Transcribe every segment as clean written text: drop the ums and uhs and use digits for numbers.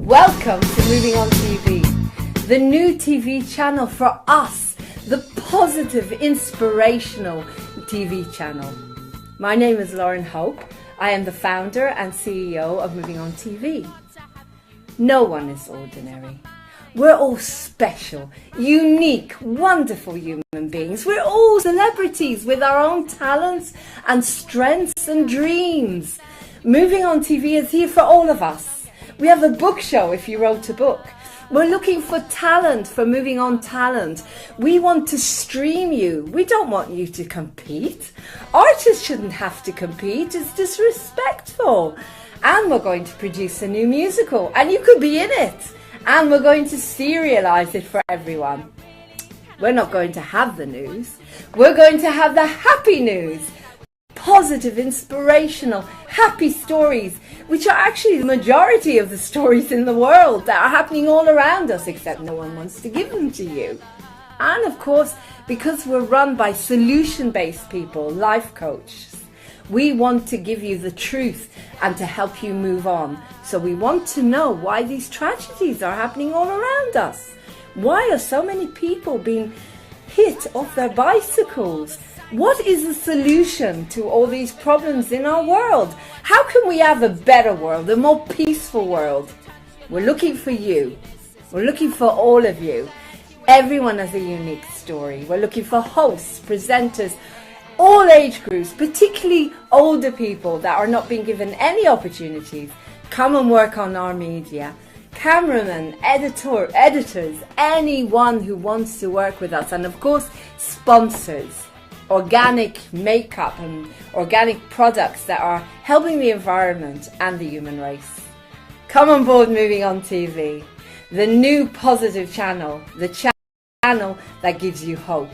Welcome to Moving On TV, the new TV channel for us, the positive, inspirational TV channel. My name is Lauren Hope. I am the founder and CEO of Moving On TV. No one is ordinary. We're all special, unique, wonderful human beings. We're all celebrities with our own talents and strengths and dreams. Moving On TV is here for all of us. We have a book show if you wrote a book. We're looking for talent, for Moving On talent. We want to stream you. We don't want you to compete. Artists shouldn't have to compete. It's disrespectful. And we're going to produce a new musical, and you could be in it. And we're going to serialize it for everyone. We're not going to have the news. We're going to have the happy news. Positive, inspirational, happy stories, which are actually the majority of the stories in the world that are happening all around us, except no one wants to give them to you. And of course, because we're run by solution-based people, life coaches, we want to give you the truth and to help you move on. So we want to know why these tragedies are happening all around us. Why are so many people being hit off their bicycles? What is the solution to all these problems in our world? How can we have a better world, a more peaceful world? We're looking for you. We're looking for all of you. Everyone has a unique story. We're looking for hosts, presenters, all age groups, particularly older people that are not being given any opportunities. Come and work on our media. Cameramen, editors, anyone who wants to work with us. And of course, sponsors. Organic makeup and organic products that are helping the environment and the human race. Come on board Moving On TV, the new positive channel, the channel that gives you hope.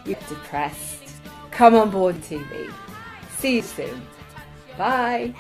You're depressed. Come on board TV. See you soon. Bye.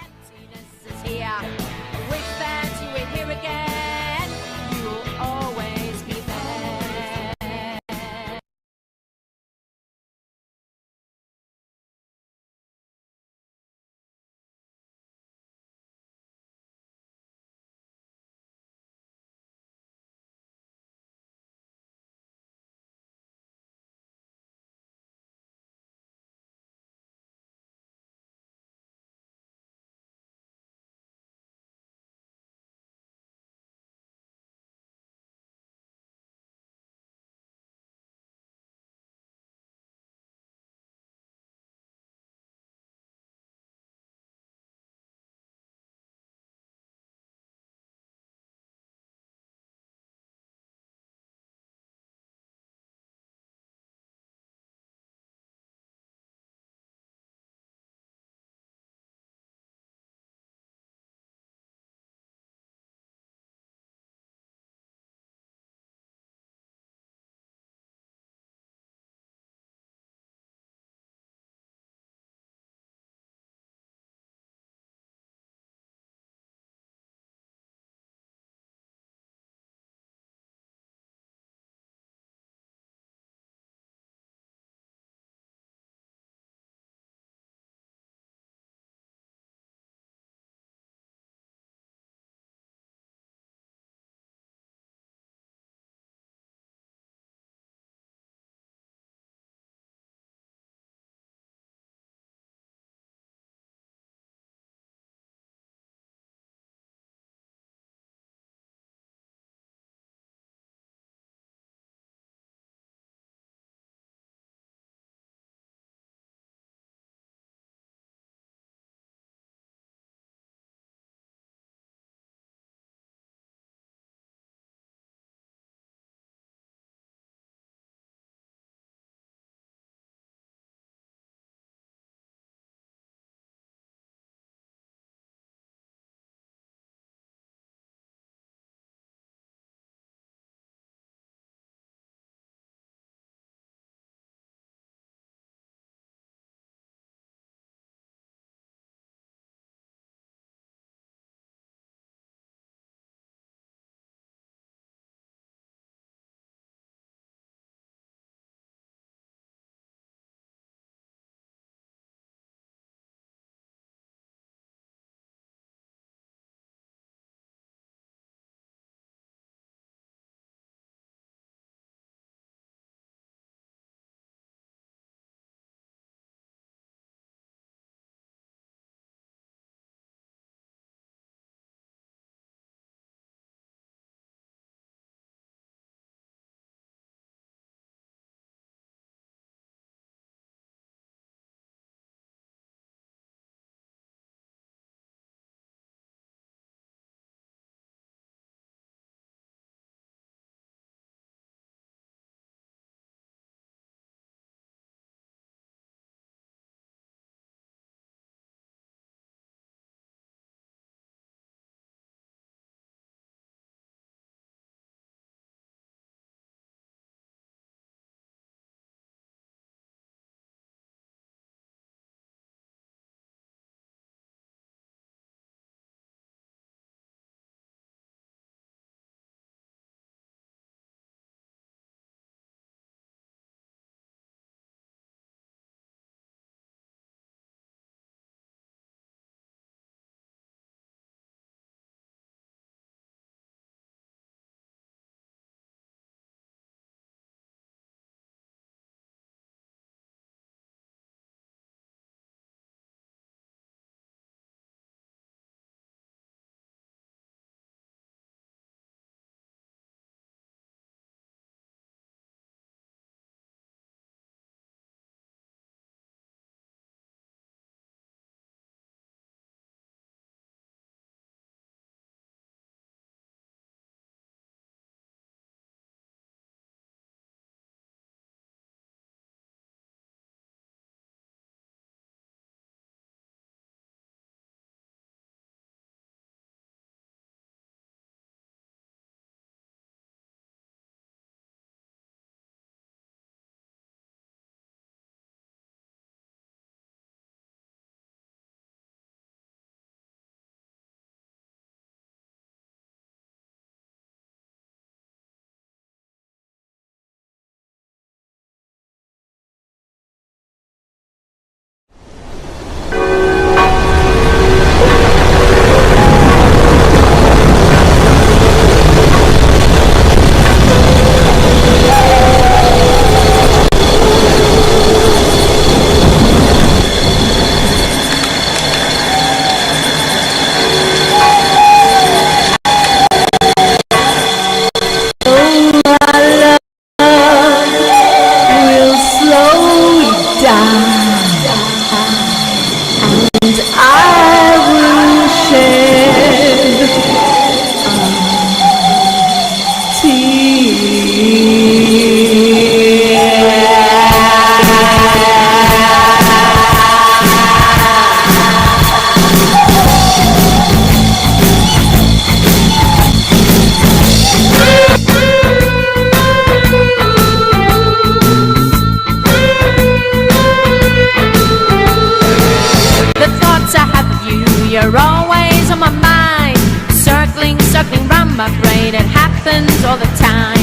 my brain, it happens all the time.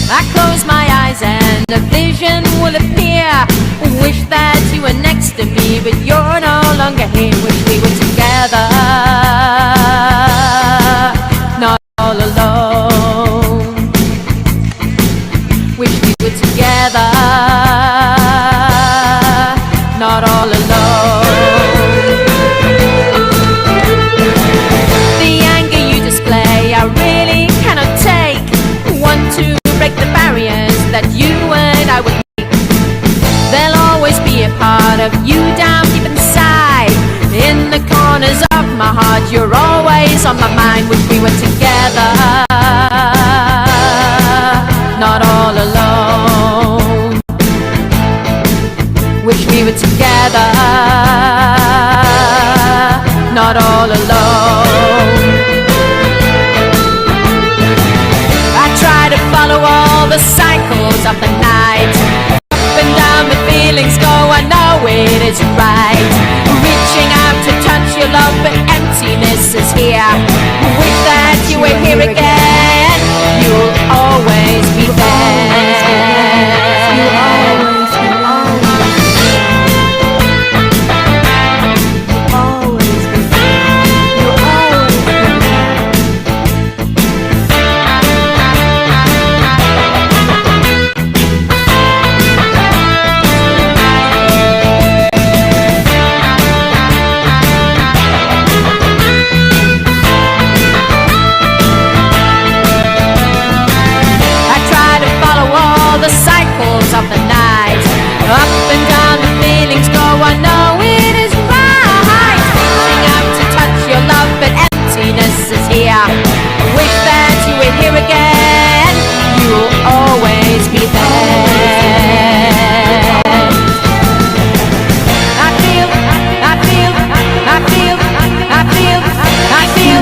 I close my eyes and a vision will appear. Wish that you were next to me, but you're no longer here. Wish we were together, not all alone. Wish we were together, not all alone. The anger you display, I really cannot take. Want to break the barriers that you and I would make. There'll always be a part of you down deep inside. In the corners of my heart, you're always on my mind. Wish we were together, not all alone. Wish we were together, not all alone. I try to follow all the cycles of the night. Up and down the feelings go, I know it is right. Reaching out to touch your love, but emptiness is here. Wish that you were here again. You'll always be there. You'll always be there. The cycles of the night, up and down the feelings go, I know it is right. Reaching out to touch your love, but emptiness is here. Wish that you were here again. You'll always be there. I feel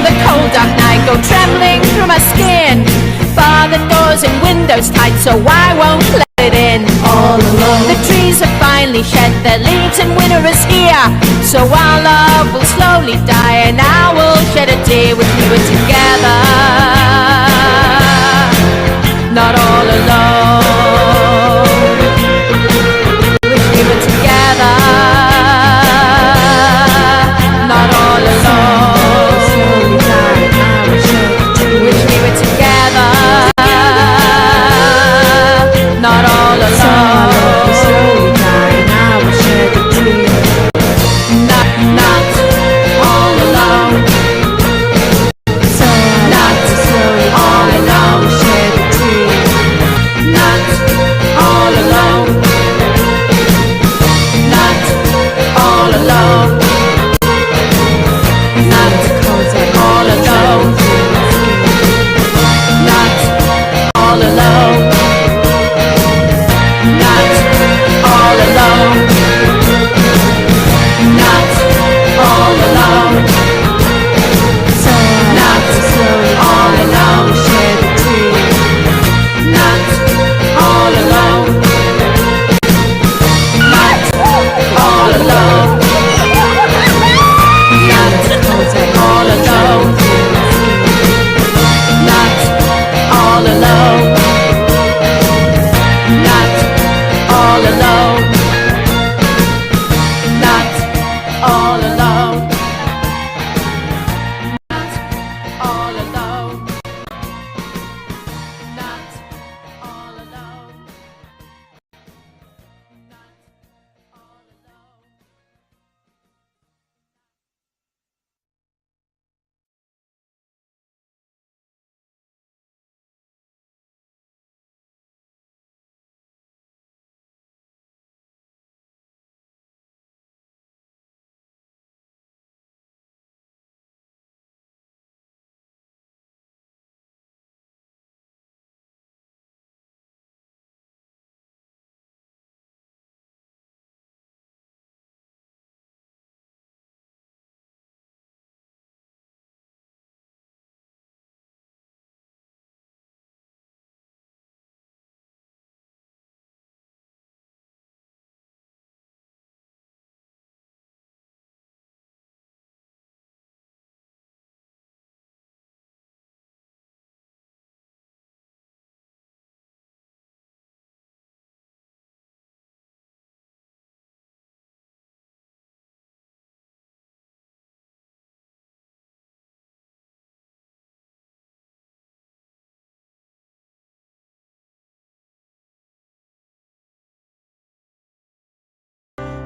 the cold dark night go trembling through my skin. Bar the doors and windows tight so I won't let it in. All alone. The trees have finally shed their leaves and winter is here. So our love will slowly die and I will shed a tear. Wish we were together, not all alone. Wish we were together, not all alone. Wish we were together, not all alone. Slowly dying, I will shed a tear. Not all alone. So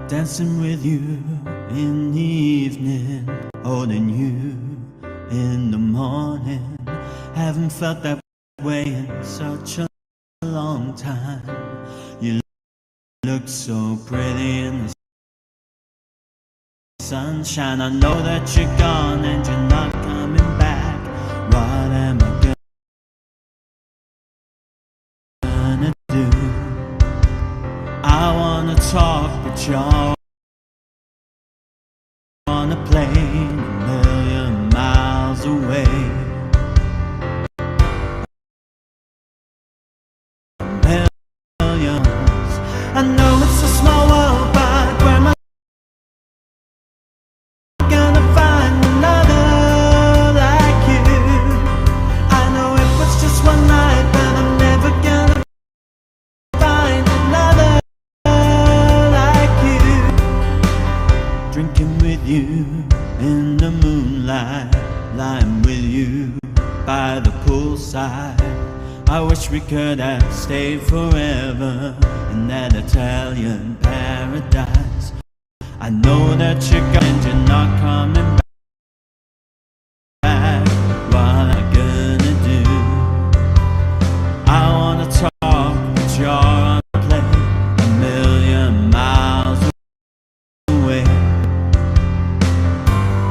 dancing with you in the evening, holding you in the morning. Haven't felt that way in such a long time. You look so pretty in the sunshine. I know that you're gone and you're not coming back. What am I gonna do? I wanna talk, but you're on a plane a million miles away. Millions. I know it's a small world, but where am I gonna find another like you? I know it was just one night, but I'm never gonna find another like you. Drinking with you in the moonlight, lying with you by the poolside. I wish we could have stayed forever in that Italian paradise. I know that you're gone and you're not coming back. What am I gonna do? I wanna talk, but you're on a plane a million miles away.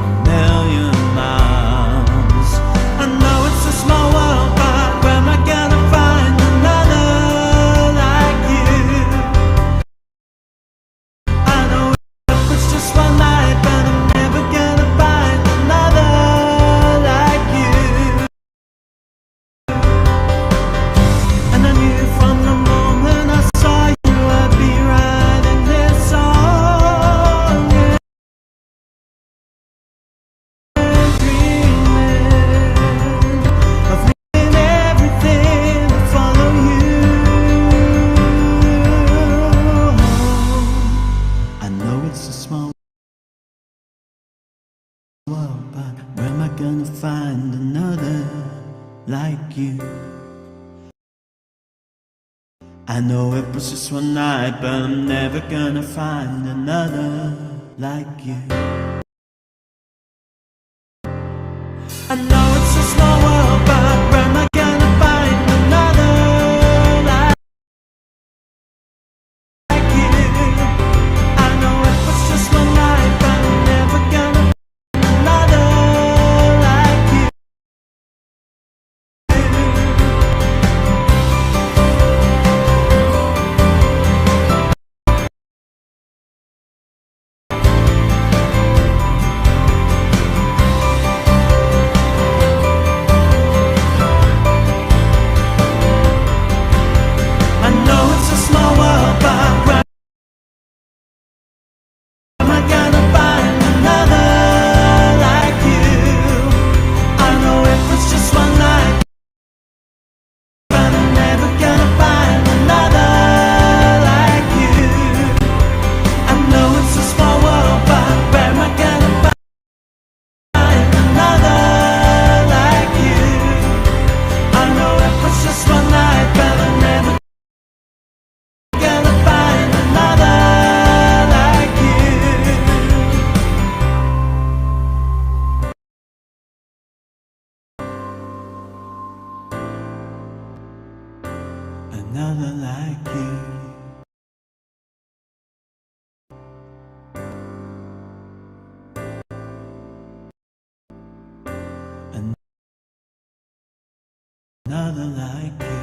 A million miles. I know it's a small world, but where am I gonna find another like you? I know it was just one night, but I'm never gonna find another like you. And I knew from the moment I saw you I'd be writing this song. Dreaming of leaving everything to follow you. I know it's a small world, but where am I gonna find another like you? I know it was just one night, but I'm never gonna find another like you. I know it's a small world, but where am I gonna find another like you? I know it was just one night, but I'm never gonna find another like you. I know it's a small world, but where am I gonna find another like you? I know it was just one night, but I'm never gonna find another like you. I know it's a small world, but where am I gonna find another like you? I know it was just one night, but I'm never gonna find another like you. Another like you. Another like you.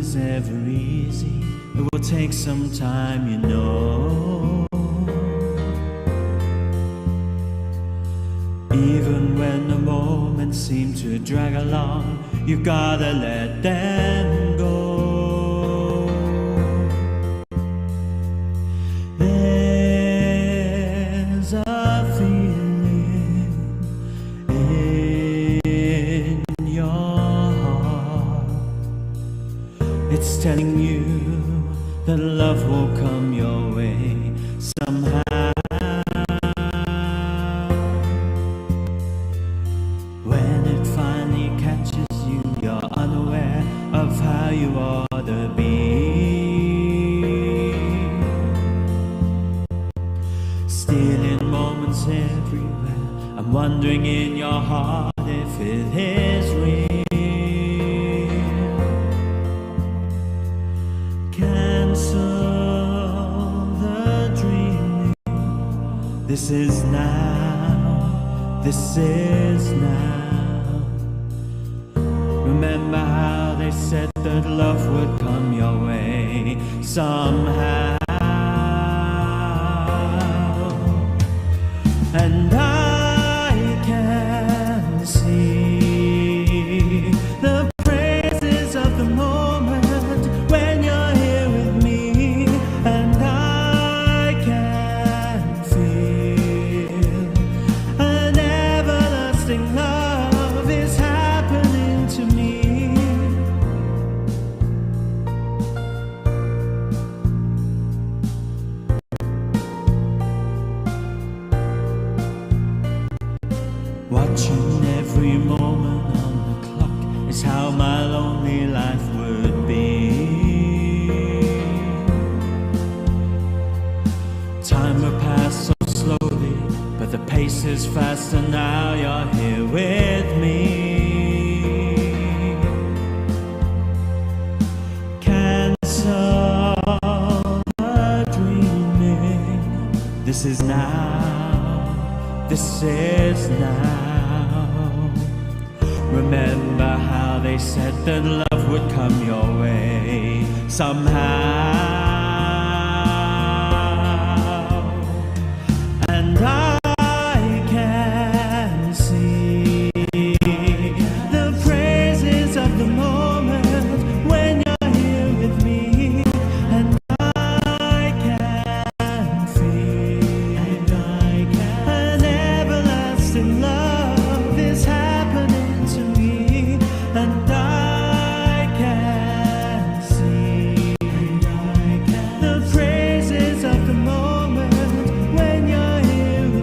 is ever easy. It will take some time, you know. Even when the moments seem to drag along, you gotta let them go. There's a feeling in your heart. It's telling you that love will come your way somehow. When it finally catches you, you're unaware of how you ought to be. Stealing moments everywhere. I'm wondering in your heart if it is real. Cancel the dreaming. This is now. This is now. Remember how they said that love would come your way somehow. And I can see the praises of the moment when you're here with me. And I can feel an everlasting love is happening to me. Watching every moment on the clock is how my lonely life would be. Time will pass so slowly, but the pace is faster now you're here with me. Cancel the dreaming. This is now. This is now. Remember how they said that love would come your way somehow. And I can see the praises of the moment when you're here with me. And I can feel an everlasting love is happening to me. And I can see the praises of the moment when you're here with me.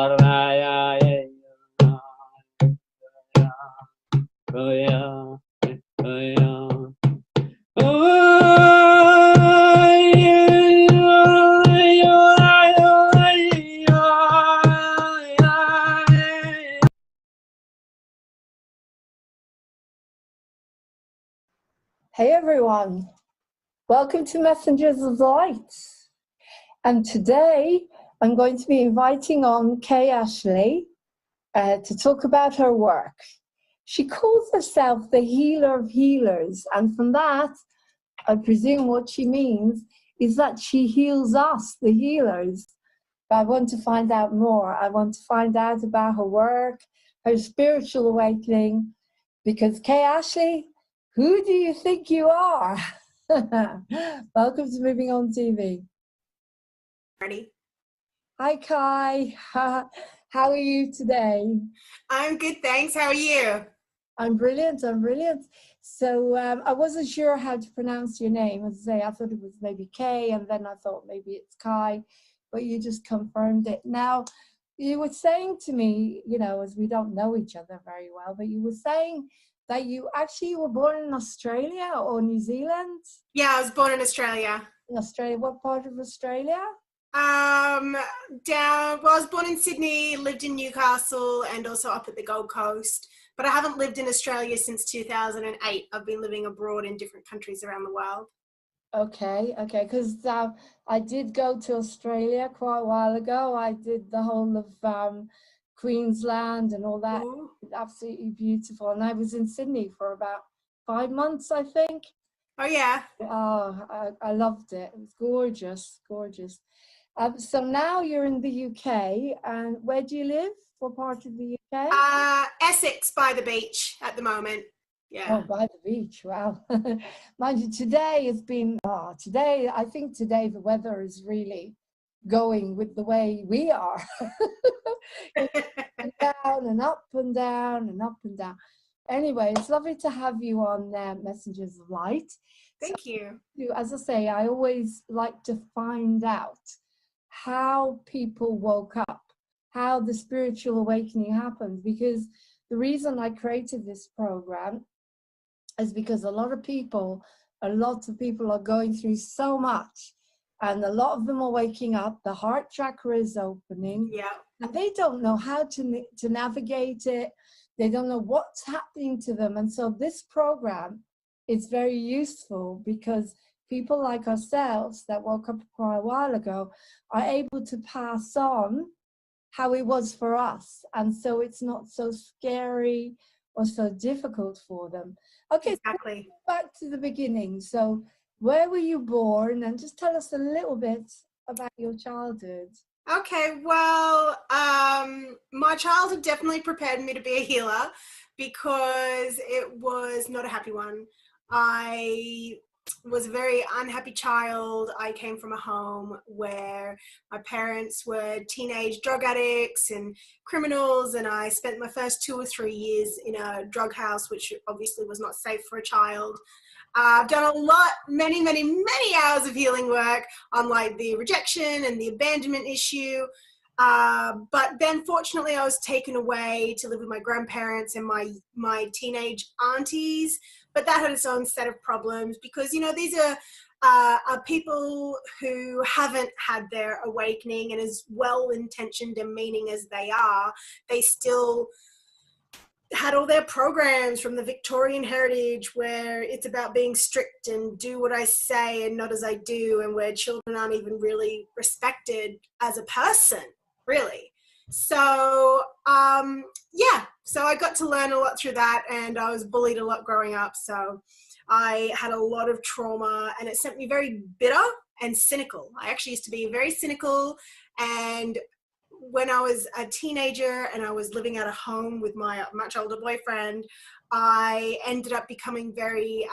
Hey everyone, welcome to Messengers of Light. And today I'm going to be inviting on Kay Ashley to talk about her work. She calls herself the healer of healers, and from that, I presume what she means is that she heals us, the healers. But I want to find out more. I want to find out about her work, her spiritual awakening, because Kay Ashley, who do you think you are? Welcome to Moving On TV. Ready? Hi, Kai. How are you today? I'm good, thanks. How are you? I'm brilliant. I'm brilliant. So I wasn't sure how to pronounce your name. As I say, I thought it was maybe Kay, and then I thought maybe it's Kai, but you just confirmed it. Now, you were saying to me, you know, as we don't know each other very well, but you were saying that you actually were born in Australia or New Zealand? Yeah, I was born in Australia. In Australia, what part of Australia? Well, I was born in Sydney, lived in Newcastle, and also up at the Gold Coast. But I haven't lived in Australia since 2008. I've been living abroad in different countries around the world. Okay, because I did go to Australia quite a while ago. I did the whole of Queensland and all that. Ooh. It's absolutely beautiful. And I was in Sydney for about 5 months, I think. Oh, yeah. Oh, I loved it. It was gorgeous, gorgeous. So now you're in the UK, and where do you live? What part of the UK? Essex by the beach at the moment. Yeah. Oh, by the beach, wow. Mind you, today has been, I think today the weather is really going with the way we are. And down and up and down and up and down. Anyway, it's lovely to have you on Messengers of Light. Thank you. As I say, I always like to find out how people woke up, how the spiritual awakening happened, because the reason I created this program is because a lot of people are going through so much, and a lot of them are waking up, the heart chakra is opening, Yeah. and they don't know how to navigate it. They don't know what's happening to them. And so this program is very useful because people like ourselves that woke up quite a while ago are able to pass on how it was for us. And so it's not so scary or so difficult for them. Okay, Exactly. so back to the beginning. So where were you born? And just tell us a little bit about your childhood. Okay, well, my childhood definitely prepared me to be a healer because it was not a happy one. I was a very unhappy child. I came from a home where my parents were teenage drug addicts and criminals, and I spent my first 2 or 3 years in a drug house, which obviously was not safe for a child. I've done a lot, many hours of healing work on like the rejection and the abandonment issue. But then fortunately I was taken away to live with my grandparents and my teenage aunties. But that had its own set of problems because, you know, these are people who haven't had their awakening, and as well-intentioned and meaning as they are, they still had all their programs from the Victorian heritage where it's about being strict and do what I say and not as I do, and where children aren't even really respected as a person, really. So, so I got to learn a lot through that, and I was bullied a lot growing up. So I had a lot of trauma, and it sent me very bitter and cynical. I actually used to be very cynical, and when I was a teenager and I was living at a home with my much older boyfriend, I ended up becoming very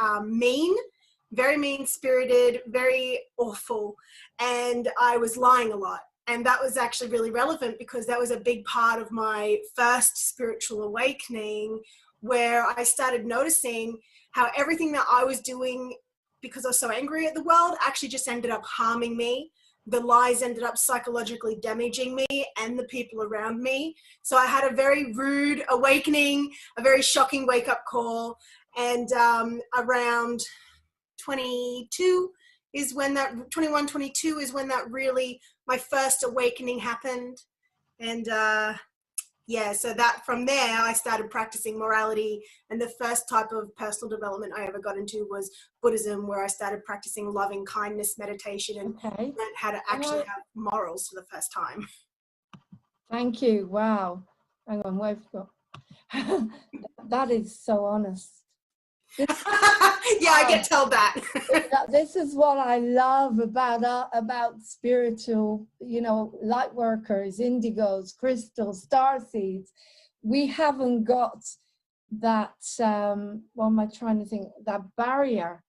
mean-spirited, very awful, and I was lying a lot. And that was actually really relevant because that was a big part of my first spiritual awakening, where I started noticing how everything that I was doing because I was so angry at the world actually just ended up harming me. the lies ended up psychologically damaging me and the people around me. So I had a very rude awakening, a very shocking wake-up call, and around 22 is when that 21, 22 is when that really, my first awakening happened. And yeah, so that from there I started practicing morality, and the first type of personal development I ever got into was Buddhism, where I started practicing loving kindness meditation and Okay. learned how to actually have morals for the first time. Thank you. Wow. Hang on, where have you got? That is so honest. Yeah, I get told that. This is what I love about spiritual, you know, light workers, indigos, crystals, star seeds. We haven't got that, what am I trying to think, that barrier.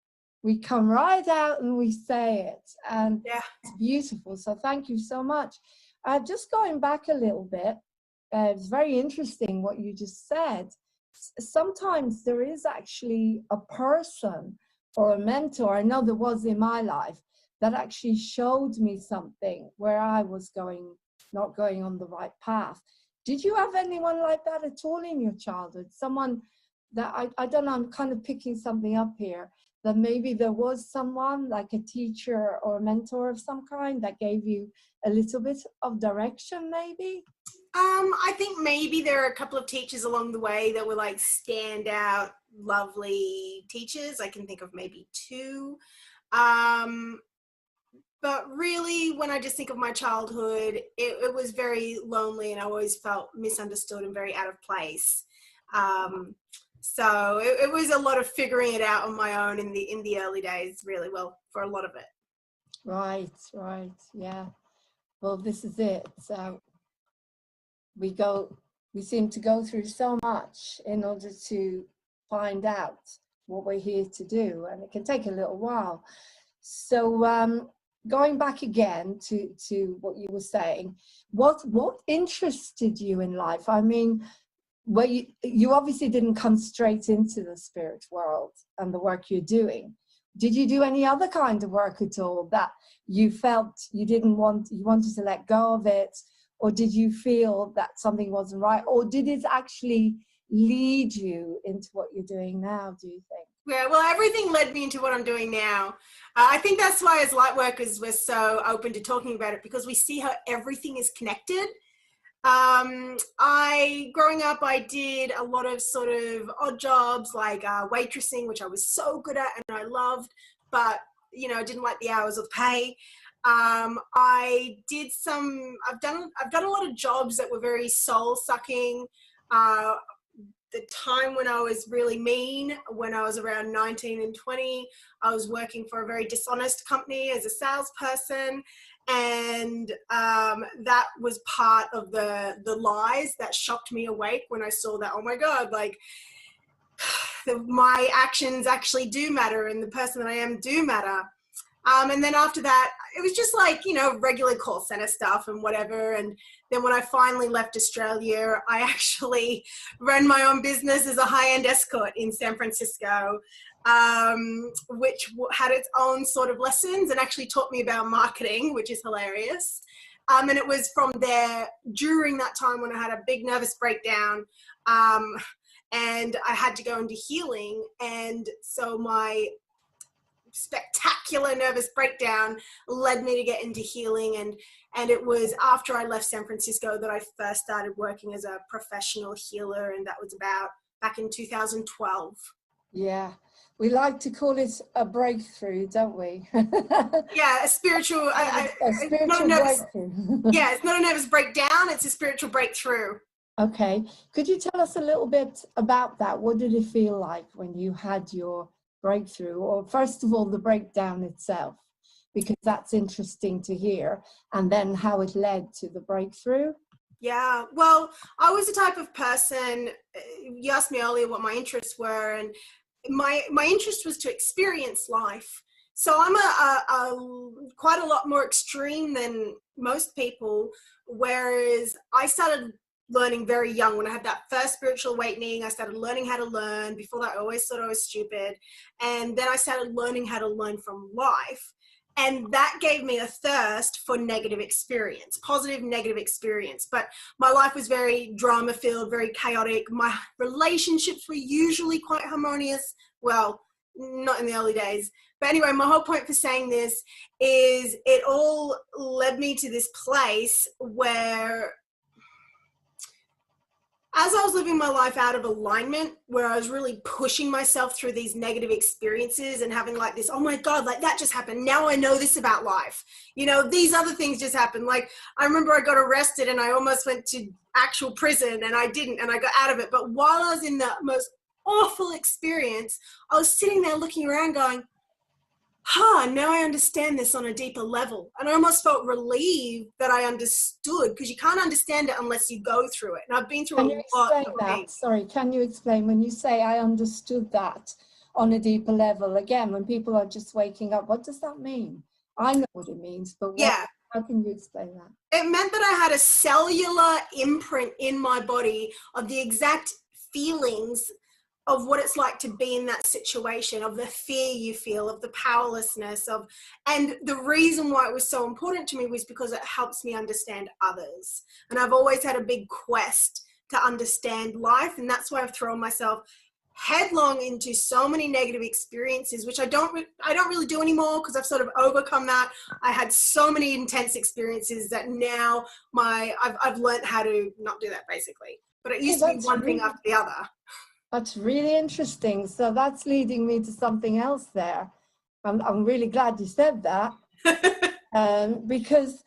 We come right out and we say it, and Yeah. it's beautiful. So thank you so much. Just going back a little bit, it's very interesting what you just said. Sometimes there is actually a person or a mentor, I know there was in my life, that actually showed me something where I was not going on the right path. Did you have anyone like that at all in your childhood? Someone that, I don't know, I'm kind of picking something up here, that maybe there was someone like a teacher or a mentor of some kind that gave you a little bit of direction maybe? I think maybe there are a couple of teachers along the way that were like standout, lovely teachers. I can think of maybe two. But really, when I just think of my childhood, it was very lonely, and I always felt misunderstood and very out of place. So it was a lot of figuring it out on my own in the early days, really, well, for a lot of it. Right, yeah. Well, this is it. So we seem to go through so much in order to find out what we're here to do, and it can take a little while. So going back again to what you were saying, what interested you in life? I mean, well, you obviously didn't come straight into the spirit world and the work you're doing. Did you do any other kind of work at all that you felt you wanted to let go of it? Or did you feel that something wasn't right? Or did it actually lead you into what you're doing now, do you think? Yeah, well, everything led me into what I'm doing now. I think that's why as light workers, we're so open to talking about it, because we see how everything is connected. Growing up, I did a lot of sort of odd jobs like waitressing, which I was so good at and I loved, but, you know, I didn't like the hours of pay. I've done a lot of jobs that were very soul sucking. The time when I was really mean, when I was around 19 and 20, I was working for a very dishonest company as a salesperson. And that was part of the lies that shocked me awake when I saw that, oh my God, like my actions actually do matter and the person that I am do matter. And then after that, it was just like, you know, regular call center stuff and whatever. And then when I finally left Australia, I actually ran my own business as a high-end escort in San Francisco, which had its own sort of lessons and actually taught me about marketing, which is hilarious. And it was from there, during that time when I had a big nervous breakdown, and I had to go into healing. And so my spectacular nervous breakdown led me to get into healing, and it was after I left San Francisco that I first started working as a professional healer, and that was about back in 2012. Yeah, we like to call it a breakthrough, don't we? Yeah, a spiritual, a spiritual breakthrough. Yeah, it's not a nervous breakdown, it's a spiritual breakthrough. Okay, could you tell us a little bit about that? What did it feel like when you had your breakthrough, or first of all the breakdown itself, because that's interesting to hear, and then how it led to the breakthrough? Yeah, well, I was the type of person, you asked me earlier what my interests were, and my interest was to experience life. So I'm quite a lot more extreme than most people, whereas I started learning very young. When I had that first spiritual awakening, I started learning how to learn. Before that, I always thought I was stupid. And then I started learning how to learn from life. And that gave me a thirst for negative experience, positive, negative experience. But my life was very drama filled, very chaotic. My relationships were usually quite harmonious. Well, not in the early days. But anyway, my whole point for saying this is it all led me to this place where, as I was living my life out of alignment, where I was really pushing myself through these negative experiences and having like this, oh my God, like that just happened. Now I know this about life. You know, these other things just happened. Like I remember I got arrested and I almost went to actual prison and I didn't, and I got out of it. But while I was in the most awful experience, I was sitting there looking around going, now I understand this on a deeper level. And I almost felt relieved that I understood, because you can't understand it unless you go through it. And I've been through Can a you lot explain of that? things. Sorry, can you explain when you say I understood that on a deeper level? Again, when people are just waking up, what does that mean? I know what it means, but Yeah. how can you explain that? It meant that I had a cellular imprint in my body of the exact feelings of what it's like to be in that situation, of the fear you feel, of the powerlessness of, and the reason why it was so important to me was because it helps me understand others. And I've always had a big quest to understand life. And that's why I've thrown myself headlong into so many negative experiences, which I don't really do anymore, because I've sort of overcome that. I had so many intense experiences that now I've learned how to not do that, basically. But it used to be one thing after the other. That's really interesting. So that's leading me to something else there. I'm really glad you said that. Because,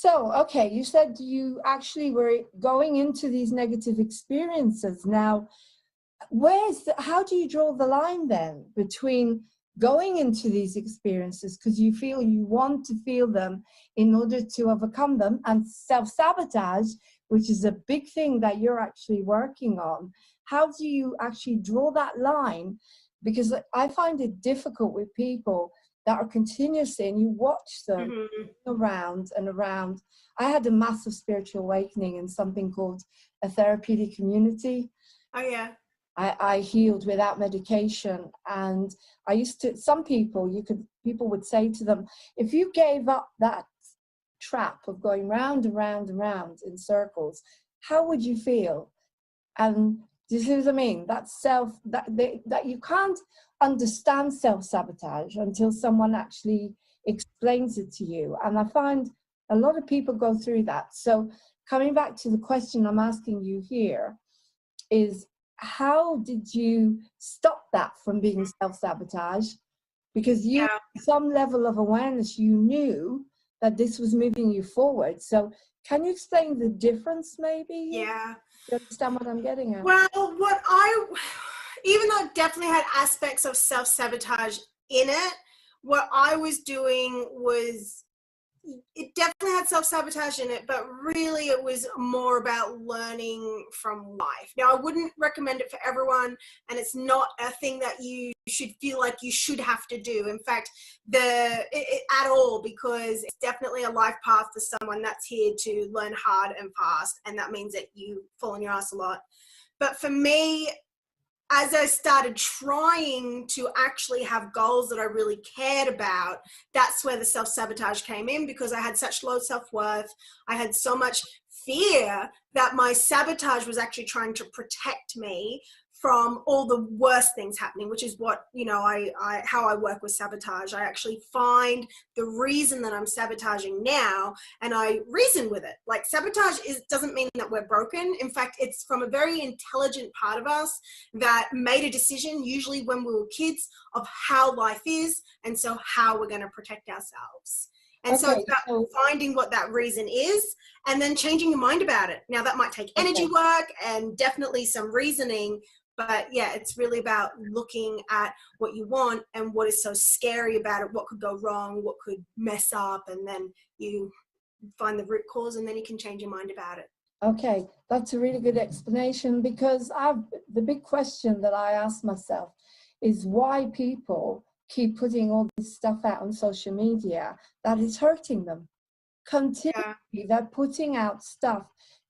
okay, you said you actually were going into these negative experiences. Now, how do you draw the line then between going into these experiences because you feel you want to feel them in order to overcome them, and self-sabotage, which is a big thing that you're actually working on? How do you actually draw that line? Because I find it difficult with people that are continuously, and you watch them around and around. I had a massive spiritual awakening in something called a therapeutic community. Oh yeah. I healed without medication, and I used to, people would say to them, if you gave up that trap of going round and round and round in circles, how would you feel? And do you see what I mean? That you can't understand self-sabotage until someone actually explains it to you. And I find a lot of people go through that. So coming back to the question I'm asking you here is, how did you stop that from being self-sabotage? Because you, some level of awareness, you knew that this was moving you forward. So can you explain the difference maybe? Yeah. Do you understand what I'm getting at? Well, even though it definitely had aspects of self-sabotage in it, what I was doing was, it definitely had self-sabotage in it, but really it was more about learning from life. Now, I wouldn't recommend it for everyone, and it's not a thing that you should feel like you should have to do. In fact, at all, because it's definitely a life path for someone that's here to learn hard and fast, and that means that you fall on your ass a lot. But for me, as I started trying to actually have goals that I really cared about, that's where the self-sabotage came in, because I had such low self-worth. I had so much fear that my sabotage was actually trying to protect me from all the worst things happening, which is what, how I work with sabotage. I actually find the reason that I'm sabotaging now, and I reason with it. Like, sabotage doesn't mean that we're broken. In fact, it's from a very intelligent part of us that made a decision, usually when we were kids, of how life is, and so how we're going to protect ourselves. And so it's about finding what that reason is and then changing your mind about it. Now, that might take energy work and definitely some reasoning, but yeah, it's really about looking at what you want and what is so scary about it, what could go wrong, what could mess up, and then you find the root cause, and then you can change your mind about it. Okay, that's a really good explanation, because the big question that I ask myself is why people keep putting all this stuff out on social media that is hurting them. Continually, they're putting out stuff,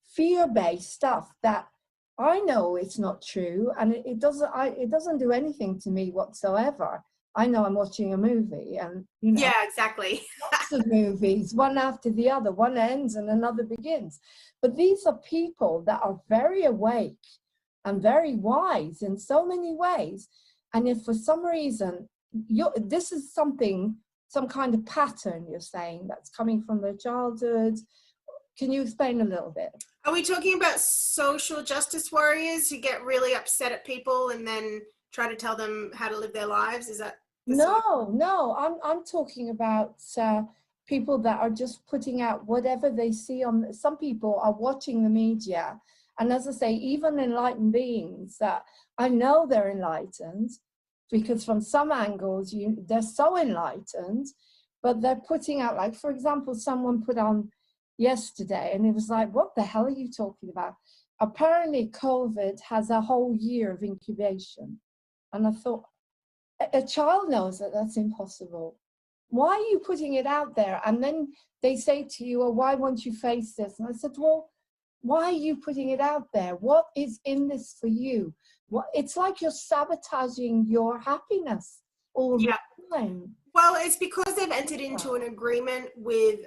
fear-based stuff that I know it's not true, and it doesn't do anything to me whatsoever. I know I'm watching a movie, and you know, Yeah, exactly. lots of movies, one after the other, one ends and another begins. But these are people that are very awake and very wise in so many ways. And if for some reason this is something, some kind of pattern you're saying that's coming from their childhood, can you explain a little bit? Are we talking about social justice warriors who get really upset at people and then try to tell them how to live their lives? Is that No, I'm talking about people that are just putting out whatever they see on. Some people are watching the media, and as I say, even enlightened beings that I know they're enlightened, because from some angles they're so enlightened, but they're putting out, like for example, someone put on yesterday, and it was like, what the hell are you talking about? Apparently, COVID has a whole year of incubation, and I thought, a child knows that that's impossible. Why are you putting it out there? And then they say to you, well, why won't you face this? And I said, well, why are you putting it out there? What is in this for you? It's like you're sabotaging your happiness all the time. Well, it's because they've entered into an agreement with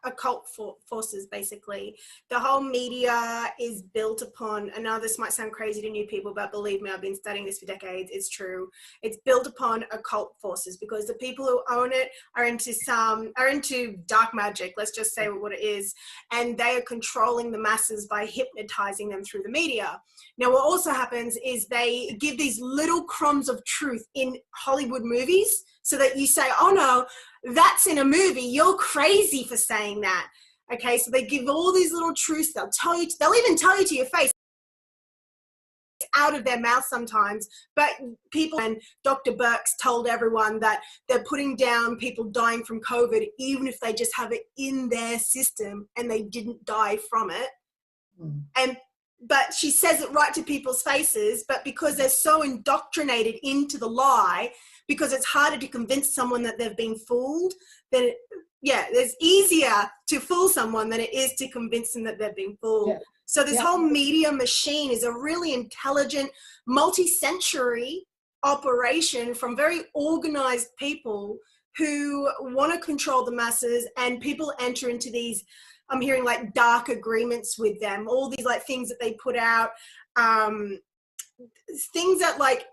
occult forces, basically. The whole media is built upon, and now this might sound crazy to new people, but believe me, I've been studying this for decades, it's true. It's built upon occult forces because the people who own it are into dark magic, let's just say what it is, and they are controlling the masses by hypnotizing them through the media. Now, what also happens is they give these little crumbs of truth in Hollywood movies so that you say, oh no, that's in a movie, you're crazy for saying that. Okay, so they give all these little truths, they'll even tell you to your face, out of their mouth sometimes, but people, and Dr. Birx told everyone that they're putting down people dying from COVID even if they just have it in their system and they didn't die from it. But she says it right to people's faces, but because they're so indoctrinated into the lie, because it's harder to convince someone that they've been fooled, then it's easier to fool someone than it is to convince them that they've been fooled. Yeah. So this whole media machine is a really intelligent, multi-century operation from very organized people who want to control the masses, and people enter into these, I'm hearing like dark agreements with them, all these like things that they put out, things that like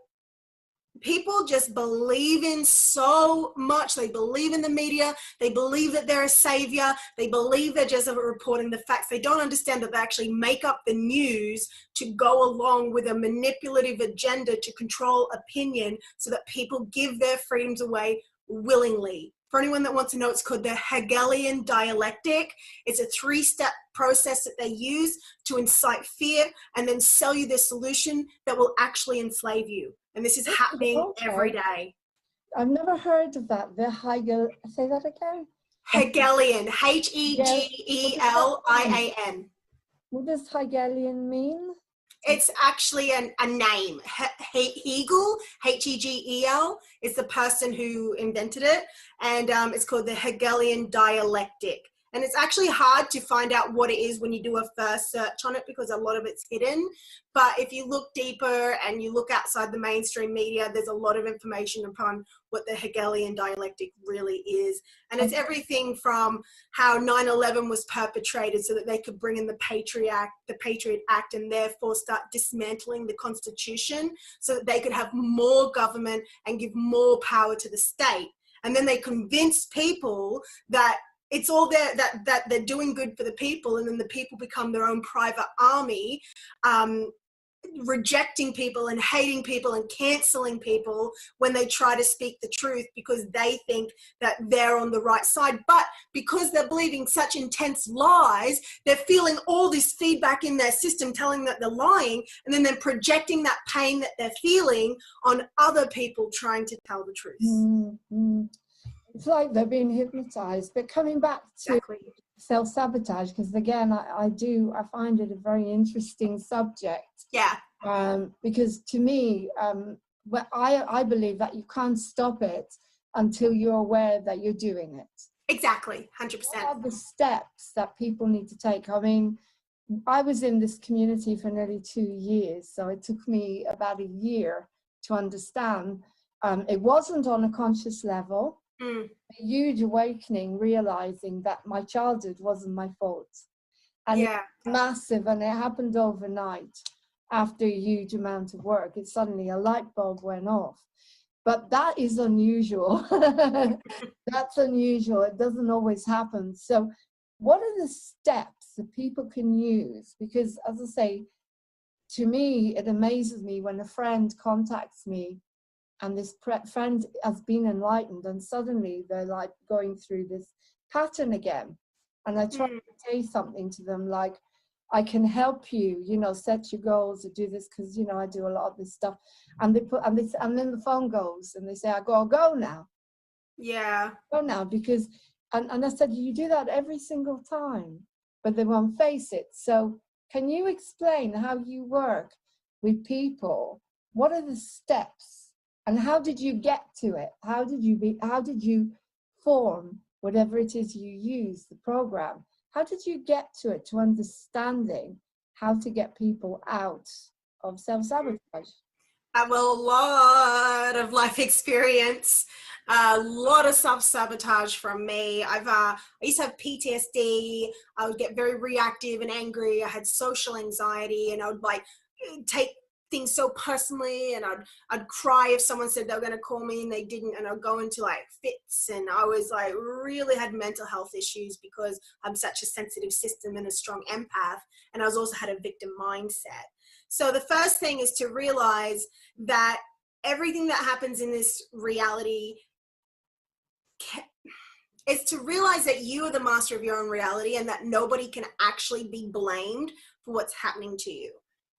people just believe in so much. They believe in the media. They believe that they're a savior. They believe they're just reporting the facts. They don't understand that they actually make up the news to go along with a manipulative agenda to control opinion so that people give their freedoms away willingly. For anyone that wants to know, it's called the Hegelian dialectic. It's a 3-step process that they use to incite fear and then sell you the solution that will actually enslave you. And this is happening every day. I've never heard of that. The say that again? Hegelian, Hegelian. What does Hegelian mean? It's actually a name. Hegel, Hegel, is the person who invented it. And it's called the Hegelian dialectic. And it's actually hard to find out what it is when you do a first search on it because a lot of it's hidden. But if you look deeper and you look outside the mainstream media, there's a lot of information upon what the Hegelian dialectic really is. And it's everything from how 9/11 was perpetrated so that they could bring in the Patriot Act and therefore start dismantling the Constitution so that they could have more government and give more power to the state. And then they convinced people that it's all there, that they're doing good for the people, and then the people become their own private army, rejecting people and hating people and canceling people when they try to speak the truth because they think that they're on the right side. But because they're believing such intense lies, they're feeling all this feedback in their system telling that they're lying, and then they're projecting that pain that they're feeling on other people trying to tell the truth. Mm-hmm. It's like they're being hypnotized. But coming back to self-sabotage, because again, I find it a very interesting subject. Yeah. Because to me, I believe that you can't stop it until you're aware that you're doing it. Exactly, 100%. What are the steps that people need to take? I mean, I was in this community for nearly 2 years, so it took me about a year to understand It wasn't on a conscious level. Mm. A huge awakening, realizing that my childhood wasn't my fault. And Yeah. it's massive, and it happened overnight after a huge amount of work. It suddenly, a light bulb went off. But that is unusual. That's unusual. It doesn't always happen. So what are the steps that people can use? Because as I say, to me, it amazes me when a friend contacts me and this friend has been enlightened and suddenly they're like going through this pattern again. And I try to say something to them like, I can help you, you know, set your goals or do this, because, you know, I do a lot of this stuff. And and then the phone goes and they say, I'll go now. Yeah. Go now, because, and I said, you do that every single time, but they won't face it. So can you explain how you work with people? What are the steps? And how did you get to it? How did you form whatever it is you use, the program? How did you get to it, to understanding how to get people out of self-sabotage? Well, a lot of life experience, a lot of self-sabotage from me. I used to have PTSD. I would get very reactive and angry. I had social anxiety, and I would like take things so personally, and I'd cry if someone said they were going to call me and they didn't, and I'd go into like fits, and I was like really had mental health issues because I'm such a sensitive system and a strong empath, and I was also had a victim mindset. So the first thing is to realize that everything that happens in this reality is to realize that you are the master of your own reality and that nobody can actually be blamed for what's happening to you.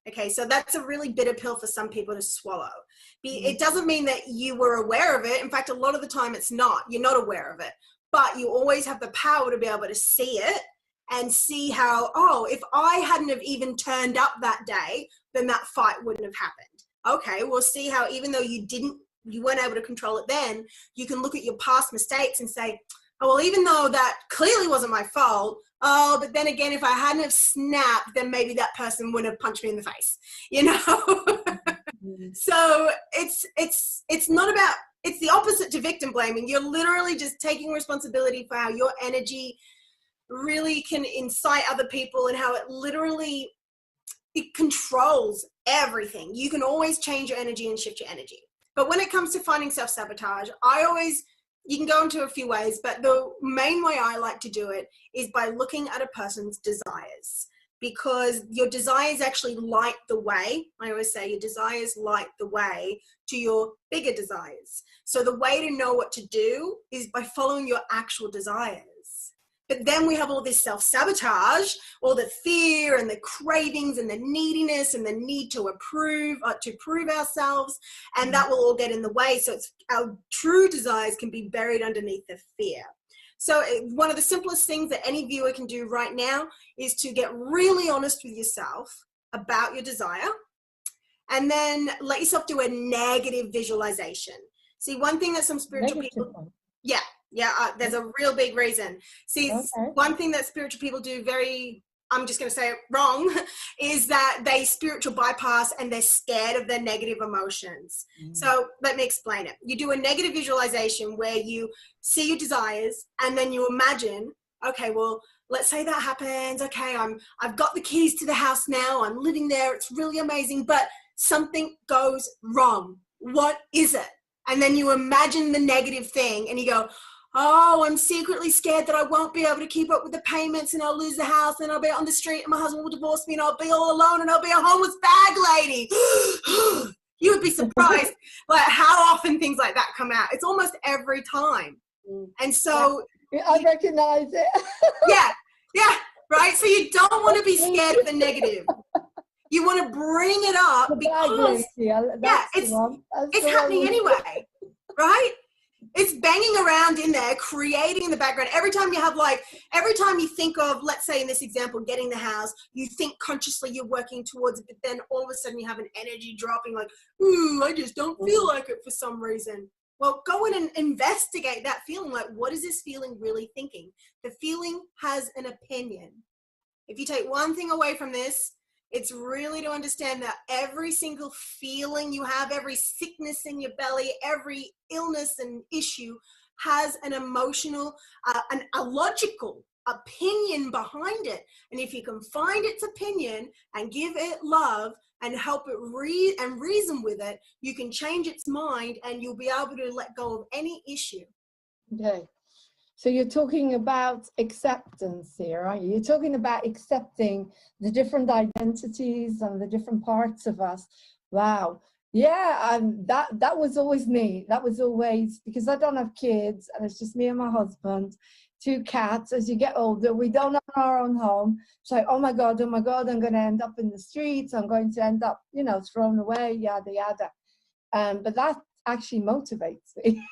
Okay, so that's a really bitter pill for some people to swallow. It doesn't mean that you were aware of it. In fact, a lot of the time it's not. You're not aware of it. But you always have the power to be able to see it and see how, oh, if I hadn't have even turned up that day, then that fight wouldn't have happened. Okay, we'll see how even though you weren't able to control it then, you can look at your past mistakes and say, oh, well, even though that clearly wasn't my fault, oh, but then again, if I hadn't have snapped, then maybe that person wouldn't have punched me in the face, you know? So it's not about, it's the opposite to victim blaming. You're literally just taking responsibility for how your energy really can incite other people and how it controls everything. You can always change your energy and shift your energy. But when it comes to finding self-sabotage, you can go into a few ways, but the main way I like to do it is by looking at a person's desires, because your desires actually light the way. I always say your desires light the way to your bigger desires. So the way to know what to do is by following your actual desires. But then we have all this self-sabotage, all the fear and the cravings and the neediness and the need to prove ourselves, and that will all get in the way. So our true desires can be buried underneath the fear. So one of the simplest things that any viewer can do right now is to get really honest with yourself about your desire, and then let yourself do a negative visualization. See, one thing that some spiritual people... there's a real big reason. See, one thing that spiritual people do I'm just going to say it wrong, is that they spiritual bypass and they're scared of their negative emotions. So let me explain it. You do a negative visualization where you see your desires and then you imagine, okay, well, let's say that happens. Okay, I've got the keys to the house now. I'm living there. It's really amazing, but something goes wrong. What is it? And then you imagine the negative thing and you go, oh, I'm secretly scared that I won't be able to keep up with the payments and I'll lose the house and I'll be on the street and my husband will divorce me and I'll be all alone and I'll be a homeless bag lady. You would be surprised like how often things like that come out. It's almost every time. And so I recognize it. yeah, right? So you don't want to be scared of the negative. You want to bring it up because it's happening anyway, right? It's banging around in there, creating in the background. Every time you think of, let's say in this example, getting the house, you think consciously you're working towards it, but then all of a sudden you have an energy dropping like, I just don't feel like it for some reason. Well, go in and investigate that feeling. Like, what is this feeling really thinking? The feeling has an opinion. If you take one thing away from this, It's really to understand that every single feeling you have, every sickness in your belly, every illness and issue has an emotional, a logical opinion behind it. And if you can find its opinion and give it love and help it reason with it, you can change its mind and you'll be able to let go of any issue. Okay. So you're talking about acceptance here, aren't you? You're talking about accepting the different identities and the different parts of us. Wow. Yeah, that was always me. That was always, because I don't have kids and it's just me and my husband, 2 cats. As you get older, we don't have our own home. It's like, oh my God, I'm going to end up in the streets. I'm going to end up, you know, thrown away, yada, yada. But that actually motivates me.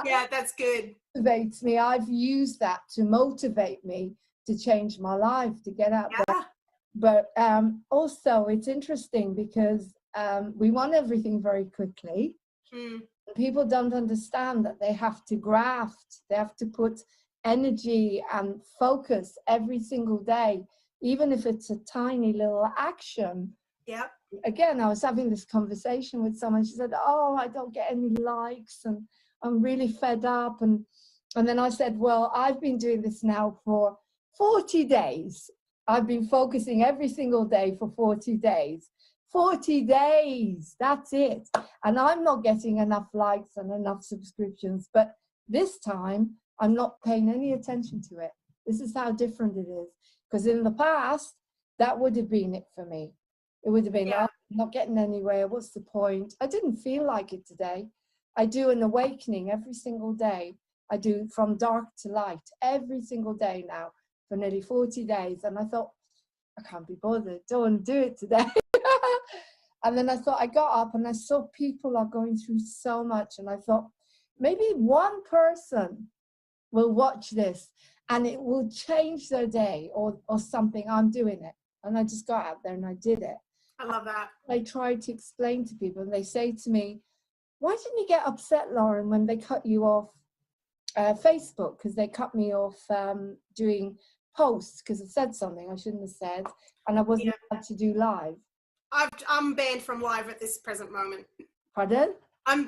Yeah, that's good. Motivates me. I've used that to motivate me to change my life, to get out there. But also it's interesting because we want everything very quickly. People don't understand that they have to graft, they have to put energy and focus every single day, even if it's a tiny little action. Yep. Again, I was having this conversation with someone. She said, oh, I don't get any likes and I'm really fed up. And then I said, well, I've been doing this now for 40 days. I've been focusing every single day for 40 days. 40 days, that's it. And I'm not getting enough likes and enough subscriptions. But this time, I'm not paying any attention to it. This is how different it is. Because in the past, that would have been it for me. It would have been, oh, I'm not getting anywhere. What's the point? I didn't feel like it today. I do an awakening every single day. I do from dark to light every single day now for nearly 40 days. And I thought, I can't be bothered. Don't want to do it today. And then I thought, I got up and I saw people are going through so much. And I thought, maybe one person will watch this and it will change their day or something. I'm doing it. And I just got out there and I did it. I love that. I try to explain to people and they say to me, why didn't you get upset, Lauren, when they cut you off Facebook? Because they cut me off doing posts because I said something I shouldn't have said and I wasn't allowed to do live. I'm banned from live at this present moment. Pardon? I'm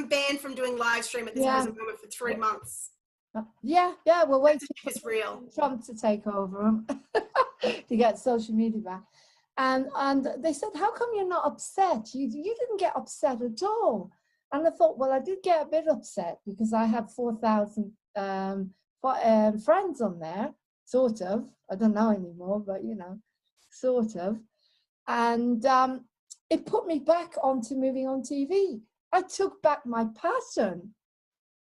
banned from doing live stream at this present moment for 3 months. Yeah, we're waiting for real. Trump to take over to get social media back. And they said, how come you're not upset? You didn't get upset at all. And I thought, well, I did get a bit upset because I have 4,000 friends on there, sort of. I don't know anymore, but, you know, sort of. And it put me back onto moving on TV. I took back my passion.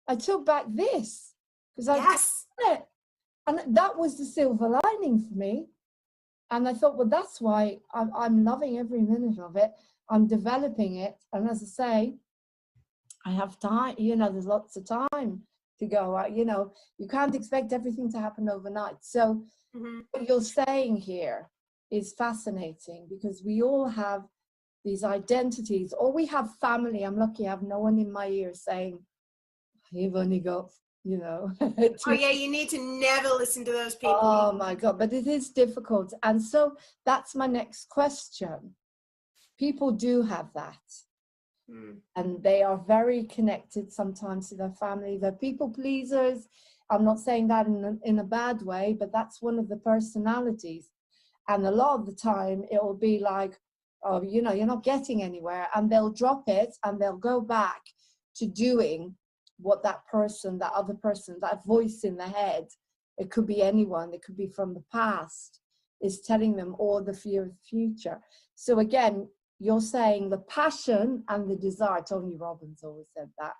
I took back this because I did it. And that was the silver lining for me. And I thought, well, that's why I'm loving every minute of it. I'm developing it. And as I say, I have time, you know, there's lots of time to go out. You know, you can't expect everything to happen overnight. So what you're saying here is fascinating because we all have these identities, or we have family. I'm lucky I have no one in my ear saying, you've only got, you know. Oh yeah, you need to never listen to those people. Oh my God, but it is difficult. And so that's my next question. People do have that. And they are very connected sometimes to their family. They're people pleasers. I'm not saying that in a bad way, but that's one of the personalities. And a lot of the time it will be like, oh, you know, you're not getting anywhere. And they'll drop it and they'll go back to doing what that person, that other person, that voice in the head, it could be anyone, it could be from the past, is telling them, or the fear of the future. So again, you're saying the passion and the desire, Tony Robbins always said that,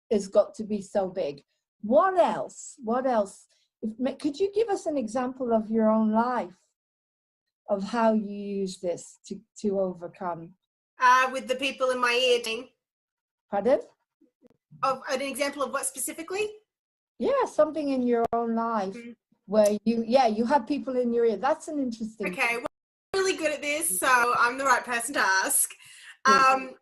has got to be so big. What else? What else? Could you give us an example of your own life, of how you use this to overcome? With the people in my ear team. Pardon? Of an example of what specifically? Yeah, something in your own life where you have people in your ear. That's an interesting. Okay, well, I'm really good at this, so I'm the right person to ask.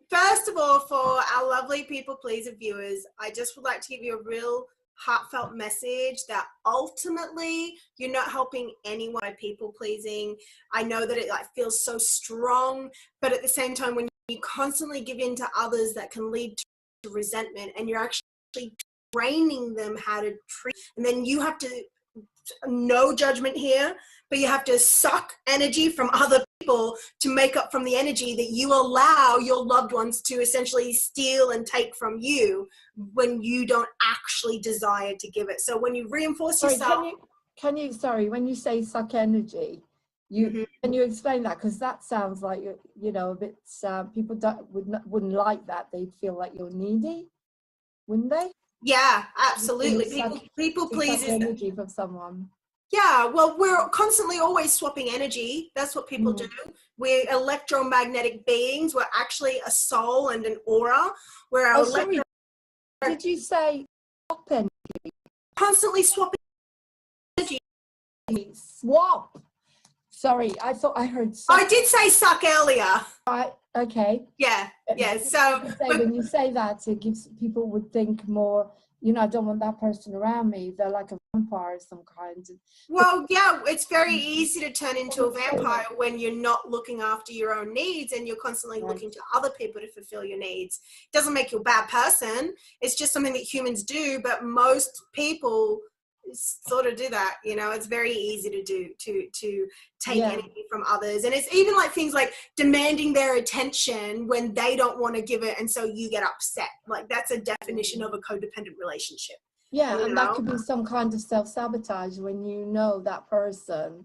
First of all, for our lovely people pleaser viewers, I just would like to give you a real heartfelt message that ultimately you're not helping anyone by people pleasing. I know that it like feels so strong, but at the same time, when you constantly give in to others, that can lead to resentment, and you're actually training them how to treat, and then you have to, no judgment here, but you have to suck energy from other people to make up from the energy that you allow your loved ones to essentially steal and take from you when you don't actually desire to give it. So when you reinforce Sorry, yourself. sorry, when you say suck energy, can you explain that? Because that sounds like, you know, a bit, people wouldn't like that. They'd feel like you're needy, wouldn't they? Yeah, absolutely. People To please suck energy from someone. Yeah, well, we're constantly always swapping energy. That's what people do. We're electromagnetic beings. We're actually a soul and an aura. Sorry, did you say swap energy? Constantly swapping energy. Swap. Sorry, I thought I heard suck. I did say suck earlier. Right, okay. Yeah. So when you say that, it gives people would think more, you know, I don't want that person around me. They're like a vampire of some kind. Well, yeah, it's very easy to turn into a vampire when you're not looking after your own needs and you're constantly looking to other people to fulfill your needs. It doesn't make you a bad person. It's just something that humans do, but most people sort of do that. You know, it's very easy to do, to take energy from others. And it's even like things like demanding their attention when they don't want to give it, and so you get upset. Like, that's a definition of a codependent relationship. Yeah, and that could be some kind of self-sabotage when you know that person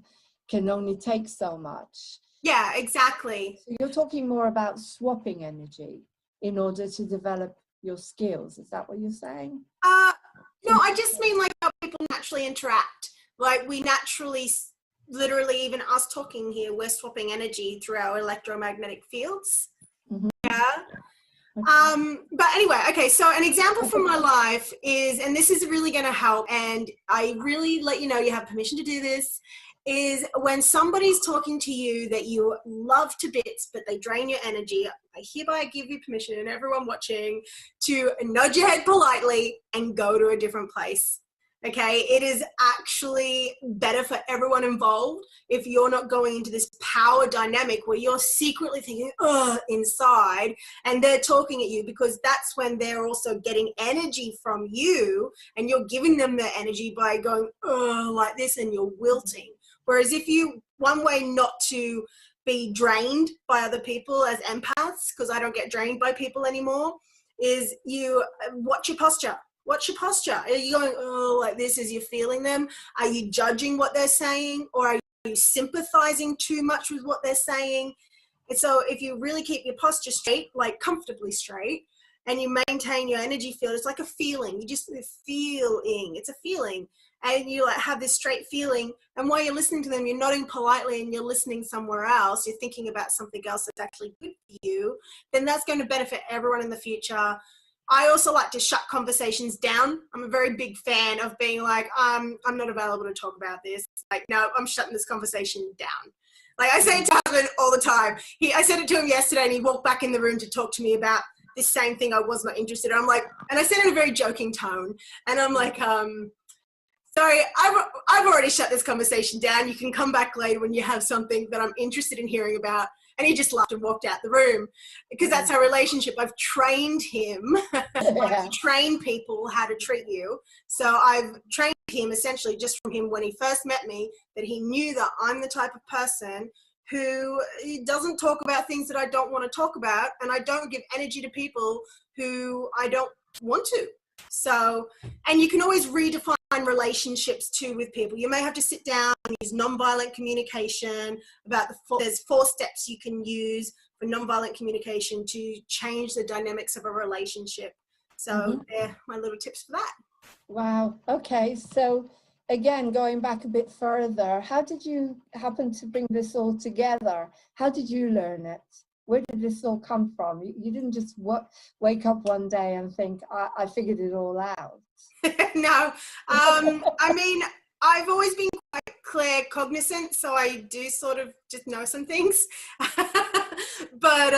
can only take so much. Yeah, exactly. So you're talking more about swapping energy in order to develop your skills. Is that what you're saying? No, I just mean like how people naturally interact. Like, we naturally, literally, even us talking here, we're swapping energy through our electromagnetic fields. Yeah. But anyway, okay, so an example from my life is, and this is really going to help, and I really let you know you have permission to do this, is when somebody's talking to you that you love to bits, but they drain your energy, I hereby give you permission, and everyone watching, to nod your head politely and go to a different place. Okay, it is actually better for everyone involved if you're not going into this power dynamic where you're secretly thinking, ugh, inside, and they're talking at you, because that's when they're also getting energy from you, and you're giving them their energy by going, ugh, like this, and you're wilting. Whereas if you, one way not to be drained by other people as empaths, because I don't get drained by people anymore, is you watch your posture. Watch your posture. Are you going, oh, like this as you're feeling them? Are you judging what they're saying? Or are you sympathizing too much with what they're saying? And so if you really keep your posture straight, like comfortably straight, and you maintain your energy field, it's like a feeling. You just feeling. It's a feeling. And you like have this straight feeling. And while you're listening to them, you're nodding politely and you're listening somewhere else. You're thinking about something else that's actually good for you. Then that's going to benefit everyone in the future. I also like to shut conversations down. I'm a very big fan of being like, I'm not available to talk about this. Like, no, I'm shutting this conversation down. Like, I say it to husband all the time. I said it to him yesterday, and he walked back in the room to talk to me about this same thing I was not interested in. I'm like, and I said it in a very joking tone, and I'm like, sorry, I've already shut this conversation down. You can come back later when you have something that I'm interested in hearing about. And he just laughed and walked out the room, because that's our relationship. I've trained him, like you train people how to treat you. So I've trained him essentially just from him when he first met me, that he knew that I'm the type of person who doesn't talk about things that I don't want to talk about, and I don't give energy to people who I don't want to. So, and you can always redefine relationships too with people. You may have to sit down and use nonviolent communication. There's 4 steps you can use for nonviolent communication to change the dynamics of a relationship. So they're my little tips for that. Wow. Okay. So again, going back a bit further, how did you happen to bring this all together? How did you learn it? Where did this all come from? You didn't just wake up one day and think, I figured it all out. No, I mean, I've always been quite claircognizant, so I do sort of just know some things. But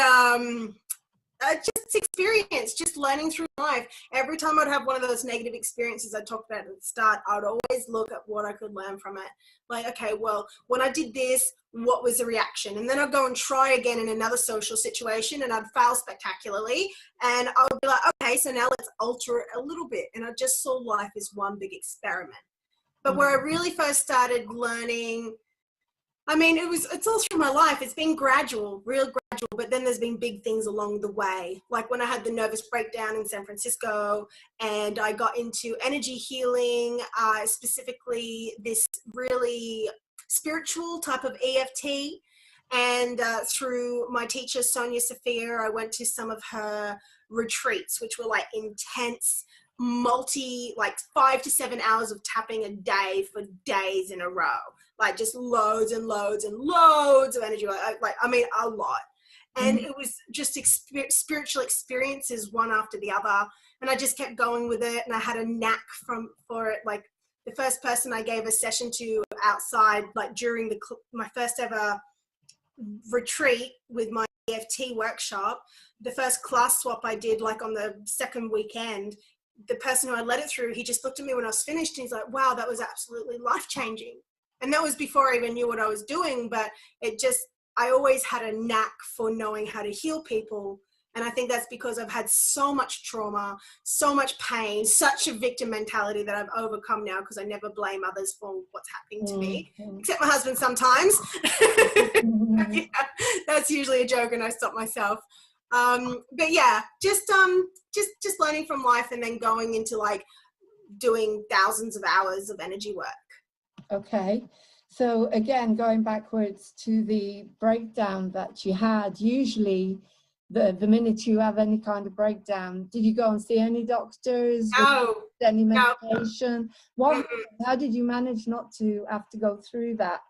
just experience, just learning through life. Every time I'd have one of those negative experiences I talked about at the start, I'd always look at what I could learn from it. Like, okay, well, when I did this, what was the reaction? And then I'd go and try again in another social situation, and I'd fail spectacularly. And I would be like, okay, so now let's alter it a little bit. And I just saw life as one big experiment. But where I really first started learning, I mean, it's all through my life. It's been gradual, real gradual, but then there's been big things along the way. Like when I had the nervous breakdown in San Francisco and I got into energy healing, specifically this really spiritual type of EFT. And through my teacher, Sonia Sophia, I went to some of her retreats, which were like intense, like 5 to 7 hours of tapping a day for days in a row. Like just loads and loads and loads of energy. I mean, a lot. And it was just spiritual experiences one after the other. And I just kept going with it. And I had a knack for it. Like the first person I gave a session to outside, like during my first ever retreat with my EFT workshop, the first class swap I did, like on the second weekend, the person who I led it through, he just looked at me when I was finished and he's like, wow, that was absolutely life-changing. And that was before I even knew what I was doing, but I always had a knack for knowing how to heal people. And I think that's because I've had so much trauma, so much pain, such a victim mentality that I've overcome now, because I never blame others for what's happening to me, except my husband sometimes. Yeah, that's usually a joke and I stop myself. But yeah, just learning from life and then going into like doing thousands of hours of energy work. Okay, so again, going backwards to the breakdown that you had, usually the minute you have any kind of breakdown, did you go and see any doctors? No. Any medication? No. How did you manage not to have to go through that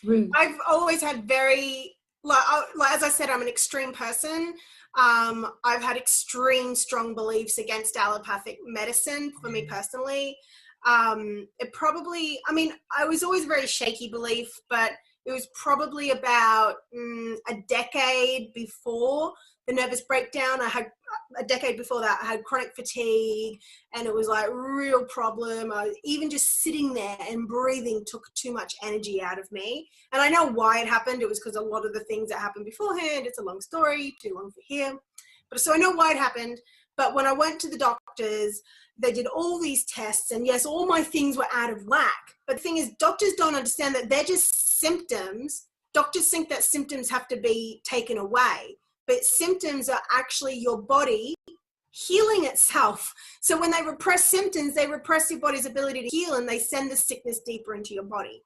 route? I've always had as I said, I'm an extreme person. I've had extreme strong beliefs against allopathic medicine for me personally. I was always a very shaky belief, but it was probably about a decade before the nervous breakdown. A decade before that, I had chronic fatigue, and it was like a real problem. Even just sitting there and breathing took too much energy out of me. And I know why it happened. It was because a lot of the things that happened beforehand, it's a long story, too long for here. But so I know why it happened. But when I went to the doctors, they did all these tests, and yes, all my things were out of whack. But the thing is, doctors don't understand that they're just symptoms. Doctors think that symptoms have to be taken away, but symptoms are actually your body healing itself. So when they repress symptoms, they repress your body's ability to heal, and they send the sickness deeper into your body.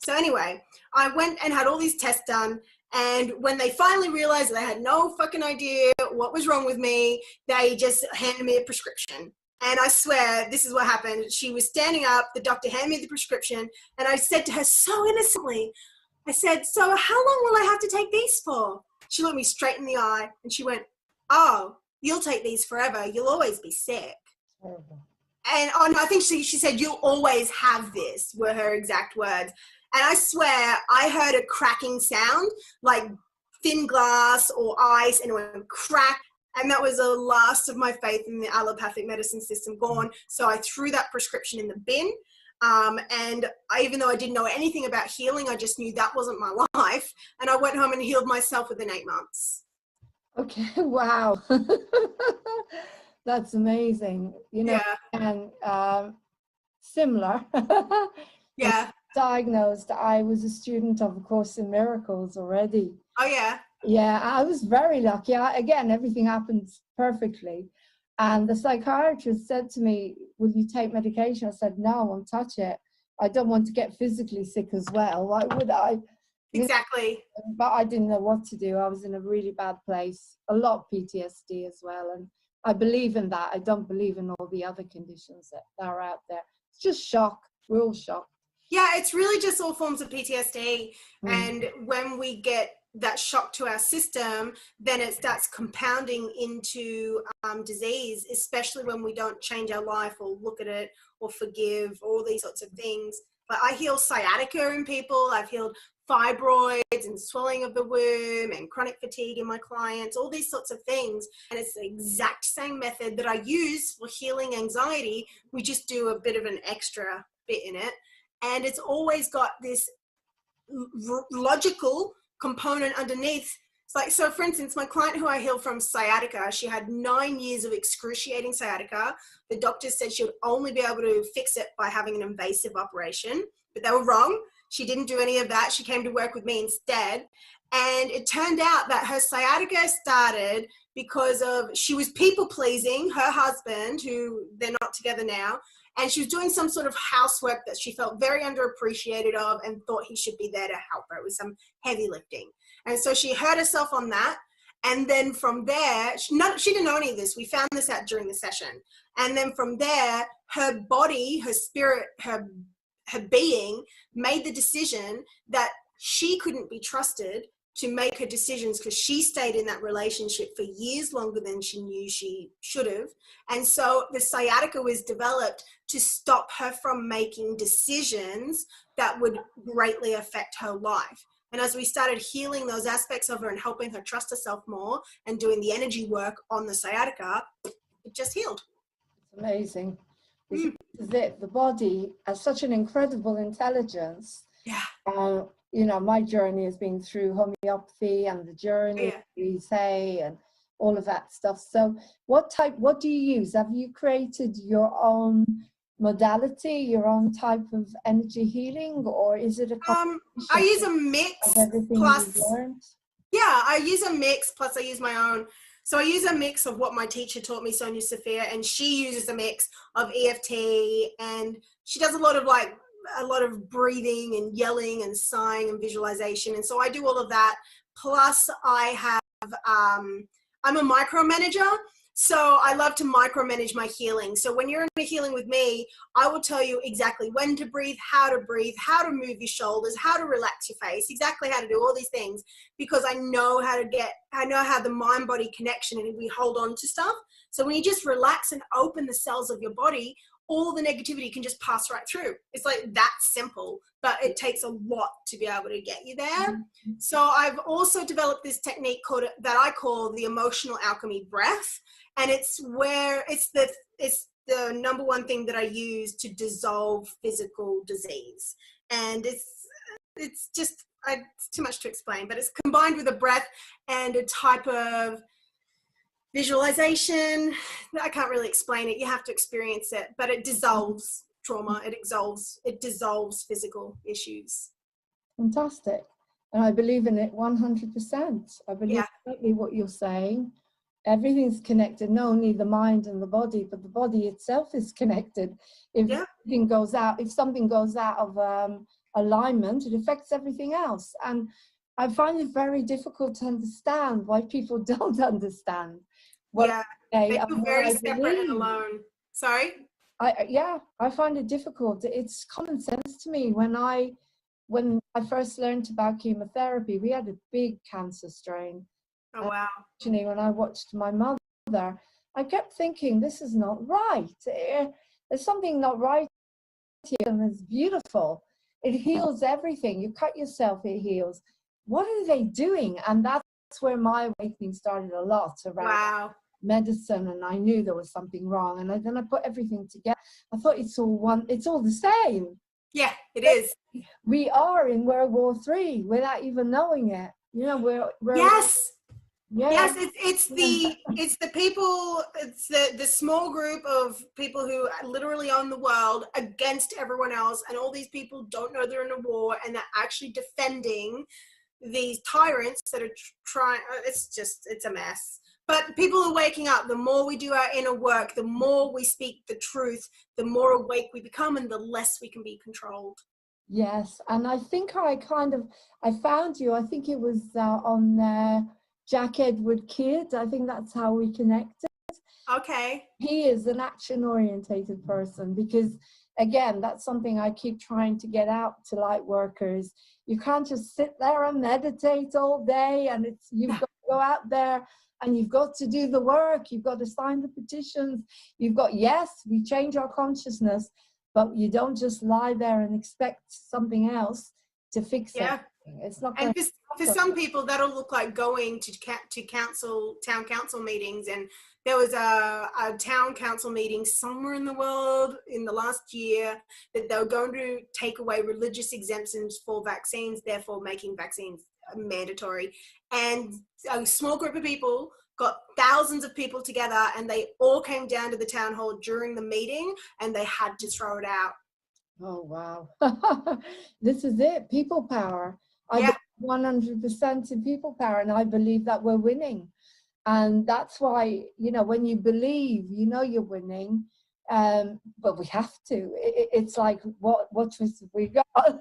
So anyway, I went and had all these tests done. And when they finally realized they had no fucking idea what was wrong with me, they just handed me a prescription. And I swear, this is what happened. She was standing up, the doctor handed me the prescription, and I said to her so innocently, I said, so how long will I have to take these for? She looked me straight in the eye and she went, oh, you'll take these forever. You'll always be sick. And I think she said, you'll always have this, were her exact words. And I swear I heard a cracking sound, like thin glass or ice, and it went crack. And that was the last of my faith in the allopathic medicine system gone. So I threw that prescription in the bin. And even though I didn't know anything about healing, I just knew that wasn't my life. And I went home and healed myself within 8 months. Okay, wow. That's amazing. You know, Yeah. and similar. Yeah. Diagnosed, I was a student of A Course in Miracles already. Oh, yeah. Yeah, I was very lucky. Again, everything happened perfectly. And the psychiatrist said to me, will you take medication? I said, no, I won't touch it. I don't want to get physically sick as well. Why would I? Exactly. But I didn't know what to do. I was in a really bad place. A lot of PTSD as well. And I believe in that. I don't believe in all the other conditions that are out there. It's just shock. We're all shocked. Yeah, it's really just all forms of PTSD. And when we get that shock to our system, then it starts compounding into disease, especially when we don't change our life or look at it or forgive, all these sorts of things. But I heal sciatica in people. I've healed fibroids and swelling of the womb and chronic fatigue in my clients, all these sorts of things. And it's the exact same method that I use for healing anxiety. We just do a bit of an extra bit in it. And it's always got this logical component underneath. It's like, so for instance, my client who I healed from sciatica, she had 9 years of excruciating sciatica. The doctors said she would only be able to fix it by having an invasive operation, but they were wrong. She didn't do any of that. She came to work with me instead. And it turned out that her sciatica started because of, she was people pleasing her husband, who they're not together now. And she was doing some sort of housework that she felt very underappreciated of and thought he should be there to help her. It was some heavy lifting. And so she hurt herself on that. And then from there, she didn't know any of this. We found this out during the session. And then from there, her body, her spirit, her being made the decision that she couldn't be trusted to make her decisions because she stayed in that relationship for years longer than she knew she should have. And so the sciatica was developed to stop her from making decisions that would greatly affect her life. And as we started healing those aspects of her and helping her trust herself more and doing the energy work on the sciatica, it just healed. It's amazing. This is it. The body has such an incredible intelligence. Yeah. You know, my journey has been through homeopathy and the journey, we say, and all of that stuff. So what do you use? Have you created your own modality, your own type of energy healing, or is it a combination I use a mix of everything plus, you've learned? Yeah, I use a mix plus I use my own. So I use a mix of what my teacher taught me, Sonia Sophia, and she uses a mix of EFT, and she does a lot of breathing and yelling and sighing and visualization. And so I do all of that. Plus I have, I'm a micromanager. So I love to micromanage my healing. So when you're in a healing with me, I will tell you exactly when to breathe, how to move your shoulders, how to relax your face, exactly how to do all these things, because I know how the mind-body connection, and we hold on to stuff. So when you just relax and open the cells of your body, all the negativity can just pass right through. It's like that simple, but it takes a lot to be able to get you there. So I've also developed this technique that I call the emotional alchemy breath. And it's the number one thing that I use to dissolve physical disease. And it's just, it's too much to explain, but it's combined with a breath and a type of visualization. I can't really explain it. You have to experience it, but it dissolves trauma. It dissolves physical issues. Fantastic. And I believe in it 100%. I believe exactly what you're saying. Everything's connected, not only the mind and the body, but the body itself is connected. If something goes out of alignment, it affects everything else. And I find it very difficult to understand why people don't understand what they feel very separate and alone. Sorry? I find it difficult. It's common sense to me. When I first learned about chemotherapy, we had a big cancer strain. Oh, wow. Actually, when I watched my mother, I kept thinking, this is not right. There's something not right here, and it's beautiful. It heals everything. You cut yourself, it heals. What are they doing? And that's where my awakening started a lot around medicine, and I knew there was something wrong. And then I put everything together. I thought it's all the same. Yeah, it is. We are in World War III without even knowing it. You know, we're yes. Yeah. Yes, it's the people, it's the small group of people who literally own the world against everyone else, and all these people don't know they're in a war, and they're actually defending these tyrants that are trying. It's a mess. But people are waking up. The more we do our inner work, the more we speak the truth, the more awake we become, and the less we can be controlled. Yes, and I think I found you. I think it was on Jack Edward Kidd. I think that's how we connected. Okay. He is an action-orientated person, because, again, that's something I keep trying to get out to light workers. You can't just sit there and meditate all day, and you've got to go out there and you've got to do the work. You've got to sign the petitions. We change our consciousness, but you don't just lie there and expect something else to fix it. It's not going And for some people, that'll look like going to town council meetings. And there was a town council meeting somewhere in the world in the last year that they were going to take away religious exemptions for vaccines, therefore making vaccines mandatory. And a small group of people got thousands of people together, and they all came down to the town hall during the meeting, and they had to throw it out. Oh, wow. This is it, people power. I Yeah. believe 100% in people power, and I believe that we're winning. And that's why, you know, when you believe, you know you're winning, but we have to. It's like, what choice have we got?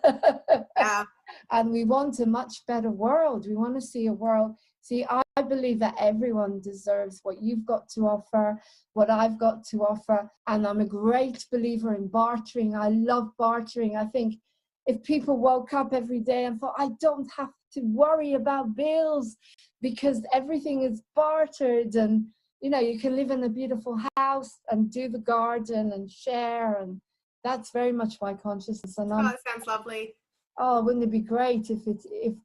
Yeah. And we want a much better world. We want to see a world. See, I believe that everyone deserves what you've got to offer, what I've got to offer. And I'm a great believer in bartering. I love bartering. I think if people woke up every day and thought, I don't have to worry about bills because everything is bartered, and, you know, you can live in a beautiful house and do the garden and share. And that's very much my consciousness. And Oh, that sounds lovely. oh, wouldn't it be great if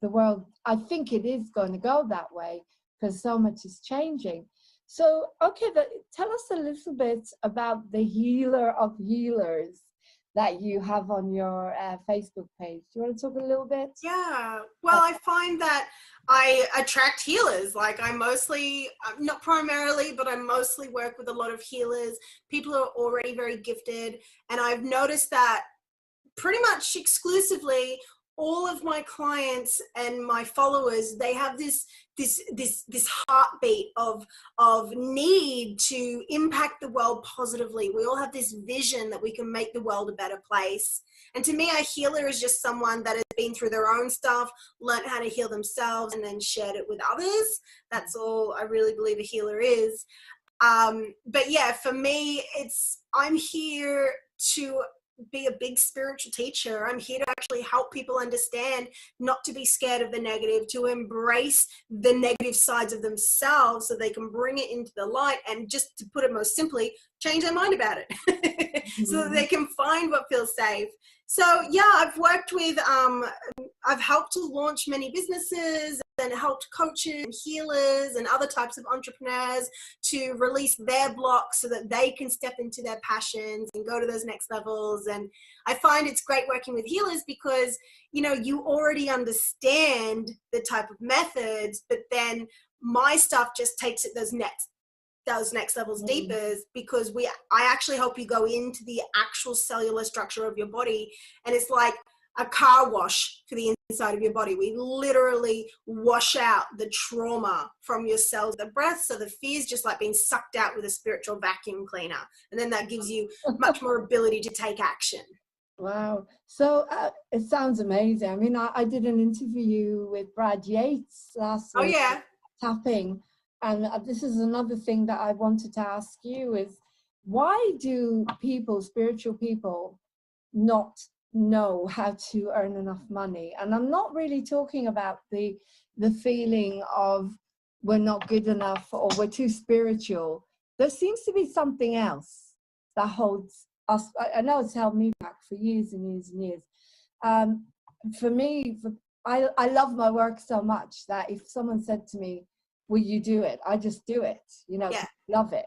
the world, I think it is going to go that way because so much is changing. So, okay, tell us a little bit about the healer of healers that you have on your Facebook page. Do you want to talk a little bit? Yeah. Well, I find that I attract healers. Like I mostly, not primarily, but I mostly work with a lot of healers, people who are already very gifted. And I've noticed that pretty much exclusively all of my clients and my followers, they have this heartbeat of need to impact the world positively. We all have this vision that we can make the world a better place. And to me, a healer is just someone that has been through their own stuff, learned how to heal themselves, and then shared it with others. That's all I really believe a healer is. But yeah, for me, I'm here to be a big spiritual teacher. I'm here to actually help people understand not to be scared of the negative, to embrace the negative sides of themselves so they can bring it into the light, and just to put it most simply, change their mind about it so that they can find what feels safe. So yeah, I've worked with, I've helped to launch many businesses and helped coaches and healers and other types of entrepreneurs to release their blocks so that they can step into their passions and go to those next levels. And I find it's great working with healers because, you know, you already understand the type of methods, but then my stuff just takes it those next levels deeper, because I actually help you go into the actual cellular structure of your body, and it's like a car wash for the inside of your body. We literally wash out the trauma from your cells, the breath, so the fear is just like being sucked out with a spiritual vacuum cleaner, and then that gives you much more ability to take action. Wow. So it sounds amazing. I mean, I did an interview with Brad Yates last week. Oh yeah. Tapping. And this is another thing that I wanted to ask you is, why do spiritual people, not know how to earn enough money? And I'm not really talking about the feeling of we're not good enough or we're too spiritual. There seems to be something else that holds us. I know it's held me back for years and years and years. For me, I love my work so much that if someone said to me, will you do it? I just do it, you know, Yeah. love it.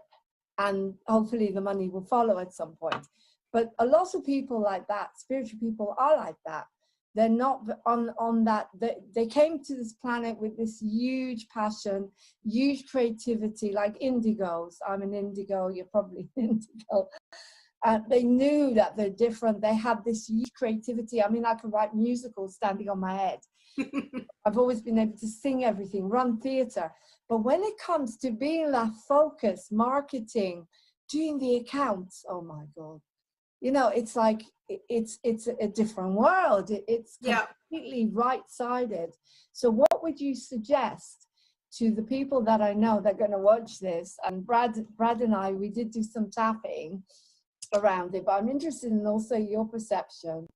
And hopefully the money will follow at some point. But a lot of people like that, spiritual people are like that. They're not on that. They came to this planet with this huge passion, huge creativity, like indigos. I'm an indigo, you're probably an indigo. They knew that they're different. They had this huge creativity. I mean, I could write musicals standing on my head. I've always been able to sing everything, run theatre. But when it comes to being that focused, marketing, doing the accounts, oh my God. You know, it's like, it's a different world. It's completely right-sided. So what would you suggest to the people that I know that are going to watch this? And Brad and I, we did do some tapping around it, but I'm interested in also your perception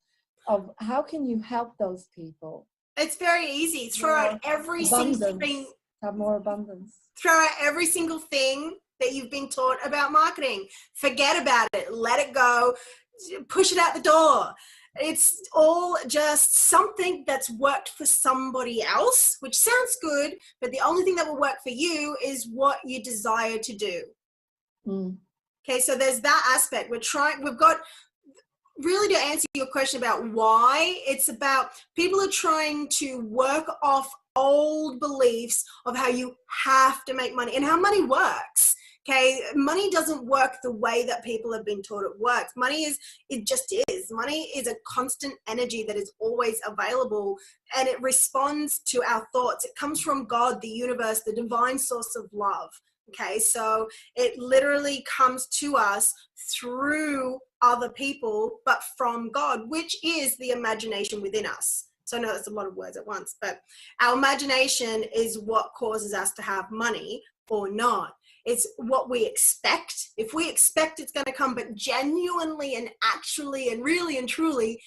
of how can you help those people? It's very easy. Throw out every single thing. Have more abundance. Throw out every single thing that you've been taught about marketing. Forget about it. Let it go. Push it out the door. It's all just something that's worked for somebody else, which sounds good, but the only thing that will work for you is what you desire to do. Okay, so there's that aspect. We've got, really to answer your question about why, it's about people are trying to work off old beliefs of how you have to make money and how money works. Okay, money doesn't work the way that people have been taught it works. It just is. Money is a constant energy that is always available, and it responds to our thoughts. It comes from God, the universe, the divine source of love. Okay, so it literally comes to us through other people, but from God, which is the imagination within us. So I know that's a lot of words at once, but our imagination is what causes us to have money or not. It's what we expect. If we expect it's going to come, but genuinely and actually and really and truly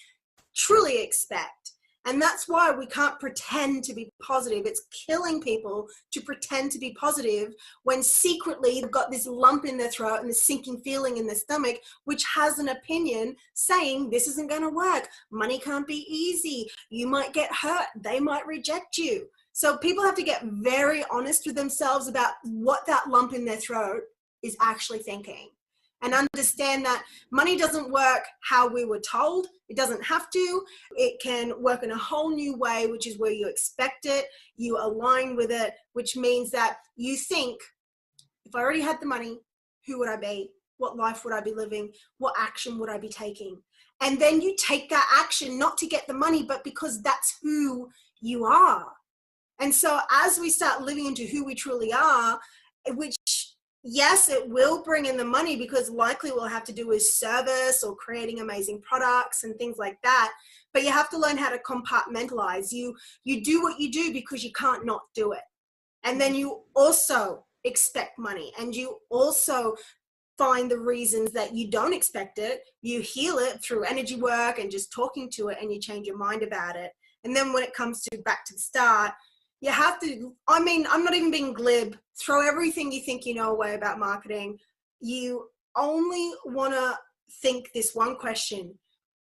expect. And that's why we can't pretend to be positive. It's killing people to pretend to be positive when secretly they've got this lump in their throat and this sinking feeling in their stomach, which has an opinion saying this isn't going to work. Money can't be easy. You might get hurt. They might reject you. So people have to get very honest with themselves about what that lump in their throat is actually thinking, and understand that money doesn't work how we were told. It doesn't have to. It can work in a whole new way, which is where you expect it, you align with it, which means that you think, if I already had the money, who would I be? What life would I be living? What action would I be taking? And then you take that action not to get the money, but because that's who you are. And so as we start living into who we truly are, which, yes, it will bring in the money, because likely we'll have to do with service or creating amazing products and things like that. But you have to learn how to compartmentalize. You do what you do because you can't not do it. And then you also expect money, and you also find the reasons that you don't expect it. You heal it through energy work and just talking to it, and you change your mind about it. And then when it comes to back to the start, you have to, I mean, I'm not even being glib, throw everything you think you know away about marketing. You only want to think this one question: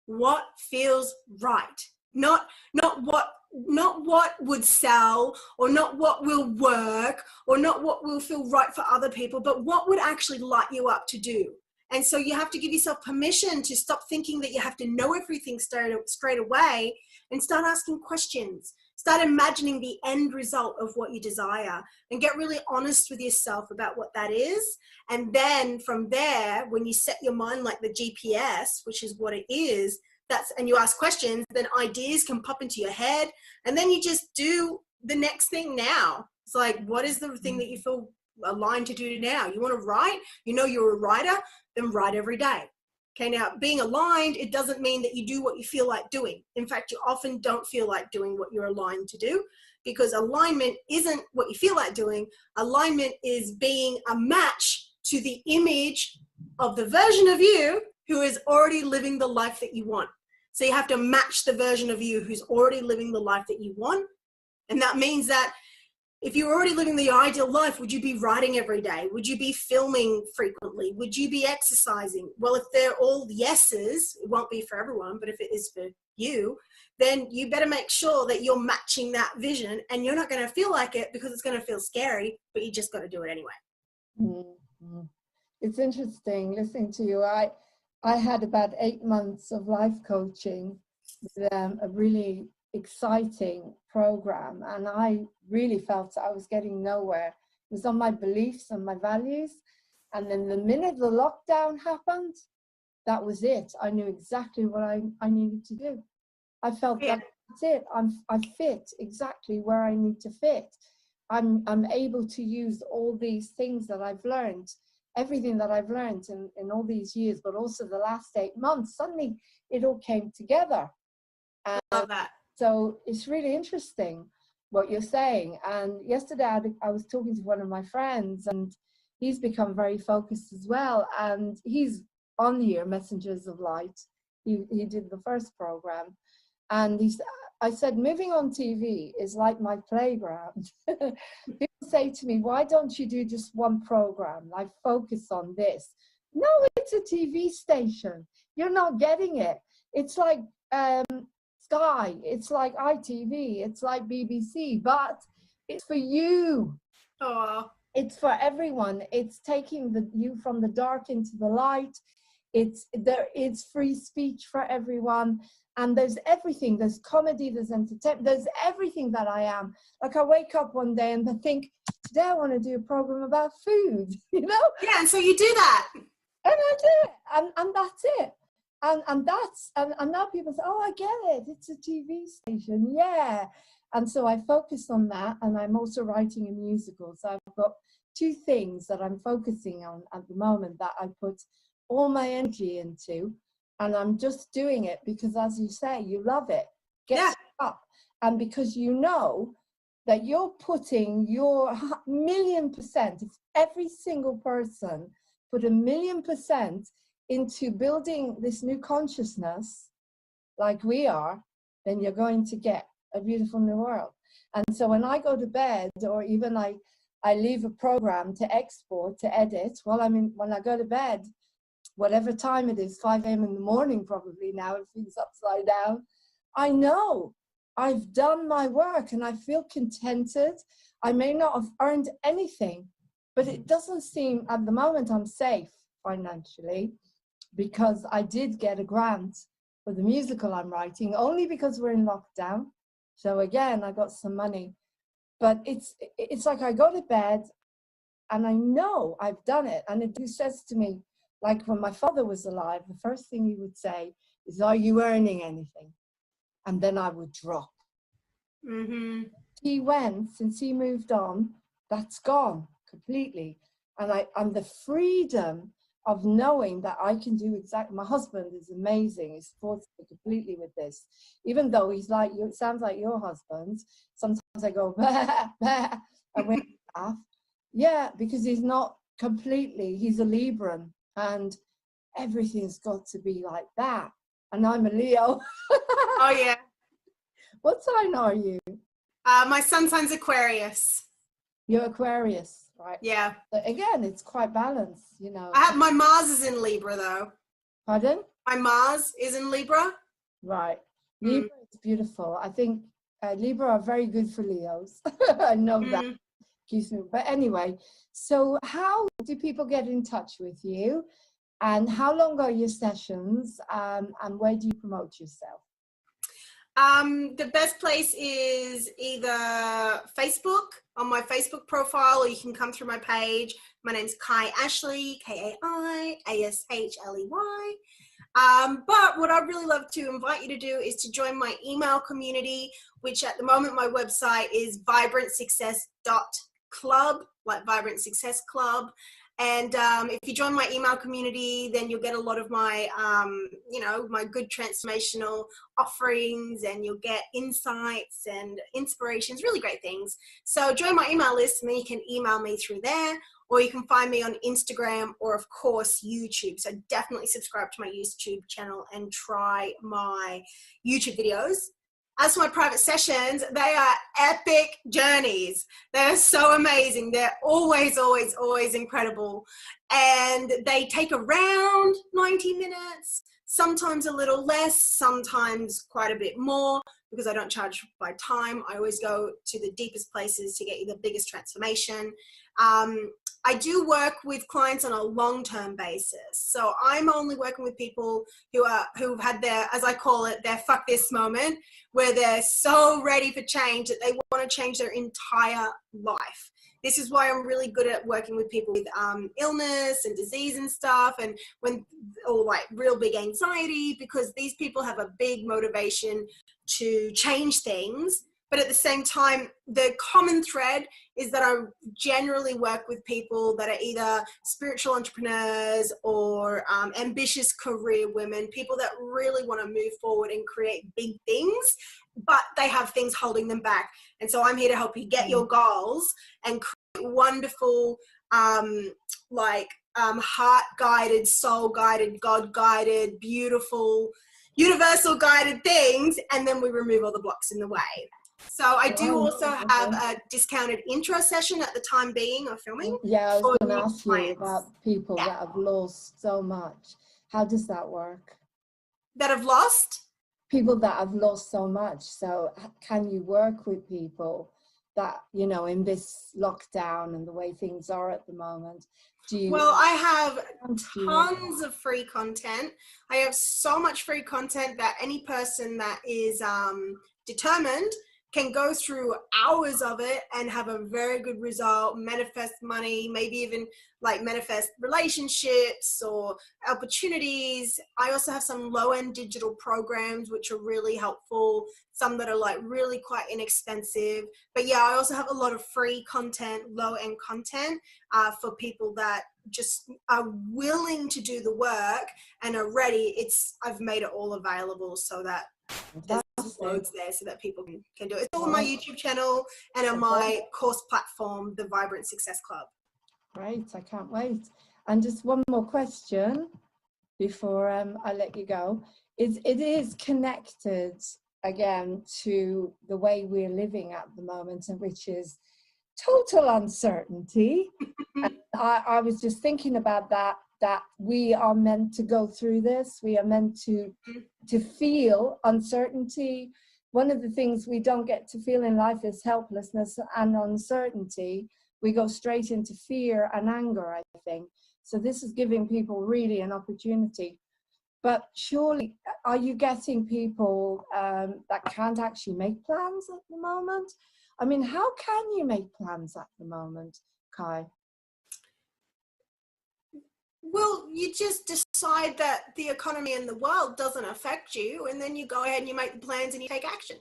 what feels right? Not what would sell, or not what will work, or not what will feel right for other people, but what would actually light you up to do. And so you have to give yourself permission to stop thinking that you have to know everything straight away, and start asking questions. Start imagining the end result of what you desire, and get really honest with yourself about what that is. And then from there, when you set your mind like the GPS, which is what it is, and you ask questions, then ideas can pop into your head, and then you just do the next thing now. It's like, what is the thing that you feel aligned to do now? You want to write? You know you're a writer? Then write every day. Okay, now being aligned, it doesn't mean that you do what you feel like doing. In fact, you often don't feel like doing what you're aligned to do, because alignment isn't what you feel like doing. Alignment is being a match to the image of the version of you who is already living the life that you want. So you have to match the version of you who's already living the life that you want. And that means that if you're already living the ideal life, would you be writing every day? Would you be filming frequently? Would you be exercising? Well, if they're all yeses, it won't be for everyone, but if it is for you, then you better make sure that you're matching that vision, and you're not going to feel like it because it's going to feel scary, but you just got to do it anyway. Mm-hmm. It's interesting listening to you. I had about 8 months of life coaching with a really exciting program, and I really felt I was getting nowhere. It was on my beliefs and my values, and then the minute the lockdown happened, that was it. I knew exactly what I needed to do. I felt that's it. I fit exactly where I need to fit. I'm able to use all these things that I've learned, everything that I've learned in all these years, but also the last 8 months. Suddenly it all came together. I love that. So it's really interesting what you're saying. And yesterday I was talking to one of my friends, and he's become very focused as well. And he's on here, Messengers of Light. He did the first program. And I said, moving on TV is like my playground. People say to me, why don't you do just one program? Like, focus on this. No, it's a TV station. You're not getting it. It's like Sky, it's like ITV, it's like BBC, but it's for you. Oh, It's for everyone. It's taking you from the dark into the light. It's free speech for everyone. And there's everything. There's comedy, there's entertainment, there's everything that I am. Like I wake up one day and I think, today I want to do a program about food, you know? yeah, and so you do that. And I do it. And that's it. And now people say, oh, I get it. It's a TV station. Yeah. And so I focus on that. And I'm also writing a musical. So I've got two things that I'm focusing on at the moment that I put all my energy into. And I'm just doing it because, as you say, you love it. Get up. And because you know that you're putting your 1,000,000%, if every single person put 1,000,000% into building this new consciousness like we are, then you're going to get a beautiful new world. And so when I go to bed, or even I leave a program to export, to edit, when I go to bed, whatever time it is, 5 a.m. in the morning probably now, everything's upside down, I know I've done my work and I feel contented. I may not have earned anything, but it doesn't seem, at the moment I'm safe financially, because I did get a grant for the musical I'm writing, only because we're in lockdown. So again, I got some money. But it's like I go to bed and I know I've done it. And it says to me, like when my father was alive, the first thing he would say is, are you earning anything? And then I would drop. Mm-hmm. He went, since he moved on, that's gone completely. And the freedom of knowing that I can do exactly, my husband is amazing, he supports me completely with this. Even though he's like, it sounds like your husband, sometimes I go, bah, bah, and we laugh. Yeah, because he's not completely, he's a Libran, and everything's got to be like that. And I'm a Leo. Oh, yeah. What sign are you? My sun sign's Aquarius. You're Aquarius, right? Yeah. But again, it's quite balanced, you know. My Mars is in Libra, though. Pardon? My Mars is in Libra. Right. Libra is beautiful. I think Libra are very good for Leos. I know that. Excuse me. But anyway, so how do people get in touch with you? And how long are your sessions? And where do you promote yourself? The best place is either Facebook, on my Facebook profile, or you can come through my page. My name's Kai Ashley, Kaiashley. But what I'd really love to invite you to do is to join my email community, which at the moment my website is vibrantsuccess.club, like Vibrant Success Club. And if you join my email community, then you'll get a lot of my, my good transformational offerings, and you'll get insights and inspirations, really great things. So join my email list, and then you can email me through there, or you can find me on Instagram, or of course YouTube. So definitely subscribe to my YouTube channel and try my YouTube videos. As for my private sessions, they are epic journeys. They're so amazing. They're always, always, always incredible. And they take around 90 minutes, sometimes a little less, sometimes quite a bit more, because I don't charge by time. I always go to the deepest places to get you the biggest transformation. I do work with clients on a long-term basis. So I'm only working with people who've had their, as I call it, their fuck this moment, where they're so ready for change that they want to change their entire life. This is why I'm really good at working with people with illness and disease and stuff, or like real big anxiety, because these people have a big motivation to change things. But at the same time, the common thread is that I generally work with people that are either spiritual entrepreneurs or ambitious career women, people that really want to move forward and create big things, but they have things holding them back. And so I'm here to help you get your goals and create wonderful, heart-guided, soul-guided, God-guided, beautiful, universal-guided things, and then we remove all the blocks in the way. So I do also have a discounted intro session at the time being of filming. Yeah, I was going to ask you about people that have lost so much. How does that work? That have lost? people that have lost so much. So can you work with people that, you know, in this lockdown and the way things are at the moment? Do you? Well, I have you- tons of free content. I have so much free content that any person that is determined can go through hours of it and have a very good result, manifest money, maybe even like manifest relationships or opportunities. I also have some low-end digital programs which are really helpful, some that are like really quite inexpensive. But yeah, I also have a lot of free content, low-end content for people that just are willing to do the work and are ready. I've made it all available so that there's loads there so that people can do it. It's all on my YouTube channel and on my course platform, the Vibrant Success Club. Great, I can't wait. And just one more question before I let you go. It is connected again to the way we're living at the moment, and which is total uncertainty. And I was just thinking about that we are meant to go through this. We are meant to feel uncertainty. One of the things we don't get to feel in life is helplessness and uncertainty. We go straight into fear and anger, I think. So this is giving people really an opportunity. But surely, are you getting people that can't actually make plans at the moment? I mean, how can you make plans at the moment, Kai? Well, you just decide that the economy in the world doesn't affect you, and then you go ahead and you make the plans and you take action.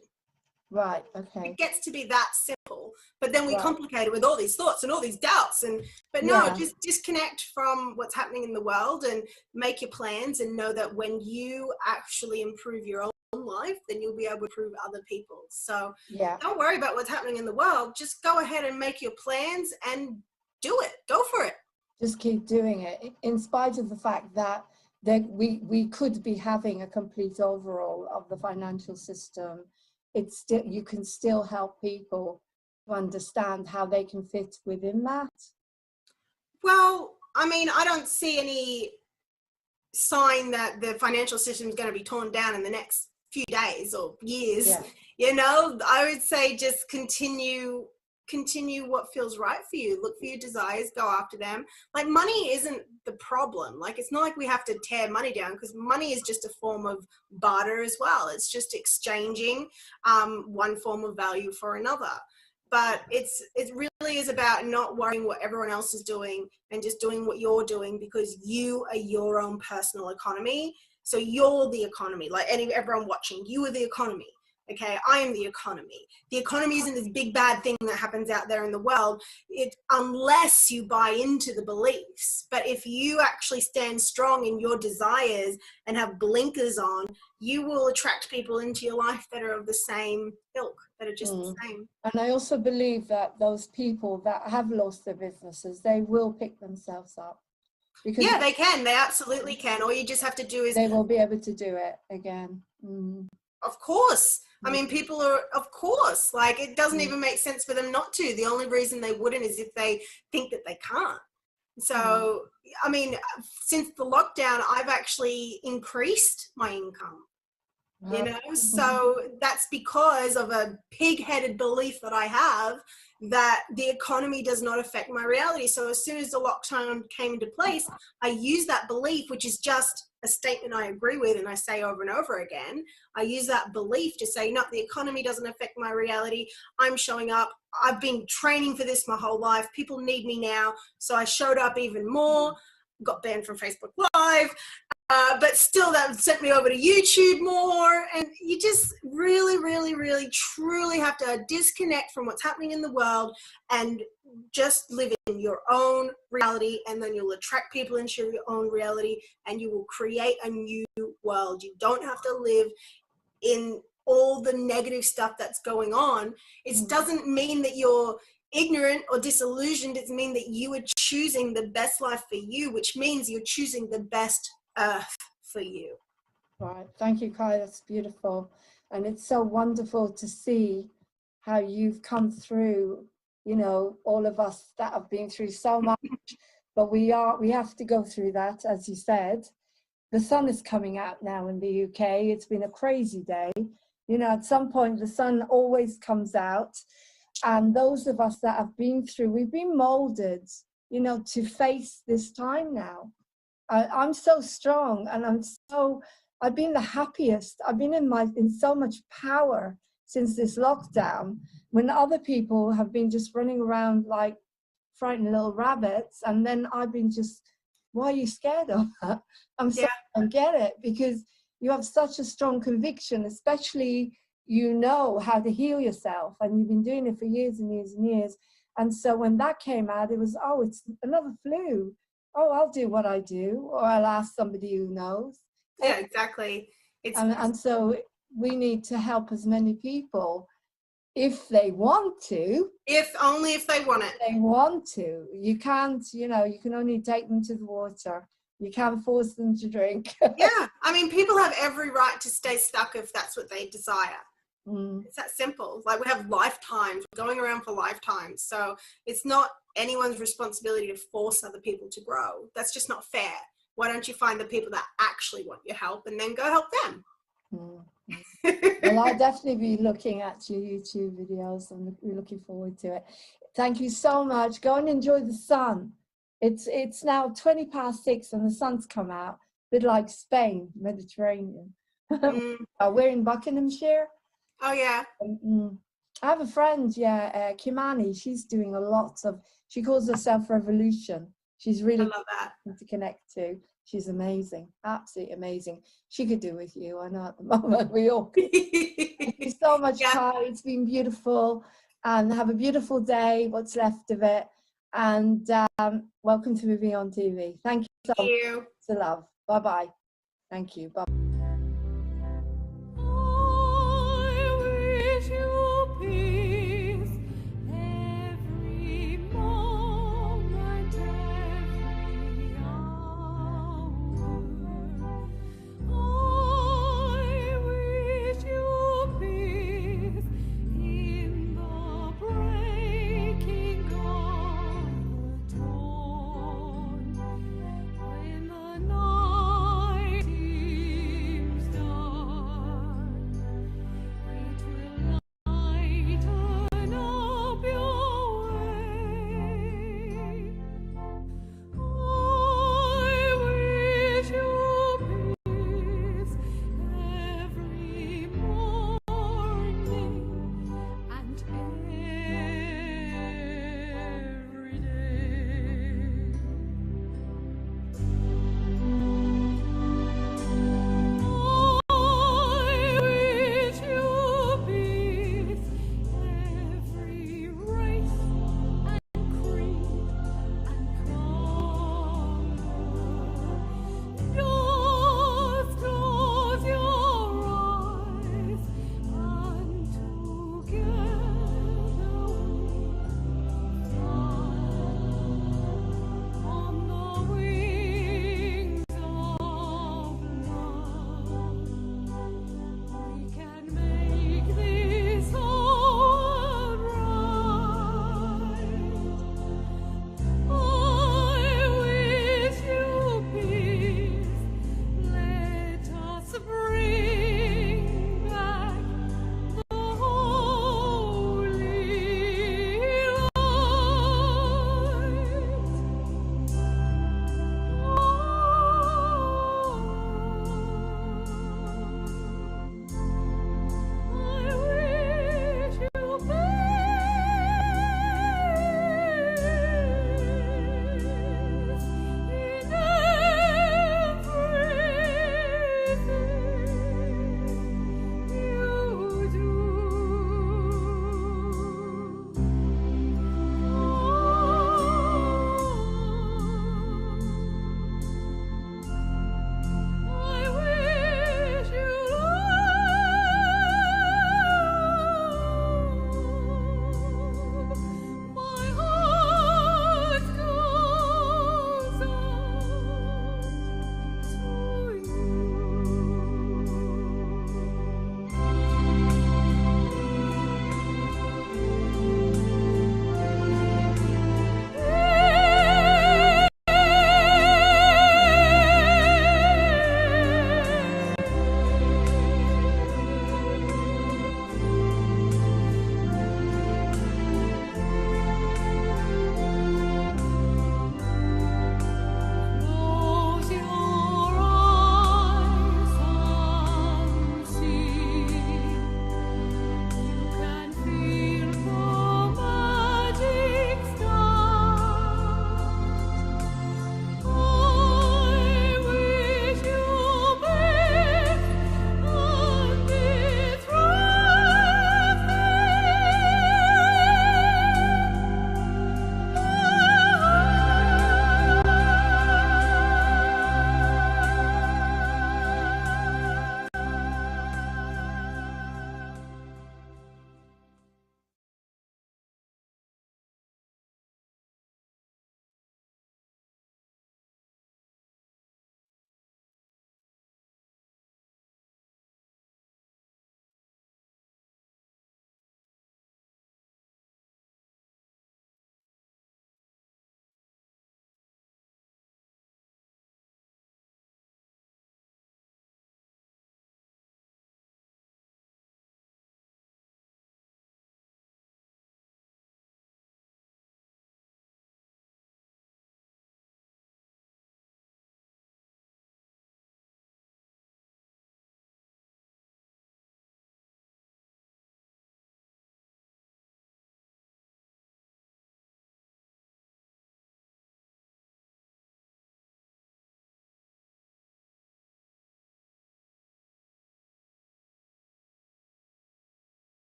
Right, okay. It gets to be that simple, but then we complicate it with all these thoughts and all these doubts. But no, just disconnect from what's happening in the world and make your plans, and know that when you actually improve your own life, then you'll be able to improve other people's. So don't worry about what's happening in the world. Just go ahead and make your plans and do it. Go for it. Just keep doing it, in spite of the fact that we could be having a complete overhaul of the financial system. It's still, you can still help people to understand how they can fit within that. Well, I mean, I don't see any sign that the financial system is going to be torn down in the next few days or years. You know, I would say just continue what feels right for you. Look for your desires, go after them. Like, money isn't the problem. Like, it's not like we have to tear money down, because money is just a form of barter as well. It's just exchanging one form of value for another. But it really is about not worrying what everyone else is doing and just doing what you're doing, because you are your own personal economy. So you're the economy. Like everyone watching, you are the economy. Okay, I am the economy. The economy isn't this big bad thing that happens out there in the world, unless you buy into the beliefs. But if you actually stand strong in your desires and have blinkers on, you will attract people into your life that are of the same ilk, that are just the same. And I also believe that those people that have lost their businesses, they will pick themselves up. Because they can. They absolutely can. All you just have to do is... They will be able to do it again. Of course. I mean, people are, of course, like, it doesn't even make sense for them not to. The only reason they wouldn't is if they think that they can't. So, I mean, since the lockdown, I've actually increased my income, you know, so that's because of a pig-headed belief that I have that the economy does not affect my reality. So as soon as the lockdown came into place, I used that belief, which is just a statement I agree with and I say over and over again. I use that belief to say, no, the economy doesn't affect my reality. I'm showing up. I've been training for this my whole life. People need me now. So I showed up even more, got banned from Facebook Live, but still that sent me over to YouTube more. And you just really, really, really, truly have to disconnect from what's happening in the world and just live in your own reality, and then you'll attract people into your own reality and you will create a new world. You don't have to live in all the negative stuff that's going on. It doesn't mean that you're ignorant or disillusioned. It means that you are choosing the best life for you, which means you're choosing the best earth for you. Right. Thank you, Kai. That's beautiful. And it's so wonderful to see how you've come through, you know, all of us that have been through so much, but we have to go through that, as you said. the sun is coming out now in the UK. It's been a crazy day. You know, at some point the sun always comes out. And those of us that have been through, we've been molded, you know, to face this time now. I'm so strong, and I've been the happiest. I've been in so much power since this lockdown, when other people have been just running around like frightened little rabbits. And then I've been just, why are you scared of that? I'm sorry, I don't get it, because you have such a strong conviction, especially you know how to heal yourself, and you've been doing it for years and years and years. And so when that came out, it was, oh, it's another flu. Oh, I'll do what I do, or I'll ask somebody who knows. Yeah, exactly. And so we need to help as many people if they want to. If only if they want it. They want to. You can't, you know, you can only take them to the water. You can't force them to drink. Yeah, I mean, people have every right to stay stuck if that's what they desire. It's that simple. Like, we have lifetimes, we're going around for lifetimes. So it's not anyone's responsibility to force other people to grow. That's just not fair. Why don't you find the people that actually want your help and then go help them? Well, I'll definitely be looking at your YouTube videos, and we're looking forward to it. Thank you so much. Go and enjoy the sun. It's now 6:20 and the sun's come out, a bit like Spain, Mediterranean. We're in Buckinghamshire. Oh, yeah. I have a friend, Kimani. She's doing a lot of, she calls herself Revolution. She's really I love that. to connect to. She's amazing, absolutely amazing. She could do with you, I know at the moment. We all could. Thank you so much, Kai. It's been beautiful, and have a beautiful day, what's left of it. And welcome to Moving On TV. Thank you so much. It's a love. Bye-bye. Thank you. Bye.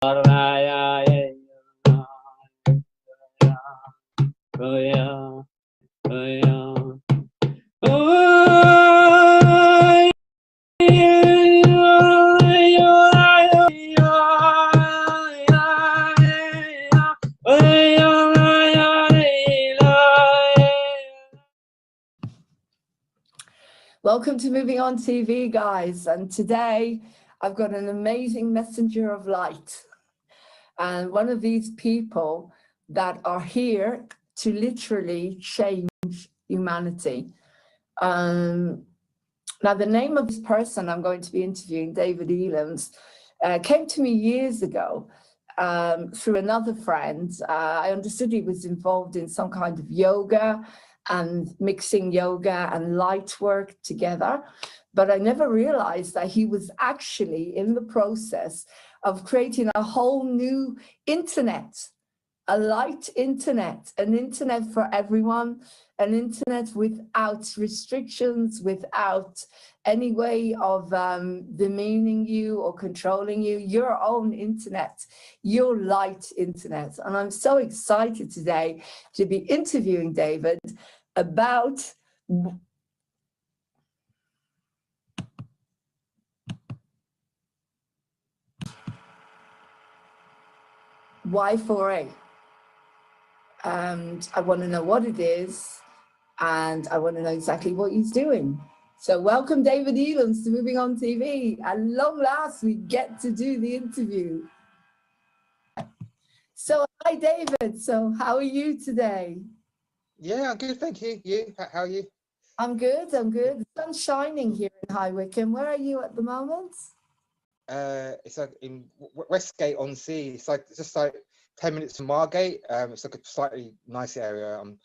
Welcome to Moving On TV, guys. And today I've got an amazing messenger of light. And one of these people that are here to literally change humanity. Now, the name of this person I'm going to be interviewing, David Elam's, came to me years ago through another friend. I understood he was involved in some kind of yoga and mixing yoga and light work together. But I never realized that he was actually in the process of creating a whole new internet, a light internet, an internet for everyone, an internet without restrictions, without any way of demeaning you or controlling you, your own internet, your light internet. And I'm so excited today to be interviewing David about Y4A. And I want to know what it is, and I want to know exactly what he's doing. So welcome, David Elams, to Moving On TV. At long last, we get to do the interview. So hi, David. So how are you today? Yeah, I'm good, thank you. You? How are you? I'm good, I'm good. The sun's shining here in High Wycombe. Where are you at the moment? It's like in Westgate on Sea. It's like just like 10 minutes from Margate. It's like a slightly nice area. I'm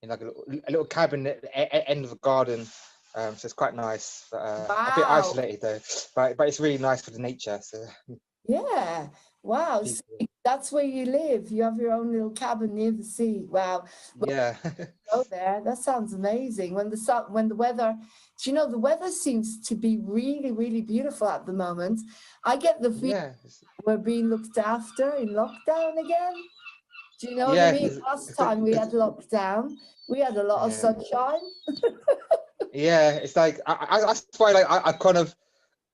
in like a little cabin at the end of a garden. So it's quite nice. But, a bit Wow. isolated though, but it's really nice for the nature. So Yeah. Wow. So that's where you live. You have your own little cabin near the sea. Wow. Well, yeah. go there. That sounds amazing. When the weather, do you know, the weather seems to be really, really beautiful at the moment. I get the feeling Yeah. we're being looked after in lockdown again. Do you know what I Yeah. mean? Last time we had lockdown, we had a lot of Yeah. sunshine. Yeah. It's like that's why like I kind of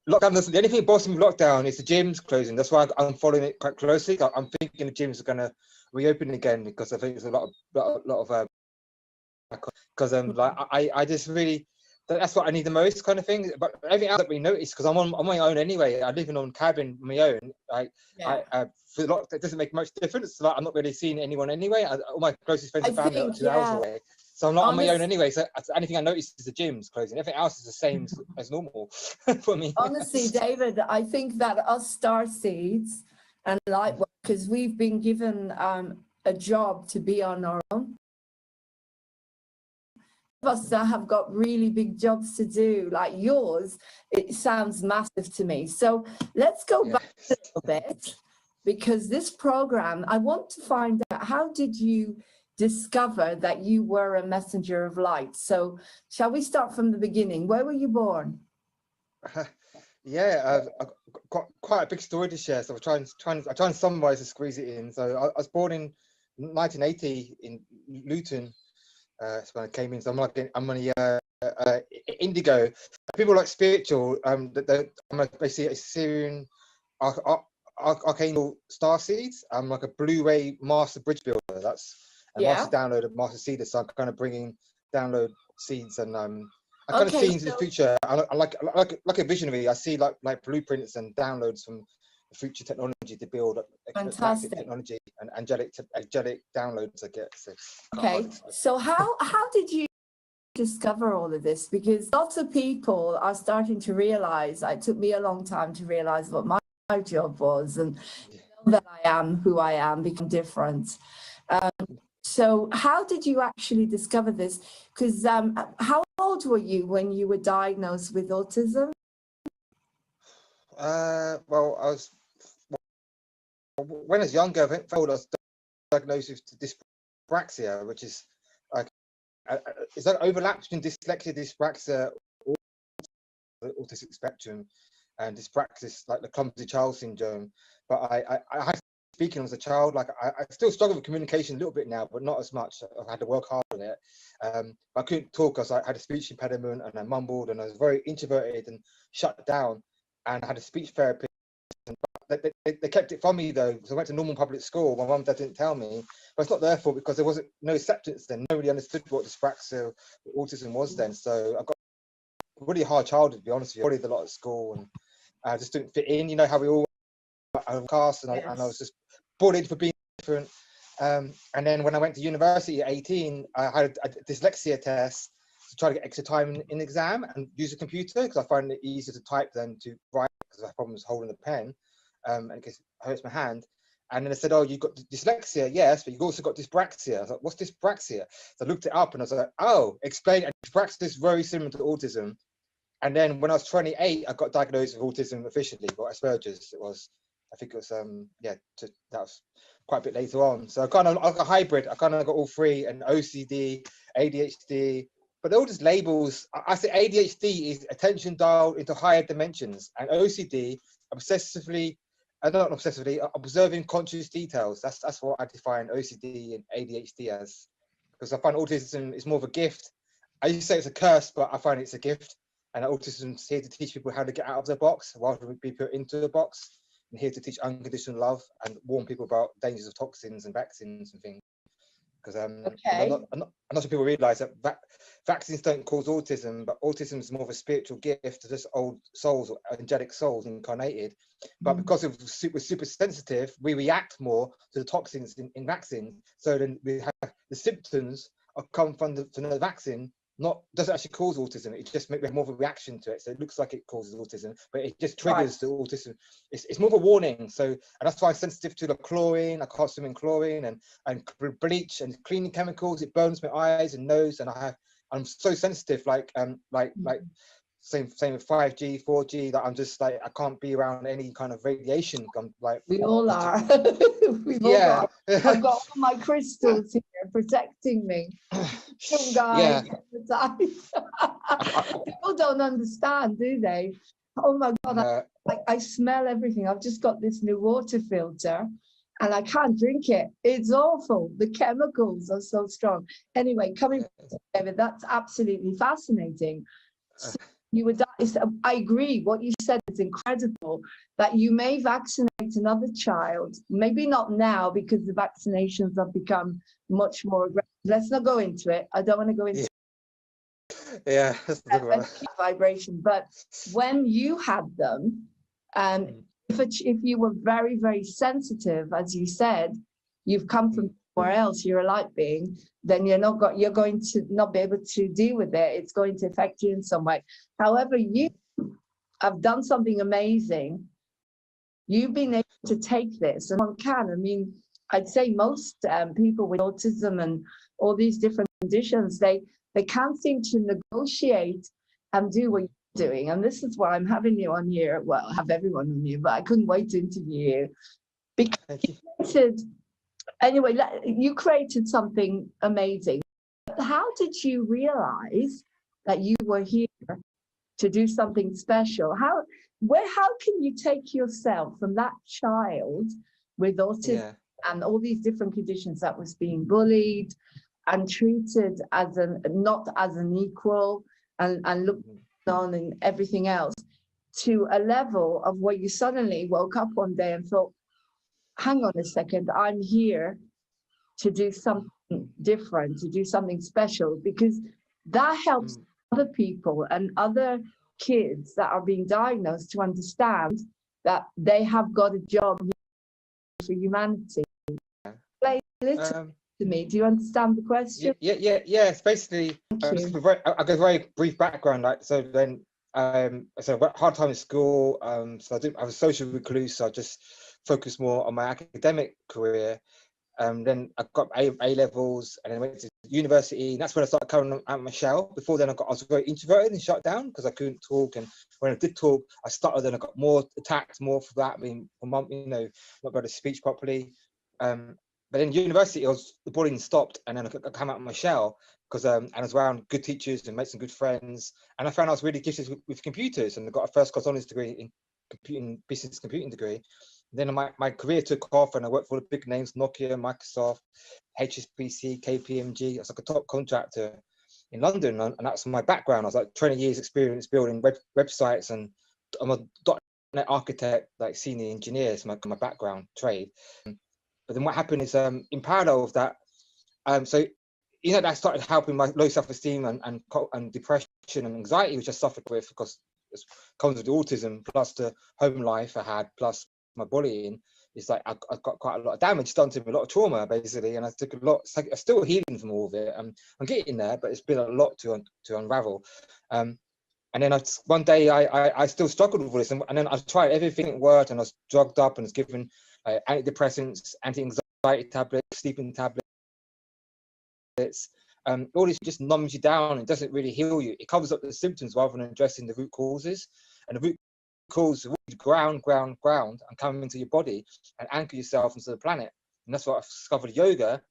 lockdown. The only thing bothering me with lockdown is the gyms closing. That's why I'm following it quite closely. I'm thinking the gyms are going to reopen again because I think there's a lot of because like I just really that's what I need the most kind of thing. But everything else that we notice because I'm on my own anyway. I live in a cabin on my own. Yeah. For a lot that doesn't make much difference. Like I'm not really seeing anyone anyway. All my closest friends and family are 2 hours away. So I'm not on my own anyway. So anything I notice is the gyms closing. Everything else is the same as normal for me. Honestly, David, I think that us star seeds and light workers, we've been given a job to be on our own. Us that have got really big jobs to do, like yours, it sounds massive to me. So let's go back a little bit, because this program, I want to find out, how did you discover that you were a messenger of light? So shall we start from the beginning? Where were you born? Yeah, I've got quite a big story to share, so I try and summarize and squeeze it in. So I was born in 1980 in Luton. So when I came in, so I'm on a indigo. People like spiritual. I'm basically a Syrian archangel star seeds. I'm like a Blu-ray master bridge builder. That's a master download, a master seeder. So I'm kind of bringing download seeds and I kind of see into the future. I like a visionary. I see like blueprints and downloads from the future technology to build Fantastic technology and angelic downloads. I get. So, okay, so how did you discover all of this? Because lots of people are starting to realize. It took me a long time to realize what my job was, and that I am who I am, become different. So how did you actually discover this? Because how old were you when you were diagnosed with autism? Well, when I was younger, I was diagnosed with dyspraxia, which is like is that overlap between dyslexia, dyspraxia, or the autistic spectrum. and dyspraxis, like the clumsy child syndrome. But I had speaking as a child, like I still struggle with communication a little bit now, but not as much. I've had to work hard on it. I couldn't talk because I had a speech impediment and I mumbled, and I was very introverted and shut down. And I had a speech therapist. They kept it from me though, because I went to normal public school. My mum and dad didn't tell me, but it's not their fault because there wasn't no acceptance then. Nobody understood what dyspraxia, what autism was then. So I got a really hard childhood, to be honest with you. I bullied a lot at school, and I just didn't fit in. You know how we all cast, and I was just bullied for being different. And then when I went to university at 18, I had a dyslexia test to try to get extra time in the exam and use a computer, because I find it easier to type than to write, because I have problems holding the pen, and it hurts my hand. And then they said, oh, you've got dyslexia, yes, but you've also got dyspraxia. I was like, what's dyspraxia? So I looked it up and I was like, oh, explain. And dyspraxia is very similar to autism. And then when I was 28, I got diagnosed with autism officially, or Asperger's it was. I think it was, that was quite a bit later on. So I kind of like a hybrid. I kind of got all three, and OCD, ADHD, but they're all just labels. I say ADHD is attention dialed into higher dimensions, and OCD, not obsessively, observing conscious details. That's what I define OCD and ADHD as, because I find autism is more of a gift. I used to say it's a curse, but I find it's a gift. And autism's here to teach people how to get out of their box rather than be put into a box. And here to teach unconditional love and warn people about dangers of toxins and vaccines and things. Because I'm not sure people realise that vaccines don't cause autism, but autism is more of a spiritual gift to just old souls or angelic souls incarnated. But because we're super sensitive, we react more to the toxins in vaccines. So then we have the symptoms come from the vaccine. Doesn't actually cause autism. It just makes more of a reaction to it. So it looks like it causes autism, but it just triggers the autism. It's more of a warning. So, and that's why I'm sensitive to the chlorine. I can't swim in chlorine and bleach and cleaning chemicals. It burns my eyes and nose, and I'm so sensitive. Same with 5G, 4G. That I'm just like, I can't be around any kind of radiation. I'm like, we all are. We've all got. I've got all my crystals here protecting me. Guys, people don't understand, do they? Oh my God, I smell everything. I've just got this new water filter and I can't drink it. It's awful. The chemicals are so strong. Anyway, coming back to David, that's absolutely fascinating. So I agree. What you said is incredible, that you may vaccinate another child, maybe not now because the vaccinations have become much more aggressive. Let's not go into it. I don't want to go into that's vibration. But when you had them, and if you were very, very sensitive, as you said, you've come from somewhere else, you're a light being, then you're going to not be able to deal with it. It's going to affect you in some way. However, you have done something amazing. You've been able to take this, and one can. I mean, I'd say most people with autism and all these different conditions, they can't seem to negotiate and do what you're doing. And this is why I'm having you on here. Well, I have everyone on here, but I couldn't wait to interview you. Because anyway, you created something amazing. How did you realize that you were here to do something special? How can you take yourself from that child with autism and all these different conditions that was being bullied and treated as not as an equal and looked on and everything else, to a level of where you suddenly woke up one day and thought, hang on a second, I'm here to do something different, to do something special, because that helps other people and other kids that are being diagnosed to understand that they have got a job for humanity. Explain a little to me. Do you understand the question? It's basically I'll give a very brief background. So then hard time in school. So I was a social recluse, so I just focused more on my academic career. Then I got A levels, and then went to university, and that's when I started coming out of my shell. Before then, I was very introverted and shut down because I couldn't talk. And when I did talk, I stuttered, and I got more attacked, more for that. I mean, not being able to speak properly. But in university, the bullying stopped, and then I came out of my shell. because and I was around good teachers and made some good friends, and I found I was really gifted with computers, and I got a first class honours degree in business computing degree. Then my career took off, and I worked for the big names: Nokia, Microsoft, HSBC, KPMG. I was like a top contractor in London, and that's my background. I was like 20 years experience building websites, and I'm a .NET architect, like senior engineer. It's my background trade. But then what happened is, in parallel of that, so that started helping my low self-esteem and depression and anxiety, which I suffered with because it comes with the autism, plus the home life I had, plus my bullying. It's like I got quite a lot of damage done to me, a lot of trauma basically, and I took a lot. I'm still healing from all of it. I'm getting there, but it's been a lot to unravel. And then one day I still struggled with all this, and then I tried everything that worked, and I was drugged up and was given antidepressants, anti-anxiety tablets, sleeping tablets. All this just numbs you down and doesn't really heal you. It covers up the symptoms rather than addressing the root causes. And the root cause is ground, and come into your body and anchor yourself into the planet. And that's what I discovered yoga.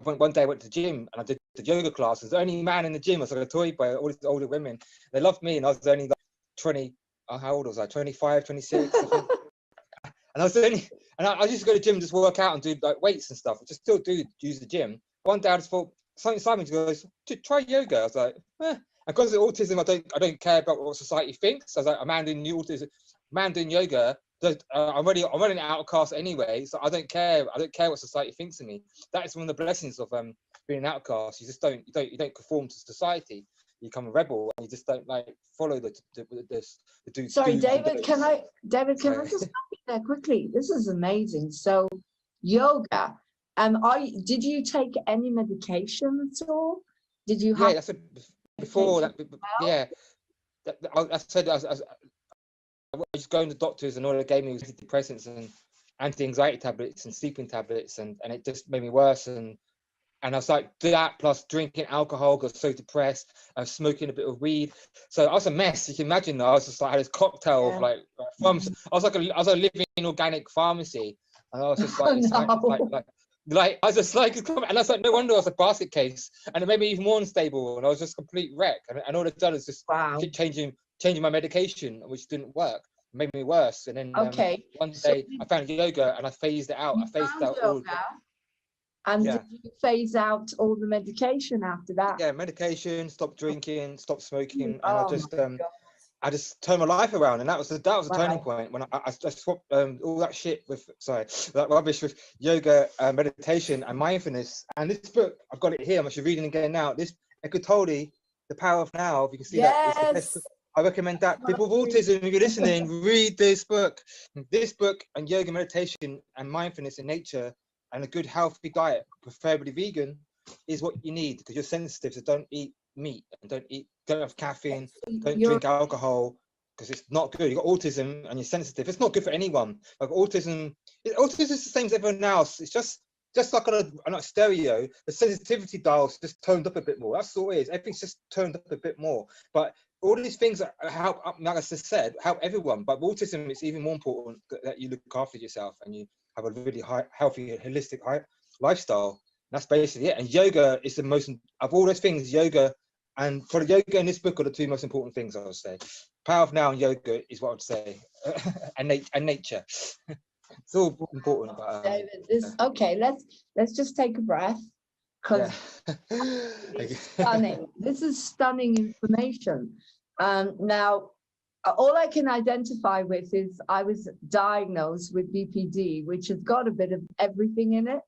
One day I went to the gym and I did the yoga class. I was the only man in the gym. I was like a toy by all these older women. They loved me, and I was only like 20. How old was I? 25, 26, I think. And I was only, and I used to go to the gym and just work out and do like weights and stuff. I just still do use the gym. One day I just thought, Simon goes, try yoga. I was like, and because of autism, I don't care about what society thinks. I was like, a man doing autism, man doing yoga. I'm already an outcast anyway, so I don't care. I don't care what society thinks of me. That is one of the blessings of being an outcast. You just don't conform to society. You become a rebel, and you just don't like follow the dudes. Sorry, David, can I just stop you there quickly? This is amazing. So yoga, did you take any medication at all? Did you have? Yeah, that's before that. Yeah, I said I was going to doctors, and all they gave me was antidepressants and anti-anxiety tablets and sleeping tablets, and it just made me worse. And I was like, that plus drinking alcohol, got so depressed. I was smoking a bit of weed, so I was a mess. You can imagine. I was just like, I had this cocktail of like pharmacy. I was like a living organic pharmacy, and I was just like, I was just like, and I was like, no wonder I was a basket case, and it made me even more unstable, and I was just a complete wreck. And all I've done is just keep changing my medication, which didn't work. It made me worse. And then one day I found yoga, and I phased it out. I phased out all. And did you phase out all the medication after that? Yeah, medication, stop drinking, stop smoking, and I just turned my life around, and that was the turning point when I swapped all that shit with that rubbish with yoga, meditation, and mindfulness. And this book, I've got it here. I'm actually reading again now. This Eckhart Tolle, The Power of Now. If you can see that, it's the best book. I recommend that people with autism, if you're listening, read this book. This book and yoga, meditation, and mindfulness in nature, and a good healthy diet, preferably vegan, is what you need because you're sensitive. So don't eat meat and don't have caffeine, don't drink alcohol because it's not good. You got autism and you're sensitive. It's not good for anyone. Like autism is the same as everyone else. It's just like on a stereo, the sensitivity dial's just toned up a bit more. That's all it is. Everything's just toned up a bit more. But all these things that help, like I just said, help everyone. But autism, it's even more important that you look after yourself and you have a really healthy, holistic lifestyle. That's basically it. And yoga is the most, of all those things, yoga and for the yoga in this book are the two most important things, I would say. Power of Now and yoga is what I would say, and nature. It's all important. But, David, okay, let's just take a breath because it's stunning. This is stunning information. Now, all I can identify with is I was diagnosed with BPD, which has got a bit of everything in it,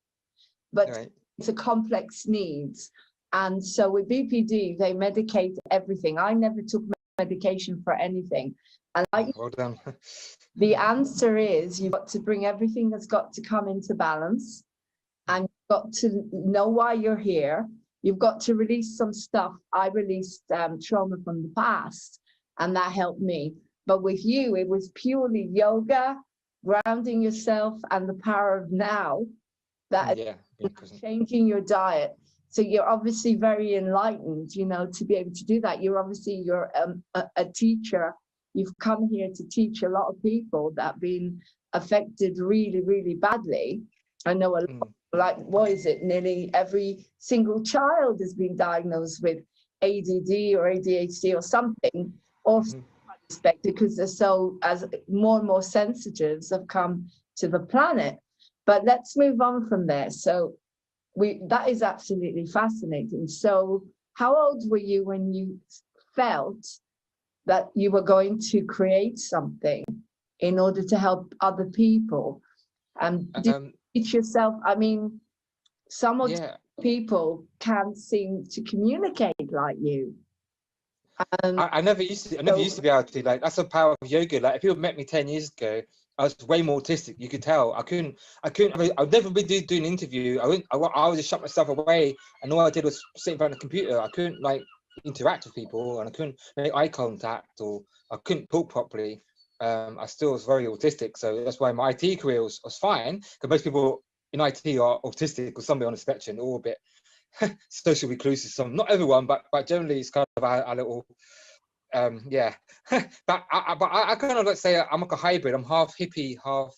but it's a complex needs. And so with BPD, they medicate everything. I never took medication for anything. And well done. The answer is you've got to bring everything that's got to come into balance, and you've got to know why you're here. You've got to release some stuff. I released trauma from the past, and that helped me. But with you, it was purely yoga, grounding yourself, and the power of now, that changing your diet. So you're obviously very enlightened, you know, to be able to do that. You're a teacher. You've come here to teach a lot of people that have been affected really, really badly. I know a lot of like, what is it? Nearly every single child has been diagnosed with ADD or ADHD or something, or expected, because they're so, as more and more sensitives have come to the planet. But let's move on from there. So that is absolutely fascinating. So how old were you when you felt that you were going to create something in order to help other people? And did you teach yourself? I mean, some of people can't seem to communicate like you. I never used to. I never used to be able to. Like, that's the power of yoga. Like, if people met me 10 years ago, I was way more autistic. You could tell. I couldn't. I'd never be do an interview. I would just shut myself away, and all I did was sit in front of the computer. I couldn't like interact with people, and I couldn't make eye contact, or I couldn't talk properly. I still was very autistic, so that's why my IT career was fine. Because most people in IT are autistic or somebody on the spectrum, all a bit social recluses. Some, not everyone, but generally it's kind of a little. Yeah, but I kind of like say I'm like a hybrid. I'm half hippie, half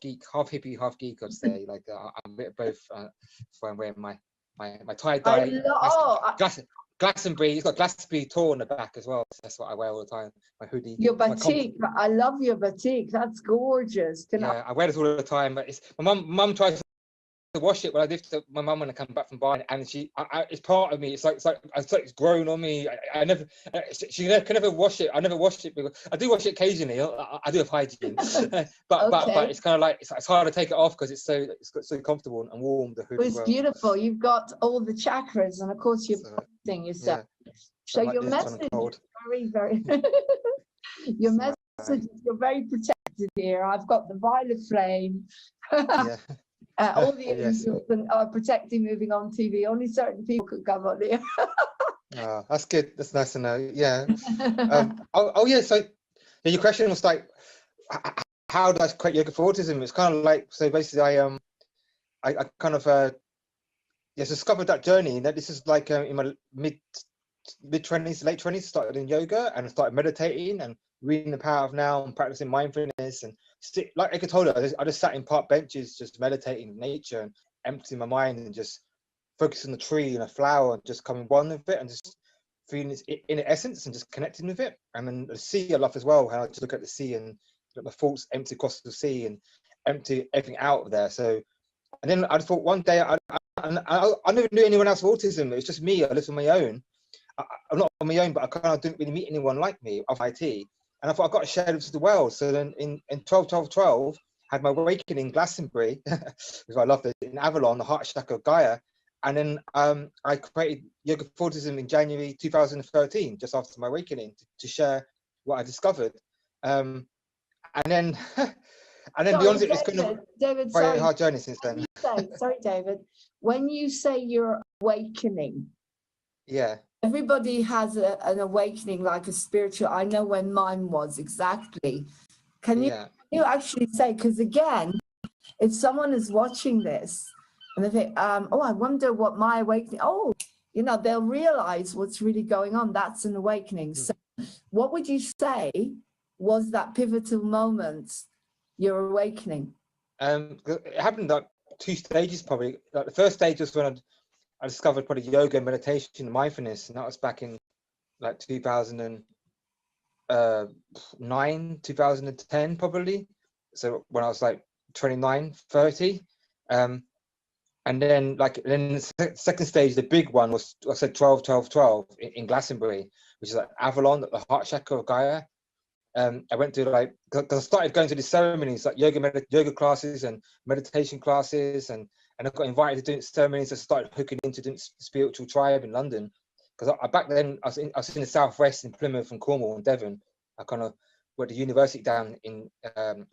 geek, half hippie, half geek. I'd say like I'm a bit of both. So I'm wearing my tie dye Glastonbury. It's got Glastonbury tour on the back as well. So that's what I wear all the time. My hoodie. Your batik. I love your batik. That's gorgeous. I wear this all the time. But it's my mum tries to wash it when I live to my mum when I come back from buying, and it's part of me. It's like it's grown on me. I never she can never wash it. I never wash it because I do wash it occasionally. I do have hygiene, but it's kind of like it's hard to take it off because it's so comfortable and warm. The hood. It's beautiful. You've got all the chakras, and of course you're protecting yourself. Yeah. So your message is very your message is you're very protected here. I've got the violet flame. All the angels are protecting moving on TV. Only certain people could come on here. Oh, that's good. That's nice to know. Yeah. So your question was like, how did I create yoga for autism? It's kind of like, so basically I kind of discovered that journey. That this is like in my mid 20s, late 20s, started in yoga and started meditating and reading The Power of Now and practicing mindfulness. And like I told her, I just sat in park benches, just meditating in nature and emptying my mind and just focusing on the tree and a flower and just coming one with it and just feeling its inner essence and just connecting with it. And then the sea I love as well, how I just look at the sea and let my thoughts empty across the sea and empty everything out of there. So, and then I thought one day, I never knew anyone else with autism. It was just me. I lived on my own. I'm not on my own, but I kind of didn't really meet anyone like me of IT. And I thought I've got to share this with the world. So then in 12 had my awakening in Glastonbury, because I loved it, in Avalon, the heart chakra of Gaia. And then I created Yoga for Autism in January 2013, just after my awakening, to share what I discovered. And then be honest, it's kind of David, very hard journey since then. Sorry, David. When you say you're awakening, everybody has an awakening, like a spiritual. I know when mine was exactly. Can you actually say? Because again, if someone is watching this and they think, "Oh, I wonder what my awakening." Oh, they'll realize what's really going on. That's an awakening. So, what would you say was that pivotal moment? Your awakening. It happened like 2 stages probably. Like the first stage was when I discovered probably yoga, meditation, and mindfulness, and that was back in like 2009, 2010 probably. So when I was like 29, 30, and then the second stage, the big one was, I said 12 in Glastonbury, which is like Avalon, the heart chakra of Gaia. I went to because I started going to these ceremonies like yoga classes and meditation classes, and I got invited to do ceremonies. I started hooking into doing spiritual tribe in London, because back then I was in the southwest in Plymouth and Cornwall and Devon. I kind of went to university down in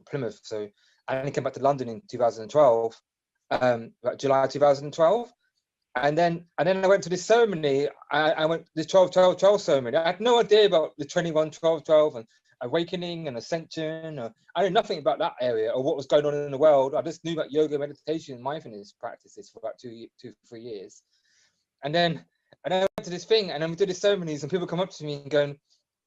Plymouth, so I only came back to London in 2012, like July 2012. And then I went to this ceremony. I went to the 12 ceremony. I had no idea about the 21-12-12 and awakening and ascension. I knew nothing about that area or what was going on in the world. I just knew about yoga, meditation, and mindfulness practices for about 2 to 3 years. And then I went to this thing, and then we did the ceremonies, and people come up to me and going,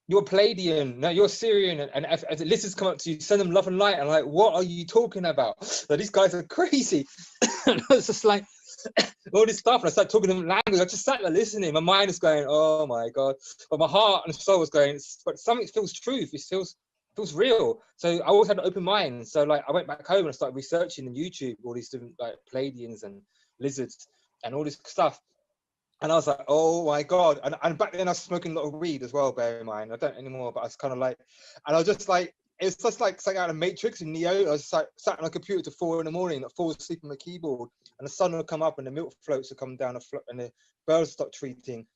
you're Palladian, no, you're Syrian, and if the lizards come up to you, send them love and light. And I'm like, what are you talking about? So these guys are crazy. And I was just like, all this stuff, and I started talking to them language. I just sat there listening. My mind is going, oh my God, but my heart and soul was going, but something feels truth. It feels real. So I always had an open mind. So like I went back home and I started researching on YouTube all these different like Palladians and lizards and all this stuff. And I was like, oh my God. And back then I was smoking a lot of weed as well, bear in mind. I don't anymore, but I was kind of like, and I was just like, it's just like something out of Matrix in Neo. I was like sat on a computer till 4 in the morning, I fall asleep on the keyboard, and the sun will come up and the milk floats will come down and the birds stop tweeting.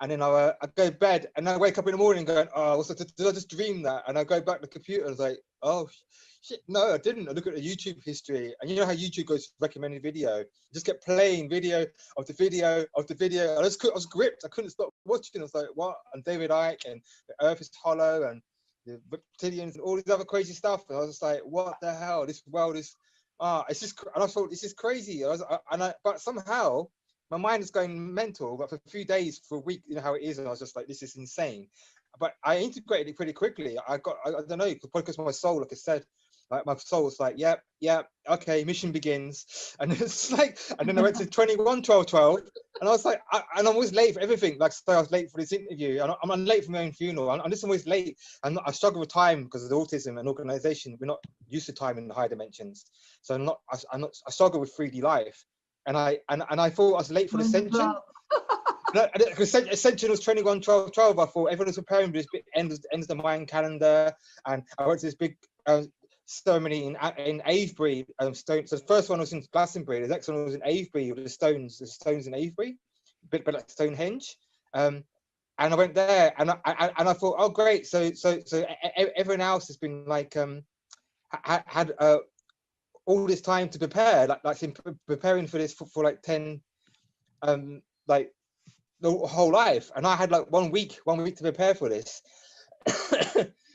And then I go to bed and I wake up in the morning going, oh, did I just dream that? And I go back to the computer and I was like, oh, shit, no, I didn't. I look at the YouTube history, and you know how YouTube goes to recommended video. I just kept playing video after video after video. I was gripped. I couldn't stop watching. I was like, what? And David Icke and the Earth is hollow and the reptilians and all this other crazy stuff. And I was just like, what the hell? This world is, it's just. And I thought, this is crazy. But somehow my mind is going mental. But for a few days, for a week, you know how it is, and I was just like, this is insane. But I integrated it pretty quickly. I don't know, because my soul, like I said, like my soul was like, yep, okay, mission begins. And it's like, and then I went to 21-12-12, and I was like, and I'm always late for everything. Like, so I was late for this interview, and I'm late for my own funeral. I'm just always late, and I struggle with time because of the autism and organization. We're not used to time in the higher dimensions, so I struggle with 3D life, and I thought I was late for the Ascension. No, Ascension was 21-12-12. I thought everyone was preparing for this big end of the Mayan calendar, and I went to this big ceremony in Avebury. So the first one was in Glastonbury. The next one was in Avebury with the stones in Avebury, a bit like Stonehenge. And I went there, and I thought, oh great. So everyone else has been like had all this time to prepare, like preparing for this for like 10 like the whole life, and I had like 1 week to prepare for this.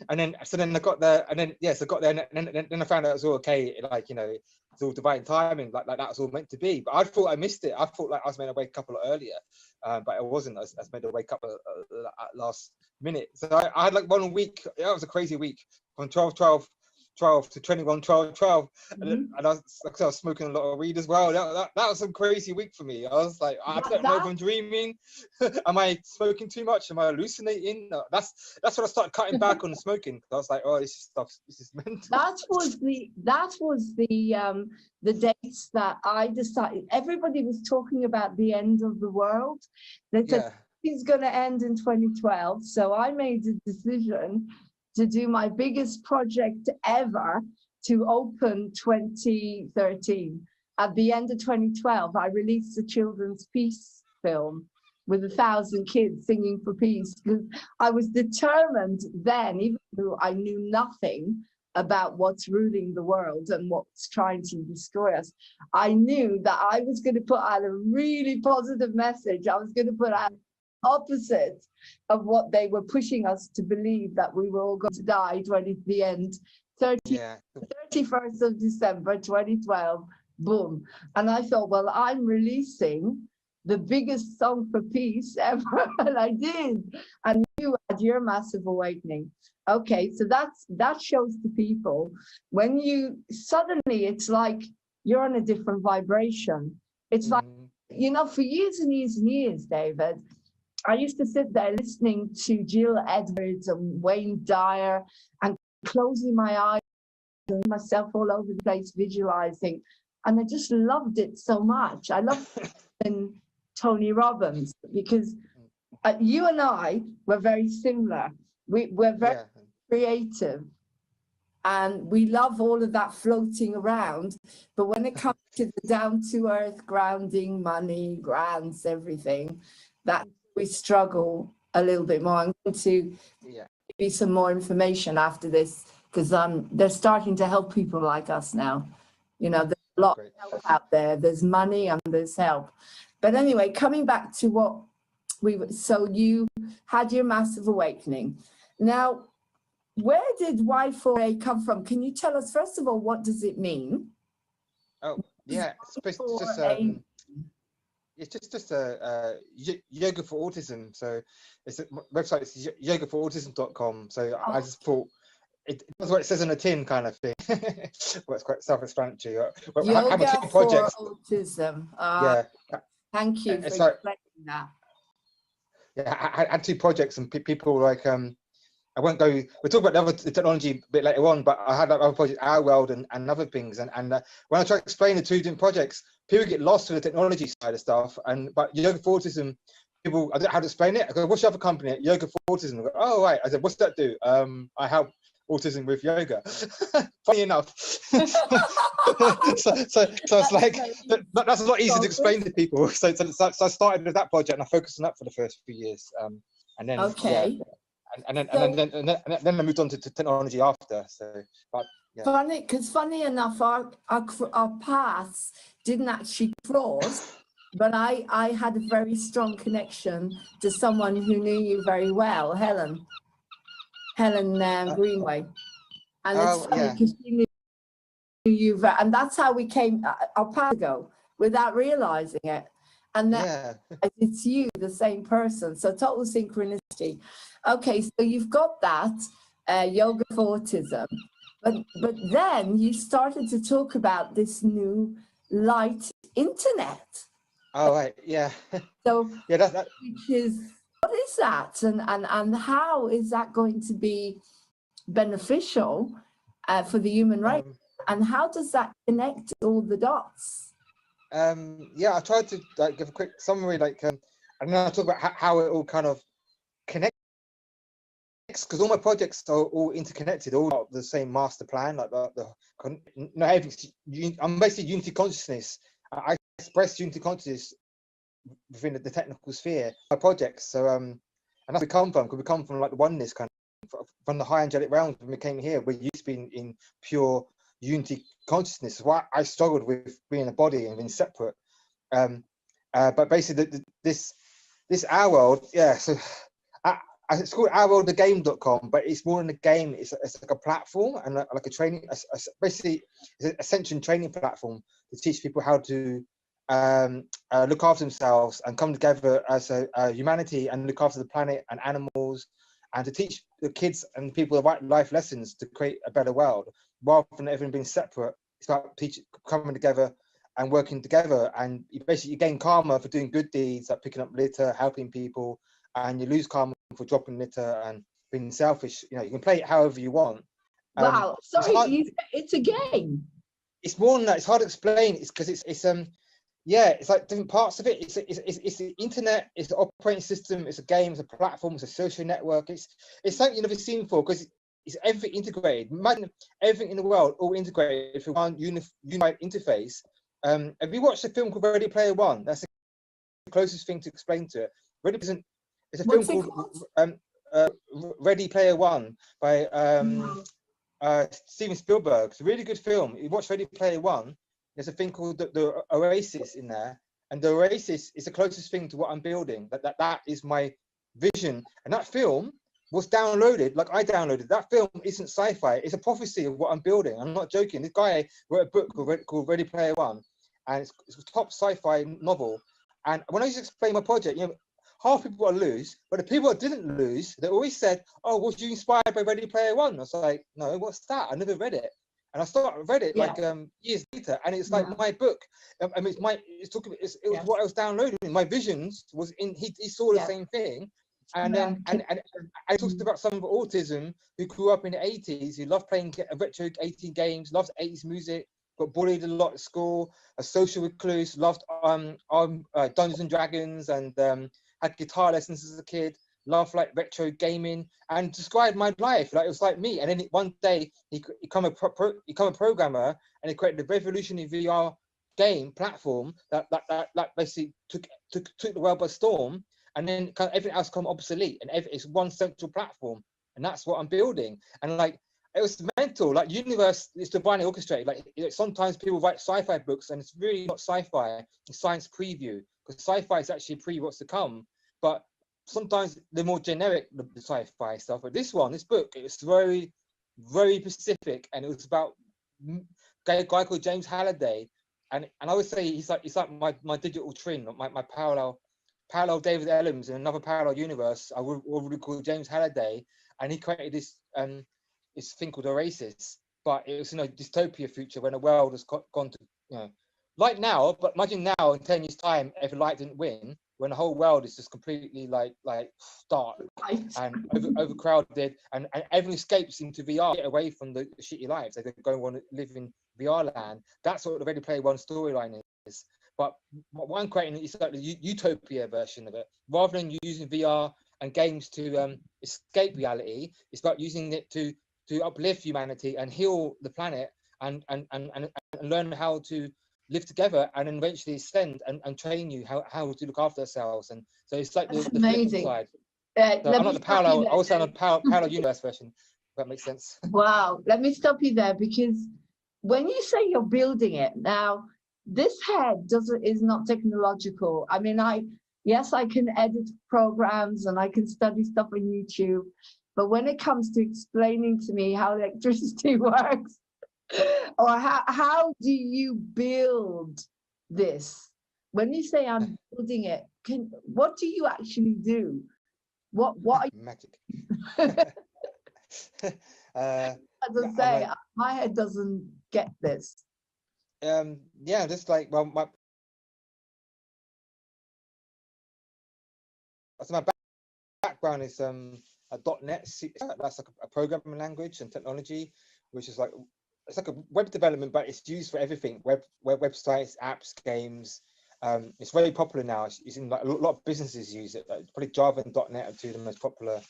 And then I got there, and then I got there, and then I found out it was all okay, like, you know, it's all divine timing, like that was all meant to be. But I thought I missed it. I thought like I was meant to wake up a lot earlier, but it wasn't. I was meant to wake up at last minute. So I had like 1 week. That was a crazy week, from 12-12 to 21-12-12, and I was smoking a lot of weed as well. That was some crazy week for me. I was like, I don't know if I'm dreaming. Am I smoking too much? Am I hallucinating? No, that's when I started cutting back on the smoking. I was like, oh, this is mental. That was the dates that I decided. Everybody was talking about the end of the world. They said it's going to end in 2012. So I made a decision to do my biggest project ever, to open 2013. At the end of 2012, I released a children's peace film with 1,000 kids singing for peace, because I was determined then, even though I knew nothing about what's ruling the world and what's trying to destroy us, I knew that I was going to put out a really positive message. I was going to put out opposite of what they were pushing us to believe, that we were all going to die the end. 31st of December 2012, boom. And I thought, well, I'm releasing the biggest song for peace ever, and I did. And you had your massive awakening. Okay, so that shows to people, when you suddenly, it's like you're on a different vibration. It's like, you know, for years and years and years, David, I used to sit there listening to Jill Edwards and Wayne Dyer and closing my eyes and myself all over the place visualizing. And I just loved it so much. I loved it. Tony Robbins, because you and I were very similar. We're very creative, and we love all of that floating around. But when it comes to the down-to-earth grounding, money, grants, everything, that we struggle a little bit more. I'm going to give you some more information after this, because they're starting to help people like us now. You know, there's a lot of help out there. There's money and there's help. But anyway, coming back to what so you had your massive awakening. Now, where did Y4A come from? Can you tell us, first of all, what does it mean? Oh, yeah. it's just a yoga for autism. So it's a website. It's yogaforautism.com. So I just thought it does what it says on a tin, kind of thing. Well, it's quite self-explanatory. I have Yoga two for projects. autism. Yeah, Thank you for it's like, explaining that. yeah, I had two projects, and people like I won't go. We'll talk about the technology a bit later on, but I had that other project, Our World, and other things. And when I try to explain the two different projects, people get lost with the technology side of stuff. But Yoga for Autism, people, I don't know how to explain it. I go, what's your other company? Yoga for Autism. I go, oh, right. I said, what's that do? I help autism with yoga. Funny enough. so it's like, that's a lot easier to explain to people. So I started with that project, and I focused on that for the first few years. And then, Okay. yeah. And then I moved on to technology after. So, but yeah. Funny enough, our paths didn't actually cross, but I had a very strong connection to someone who knew you very well, Helen Greenway, and it's funny because she knew you, and that's how we came our paths ago without realizing it. And that it's you, the same person. So total synchronicity. Okay, so you've got that yoga for autism, but then you started to talk about this new light internet. Oh right, yeah. So yeah, that. Which is, what is that, and how is that going to be beneficial for the human race? And how does that connect all the dots? Yeah, I tried to give a quick summary, and then I'll talk about how it all kind of connects, because all my projects are all interconnected, all got the same master plan. I'm basically unity consciousness. I express unity consciousness within the technical sphere. My projects, so and that's where we come from. Because we come from like the oneness kind of, from the high angelic realms. When we came here, we used to be in pure unity consciousness. Why I struggled with being a body and being separate. But basically, this Our World, yeah. So it's called ourworldthegame.com, but it's more than a game. It's like a platform and like a training. Basically, it's an ascension training platform to teach people how to look after themselves and come together as a humanity and look after the planet and animals, and to teach the kids and people the right life lessons to create a better world rather than everyone being separate. It's about coming together and working together, and you basically gain karma for doing good deeds like picking up litter, helping people, and you lose karma for dropping litter and being selfish. You can play it however you want. Wow, sorry, it's a game. It's more than that. It's hard to explain. It's because it's like different parts of it. It's the internet. It's the operating system. It's a game. It's a platform. It's a social network. It's something you've never seen before because it's everything integrated. Imagine everything in the world all integrated through one unified interface. Have you watched a film called Ready Player One? That's the closest thing to explain to it. It's a film called Ready Player One by Steven Spielberg. It's a really good film. You watch Ready Player One. There's a thing called the Oasis in there, and the Oasis is the closest thing to what I'm building. That is my vision, and that film was downloaded. Like I downloaded that film. Isn't sci-fi. It's a prophecy of what I'm building. I'm not joking. This guy wrote a book called Ready Player One, and it's a top sci-fi novel. And when I used to explain my project, half people would lose, but the people that didn't lose, they always said, "Oh, was you inspired by Ready Player One?" I was like, "No, what's that? I never read it." And I read it years later, and it's like my book. I mean, it was what I was downloading. My visions was in. He saw the same thing, and then and I talked about someone with autism who grew up in the 80s, who loved playing retro 80s games, loved 80s music, got bullied a lot at school, a social recluse, loved Dungeons and Dragons, and had guitar lessons as a kid, loved like retro gaming, and described my life like it was like me. And then one day he become a programmer, and he created a revolutionary VR game platform that basically took the world by storm. And then everything else become obsolete, and it's one central platform, and that's what I'm building. And like it was mental. Like universe is divinely orchestrated. Like sometimes people write sci-fi books, and it's really not sci-fi. It's science preview, because sci-fi is actually what's to come. But sometimes they're more generic, the sci-fi stuff. But this book, it was very, very specific, and it was about a guy called James Halliday, I would say he's like my digital twin, my parallel David Ellums in another parallel universe. I would call James Halliday, and he created this thing called Oasis, but it was dystopia future when the world has gone to like now. But imagine now in 10 years' time, if light didn't win, when the whole world is just completely like dark and overcrowded, and everyone escapes into VR, get away from the shitty lives. They go and want to live in VR land. That's what the Ready Player One storyline is. But what I'm creating is like the utopia version of it. Rather than using VR and games to escape reality, it's about using it to uplift humanity and heal the planet and learn how to live together, and then eventually ascend and train you how to look after ourselves. And so it's like the flip side. So I'm not the parallel. I also on a parallel universe version. If that makes sense. Wow. Let me stop you there, because when you say you're building it now, this head is not technological. I mean, yes, I can edit programs and I can study stuff on YouTube, but when it comes to explaining to me how electricity works, or how do you build this? When you say I'm building it, what do you actually do? What are you? Magic. As I say, my head doesn't get this. Yeah, just like my background is a .NET. That's like a programming language and technology, which is like it's like a web development, but it's used for everything: websites, apps, games. It's very popular now. It's in like a lot of businesses use it. Like probably Java and .NET are two of the most popular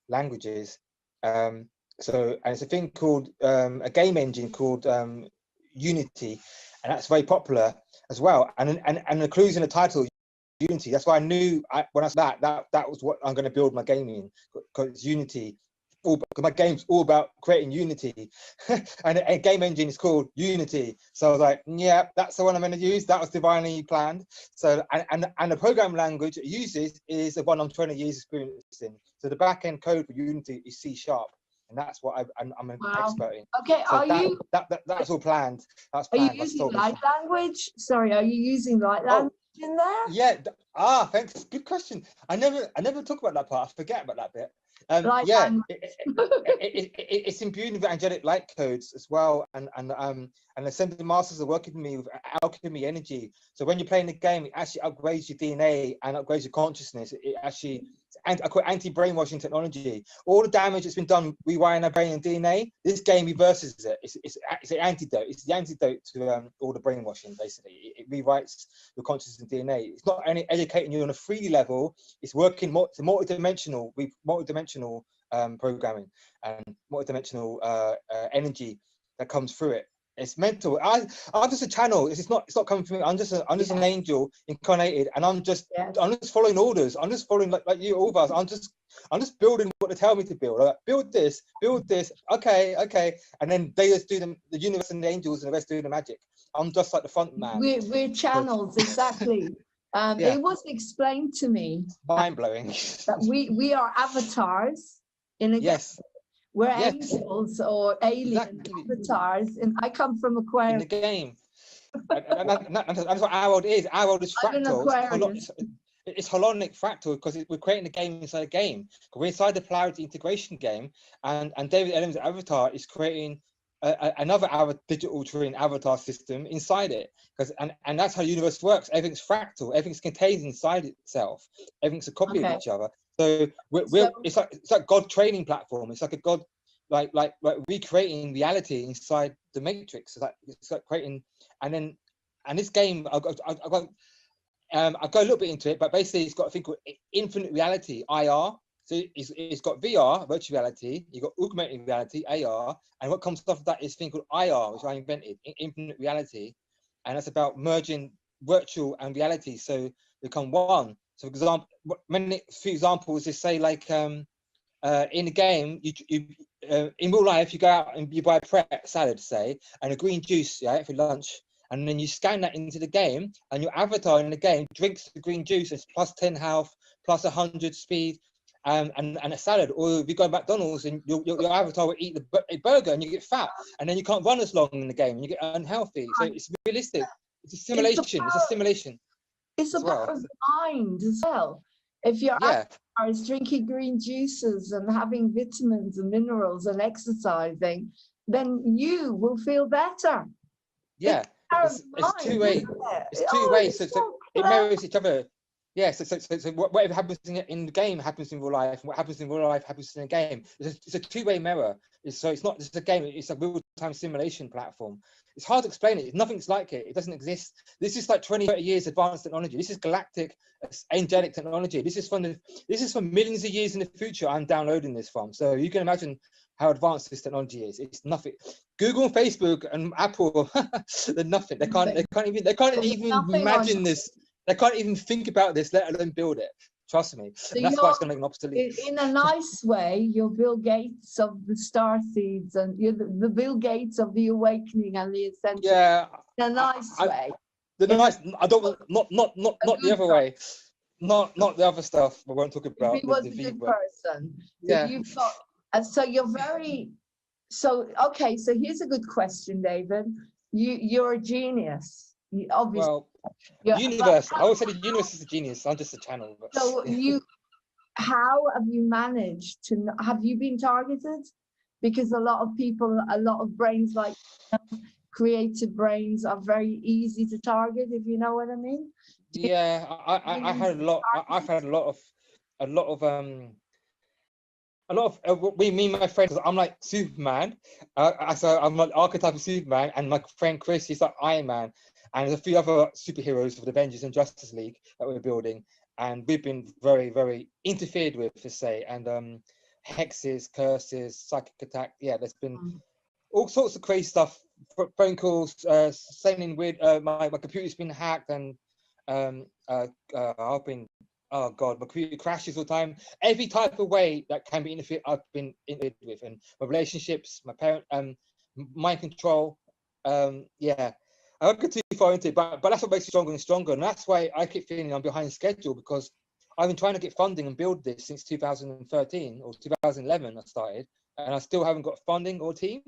languages. So, and it's a thing called a game engine called Unity, and that's very popular as well. And the clues in the title, Unity. That's why I knew when I said that was what I'm going to build my game in, because Unity. My game's all about creating unity, and a game engine is called Unity. So I was like, yeah, that's the one I'm going to use. That was divinely planned. So and the programming language it uses is the one I'm 20 years experience in. So the back end code for Unity is C#, and that's what I'm an expert in. Okay, so that's all planned. That's planned. Are you using light language? Sorry, are you using light language in there? Yeah. Thanks. Good question. I never talk about that part. I forget about that bit. Yeah, it's imbued with angelic light codes as well, and the Ascended Masters are working with me with alchemy energy. So when you're playing the game, it actually upgrades your DNA and upgrades your consciousness. It actually, and I call it anti-brainwashing technology. All the damage that's been done rewiring our brain and DNA, this game reverses it. It's an antidote. It's the antidote to all the brainwashing. Basically, it rewrites your consciousness and DNA. It's not only educating you on a 3D level. It's working more. It's multidimensional. Multidimensional programming and multidimensional energy that comes through it. It's mental. I'm just a channel. It's not coming from me. I'm just an angel incarnated, and I'm just following orders. I'm just following like you, all of us. I'm just building what they tell me to build. Like, build this. Okay, and then they just do the universe and the angels and the rest do the magic. I'm just like the front man. We're channels, exactly. It was explained to me. Mind blowing. That we are avatars in a game. We're angels or alien avatars, and I come from Aquarius. In the game. and that's what our world is. Our world is fractal. It's holonic fractal because we're creating a game inside a game. We're inside the polarity integration game, and David Ellen's avatar is creating another digital twin avatar system inside it. And that's how the universe works. Everything's fractal. Everything's contained inside itself. Everything's a copy of each other. So it's like God training platform. It's like a God like recreating reality inside the matrix. It's like creating, and this game I'll go a little bit into it, but basically it's got a thing called infinite reality, IR. So it's got VR, virtual reality, you've got augmented reality, AR, and what comes off of that is a thing called IR, which I invented, infinite reality, and that's about merging virtual and reality so become one. So for example, few examples is say like in the game, in real life, you go out and you buy a Pret salad, say, and a green juice, for lunch, and then you scan that into the game, and your avatar in the game drinks the green juice. It's plus 10 health, plus 100 speed, and a salad. Or if you go to McDonald's and your avatar will eat a burger and you get fat, and then you can't run as long in the game and you get unhealthy. So it's realistic. It's a simulation. It's a simulation It's as about well. the mind as well. If your Yeah, avatar is drinking green juices and having vitamins and minerals and exercising, then you will feel better. yeah. It's It's mind, two way. isn't it? It's two Oh, ways. it's So so it clever. mirrors each other. Yeah. So whatever happens in the game happens in real life, and what happens in real life happens in the game. It's a two-way mirror. So it's not just a game. It's a real-time simulation platform. It's hard to explain it. Nothing's like it. It doesn't exist. This is like 20, 30 years advanced technology. This is galactic, angelic technology. This is from millions of years in the future. I'm downloading this from. So you can imagine how advanced this technology is. It's nothing. Google and Facebook and Apple, they're nothing. They can't even Nothing on. imagine this. They can't even think about this, let alone build it. Trust me. So And that's why it's going to make them obsolete. in a nice way, you're Bill Gates of the star seeds, and you're the Bill Gates of the awakening and the ascension. Yeah. In a nice way. I don't want not the good other way. Not the other stuff we won't talk If about. he was The a V good word. person. So Yeah. you've got, and so you're very, so, okay, so here's a good question, David. You're a genius. You, obviously. Well, you're- universe. I always say the universe is a genius. I'm just a channel. But, So how have you managed to, have you been targeted? Because a lot of people, a lot of brains like creative brains are very easy to target, if you know what I mean. yeah, I had a lot. I've had a lot of me and my friends. I'm like Superman. So I'm like archetype of Superman, and my friend Chris, he's like Iron Man, and there's a few other superheroes for the Avengers and Justice League that we're building, and we've been very, very interfered with, to say, and hexes, curses, psychic attack. Yeah, there's been all sorts of crazy stuff. Phone calls, saying weird. My computer's been hacked, and I've been. Oh God, my computer crashes all the time. Every type of way that can be interfered, I've been interfered with, and my relationships, my parent, mind control. Yeah, I won't get too far into it, but that's what makes it stronger and stronger, and that's why I keep feeling I'm behind schedule, because I've been trying to get funding and build this since 2013 or 2011. I started, and I still haven't got funding or team.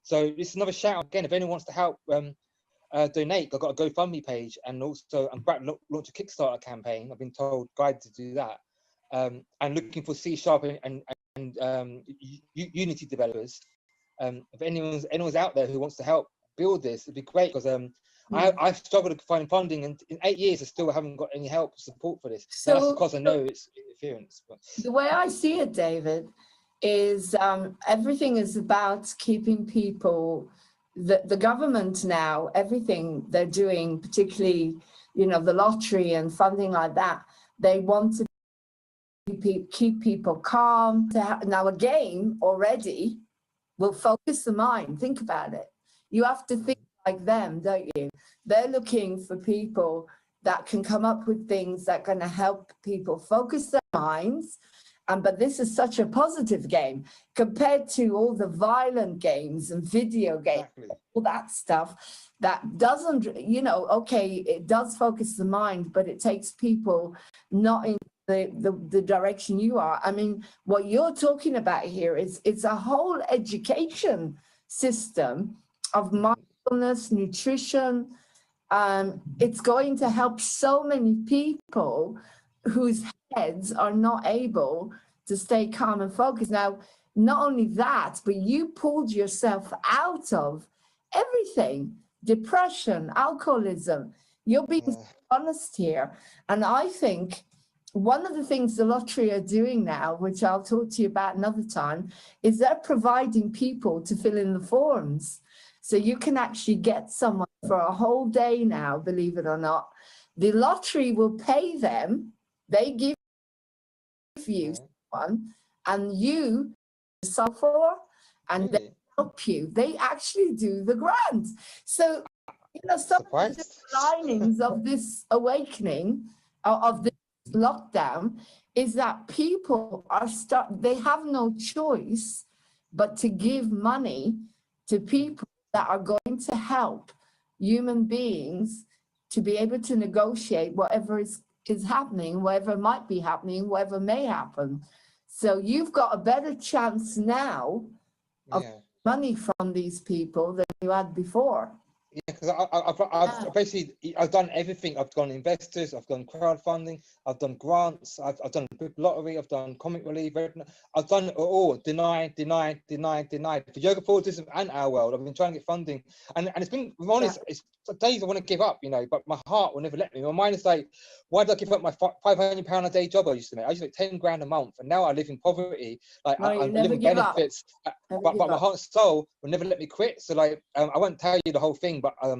So this is another shout again. If anyone wants to help, donate. I've got a GoFundMe page, and also I'm about to launch a Kickstarter campaign. I've been told, guided to do that, and looking for C# and Unity developers. If anyone's out there who wants to help build this, it'd be great, because I've struggled to find funding, and in 8 years I still haven't got any help or support for this. So that's because I know it's interference. But the way I see it, David, is everything is about keeping people. The government now, everything they're doing, particularly, the lottery and funding like that, they want to keep people calm. Now a game already will focus the mind. Think about it. You have to think like them, don't you? They're looking for people that can come up with things that are going to help people focus their minds. But this is such a positive game compared to all the violent games and video games, exactly. all that stuff that doesn't, okay, it does focus the mind, but it takes people not in the direction you are. I mean, what you're talking about here is it's a whole education system of mindfulness, nutrition. It's going to help so many people whose heads are not able to stay calm and focused. Now, not only that, but you pulled yourself out of everything, depression, alcoholism. You're being honest here. And I think one of the things the lottery are doing now, which I'll talk to you about another time, is they're providing people to fill in the forms. So you can actually get someone for a whole day now, believe it or not. The lottery will pay them. They give you someone, and you sell for, and they help you. They actually do the grant. So, some of the linings of this awakening, of this lockdown, is that people are they have no choice but to give money to people that are going to help human beings to be able to negotiate whatever is happening, whatever might be happening, whatever may happen. So you've got a better chance now of money from these people than you had before. Yeah, because I've basically I've done everything. I've done investors, I've done crowdfunding, I've done grants, I've done book lottery, I've done comic relief, I've done it all. Denied for yoga for autism and our world. I've been trying to get funding, and it's been, I'm honest, it's days I want to give up, you know, but my heart will never let me. My mind is like, why did I give up my £500 a day job I used to make? I used to make 10 grand a month, and now I live in poverty. Like No, you I'm never living give up. benefits, Never but give my up. heart and soul will never let me quit. So like, I won't tell you the whole thing, but I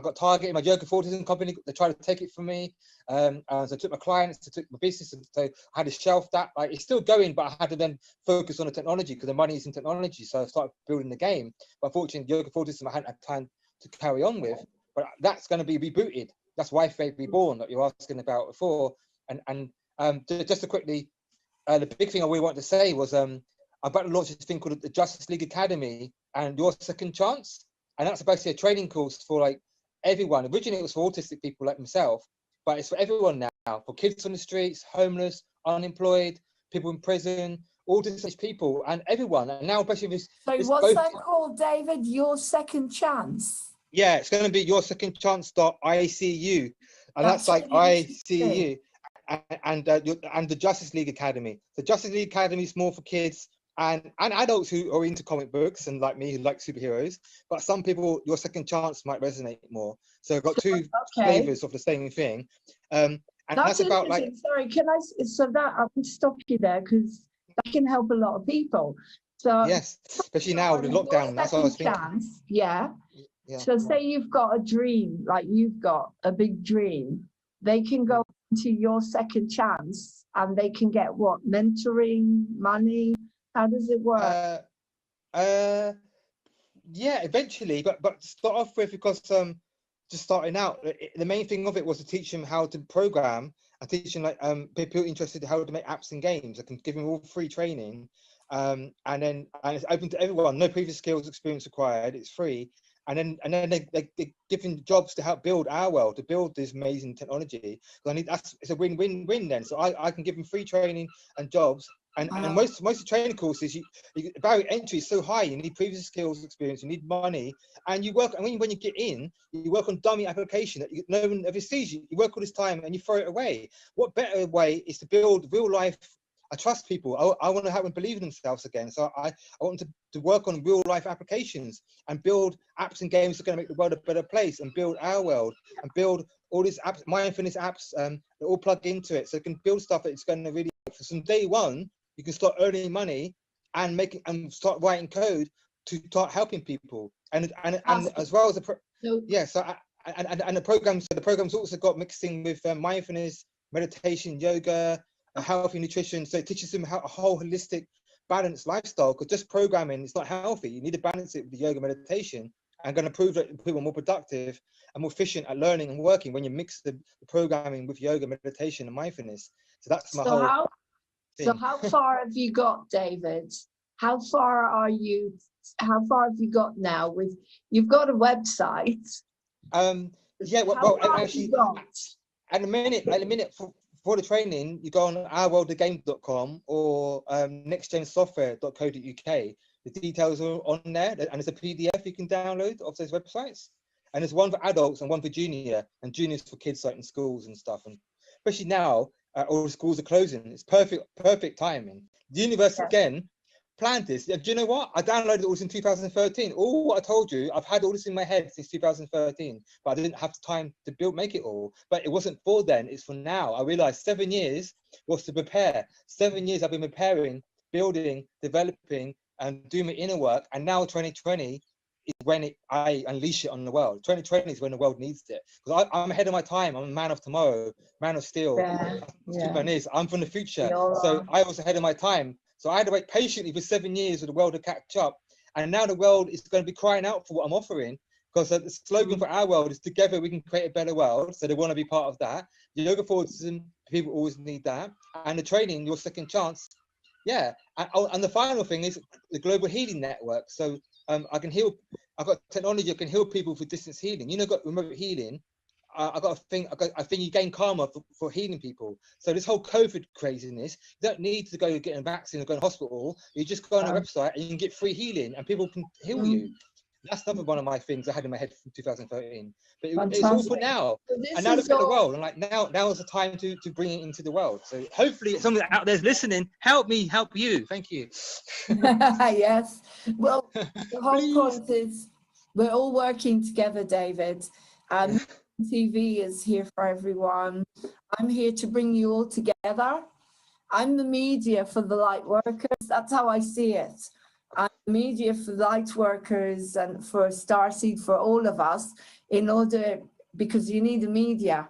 got targeted. My yoga for autism company, they tried to take it from me. So I took my clients, I took my business, and so I had to shelf that. Like, it's still going, but I had to then focus on the technology because the money is in technology. So I started building the game. But unfortunately, yoga for autism I hadn't had time to carry on with. But that's going to be rebooted. That's Wife Faith Reborn that you're asking about before. Just to quickly, the big thing I really wanted to say was I'm about to launch this thing called the Justice League Academy and Your Second Chance. And that's basically a training course for like everyone. Originally it was for autistic people like myself, but it's for everyone now, for kids on the streets, homeless, unemployed, people in prison, autistic people, and everyone. And now basically So this what's both, that called, David? Your Second Chance? yeah, it's going to be Your Second Chance.icu, and that's like what you ICU, and the Justice League Academy. The Justice League Academy is more for kids and adults who are into comic books and like me who like superheroes. But some people, Your Second Chance might resonate more. So I've got two Okay. flavors of the same thing, and That's that's about interesting. like, Sorry, can I? So that I can stop you there because that can help a lot of people. So yes, especially now with the your lockdown. That's what I was second thinking. chance, yeah. Yeah. So say you've got a dream, like you've got a big dream, they can go to Your Second Chance and they can get what? Mentoring, money? How does it work? Uh, yeah, eventually, but to start off with, because just starting out, the main thing of it was to teach them how to program and teach them like people interested in how to make apps and games. I can give them all free training, and it's open to everyone. No previous skills experience required. It's free, and then they giving jobs to help build our world, to build this amazing technology. Because it's a win-win-win then. So I can give them free training and jobs. And most of the training courses, the barrier entry is so high. You need previous skills, experience. You need money, and you work. And when you get in, you work on dummy application that no one ever sees. You work all this time and you throw it away. What better way is to build real life? I trust people. I want to have them believe in themselves again. So I want them to work on real life applications and build apps and games that are going to make the world a better place, and build our world, and build all these apps, mindfulness apps, that all plug into it. So it can build stuff that's going to really, from day one, you can start earning money and start writing code to start helping people, and as well as the programs also got mixing with mindfulness, meditation, yoga, healthy nutrition. So it teaches them how a whole holistic, balanced lifestyle. Because just programming is not healthy. You need to balance it with the yoga, meditation, and going to prove that people are more productive and more efficient at learning and working when you mix the programming with yoga, meditation, and mindfulness. So that's my whole So thing. how far have you got, David? How far have you got now with, you've got a website? Yeah, How well far have actually, you got? at the minute for the training, you go on ourworldthegame.com or nextgensoftware.co.uk. The details are on there, and it's a PDF you can download of those websites. And there's one for adults and one for junior, and juniors for kids like in schools and stuff. And especially now, all the schools are closing. It's perfect timing. The universe again planned this. Do you know what? I downloaded all this in 2013. All what I told you, I've had all this in my head since 2013, but I didn't have time to make it all. But it wasn't for then, it's for now. I realized 7 years was to prepare. 7 years I've been preparing, building, developing, and doing my inner work. And now 2020 is when I unleash it on the world. 2020 is when the world needs it. Because I'm ahead of my time. I'm a man of tomorrow, man of steel. Superman is. I'm from the future. So I was ahead of my time. So I had to wait patiently for 7 years for the world to catch up. And now the world is going to be crying out for what I'm offering. Because the slogan for our world is together we can create a better world. So they want to be part of that. The yoga for autism, people always need that. And the training, Your Second Chance. Yeah. And the final thing is the Global Healing Network. So I can heal. I've got technology that can heal people for distance healing. You know, got remote healing. I got a thing. I think you gain karma for healing people. So this whole COVID craziness, you don't need to go get a vaccine or go to hospital. You just go on a website and you can get free healing, and people can heal you. That's another one of my things I had in my head from 2013. But it's all for Fantastic. now. So this And now is look at the all- world. And like now is the time to bring it into the world. So hopefully someone out there's listening. Help me, help you. Thank you. Yes. Well, the whole Please. point is we're all working together, David. And TV is here for everyone. I'm here to bring you all together. I'm the media for the light workers. That's how I see it. I'm the media for light workers and for Starseed, for all of us, in order, because you need a media.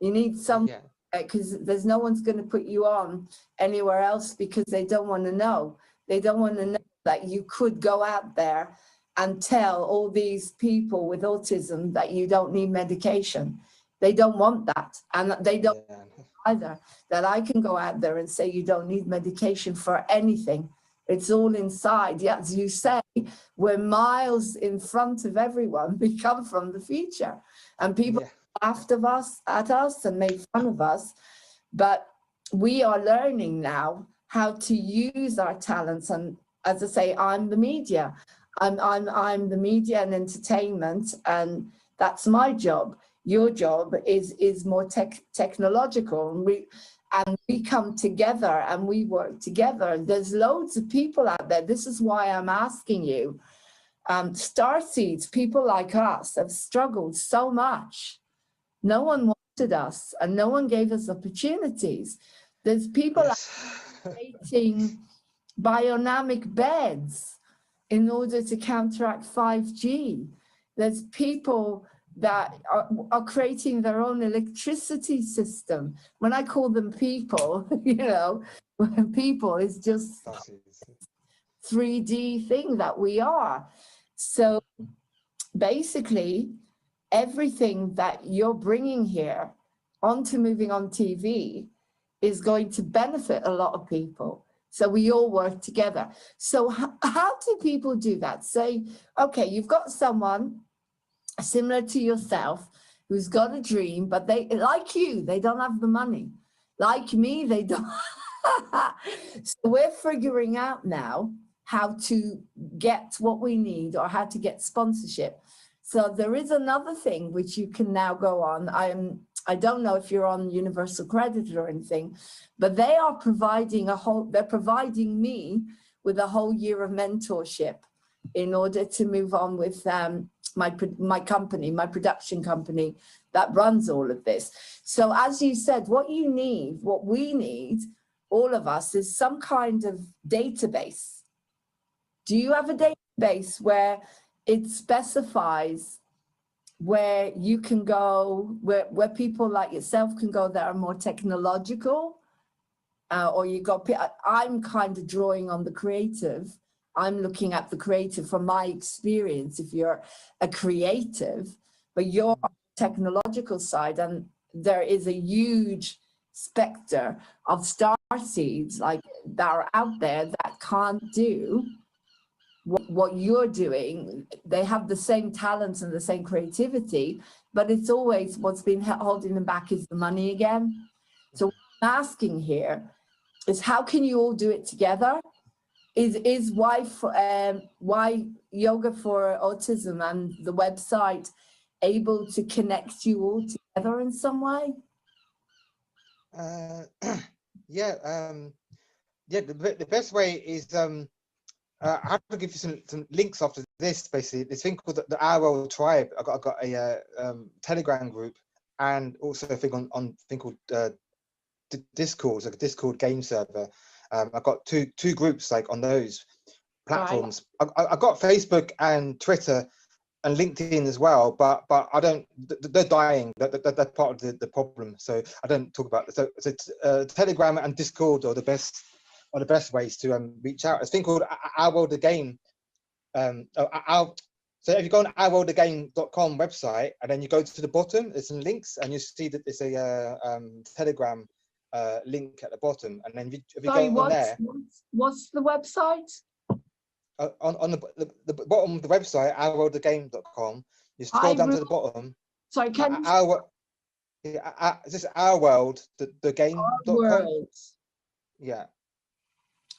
You need some, Yeah. because there's no one's going to put you on anywhere else because they don't want to know. They don't want to know that you could go out there and tell all these people with autism that you don't need medication. They don't want that. And they don't Yeah. either, that I can go out there and say you don't need medication for anything. It's all inside. Yeah, as you say, we're miles in front of everyone. We come from the future. And people Yeah. laughed at us and made fun of us. But we are learning now how to use our talents. And as I say, I'm the media. I'm the media and entertainment, and that's my job. Your job is more technological, and we come together and we work together. There's loads of people out there. This is why I'm asking you. Starseeds, people like us, have struggled so much. No one wanted us, and no one gave us opportunities. There's people Yes. creating bionic beds in order to counteract 5G. There's people that are creating their own electricity system. When I call them people, you know, people is just 3D thing that we are. So basically, everything that you're bringing here onto Moving On TV is going to benefit a lot of people. So we all work together. So how do people do that? Say, okay, you've got someone similar to yourself who's got a dream, but they, like you, they don't have the money. Like me, they don't. So we're figuring out now how to get what we need or how to get sponsorship. So there is another thing which you can now go on. I don't know if you're on Universal Credit or anything, but they are providing they're providing me with a whole year of mentorship in order to move on with my company, my production company that runs all of this. So as you said, what you need, what we need, all of us, is some kind of database. Do you have a database where it specifies where you can go, where people like yourself can go that are more technological? Or you got, I'm kind of drawing on the creative. I'm looking at the creative from my experience. If you're a creative, but you're on the technological side, and there is a huge specter of star seeds like that are out there that can't do what you're doing. They have the same talents and the same creativity, but it's always what's been holding them back is the money again. So what I'm asking here is, how can you all do it together? Is why Yoga for Autism and the website able to connect you all together in some way? Yeah, the best way is I have to give you some links after this. Basically, this thing called the Our World Tribe. I got a Telegram group, and also a thing on thing called Discord, like a Discord game server. I've got two groups like on those platforms. Right. I got Facebook and Twitter and LinkedIn as well, but I don't. They're dying. They're part of the problem. So I don't talk about it. So Telegram and Discord are the best ways to reach out. It's a thing called Our World of Game. So if you go on ourworldofgame.com website and then you go to the bottom, there's some links, and you see that there's a Telegram link at the bottom, and then if you go on there. What's the website? On the bottom of the website, ourworldofgame.com, you scroll down to the bottom. Sorry, can it's just Our World, the game.com. Yeah.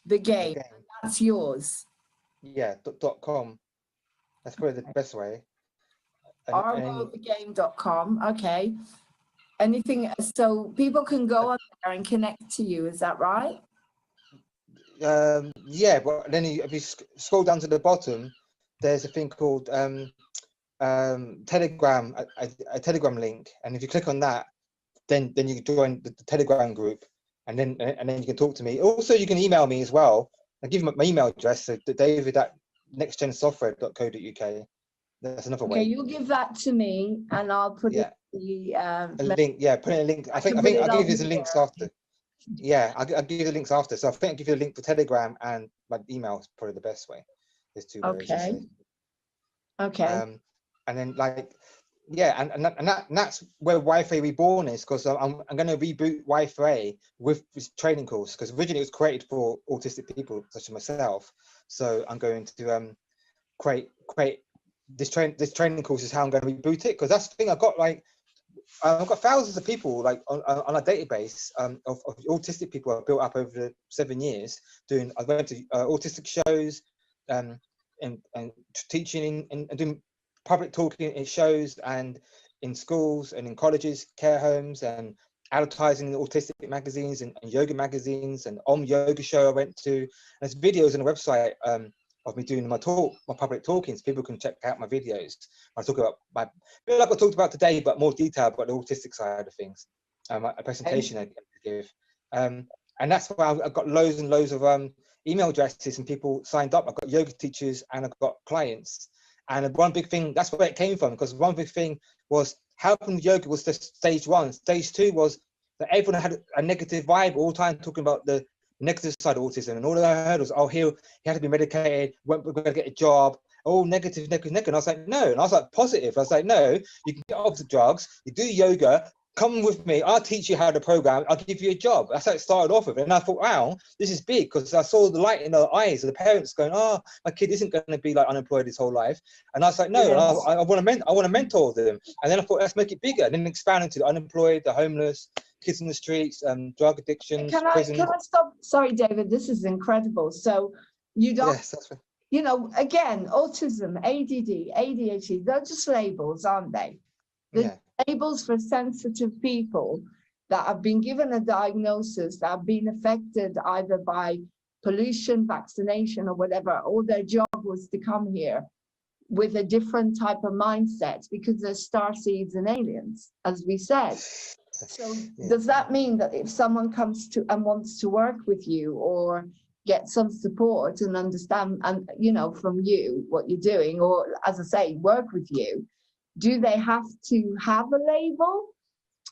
The game. That's yours. Yeah, .com. That's probably the best way. rworldthegame.com. Okay. Anything, so people can go on there and connect to you, is that right? Yeah, but then if you scroll down to the bottom, there's a thing called Telegram, a Telegram link, and if you click on that, then you can join the Telegram group, and then you can talk to me. Also, you can email me as well. I'll give you my email address, so david@nextgensoftware.co.uk. That's another Okay, way. you give that to me and I'll put Yeah. it A link. Yeah, put in a link. I think I'll give you the links after. Yeah, I'll give you the links after. So I think I'll give you a link for Telegram, and my email is probably the best way. There's two ways. Okay. Okay. And then and that's where Wi-Fi Reborn is, because I'm going to reboot Wi-Fi with this training course, because originally it was created for autistic people such as myself. So I'm going to create this training course is how I'm going to reboot it, because that's the thing. I've got thousands of people like on a database of autistic people I've built up over the 7 years doing. I went to autistic shows and teaching and doing public talking in shows and in schools and in colleges, care homes, and advertising in autistic magazines and yoga magazines, and yoga show I went to. And there's videos on the website of me doing my public talkings. People can check out my videos. I talk about a bit like I talked about today, but more detail about the autistic side of things. A presentation I give, and that's why I've got loads and loads of email addresses and people signed up. I've got yoga teachers and I've got clients. And one big thing, that's where it came from, because one big thing was helping yoga was just stage one. Stage two was that everyone had a negative vibe all the time, talking about the negative side of autism. And all I heard was, oh, he had to be medicated, we're going to get a job. Oh, negative. And I was like, no. And I was like, positive. I was like, no, you can get off the drugs, you do yoga, come with me, I'll teach you how to program, I'll give you a job. That's how it started off with. And I thought, wow, this is big, because I saw the light in the eyes of the parents going, oh, my kid isn't going to be like unemployed his whole life. And I was like, no, yes. I want to mentor them. And then I thought, let's make it bigger, and then expand into the unemployed, the homeless, kids in the streets, drug addictions, prison. Can I stop? Sorry, David, this is incredible. So you don't, yes, that's right. You know, again, autism, ADD, ADHD, they're just labels, aren't they? The labels for sensitive people that have been given a diagnosis, that have been affected either by pollution, vaccination, or whatever, or their job was to come here with a different type of mindset because they're starseeds and aliens, as we said. So does that mean that if someone comes to and wants to work with you or get some support and understand, and you know, from you what you're doing, or as I say, work with you, do they have to have a label,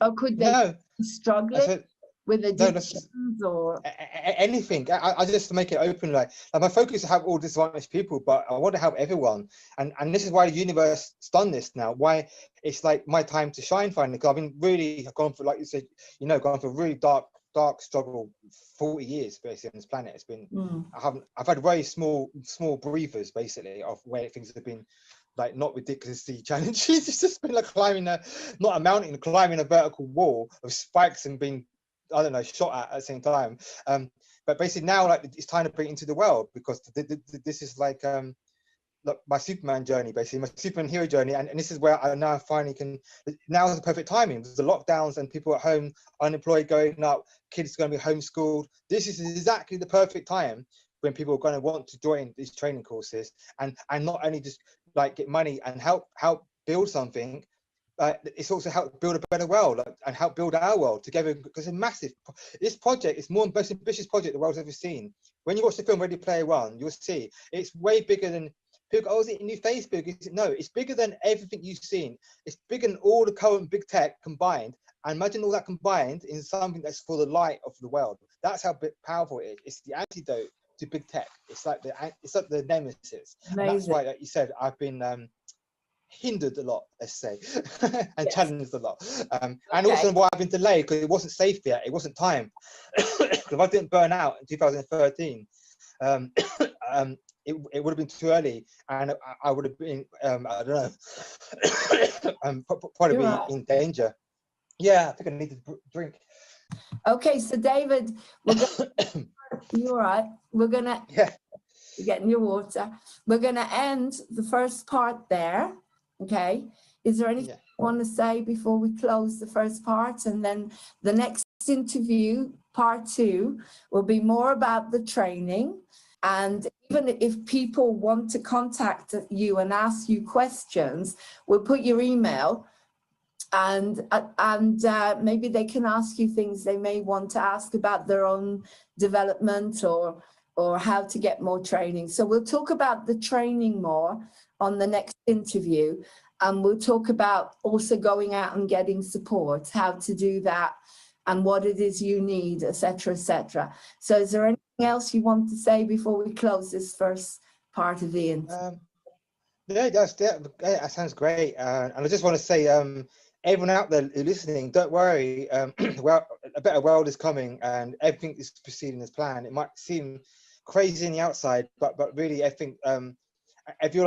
or could they be struggling with addictions or anything? I just make it open, like my focus is to help all disadvantaged people, but I want to help everyone, and this is why the universe has done this now. Why it's like my time to shine finally, because I've been really gone for, like you said, you know, gone for a really dark struggle 40 years basically on this planet. It's been I've had very small breathers basically of where things have been like not ridiculously challenging. It's just been like climbing not a mountain, climbing a vertical wall of spikes and being, I don't know, shot at the same time. But basically now, like, it's time to bring it into the world, because this is like my Superman journey, basically my Superman hero journey, and this is where I now finally can. Now is the perfect timing. There's the lockdowns and people at home, unemployed, going up, kids going to be homeschooled. This is exactly the perfect time when people are going to want to join these training courses and not only just like get money and help build something. It's also help build a better world, and help build our world together, because it's massive. This project is the most ambitious project the world's ever seen. When you watch the film Ready Player One, you'll see it's way bigger than people. Oh, is it new Facebook? Is it? No, it's bigger than everything you've seen. It's bigger than all the current big tech combined. And imagine all that combined in something that's for the light of the world. That's how powerful it is. It's the antidote to big tech. It's like the nemesis. And that's why, like you said, I've been hindered a lot, let's say, and challenged a lot, and also why I've been delayed, because it wasn't safe yet. It wasn't time. Because if I didn't burn out in 2013, it would have been too early, and I would have been I don't know, probably be in danger. Yeah, I think I need to drink. Okay, so David, we're gonna, you're right. We're gonna you're getting your water. We're going to end the first part there. Okay. Is there anything you want to say before we close the first part? And then the next interview, part 2, will be more about the training. And even if people want to contact you and ask you questions, we'll put your email, and maybe they can ask you things they may want to ask about their own development or how to get more training. So we'll talk about the training more on the next interview, and we'll talk about also going out and getting support, how to do that, and what it is you need, etc., etc. So is there anything else you want to say before we close this first part of the interview? Yeah, that sounds great. And I just want to say, everyone out there listening, don't worry. Well, a better world is coming, and everything is proceeding as planned. It might seem crazy in the outside, but really, I think if you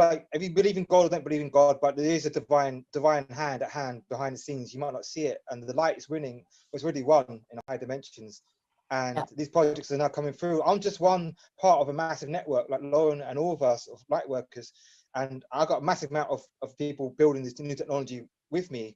believe in God or don't believe in God, but there is a divine hand at hand behind the scenes. You might not see it, and the light is winning. Was really won in high dimensions. And these projects are now coming through. I'm just one part of a massive network, like Lauren and all of us, of light workers. And I got a massive amount of people building this new technology with me.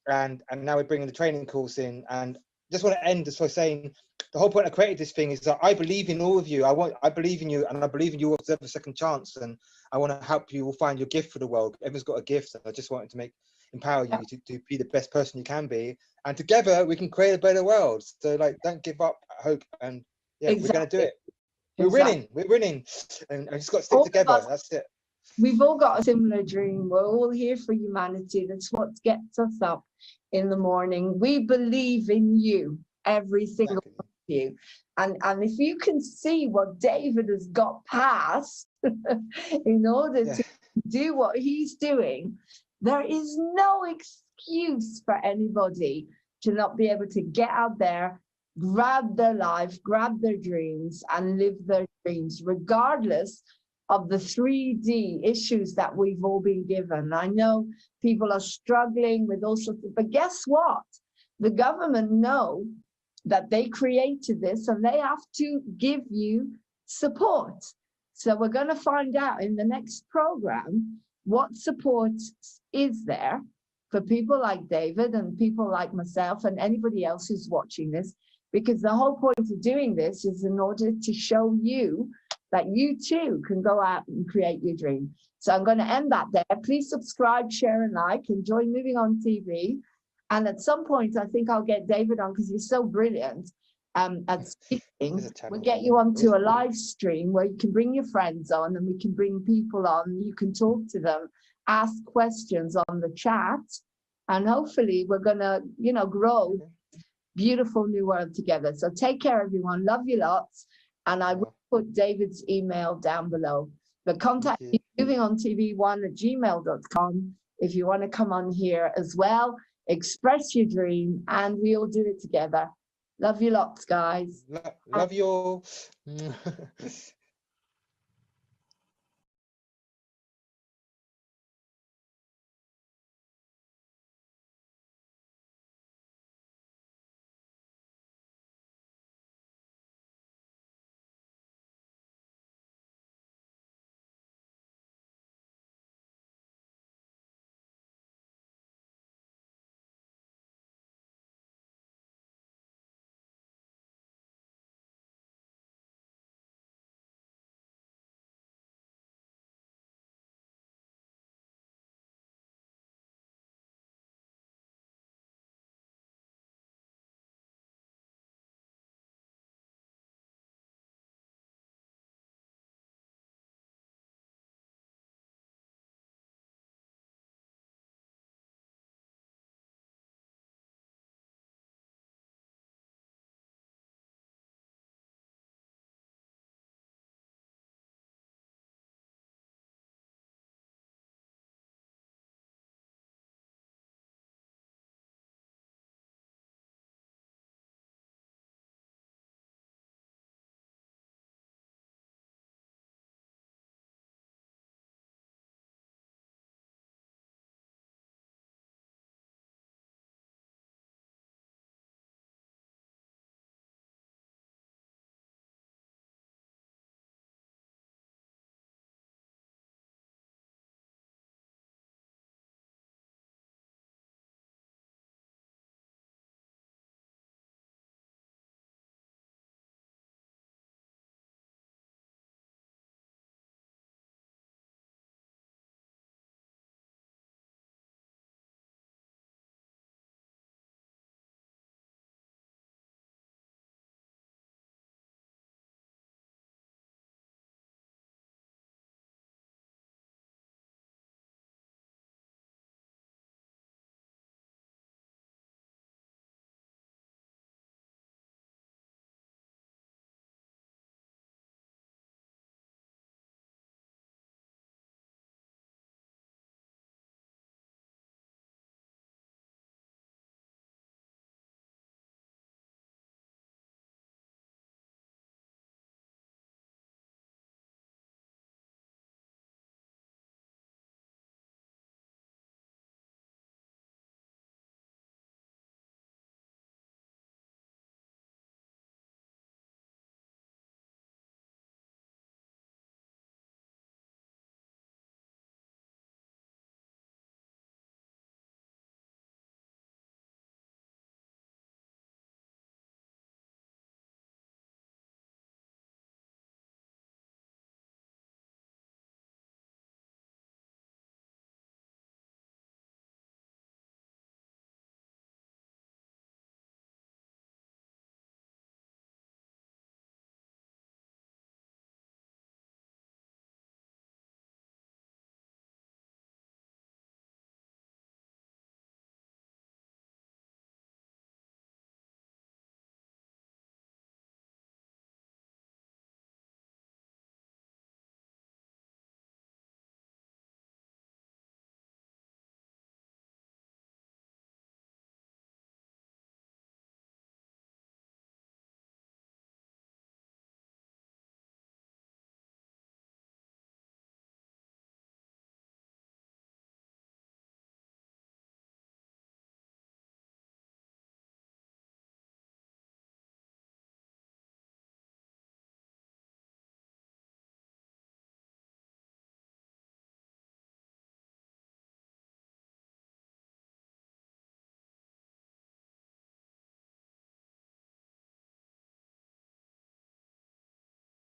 And now we're bringing the training course in. And just want to end just by saying the whole point I created this thing is that I believe in all of you. I believe in you, and I believe in you all deserve a second chance. And I want to help you all find your gift for the world. Everyone's got a gift, and I just wanted to empower you to be the best person you can be. And together we can create a better world. So don't give up hope. And we're going to do it. We're winning. And I just got to stick together. That's it. We've all got a similar dream. We're all here for humanity. That's what gets us up in the morning. We believe in you, every single one of you. And if you can see what David has got past in order to do what he's doing, there is no excuse for anybody to not be able to get out there, grab their life, grab their dreams, and live their dreams, regardless of the 3D issues that we've all been given. I know people are struggling with all sorts of, but guess what? The government know that they created this, and they have to give you support. So we're going to find out in the next program what support is there for people like David and people like myself and anybody else who's watching this, because the whole point of doing this is in order to show you that you too can go out and create your dream. So I'm going to end that there. Please subscribe, share, and like, and join Moving On TV. And at some point, I think I'll get David on, because he's so brilliant at speaking. We'll get you onto a live stream where you can bring your friends on, and we can bring people on. You can talk to them, ask questions on the chat, and hopefully we're going to, grow beautiful new world together. So take care, everyone. Love you lots. And I will put David's email down below. But contact me, movingontv1@gmail.com, if you want to come on here as well. Express your dream, and we'll do it together. Love you lots, guys. Love you all.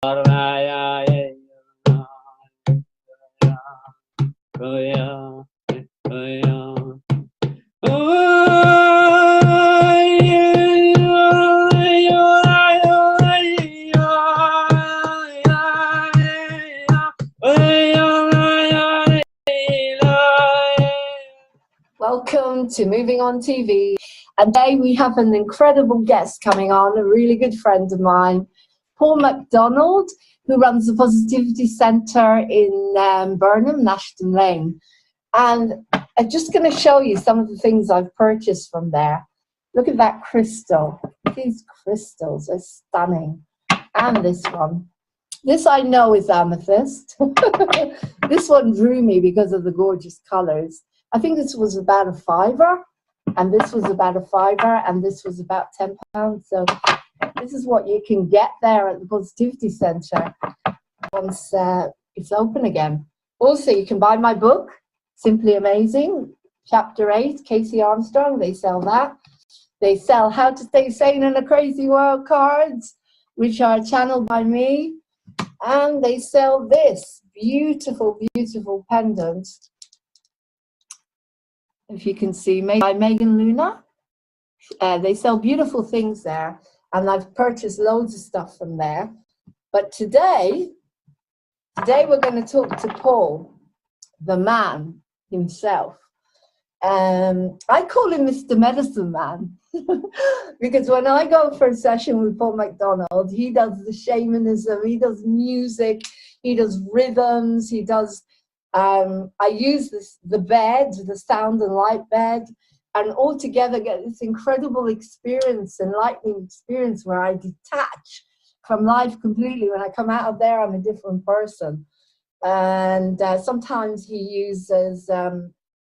Welcome to Moving On TV. And today we have an incredible guest coming on, a really good friend of mine, Paul MacDonald, who runs the Positivity Centre in Burnham, Nashton Lane. And I'm just going to show you some of the things I've purchased from there. Look at that crystal. These crystals are stunning. And this one. This I know is amethyst. This one drew me because of the gorgeous colours. I think this was about a £5, and this was about a £5, and this was about £10. So this is what you can get there at the Positivity Centre once it's open again. Also, you can buy my book, Simply Amazing, Chapter 8, Casey Armstrong. They sell that. They sell How to Stay Sane in a Crazy World cards, which are channeled by me. And they sell this beautiful, beautiful pendant. If you can see, made by Megan Luna. They sell beautiful things there, and I've purchased loads of stuff from there. But today we're going to talk to Paul, the man himself. I call him Mr. Medicine Man because when I go for a session with Paul MacDonald, he does the shamanism, he does music, he does rhythms, he does. I use the bed, the sound and light bed, and all together get this incredible experience, enlightening experience where I detach from life completely. When I come out of there, I'm a different person. And sometimes he uses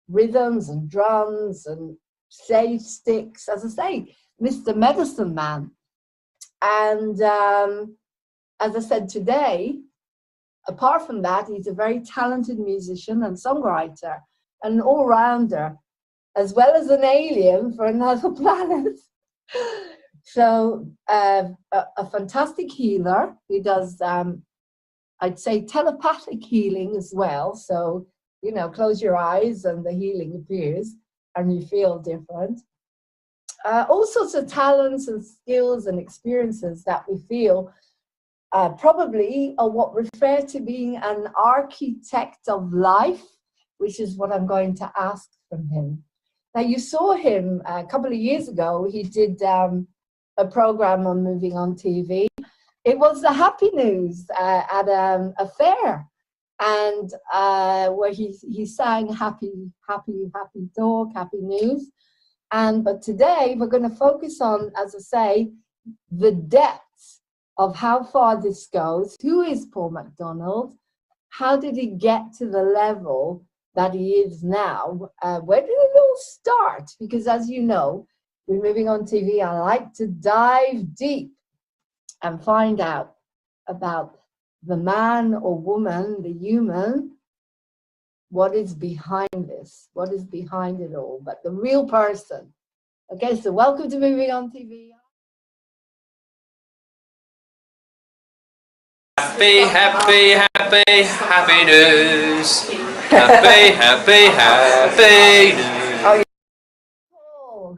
rhythms and drums and sage sticks, as I say, Mr. Medicine Man. And as I said today, apart from that, he's a very talented musician and songwriter, an all-rounder, as well as an alien for another planet. So a fantastic healer. He does, I'd say, telepathic healing as well. So, you know, close your eyes and the healing appears and you feel different. All sorts of talents and skills and experiences that we feel probably are what refer to being an architect of life, which is what I'm going to ask from him. Now, you saw him a couple of years ago. He did a program on Moving On TV. It was the Happy News at a fair, and where he sang happy talk, happy news. But today we're going to focus on, as I say, the depths of how far this goes. Who is Paul MacDonald? How did he get to the level that he is now? Where did it all start? Because as you know, we're Moving On TV. I like to dive deep and find out about the man or woman, the human, what is behind this, what is behind it all, but the real person. Okay, so welcome to Moving On TV. Happy, happy, happy, happy news. Happy, happy, happy news. Oh,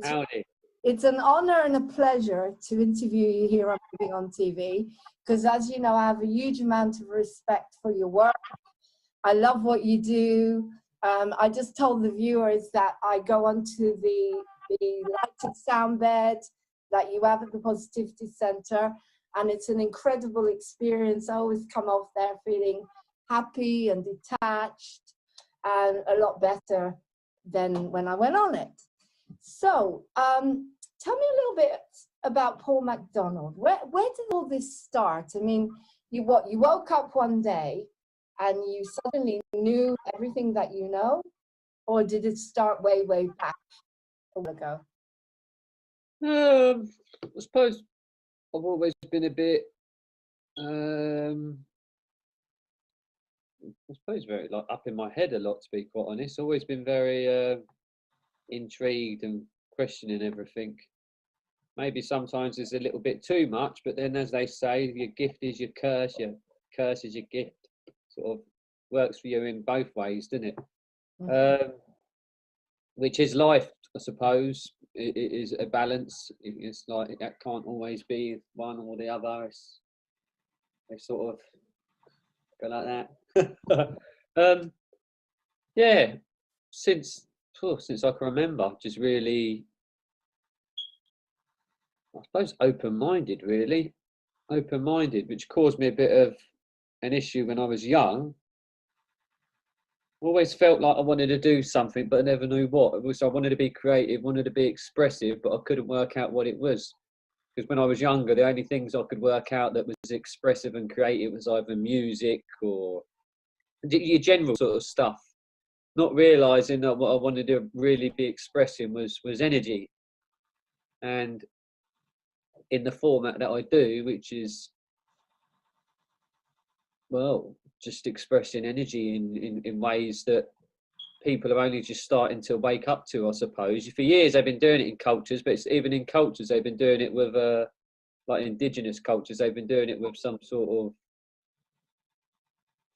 Howdy. it's an honor and a pleasure to interview you here on Moving On TV, because as you know, I have a huge amount of respect for your work. I love what you do. I just told the viewers that I go onto the lighted sound bed that you have at the Positivity Centre, and it's an incredible experience. I always come off there feeling happy and detached and a lot better than when I went on it. So tell me a little bit about Paul MacDonald. Where did all this start? I mean, you woke up one day and you suddenly knew everything that you know, or did it start way back a while ago? I suppose I've always been a bit, I suppose very like up in my head a lot, to be quite honest. Always been very intrigued and questioning everything. maybe sometimes it's a little bit too much, but then as they say, your gift is your curse is your gift. Sort of works for you in both ways, doesn't it? Which is life, I suppose. It is a balance. It's like that can't always be one or the other. They sort of go like that. Yeah, since I can remember, just really, I suppose, open-minded, really. Open-minded, which caused me a bit of an issue when I was young. Always felt like I wanted to do something, but I never knew what. I wanted to be creative, wanted to be expressive, but I couldn't work out what it was. Because when I was younger, the only things I could work out that was expressive and creative was either music or your general sort of stuff. Not realising that what I wanted to really be expressing was energy. And in the format that I do, which is, well, just expressing energy in ways that people are only just starting to wake up to, I suppose. For years they've been doing it in cultures, but it's even in cultures they've been doing it with like indigenous cultures, they've been doing it with some sort of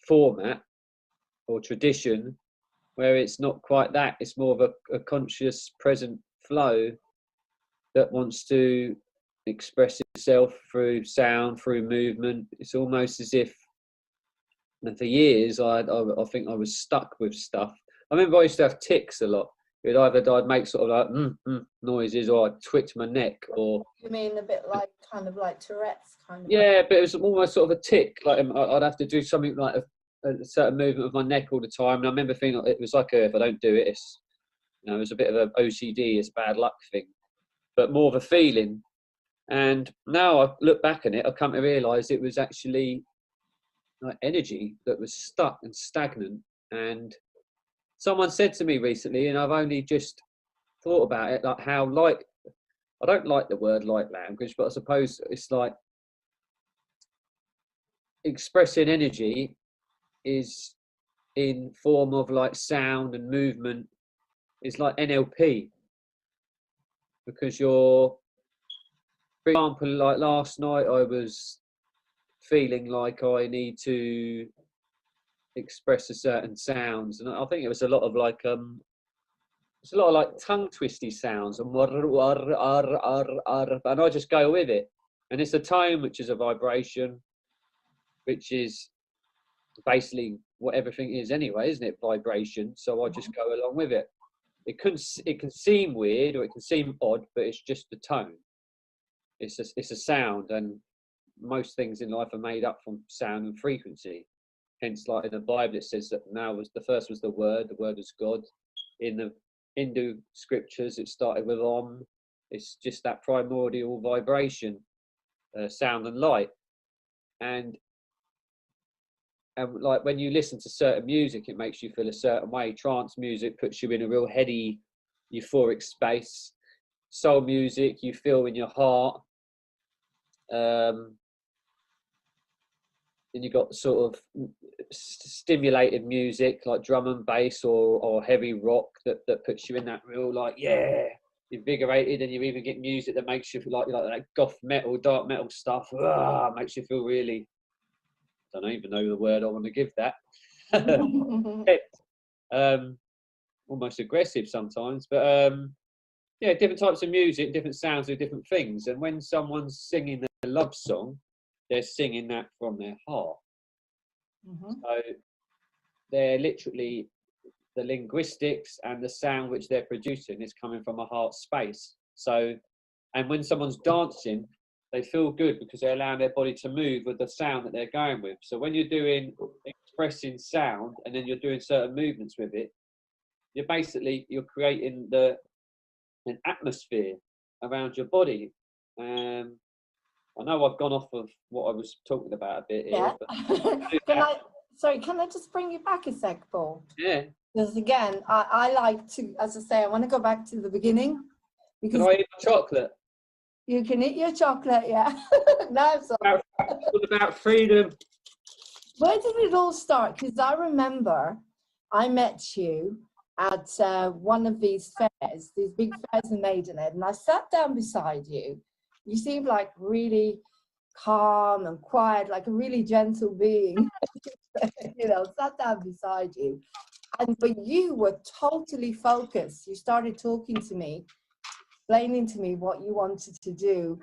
format or tradition where it's not quite that. It's more of a conscious present flow that wants to express itself through sound, through movement. It's almost as if, and for years I think I was stuck with stuff. I remember I used to have tics a lot. I'd make sort of like noises, or I'd twitch my neck, or You mean a bit like kind of like Tourette's kind of? yeah, but it was almost sort of a tic. Like I'd have to do something like a certain movement of my neck all the time, and I remember thinking it was like if I don't do it, it's it was a bit of an OCD, it's a bad luck thing, but more of a feeling. And now I look back on it, I've come to realise it was actually like energy that was stuck and stagnant. And someone said to me recently, and I've only just thought about it, like how light, I don't like the word light language, but I suppose it's like expressing energy is in form of like sound and movement. It's like NLP, because you're, for example, like last night I was feeling like I need to express a certain sounds, and I think it was a lot of like it's a lot of like tongue twisty sounds, and I just go with it. And it's a tone, which is a vibration, which is basically what everything is anyway, isn't it? Vibration. So I just go along with it. It can seem weird or it can seem odd, but it's just the tone. It's a sound, and most things in life are made up from sound and frequency. Hence, like in the Bible, it says that the first was the word was God. In the Hindu scriptures, it started with Om. It's just that primordial vibration, sound and light. And like when you listen to certain music, it makes you feel a certain way. Trance music puts you in a real heady, euphoric space. Soul music, you feel in your heart. Then you got sort of stimulated music like drum and bass or heavy rock that puts you in that real like invigorated. And you even get music that makes you feel like that goth metal, dark metal stuff. Makes you feel really, I don't even know the word I want to give that. Almost aggressive sometimes, but yeah, different types of music, different sounds do different things. And when someone's singing a love song, they're singing that from their heart. So they're literally, the linguistics and the sound which they're producing is coming from a heart space. So, and when someone's dancing, they feel good because they're allowing their body to move with the sound that they're going with. So when you're expressing sound and then you're doing certain movements with it, you're creating an atmosphere around your body. I know I've gone off of what I was talking about a bit here. Yeah. Can I just bring you back a sec, Paul? Yeah. Because again, I like to, as I say, I want to go back to the beginning. Because can I eat chocolate? You can eat your chocolate, yeah. No, it's about freedom. Where did it all start? Because I remember I met you at one of these fairs, these big fairs in Maidenhead, and I sat down beside you. You seemed like really calm and quiet, like a really gentle being, you know, sat down beside you. But you were totally focused. You started talking to me, explaining to me what you wanted to do,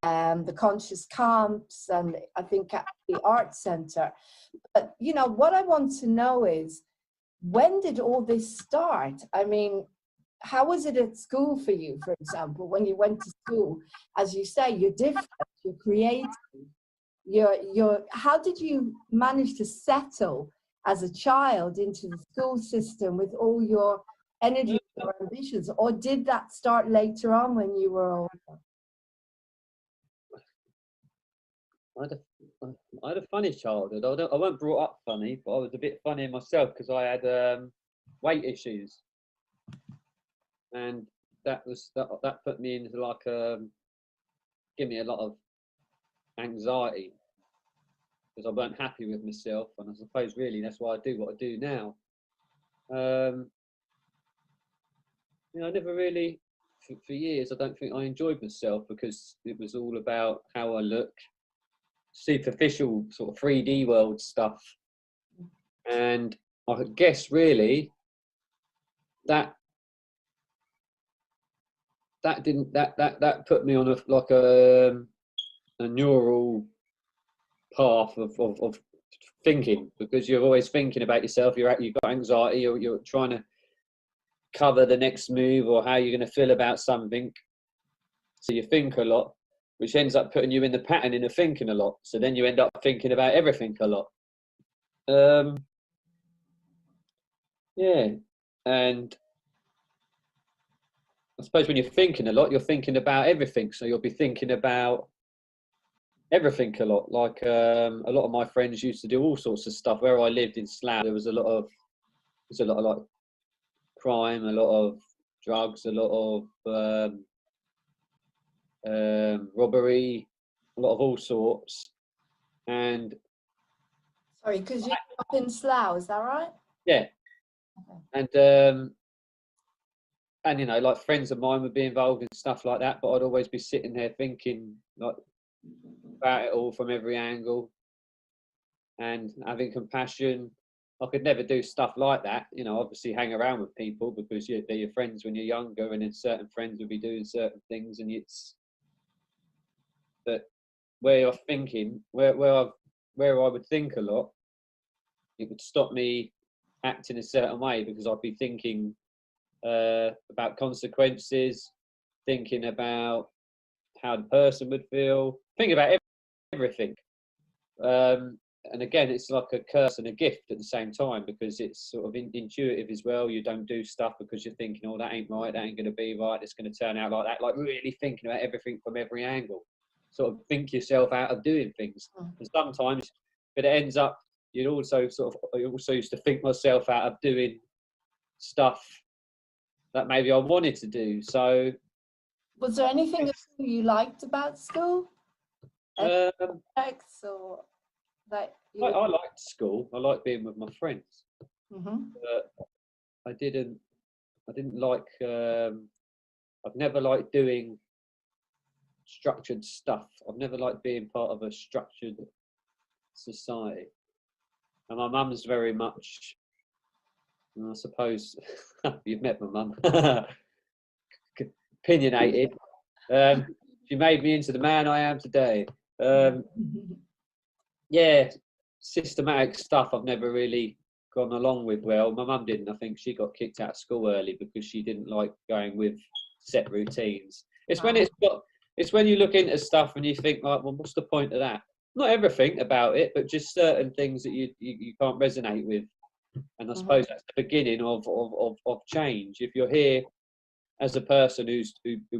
the conscious camps, and I think at the art center. But, you know, what I want to know is, when did all this start? I mean, how was it at school for you, for example, when you went to school? As you say, you're different, you're creative, how did you manage to settle as a child into the school system with all your energy or ambitions? Or did that start later on when you were older? I had a funny childhood. I wasn't brought up funny, but I was a bit funny myself because I had weight issues, and that put me into like give me a lot of anxiety because I weren't happy with myself, and I suppose really that's why I do what I do now. You know, I never really, for years, I don't think I enjoyed myself because it was all about how I look, superficial sort of 3D world stuff, and I guess really that put me on a neural path of thinking, because you're always thinking about yourself. You've got anxiety, you're trying to cover the next move or how you're going to feel about something, so you think a lot, which ends up putting you in the pattern of thinking a lot. So then you end up thinking about everything a lot. Yeah, and I suppose when you're thinking a lot, you're thinking about everything. So you'll be thinking about everything a lot. Like a lot of my friends used to do all sorts of stuff. Where I lived in Slough, there was a lot of like crime, a lot of drugs, a lot of robbery, a lot of all sorts. And Sorry, because you're up in Slough, is that right? yeah, Okay. And you know, like friends of mine would be involved in stuff like that, but I'd always be sitting there thinking like about it all from every angle and having compassion. I could never do stuff like that, you know, obviously hang around with people because they're your friends when you're younger, and then certain friends would be doing certain things, and it's that where you're thinking, where I would think a lot, it would stop me acting a certain way because I'd be thinking about consequences, thinking about how the person would feel, thinking about everything. And again, it's like a curse and a gift at the same time, because it's sort of intuitive as well. You don't do stuff because you're thinking, oh, that ain't right, that ain't going to be right, it's going to turn out like that. Like really thinking about everything from every angle. Sort of think yourself out of doing things. And sometimes, but it ends up, I also used to think myself out of doing stuff that maybe I wanted to do. So, was there anything you liked about school? um, Or that you I liked school. I liked being with my friends. But I didn't like. I've never liked doing structured stuff. I've never liked being part of a structured society. And my mum's very much, I suppose, you've met my mum, opinionated. She made me into the man I am today. Yeah, systematic stuff I've never really gone along with well. My mum didn't. I think she got kicked out of school early because she didn't like going with set routines. It's when you look into stuff and you think like, well, what's the point of that? Not everything about it, but just certain things that you can't resonate with. And I suppose that's the beginning of change. If you're here as a person who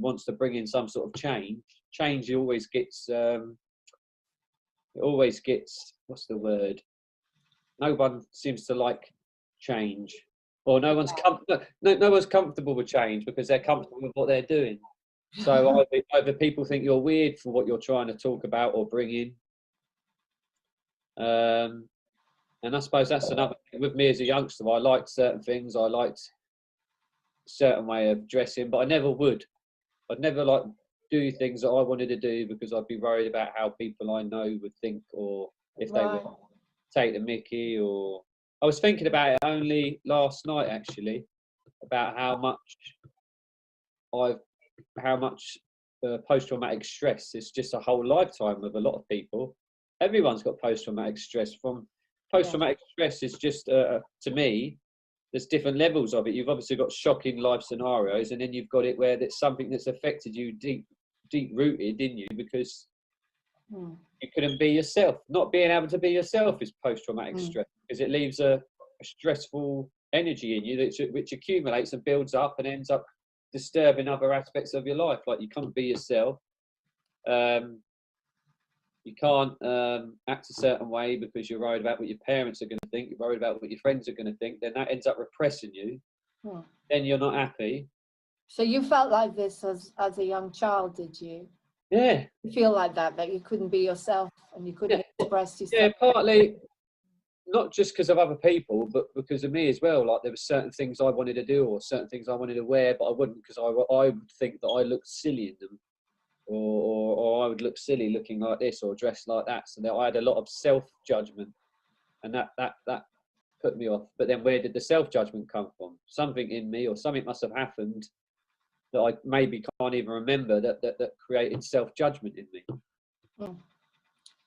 wants to bring in some sort of change always gets what's the word? No one seems to like change, or no one's comfortable with change because they're comfortable with what they're doing. So either people think you're weird for what you're trying to talk about or bring in. And I suppose that's another thing with me as a youngster. I liked certain things. I liked certain way of dressing, but I never would. I'd never like do things that I wanted to do because I'd be worried about how people I know would think, or if they would take the mickey. Or I was thinking about it only last night actually, about how much post-traumatic stress is just a whole lifetime of a lot of people. Everyone's got post-traumatic stress. From post-traumatic stress is just to me, there's different levels of it. You've obviously got shocking life scenarios, and then you've got it where it's something that's affected you deep rooted in you because you couldn't be yourself. Not being able to be yourself is post-traumatic stress, because it leaves a stressful energy in you which accumulates and builds up and ends up disturbing other aspects of your life. Like you can't be yourself. You can't act a certain way because you're worried about what your parents are going to think. You're worried about what your friends are going to think. Then that ends up repressing you. Then you're not happy. So you felt like this as a young child, did you? Yeah. You feel like that you couldn't be yourself and you couldn't express yourself? Yeah, partly not just because of other people, but because of me as well. Like there were certain things I wanted to do or certain things I wanted to wear, but I wouldn't because I would think that I looked silly in them. Or I would look silly looking like this or dressed like that. So I had a lot of self-judgment, and that put me off. But then where did the self-judgment come from? Something in me, or something must have happened that I maybe can't even remember that created self-judgment in me.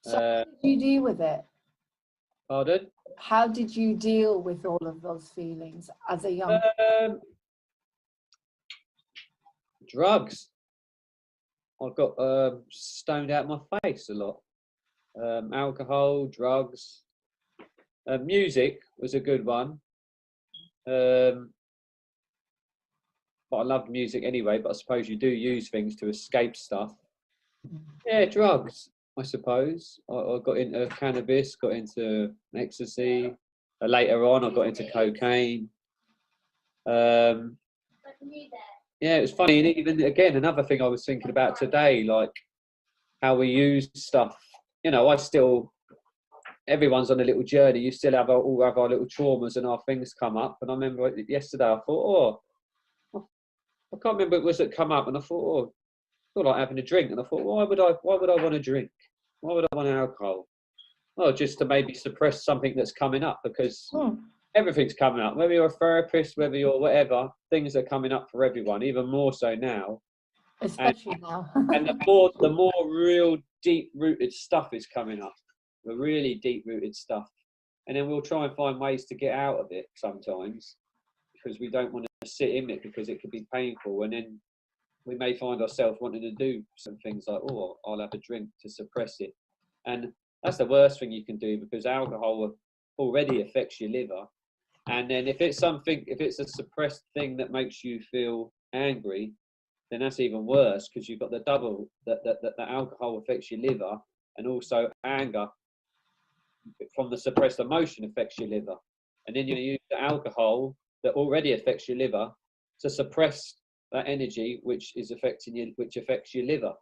So how did you deal with it? Pardon? How did you deal with all of those feelings as a young drugs. I got stoned out my face a lot. Alcohol, drugs. Music was a good one. But I loved music anyway, but I suppose you do use things to escape stuff. Yeah, drugs, I suppose. I got into cannabis, got into ecstasy. Later on, I got into cocaine. Yeah, it was funny. And even again, another thing I was thinking about today, like how we use stuff. You know, everyone's on a little journey. You still all have our little traumas and our things come up. And I remember yesterday, I thought, I can't remember it was that come up, and I thought, I feel like having a drink. And I thought, why would I want a drink? Why would I want alcohol? Well, just to maybe suppress something that's coming up, because everything's coming up. Whether you're a therapist, whether you're whatever, things are coming up for everyone, even more so now. especially now? And the more real deep-rooted stuff is coming up, the really deep-rooted stuff. And then we'll try and find ways to get out of it sometimes, because we don't want to sit in it because it could be painful. And then we may find ourselves wanting to do some things like, I'll have a drink to suppress it. And that's the worst thing you can do, because alcohol already affects your liver. And then if it's a suppressed thing that makes you feel angry, then that's even worse, because you've got the double, that alcohol affects your liver, and also anger from the suppressed emotion affects your liver. And then you use the alcohol that already affects your liver to suppress that energy which affects your liver.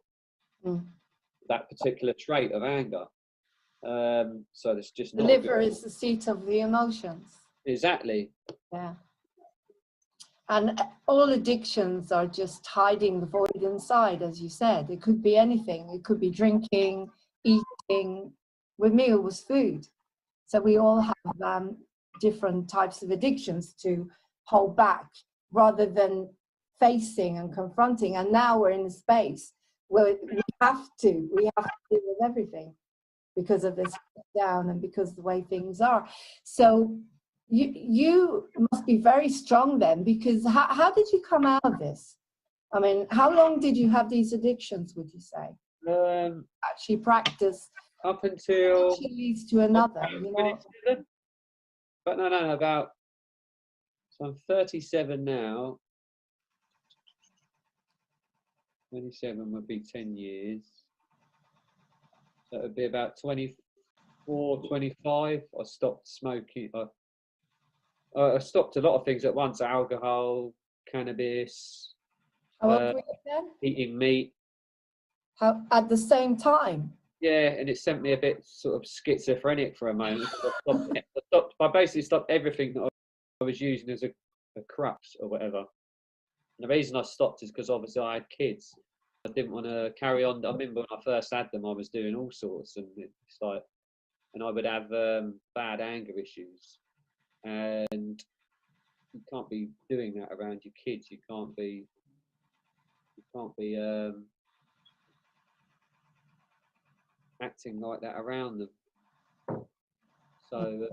That particular trait of anger. So it's just The not liver is the seat of the emotions. Exactly. Yeah. And all addictions are just hiding the void inside, as you said. It could be anything. It could be drinking, eating. With me, it was food. So we all have different types of addictions to hold back rather than facing and confronting. And now we're in a space where we have to deal with everything because of this down and because of the way things are. So you must be very strong then, because how did you come out of this? I mean, how long did you have these addictions, would you say? Actually practice up until leads to another, you know? But no, about, so I'm 37 now. 27 would be 10 years. So it would be about 24, 25. I stopped smoking. I stopped a lot of things at once: alcohol, cannabis, How old were you then? eating meat. How, at the same time? Yeah, and it sent me a bit sort of schizophrenic for a moment. I basically stopped everything that I was using as a crutch or whatever. And the reason I stopped is because obviously I had kids. I didn't want to carry on. I remember when I first had them, I was doing all sorts, and it's like, and I would have bad anger issues, and you can't be doing that around your kids. You can't be acting like that around them. So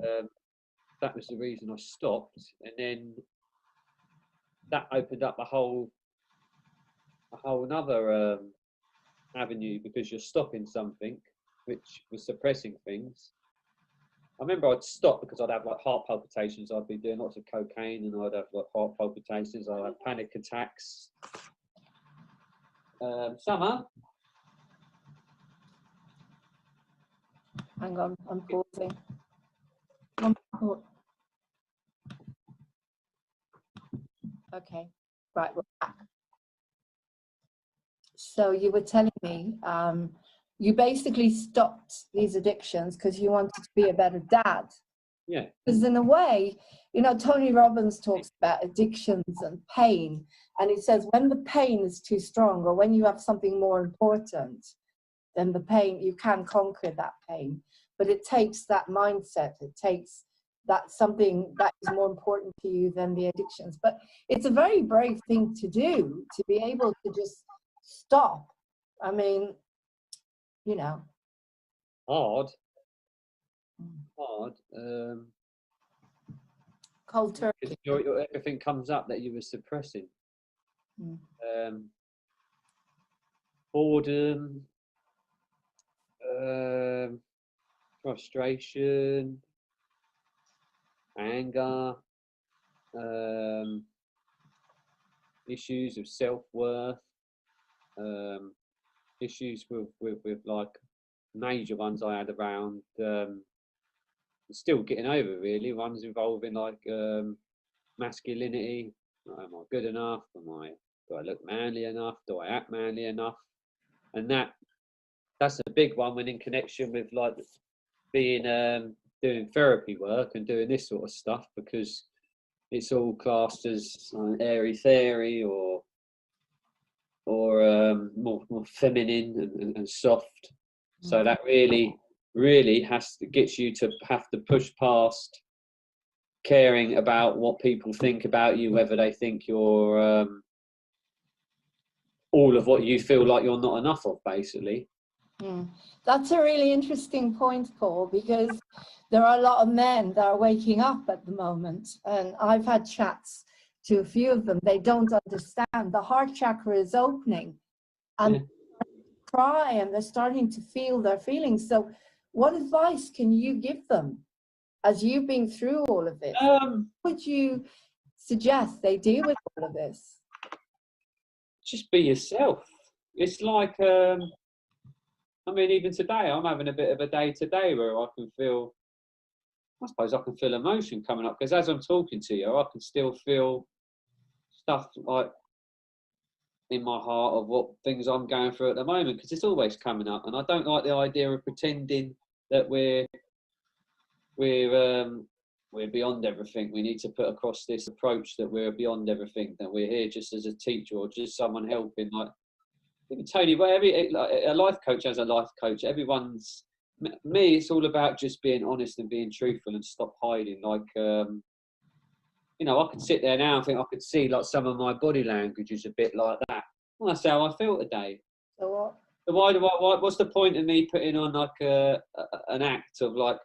that was the reason I stopped, and then that opened up a whole another avenue, because you're stopping something which was suppressing things. I remember I'd stop because I'd have like heart palpitations. I'd be doing lots of cocaine, and I'd have like heart palpitations. I'd have panic attacks. Summer. Hang on, I'm pausing. Okay, right, we're back. So you were telling me you basically stopped these addictions because you wanted to be a better dad. Yeah. Because in a way, you know, Tony Robbins talks about addictions and pain, and he says when the pain is too strong, or when you have something more important than the pain, you can conquer that pain. But it takes that mindset. It takes that something that is more important to you than the addictions. But it's a very brave thing to do, to be able to just stop. I mean, you know. Hard. Cold turkey. Everything comes up that you were suppressing. Boredom, frustration, anger, issues of self-worth, issues with like major ones I had around still getting over, really, ones involving like masculinity. Am I good enough? Do I look manly enough? Do I act manly enough? And that's a big one when in connection with like being doing therapy work and doing this sort of stuff, because it's all classed as airy fairy or more feminine and soft. So that really gets you to have to push past caring about what people think about you, whether they think you're all of what you feel like you're not enough of, basically. That's a really interesting point, Paul, because there are a lot of men that are waking up at the moment, and I've had chats to a few of them. They don't understand. The heart chakra is opening, and cry, and they're starting to feel their feelings. So what advice can you give them as you've been through all of this? What would you suggest they do with all of this? Just be yourself. It's like I mean, even today I'm having a bit of a day today where I suppose I can feel emotion coming up, because as I'm talking to you I can still feel stuff like in my heart of what things I'm going through at the moment, because it's always coming up, and I don't like the idea of pretending that we're beyond everything. We need to put across this approach that we're beyond everything, that we're here just as a teacher or just someone helping. Like even Tony, a life coach has a life coach. Everyone's me. It's all about just being honest and being truthful and stop hiding. Like you know, I could sit there now and think I could see like some of my body language is a bit like that. Well, that's how I feel today. So what? So what's the point of me putting on like an act of like,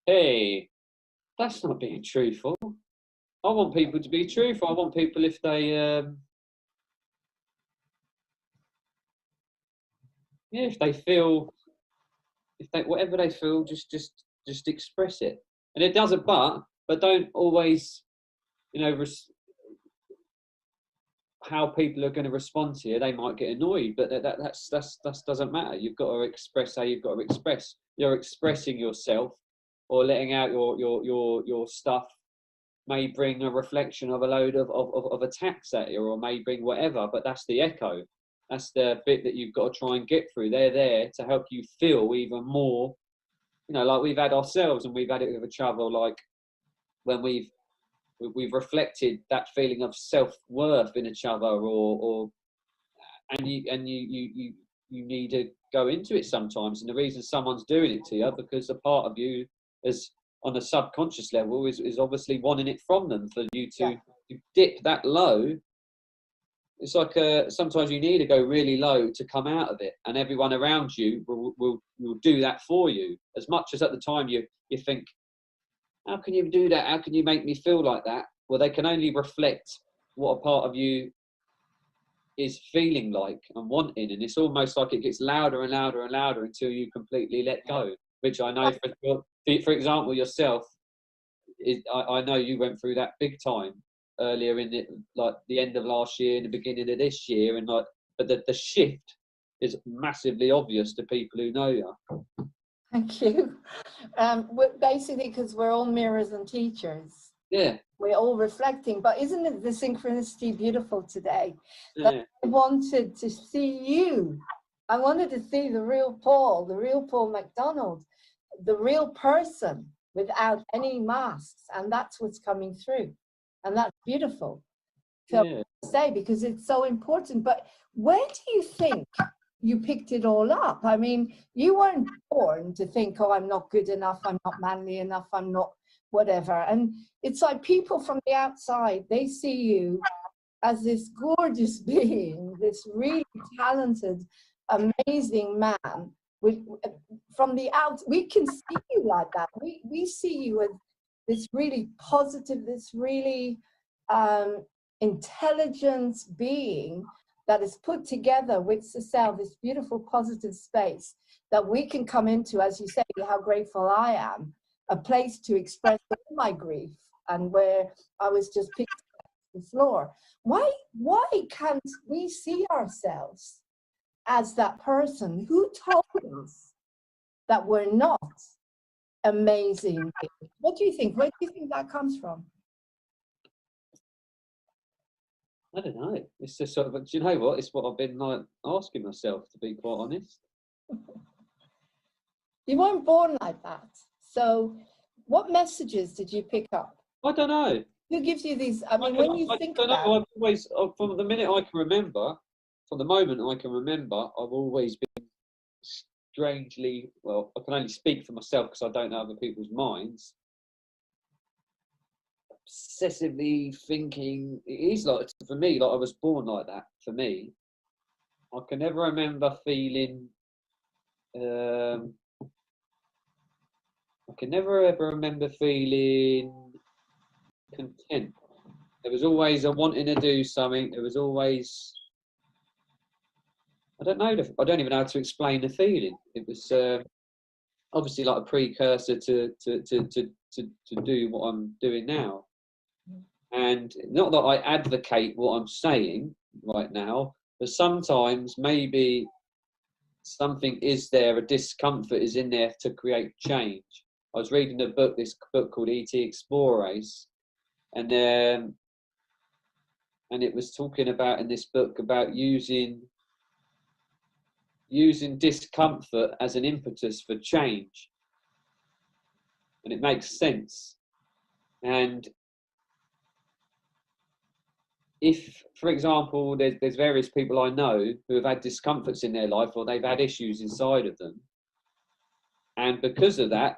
hey, that's not being truthful. I want people to be truthful. I want people, if they if they feel, whatever they feel, just express it. And it doesn't, but don't always, you know, how people are going to respond to you. They might get annoyed, but that doesn't matter. You've got to express how you've got to express. You're expressing yourself, or letting out your stuff may bring a reflection of a load of attacks at you, or may bring whatever, but that's the echo. That's the bit that you've got to try and get through. They're there to help you feel even more, you know, like we've had ourselves, and we've had it with each other, like when we've we've reflected that feeling of self-worth in each other, and you need to go into it sometimes. And the reason someone's doing it to you, because a part of you is on a subconscious level is obviously wanting it from them, for you to dip that low. It's like sometimes you need to go really low to come out of it, and everyone around you will do that for you. As much as at the time you think, how can you do that? How can you make me feel like that? Well, they can only reflect what a part of you is feeling like and wanting, and it's almost like it gets louder and louder and louder until you completely let go. Which I know, for example, yourself, I know you went through that big time earlier in the end of last year and the beginning of this year, and but the shift is massively obvious to people who know you. Thank you. Basically, because we're all mirrors and teachers. Yeah. We're all reflecting. But isn't it the synchronicity beautiful today? Yeah. That I wanted to see you. I wanted to see the real Paul McDonald, the real person without any masks. And that's what's coming through. And that's beautiful to say, because it's so important. But where do you think you picked it all up? I mean, you weren't born to think, oh, I'm not good enough, I'm not manly enough, I'm not whatever. And it's like people from the outside, they see you as this gorgeous being, this really talented, amazing man. From the out, we can see you like that. We see you as this really positive, this really intelligent being that is put together with Cecile, this beautiful positive space that we can come into, as you say, how grateful I am, a place to express all my grief, and where I was just picked up the floor. Why can't we see ourselves as that person? Who told us that we're not amazing? What do you think? Where do you think that comes from? I don't know. It's just sort of, do you know what? It's what I've been asking myself, to be quite honest. You weren't born like that. So what messages did you pick up? I don't know. Who gives you these? I mean, when you think about it. I've always, from the minute I can remember, from the moment I can remember, I've always been strangely, well, I can only speak for myself because I don't know other people's minds, obsessively thinking. It is like, for me, like I was born like that. For me, I can never remember feeling I can never ever remember feeling content. There was always a wanting to do something. There was always, I don't know, I don't even know how to explain the feeling. It was obviously like a precursor to do what I'm doing now. And not that I advocate what I'm saying right now, but sometimes maybe something is there, a discomfort is in there to create change. I was reading this book called E.T. Explore Race, and it was talking about, in this book, about using discomfort as an impetus for change. And it makes sense. And if, for example, there's various people I know who have had discomforts in their life, or they've had issues inside of them, and because of that,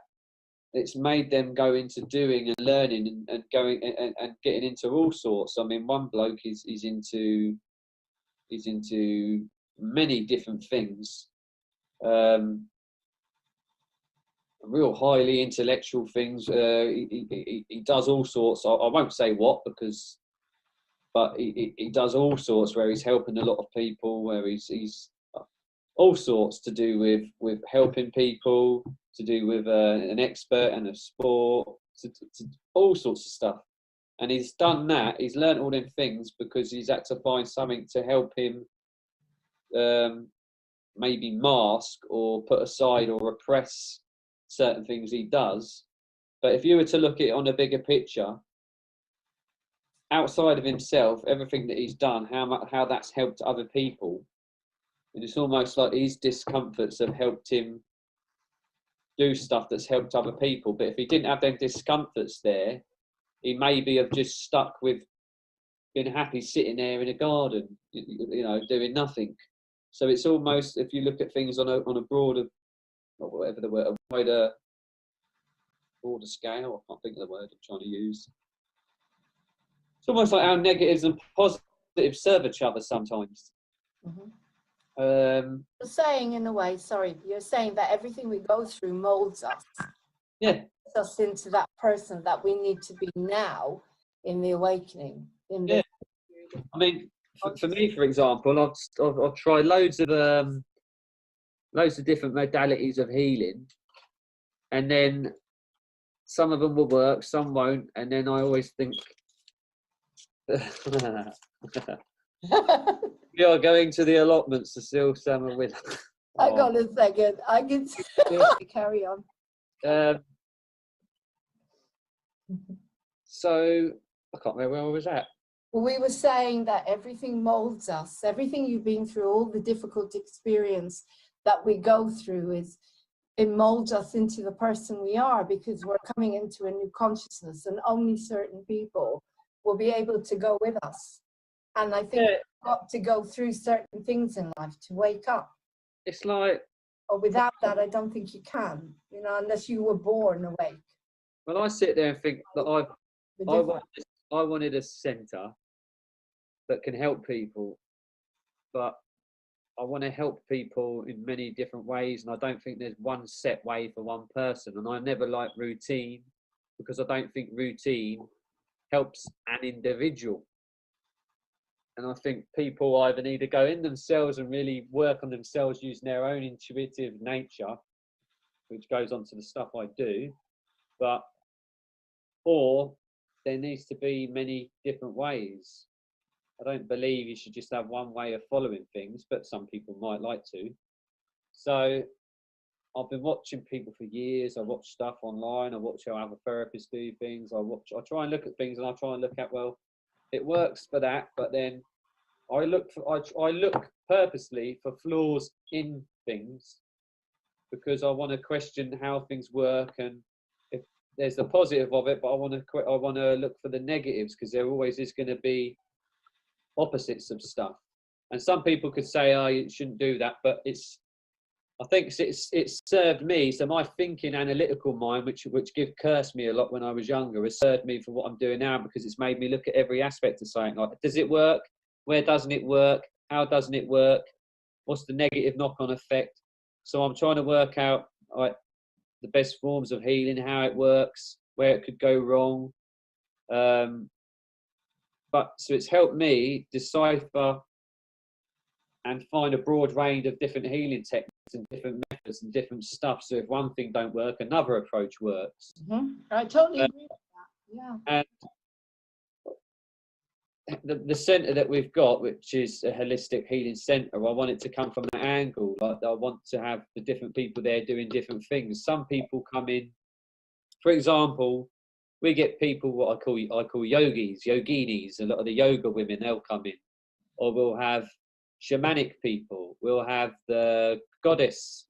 it's made them go into doing and learning and going and getting into all sorts. I mean, one bloke is into many different things, real highly intellectual things. He does all sorts. I won't say what, but he does all sorts, where he's helping a lot of people, where he's all sorts to do with helping people, to do with an expert and a sport, to all sorts of stuff. And he's done that. He's learned all them things because he's had to find something to help him maybe mask or put aside or repress certain things he does. But if you were to look at it on a bigger picture, outside of himself, everything that he's done, how that's helped other people, and it's almost like his discomforts have helped him do stuff that's helped other people. But if he didn't have them discomforts there, he maybe have just stuck with being happy sitting there in a garden, you know, doing nothing. So it's almost, if you look at things on a broader, or whatever the word, a wider, broader scale, I can't think of the word I'm trying to use. It's almost like how negatives and positives serve each other sometimes. You're saying, in a way, sorry, you're saying that everything we go through molds us. Yeah. Makes us into that person that we need to be now in the awakening. In the I mean, for me, for example, I've tried loads of different modalities of healing, and then some of them will work, some won't, and then I always think we are going to the allotments to steal summer with. Hang on a second. I can carry on. So I can't remember where I was at. Well, we were saying that everything molds us. Everything you've been through, all the difficult experience that we go through, it molds us into the person we are, because we're coming into a new consciousness, and only certain people will be able to go with us. And I think you've got to go through certain things in life to wake up. It's like, or without that, I don't think you can, you know, unless you were born awake. Well, I sit there and think that I wanted a centre that can help people, but I want to help people in many different ways, and I don't think there's one set way for one person. And I never like routine, because I don't think routine helps an individual. And I think people either need to go in themselves and really work on themselves using their own intuitive nature, which goes on to the stuff I do, or there needs to be many different ways. I don't believe you should just have one way of following things, but some people might like to. So I've been watching people for years. I watch stuff online. I watch how other therapists do things. I try and look at things, and I try and look at, well, it works for that, but then I look purposely for flaws in things, because I want to question how things work, and if there's the positive of it, but I want to look for the negatives, because there always is going to be opposites of stuff. And some people could say, oh, you shouldn't do that, but I think it's served me. So my thinking, analytical mind, which cursed me a lot when I was younger, has served me for what I'm doing now, because it's made me look at every aspect of something. Like, does it work? Where doesn't it work? How doesn't it work? What's the negative knock-on effect? So I'm trying to work out, like, the best forms of healing, how it works, where it could go wrong. But so it's helped me decipher and find a broad range of different healing techniques and different methods and different stuff. So if one thing don't work, another approach works. I totally agree with that. Yeah. And the centre that we've got, which is a holistic healing centre, I want it to come from an angle. Like, I want to have the different people there doing different things. Some people come in, for example, we get people what I call yogis, yoginis. A lot of the yoga women, they'll come in, or we'll have shamanic people. We'll have the goddess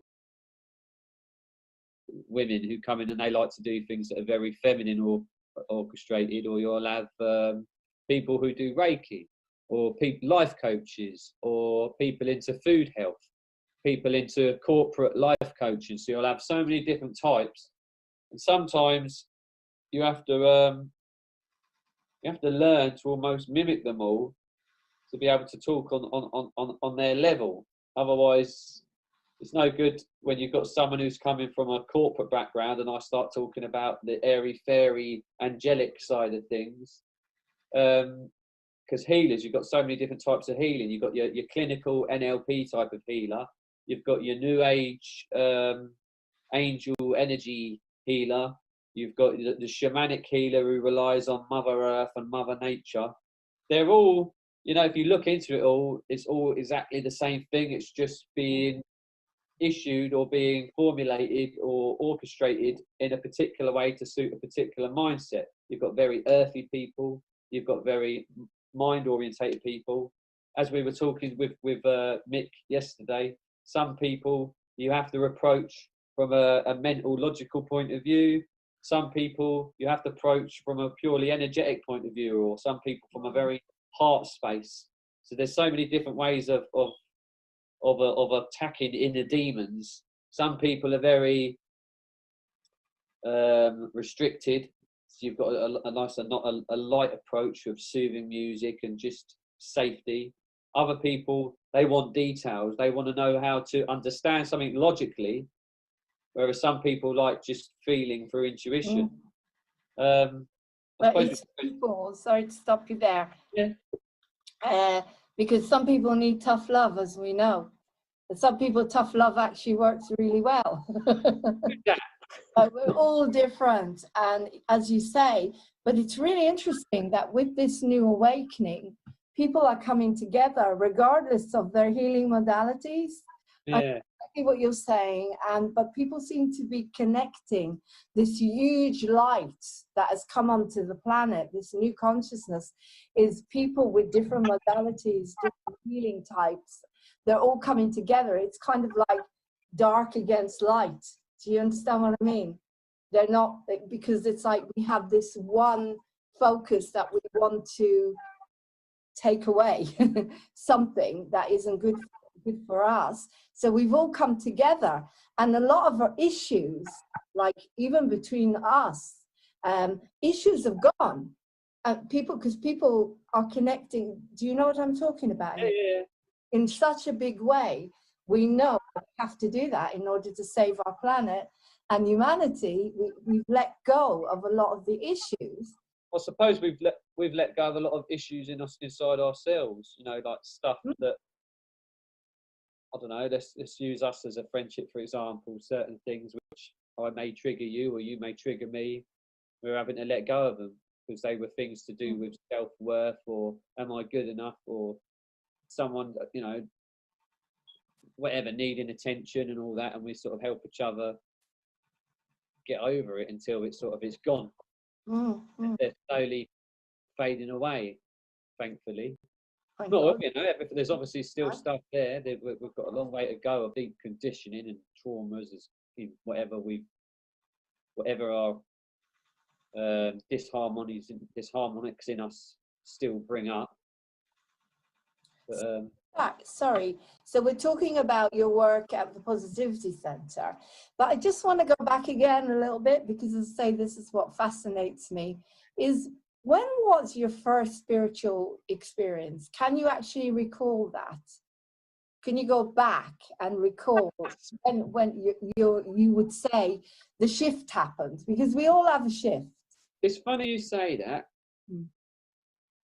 women who come in and they like to do things that are very feminine or orchestrated. Or you'll have people who do Reiki, or life coaches, or people into food health, people into corporate life coaching. So you'll have so many different types, and sometimes you have to learn to almost mimic them all to be able to talk on their level. Otherwise, it's no good when you've got someone who's coming from a corporate background and I start talking about the airy fairy angelic side of things. Because healers, you've got so many different types of healing. You've got your clinical NLP type of healer. You've got your new age angel energy healer. You've got the shamanic healer who relies on Mother Earth and Mother Nature. They're all, you know, if you look into it all, it's all exactly the same thing. It's just being issued or being formulated or orchestrated in a particular way to suit a particular mindset. You've got very earthy people. You've got very mind-orientated people. As we were talking with Mick yesterday, some people you have to approach from a mental, logical point of view. Some people you have to approach from a purely energetic point of view, or some people from a very heart space. So there's so many different ways of attacking inner demons. Some people are very restricted. So you've got a nice, a light approach of soothing music and just safety. Other people, they want details. They want to know how to understand something logically, whereas some people like just feeling through intuition. I But suppose it's people, sorry to stop you there. Yeah. Because some people need tough love, as we know. But some people, tough love actually works really well. We're all different, and as you say, but it's really interesting that with this new awakening, people are coming together regardless of their healing modalities. Yeah. Exactly what you're saying, but people seem to be connecting this huge light that has come onto the planet. This new consciousness is people with different modalities, different healing types. They're all coming together. It's kind of like dark against light. Do you understand what I mean? They're not, because it's like we have this one focus that we want to take away something that isn't good for us. So we've all come together, and a lot of our issues, like even between us, issues have gone. Because people are connecting. Do you know what I'm talking about? Yeah. In such a big way. We know we have to do that in order to save our planet and humanity. We've let go of a lot of the issues. I suppose we've let go of a lot of issues inside ourselves. You know, like stuff that, I don't know. Let's use us as a friendship, for example. Certain things which I may trigger you, or you may trigger me. We're having to let go of them because they were things to do with self-worth, or am I good enough, or someone, you know, whatever, needing attention and all that, and we sort of help each other get over it until it's gone. They're slowly fading away, thankfully. Not, you know, there's obviously still stuff there. We've got a long way to go of deep conditioning and traumas, as in whatever our disharmonics in us still bring up. But, sorry, so we're talking about your work at the Positivity Center, but I just want to go back again a little bit, because as I say, this is what fascinates me, is when was your first spiritual experience? Can you actually recall that? Can you go back and recall when you would say the shift happened? Because we all have a shift. It's funny you say that.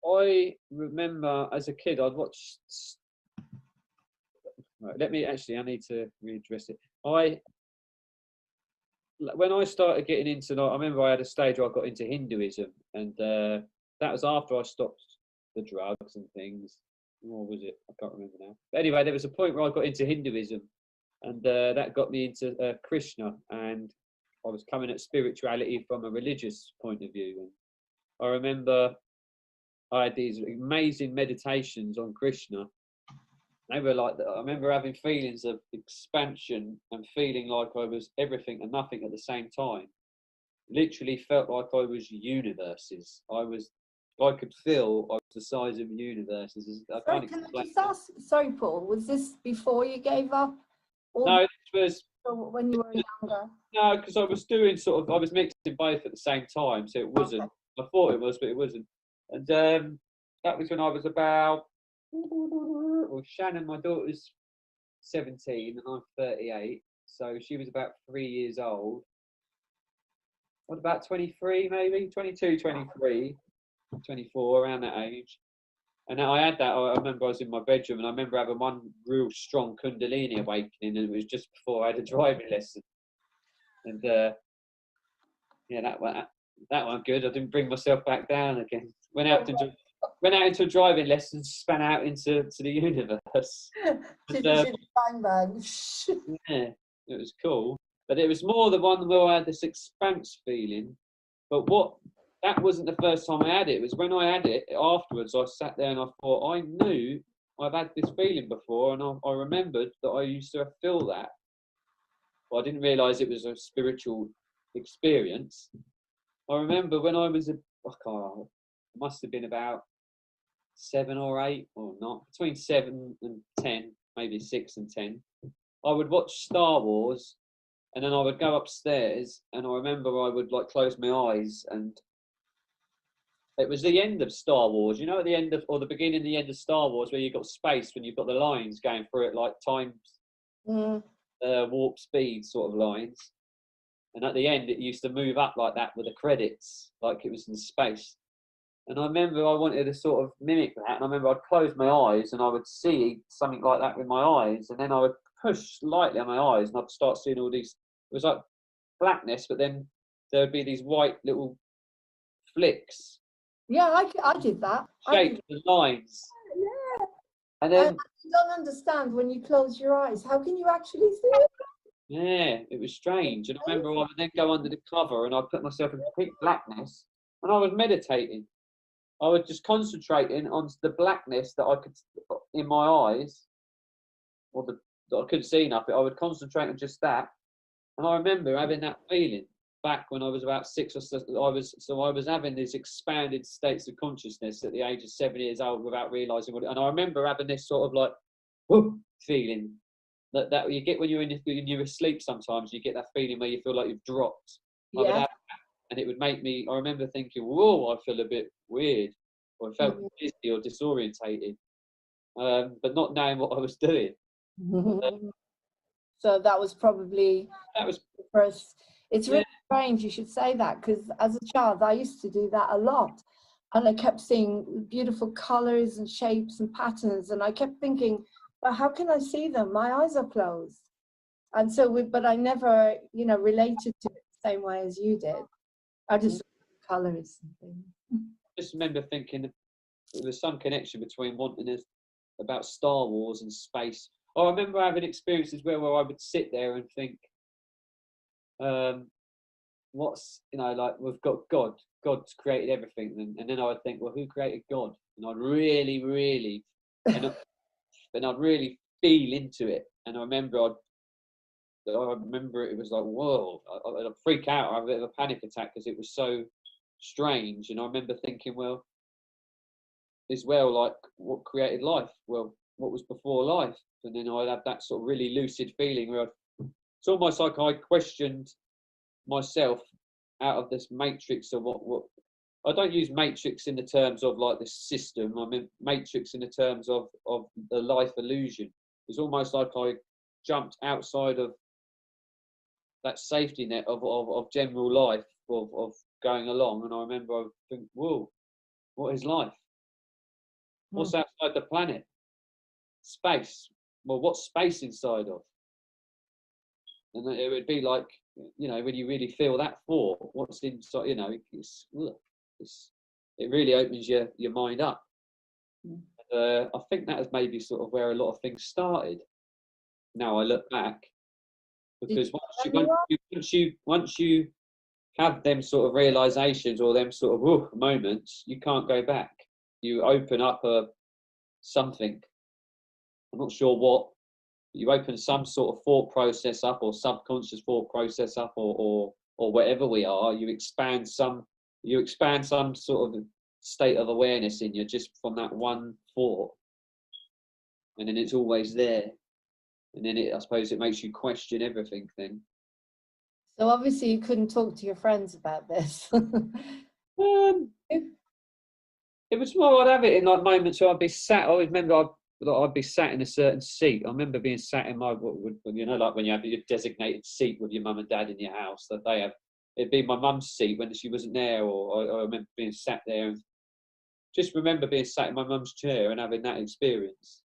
I remember as a kid, I'd watched. Right, I need to readdress it. When I started getting into, I remember I had a stage where I got into Hinduism, and that was after I stopped the drugs and things. Or was it? I can't remember now. But anyway, there was a point where I got into Hinduism, and that got me into Krishna, and I was coming at spirituality from a religious point of view. And I remember I had these amazing meditations on Krishna. They were like, I remember having feelings of expansion and feeling like I was everything and nothing at the same time. Literally felt like I was universes. I could feel I was the size of universes. Sorry, can I just ask, sorry, Paul, was this before you gave up? No, this was when you were younger. No, because I was doing I was mixing both at the same time, so it wasn't. Okay. I thought it was, but it wasn't. And that was when I was about. Well, Shannon, my daughter's 17 and I'm 38, so she was about 3 years old. What, about 23 maybe? 22, 23, 24, around that age. And I had that, I remember I was in my bedroom and I remember having one real strong Kundalini awakening, and it was just before I had a driving lesson. And yeah, that one good. I didn't bring myself back down again. Went out into a driving lesson, span out into the universe. And, yeah, it was cool. But it was more the one where I had this expanse feeling. But that wasn't the first time I had it. It was when I had it afterwards. I sat there and I thought, I knew I've had this feeling before, and I remembered that I used to feel that. But I didn't realise it was a spiritual experience. I remember when I was must have been about 7 or 8, or not, between 7 and 10, maybe 6 and 10. I would watch Star Wars, and then I would go upstairs, and I remember I would like close my eyes, and it was the end of Star Wars, you know, at the end of, or the beginning, the end of Star Wars, where you've got space when you've got the lines going through it, like time, warp speed sort of lines. And at the end, it used to move up like that with the credits, like it was in space. And I remember I wanted to sort of mimic that. And I remember I'd close my eyes and I would see something like that with my eyes. And then I would push lightly on my eyes and I'd start seeing all these, it was like blackness, but then there would be these white little flicks. Yeah, I did that. Shapes and lines. Yeah. And then I don't understand when you close your eyes. How can you actually see it? yeah, it was strange. And I remember I would then go under the cover and I'd put myself in complete blackness and I was meditating. I was just concentrating on the blackness that I could in my eyes, or that I couldn't see nothing. I would concentrate on just that. And I remember having that feeling back when I was about 6 or 7. I was having these expanded states of consciousness at the age of 7 years old without realizing what. And I remember having this sort of like whoop feeling that you get when you're asleep. Sometimes you get that feeling where you feel like you've dropped. I would have that, and it would make me. I remember thinking, "Whoa, I feel a bit weird," or I felt dizzy or disorientated, but not knowing what I was doing. So that was probably That was the first. It's really strange you should say that, because as a child I used to do that a lot, and I kept seeing beautiful colors and shapes and patterns, and I kept thinking, but how can I see them? My eyes are closed. And so but I never, related to it the same way as you did. I just colors and things. just remember thinking there was some connection between wanting this about Star Wars and space. I remember having experiences where I would sit there and think, what's, like we've got God's created everything, and then I would think, well, who created God? And I'd really and I'd really feel into it. And I remember it was like, whoa, I'd freak out, I'd have a bit of a panic attack because it was so strange. And I remember thinking, well, like what created life? Well, what was before life? And then I'd have that sort of really lucid feeling where it's almost like I questioned myself out of this matrix of what I don't use matrix in the terms of like the system. I mean matrix in the terms of the life illusion. It's almost like I jumped outside of that safety net of general life of going along. And I remember I think, whoa, what is life? What's outside the planet? Space. Well, what's space inside of? And it would be like, when you really feel that thought, what's inside, it really opens your mind up. I think that is maybe sort of where a lot of things started. Now I look back, because once you have them sort of realizations or them sort of moments, you can't go back. You open up something. I'm not sure what. You open some sort of thought process up, or subconscious thought process up, or whatever we are. You expand some sort of state of awareness in you just from that one thought, and then it's always there. And then I suppose it makes you question everything then. So obviously you couldn't talk to your friends about this. It was more I'd have it in like moments where I'd be sat. I always remember I'd be sat in a certain seat. I remember being sat in my, like when you have your designated seat with your mum and dad in your house, that they have. It'd be my mum's seat when she wasn't there, or I remember being sat there, and just remember being sat in my mum's chair and having that experience,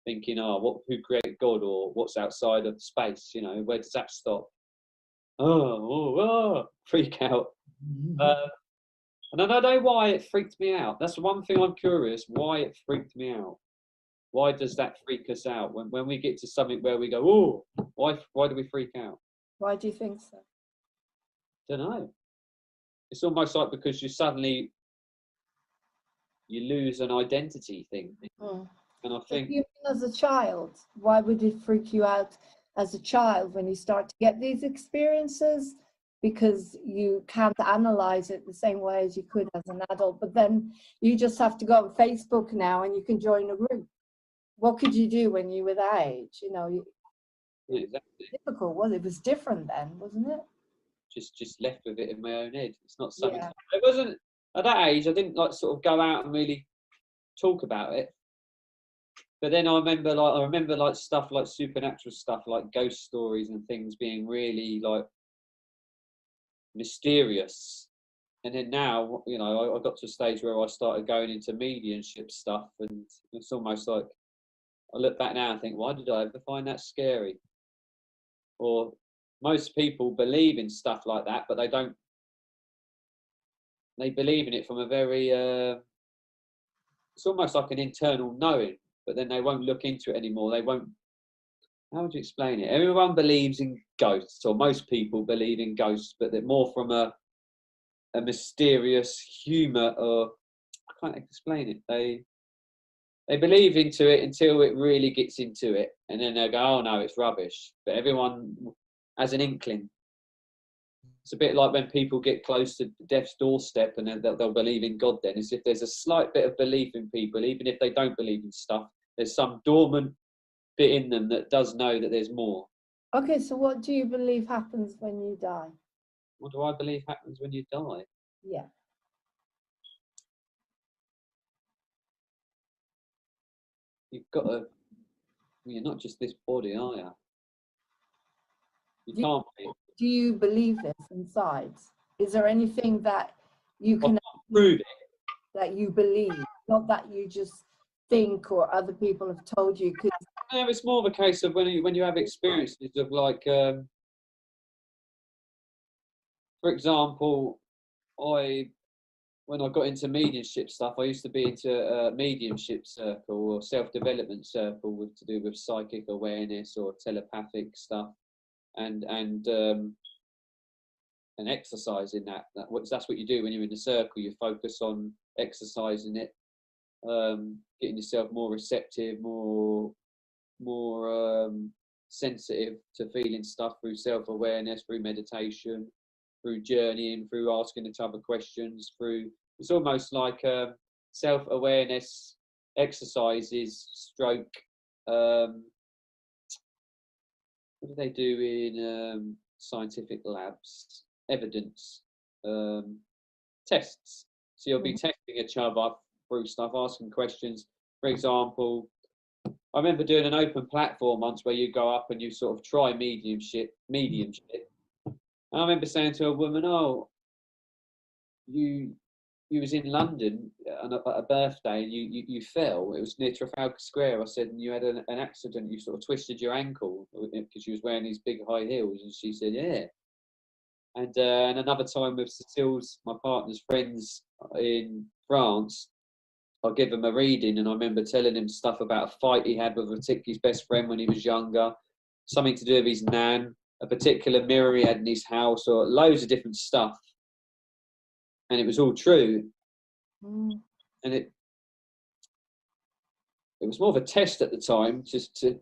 thinking, who created God, or what's outside of space? Where does that stop? Freak out. And I don't know why it freaked me out. That's one thing I'm curious, why it freaked me out. Why does that freak us out? When we get to something where we go, why do we freak out? Why do you think so? Don't know. It's almost like because you lose an identity thing. And I think, even as a child, why would it freak you out as a child when you start to get these experiences? because you can't analyze it the same way as you could as an adult. But then you just have to go on Facebook now and you can join a group. What could you do when you were that age? You know, Yeah, exactly. difficult, was it? It was different then, wasn't it? Just left with it in my own head. It's not something. Yeah. It wasn't at that age. I didn't like sort of go out and really talk about it. But then I remember like stuff like supernatural stuff, like ghost stories and things being really like mysterious. And then now, you know, I got to a stage where I started going into mediumship stuff, and it's almost like I look back now and think, why did I ever find that scary? Or most people believe in stuff like that, but they don't. They believe in it from a very. It's almost like an internal knowing, but then they won't look into it anymore. They won't. How would you explain it? Everyone believes in ghosts, or most people believe in ghosts, but they're more from a mysterious humour, or I can't explain it. They believe into it until it really gets into it, and then they'll go, "Oh no, it's rubbish." But everyone has an inkling. It's a bit like when people get close to death's doorstep, and then they'll believe in God. Then, as if there's a slight bit of belief in people, even if they don't believe in stuff. There's some dormant bit in them that does know that there's more. Okay, so what do you believe happens when you die? What do I believe happens when you die? Yeah. You've got to. You're not just this body, are you? You can't be. Do you believe this inside? Is there anything that you I can can't prove it. that you believe, not that you just think or other people have told you? Because No, it's more of a case of when you have experiences of like, for example, when I got into mediumship stuff, I used to be into a mediumship circle or self-development circle to do with psychic awareness or telepathic stuff, and exercising that's what you do when you're in the circle. You focus on exercising it, getting yourself more receptive, more sensitive to feeling stuff through self-awareness, through meditation, through journeying, through asking each other questions, it's almost like self-awareness exercises stroke what do they do in scientific labs? Evidence tests. So you'll be testing each other through stuff, asking questions. For example, I remember doing an open platform once where you go up and you sort of try mediumship. And I remember saying to a woman, "Oh, you was in London at a birthday and you fell. It was near Trafalgar Square." I said, "And you had an accident. You sort of twisted your ankle because you was wearing these big high heels." And she said, "Yeah." And another time with Cecile's, my partner's friends in France, I'll give him a reading, and I remember telling him stuff about a fight he had with his best friend when he was younger, something to do with his nan, a particular mirror he had in his house, or loads of different stuff. And it was all true. And it was more of a test at the time, just to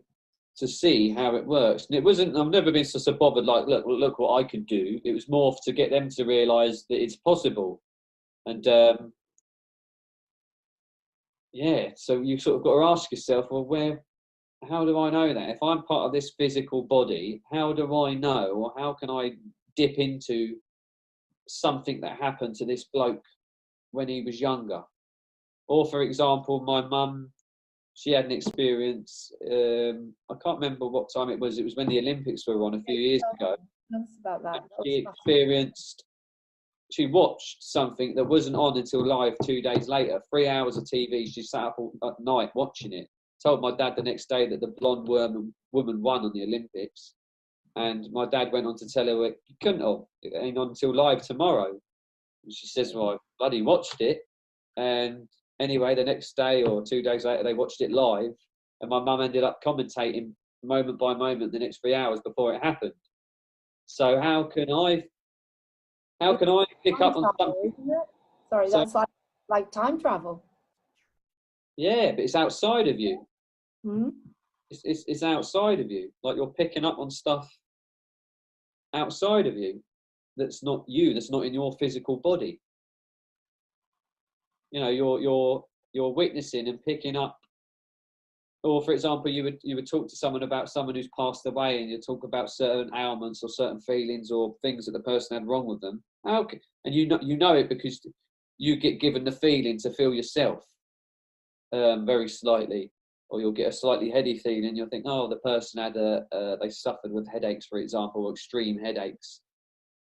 see how it works. And it wasn't, I've never been so bothered like, look what I can do. It was more to get them to realise that it's possible. And yeah, so you sort of got to ask yourself, well, how do I know that? If I'm part of this physical body, how do I know, or how can I dip into something that happened to this bloke when he was younger? Or for example, my mum, she had an experience, I can't remember what time it was when the Olympics were on a few years ago. tell us about that. She watched something that wasn't on until live 2 days later, 3 hours of TV. She sat up all at night watching it. Told my dad the next day that the blonde woman won on the Olympics. And my dad went on to tell her it couldn't have. It ain't on until live tomorrow. And she says, well, I bloody watched it. And anyway, the next day or 2 days later, they watched it live. And my mum ended up commentating moment by moment the next 3 hours before it happened. So how can I pick up on something? Isn't it? Sorry, So, that's like time travel. Yeah, but it's outside of you. Hmm? It's outside of you. Like you're picking up on stuff outside of you. that's not you, that's not in your physical body. You know, you're witnessing and picking up. Or, for example, you would talk to someone about someone who's passed away, and you talk about certain ailments or certain feelings or things that the person had wrong with them. Okay, and you know it because you get given the feeling to feel yourself very slightly, or you'll get a slightly heady feeling. You'll think, oh, the person had they suffered with headaches, for example, or extreme headaches.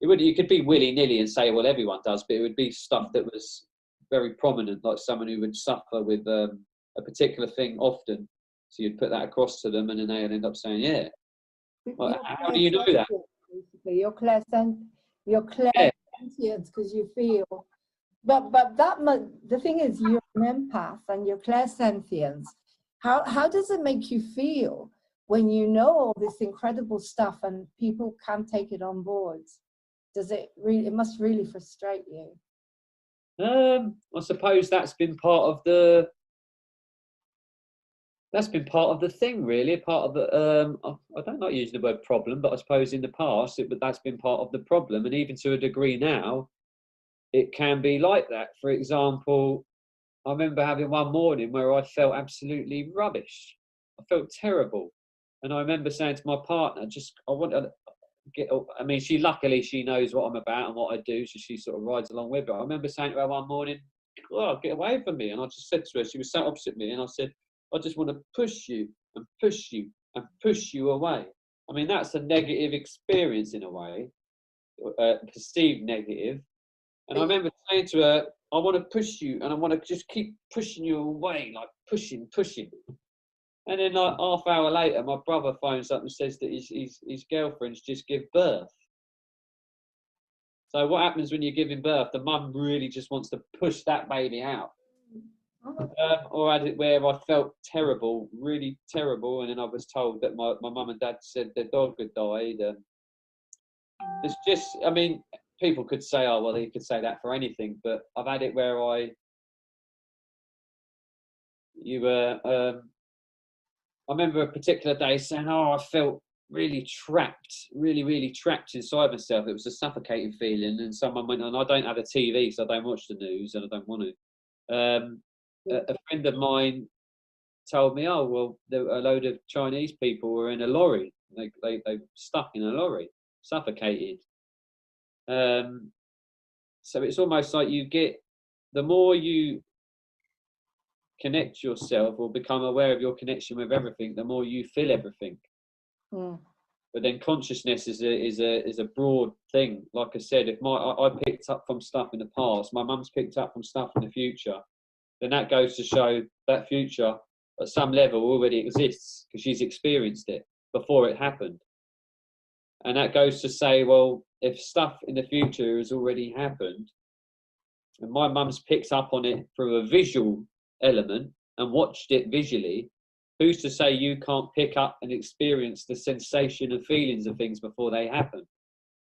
You could be willy-nilly and say, well, everyone does, but it would be stuff that was very prominent, like someone who would suffer with a particular thing often. So you'd put that across to them, and then they'd end up saying, yeah. Well, how do you know that? Basically, your clairsentience, because you feel. But the thing is, you're an empath and your clairsentience. How does it make you feel when you know all this incredible stuff and people can't take it on board? Does it really? It must really frustrate you. I suppose that's been part of the thing, really. Part of the I don't like using the word problem, but I suppose in the past that's been part of the problem, and even to a degree now, it can be like that. For example, I remember having one morning where I felt absolutely rubbish. I felt terrible, and I remember saying to my partner, I want to get. I mean, luckily she knows what I'm about and what I do, so she sort of rides along with it. I remember saying to her one morning, "Oh, get away from me!" And I just said to her, she was sat opposite me, and I said, I just want to push you and push you and push you away. I mean, that's a negative experience in a way, perceived negative. And I remember saying to her, I want to push you and I want to just keep pushing you away, like pushing. And then like half hour later, my brother phones up and says that his girlfriend's just give birth. So what happens when you're giving birth? The mum really just wants to push that baby out. Or had it where I felt terrible, really terrible, and then I was told that my mum and dad said their dog had died. It's just, I mean, people could say, oh, well, they could say that for anything, but I've had it where I remember a particular day saying, oh, I felt really trapped, really trapped inside myself. It was a suffocating feeling, and someone went on, I don't have a TV, so I don't watch the news, and I don't want to. A friend of mine told me, oh, well, a load of Chinese people were in a lorry. They stuck in a lorry, suffocated. So it's almost like the more you connect yourself or become aware of your connection with everything, the more you feel everything. But then consciousness is a broad thing. Like I said, if I picked up from stuff in the past, my mum's picked up from stuff in the future, then that goes to show that future at some level already exists because she's experienced it before it happened. And that goes to say, well, if stuff in the future has already happened, and my mum's picked up on it through a visual element and watched it visually, who's to say you can't pick up and experience the sensation and feelings of things before they happen?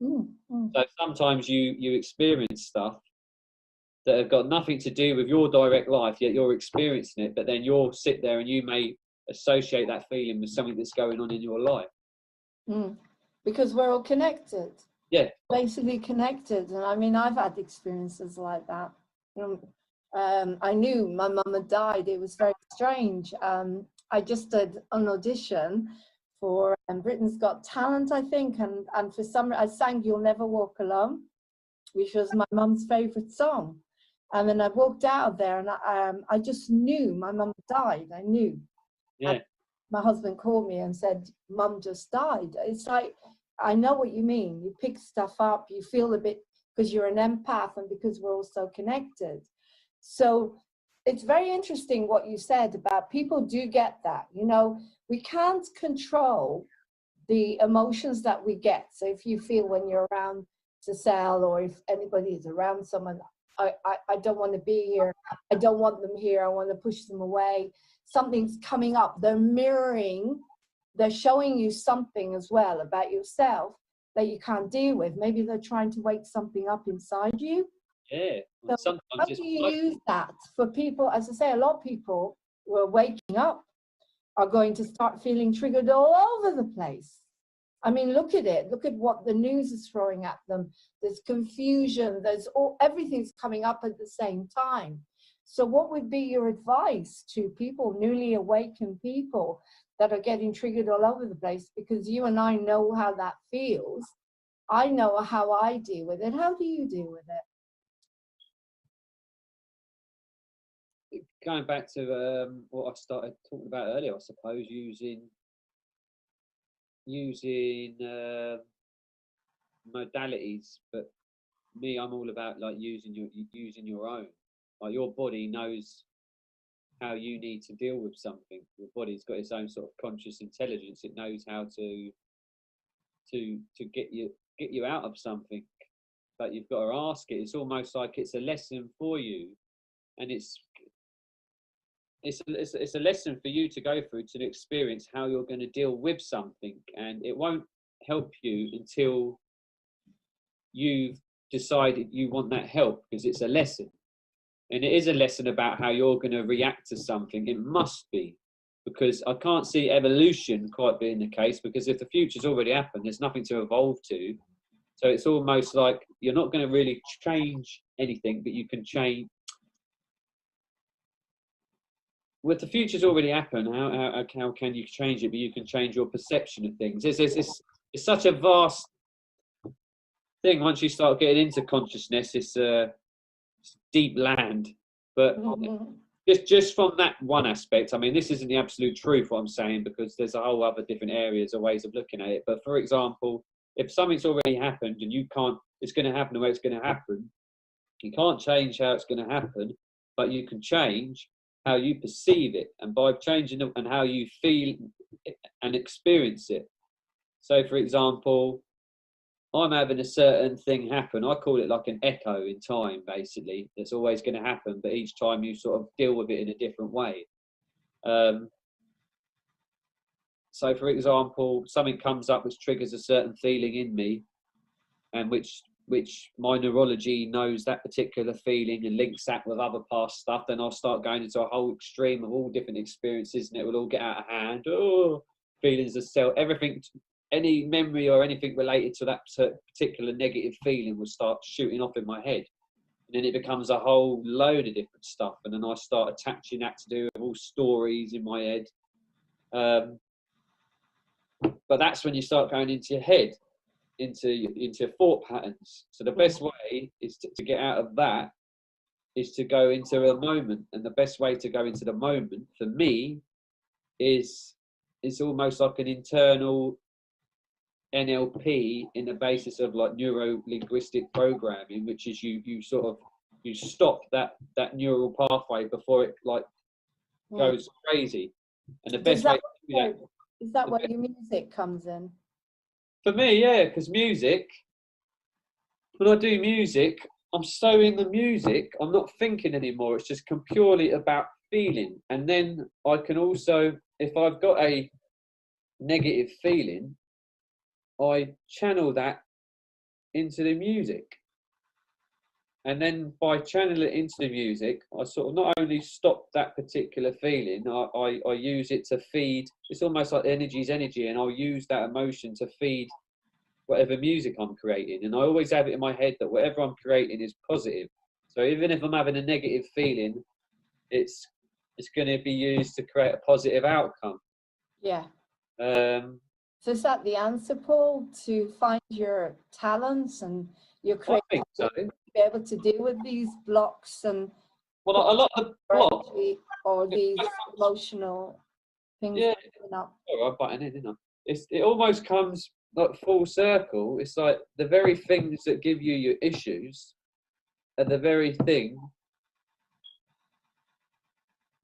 So sometimes you experience stuff that have got nothing to do with your direct life, yet you're experiencing it, but then you'll sit there and you may associate that feeling with something that's going on in your life. Because we're all connected. Yeah. Basically connected. And I mean, I've had experiences like that. I knew my mum had died. It was very strange. I just did an audition for Britain's Got Talent, I think, and for some I sang You'll Never Walk Alone, which was my mum's favourite song. And then I walked out of there and I just knew my mum died. I knew. Yeah. And my husband called me and said, Mum just died. It's like, I know what you mean. You pick stuff up, you feel a bit, because you're an empath and because we're all so connected. So it's very interesting what you said about people do get that. You know, we can't control the emotions that we get. So if you feel when you're around Cecile or if anybody is around someone, I don't want to be here. I don't want them here. I want to push them away. Something's coming up. They're mirroring. They're showing you something as well about yourself that you can't deal with. Maybe they're trying to wake something up inside you. Yeah. So sometimes how do you use that for people? As I say, a lot of people who are waking up are going to start feeling triggered all over the place. I mean, look at it. Look at what the news is throwing at them. There's confusion. There's everything's coming up at the same time. So what would be your advice to people, newly awakened people that are getting triggered all over the place? Because you and I know how that feels. I know how I deal with it. How do you deal with it? Going back to what I started talking about earlier, I suppose, using modalities. But me, I'm all about like using your own. Like your body knows how you need to deal with something. Your body's got its own sort of conscious intelligence. It knows how to get you out of something, but you've got to ask it. It's almost like it's a lesson for you, and it's a lesson for you to go through to experience how you're going to deal with something, and it won't help you until you've decided you want that help, because it's a lesson. And it is a lesson about how you're going to react to something. It must be, because I can't see evolution quite being the case, because if the future's already happened, there's nothing to evolve to. So it's almost like you're not going to really change anything, but you can change. With the future's already happened, how can you change it? But you can change your perception of things. It's such a vast thing. Once you start getting into consciousness, it's deep land. But just from that one aspect, I mean, this isn't the absolute truth what I'm saying, because there's a whole other different areas or ways of looking at it. But for example, if something's already happened and you can't, it's going to happen the way it's going to happen. You can't change how it's going to happen, but you can change how you perceive it, and by changing it and how you feel and experience it. So for example, I'm having a certain thing happen. I call it like an echo in time, basically, that's always going to happen, but each time you sort of deal with it in a different way. So for example, something comes up which triggers a certain feeling in me, and which my neurology knows that particular feeling and links that with other past stuff, then I'll start going into a whole extreme of all different experiences, and it will all get out of hand. Oh, feelings of self, everything, any memory or anything related to that particular negative feeling will start shooting off in my head. And then it becomes a whole load of different stuff. And then I start attaching that to do with all stories in my head. But that's when you start going into your head, into thought patterns. So the best way is to get out of that is to go into a moment. And the best way to go into the moment for me is it's almost like an internal NLP in the basis of like neuro-linguistic programming, which is you stop that neural pathway before it like goes crazy. And the best way to do that, is that where your music comes in? For me, yeah, because music, when I do music, I'm so in the music, I'm not thinking anymore. It's just purely about feeling. And then I can also, if I've got a negative feeling, I channel that into the music. And then by channeling it into the music, I sort of not only stop that particular feeling, I use it to feed. It's almost like energy is energy, and I'll use that emotion to feed whatever music I'm creating. And I always have it in my head that whatever I'm creating is positive. So even if I'm having a negative feeling, it's going to be used to create a positive outcome. Yeah. So is that the answer, Paul, to find your talents and your creativity? I think so. Be able to deal with these blocks and a lot of the blocks or these emotional things. Yeah, Up. I'm butting in, isn't I? It almost comes like full circle. It's like the very things that give you your issues are the very thing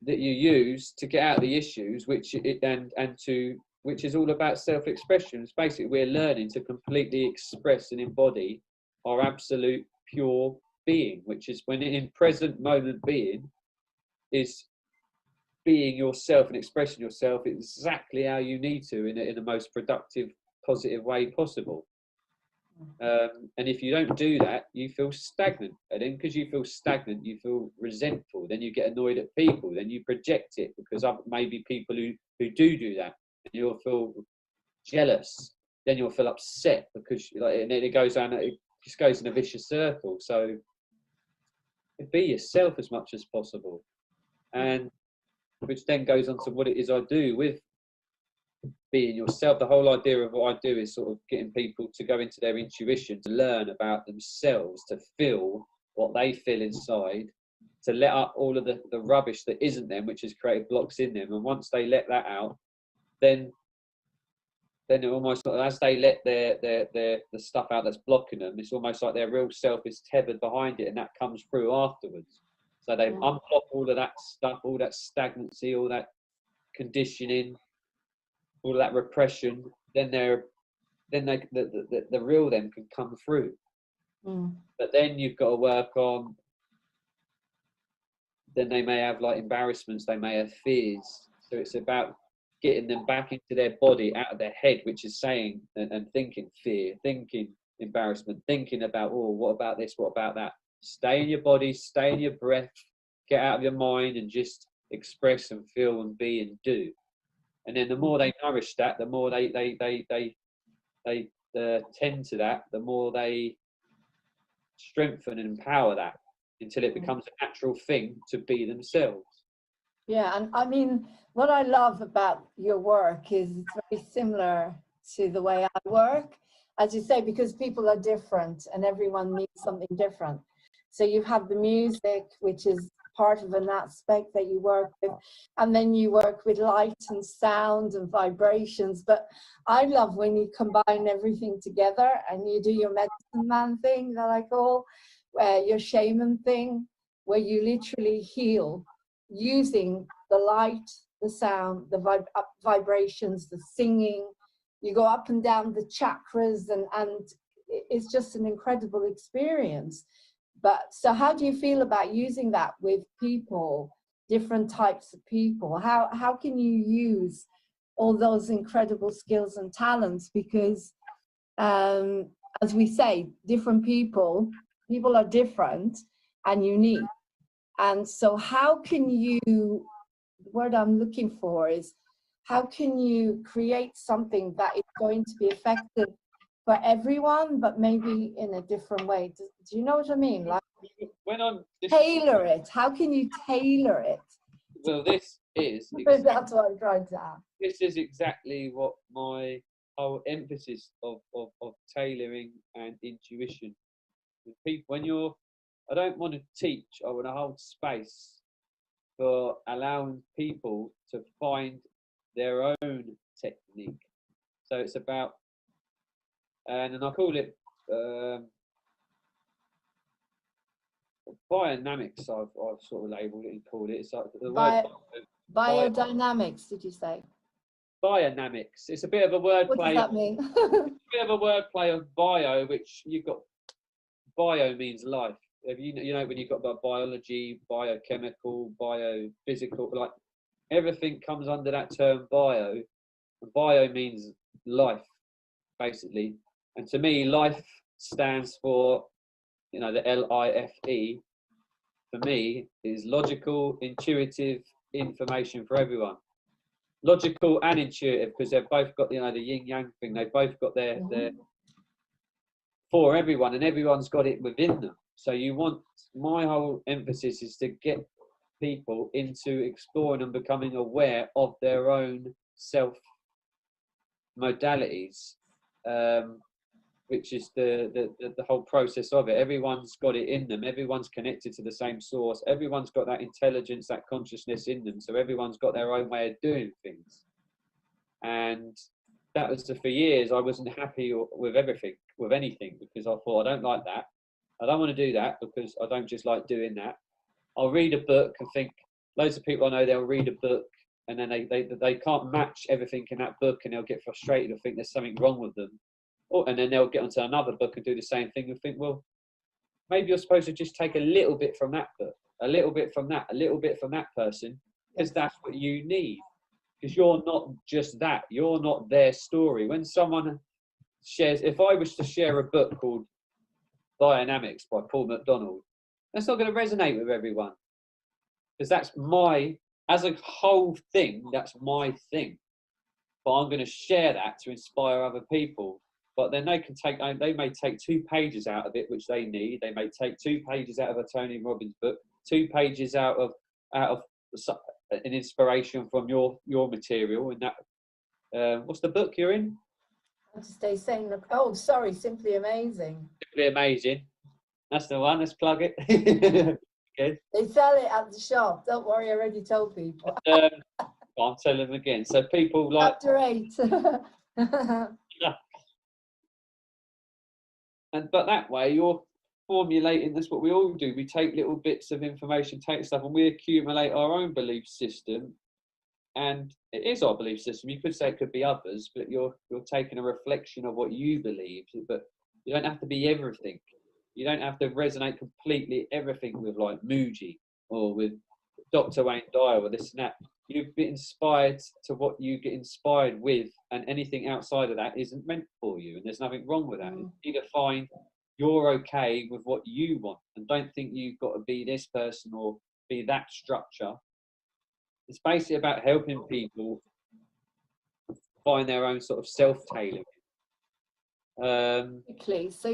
that you use to get out the issues, which is all about self-expression. It's basically we're learning to completely express and embody our absolute pure being, which is when in present moment being is being yourself and expressing yourself exactly how you need to in the most productive, positive way possible. And if you don't do that, you feel stagnant. And then because you feel stagnant, you feel resentful. Then you get annoyed at people. Then you project it because maybe people who do that. And you'll feel jealous then you'll feel upset because like, and then it goes down, it just goes in a vicious circle. So be yourself as much as possible, and which then goes on to what it is I do with being yourself. The whole idea of what I do is sort of getting people to go into their intuition, to learn about themselves, to feel what they feel inside, to let up all of the rubbish that isn't them, which has created blocks in them. And once they let that out, then it almost, as they let the stuff out that's blocking them, it's almost like their real self is tethered behind it, and that comes through afterwards. So they've unblocked all of that stuff, all that stagnancy, all that conditioning, all of that repression. Then the real them can come through. But then you've got to work on. Then they may have like embarrassments, they may have fears. So it's about getting them back into their body, out of their head, which is saying and thinking fear, thinking embarrassment, thinking about, oh, what about this, what about that? Stay in your body, stay in your breath, get out of your mind and just express and feel and be and do. And then the more they nourish that, the more they tend to that, the more they strengthen and empower that until it becomes a natural thing to be themselves. Yeah, and I mean, what I love about your work is it's very similar to the way I work, as you say, because people are different and everyone needs something different. So you have the music, which is part of an aspect that you work with, and then you work with light and sound and vibrations. But I love when you combine everything together and you do your medicine man thing that I call, your shaman thing, where you literally heal using the light, the sound, the vibrations, the singing. You go up and down the chakras, and it's just an incredible experience. But so how do you feel about using that with people, different types of people? How can you use all those incredible skills and talents? Because as we say, different people are different and unique. And so how can you, the word I'm looking for is, how can you create something that is going to be effective for everyone, but maybe in a different way? Do you know what I mean? Like, when I'm tailor it. How can you tailor it? Well, this is That's what I'm trying to ask. This is exactly what my whole emphasis of tailoring and intuition. With people, when you're, I don't want to teach, I want to hold space for allowing people to find their own technique. So it's about, and I call it biodynamics. I've sort of labelled it and called it. It's like the word Biodynamics, did you say? Biodynamics. It's a bit of a word What play. does that mean? It's a bit of a word play of bio, which you've got. Bio means life. You know when you've got about biology, biochemical, biophysical, like everything comes under that term bio. And bio means life, basically. And to me, life stands for, the LIFE. For me, is logical, intuitive information for everyone. Logical and intuitive, because they've both got the yin yang thing. They've both got their for everyone, and everyone's got it within them. So my whole emphasis is to get people into exploring and becoming aware of their own self modalities, which is the whole process of it. Everyone's got it in them. Everyone's connected to the same source. Everyone's got that intelligence, that consciousness in them. So everyone's got their own way of doing things. And that was for years. I wasn't happy with anything, because I thought, I don't like that. I don't want to do that because I don't just like doing that. I'll read a book and think, loads of people I know, they'll read a book and then they can't match everything in that book, and they'll get frustrated and think there's something wrong with them. And then they'll get onto another book and do the same thing and think, well, maybe you're supposed to just take a little bit from that book, a little bit from that, a little bit from that person, because that's what you need. Because you're not just that, you're not their story. When someone shares, if I was to share a book called Biodynamics by Paul McDonald, that's not going to resonate with everyone. Because that's as a whole thing, that's my thing. but I'm going to share that to inspire other people. But then they may take 2 pages out of it, which they need. They may take 2 pages out of a Tony Robbins book, 2 pages out of an inspiration from your material. And that, what's the book you're in? To stay sane. Oh, sorry, Simply Amazing. Simply Amazing. That's the one. Let's plug it. Good. They sell it at the shop. Don't worry, I already told people. I'll tell them again. So people like. Chapter 8. But that way you're formulating. That's what we all do. We take little bits of information, take stuff, and we accumulate our own belief system. And it is our belief system. You could say it could be others, but you're taking a reflection of what you believe. But you don't have to be everything. You don't have to resonate completely everything with like Muji or with Dr. Wayne Dyer or this and that. You get inspired to what you get inspired with, and anything outside of that isn't meant for you. And there's nothing wrong with that. You need to find you're okay with what you want, and don't think you've got to be this person or be that structure. It's basically about helping people find their own sort of self-tailoring. So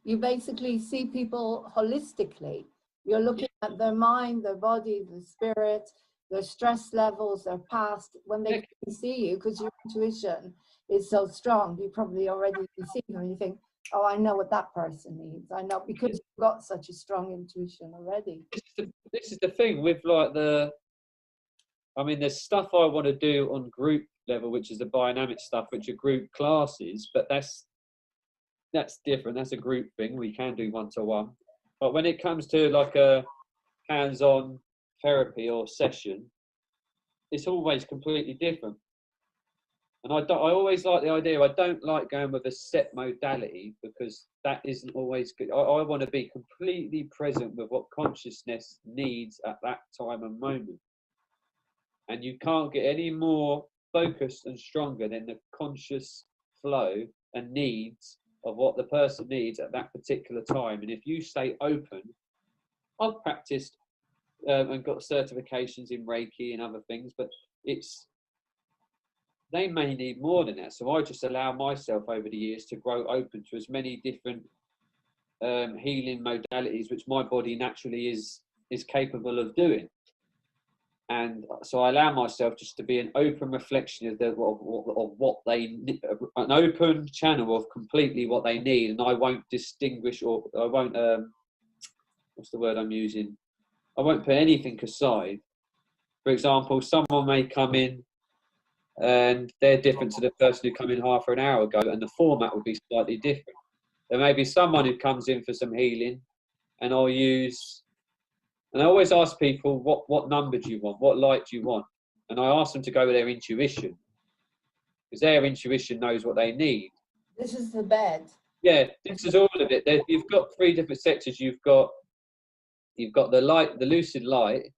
you basically see people holistically. You're looking at their mind, their body, their spirit, their stress levels, their past. When they can see you, because your intuition is so strong, you probably already see them and you think, oh, I know what that person needs. I know, because you've got such a strong intuition already. This is the thing with like there's stuff I want to do on group level, which is the biodynamic stuff, which are group classes, but that's different. That's a group thing. We can do one-to-one. But when it comes to like a hands-on therapy or session, it's always completely different. And I always like the idea. I don't like going with a set modality because that isn't always good. I want to be completely present with what consciousness needs at that time and moment. And you can't get any more focused and stronger than the conscious flow and needs of what the person needs at that particular time. And if you stay open, I've practiced and got certifications in Reiki and other things, but they may need more than that. So I just allow myself over the years to grow open to as many different healing modalities, which my body naturally is capable of doing. And so I allow myself just to be an open reflection of what they need, an open channel of completely what they need. And I won't distinguish, or I won't, what's the word I'm using? I won't put anything aside. For example, someone may come in and they're different to the person who came in half an hour ago, and the format would be slightly different. There may be someone who comes in for some healing, and I always ask people, what number do you want? What light do you want? And I ask them to go with their intuition, because their intuition knows what they need. This is the bed. Yeah, this is all of it. You've got 3 different sectors. You've got the light, the lucid light.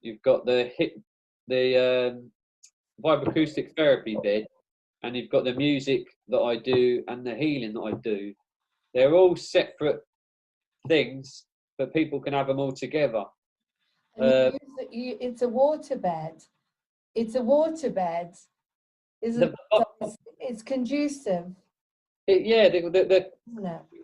You've got the vibroacoustic therapy bed, and you've got the music that I do and the healing that I do. They're all separate things, but people can have them all together. It's a waterbed. It's a waterbed. It's conducive. You've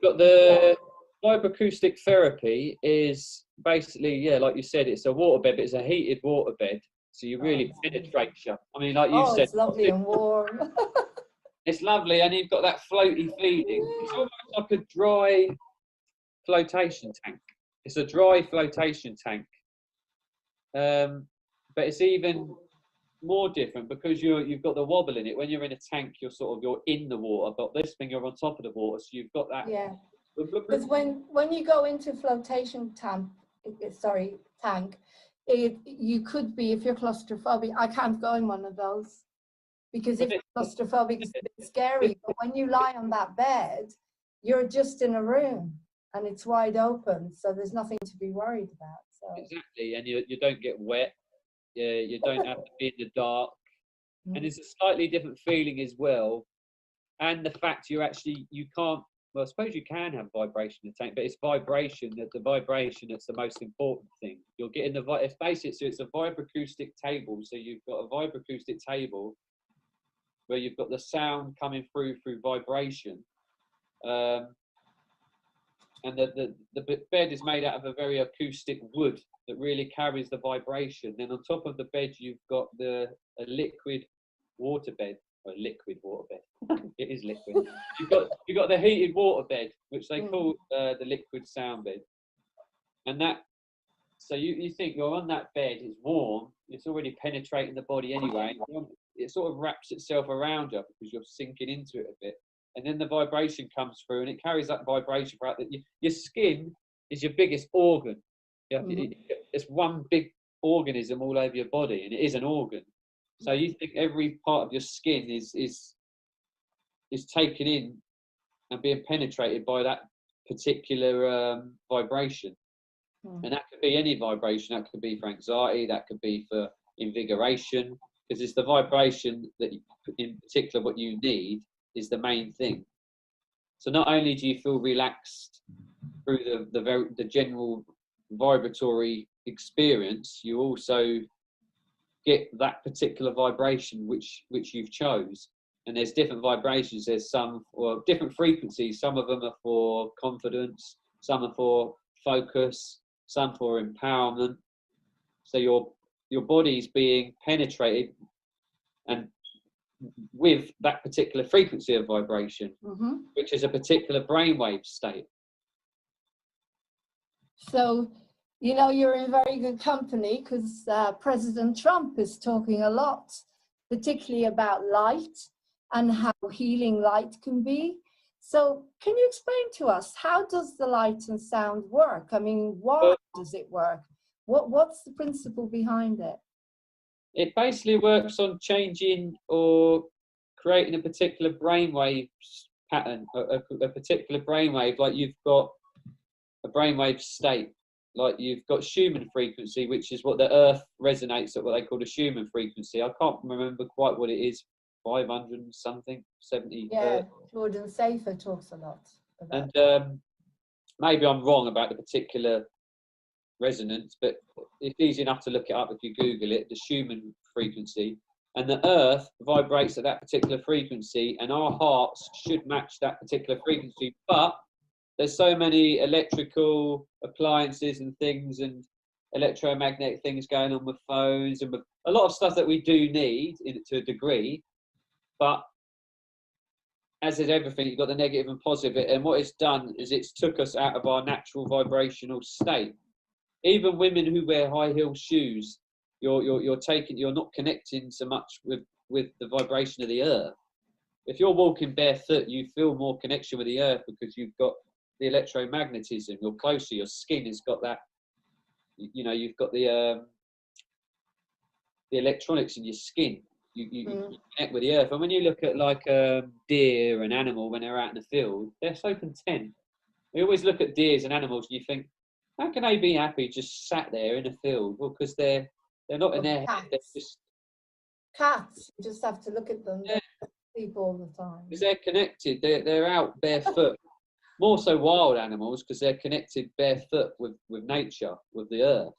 got the vibroacoustic therapy is basically, like you said, it's a waterbed, but it's a heated waterbed. So you really penetrate you. I mean, like you said, it's lovely and warm. It's lovely, and you've got that floaty feeling. It's almost like a dry flotation tank. It's a dry flotation tank, but it's even more different because you've got the wobble in it. When you're in a tank, you're in the water, but this thing you're on top of the water, so you've got that. Yeah. Because when you go into flotation tank, you could be, if you're claustrophobic. I can't go in one of those because if you're claustrophobic, it's a bit scary. But when you lie on that bed, you're just in a room. And it's wide open, so there's nothing to be worried about. So. Exactly, and you don't get wet. You don't have to be in the dark, and it's a slightly different feeling as well. And the fact you can't. Well, I suppose you can have vibration in the tank, but it's vibration. The vibration that's the most important thing. You're getting it's basic, so it's a vibroacoustic table. So you've got a vibroacoustic table, where you've got the sound coming through vibration. And the bed is made out of a very acoustic wood that really carries the vibration. Then on top of the bed, you've got a liquid water bed, or liquid water bed. It is liquid. You've got the heated water bed, which they call the liquid sound bed. And that, so you think you're on that bed, it's warm, it's already penetrating the body anyway. It sort of wraps itself around you because you're sinking into it a bit. And then the vibration comes through and it carries that vibration throughout. Your skin is your biggest organ. It's one big organism all over your body, and it is an organ. So you think every part of your skin is taken in and being penetrated by that particular vibration. And that could be any vibration. That could be for anxiety, that could be for invigoration, because it's the vibration that in particular what you need is the main thing. So not only do you feel relaxed through the general vibratory experience, you also get that particular vibration which you've chose. And there's different vibrations. There's some, or different frequencies. Some of them are for confidence, some are for focus, some for empowerment. So your body's being penetrated and with that particular frequency of vibration, which is a particular brainwave state. So, you know, you're in very good company, because President Trump is talking a lot, particularly about light and how healing light can be. So can you explain to us, how does the light and sound work? I mean, why does it work? What's the principle behind it? It basically works on changing or creating a particular brainwave pattern, a particular brainwave. Like you've got a brainwave state, like you've got Schumann frequency, which is what the Earth resonates at, what they call the Schumann frequency. I can't remember quite what it is, 500 and something, 70. Yeah, Jordan Safer talks a lot about and maybe I'm wrong about the particular resonance, but it's easy enough to look it up if you Google it, the Schumann frequency. And the Earth vibrates at that particular frequency, and our hearts should match that particular frequency. But there's so many electrical appliances and things and electromagnetic things going on with phones and with a lot of stuff that we do need to a degree. But as is everything, you've got the negative and positive. And what it's done is it's took us out of our natural vibrational state. Even women who wear high heel shoes, you're not connecting so much with the vibration of the earth. If you're walking barefoot, you feel more connection with the earth because you've got the electromagnetism. You're closer. Your skin has got that. You know, you've got the electronics in your skin. You connect with the earth. And when you look at like deer and animal when they're out in the field, they're so content. We always look at deers and animals and you think, how can they be happy just sat there in the field? Well, because they're not in their head. They're just cats. You just have to look at them. Yeah. Sleep all the time. Because they're connected. They're out barefoot. More so wild animals because they're connected barefoot with nature, with the earth.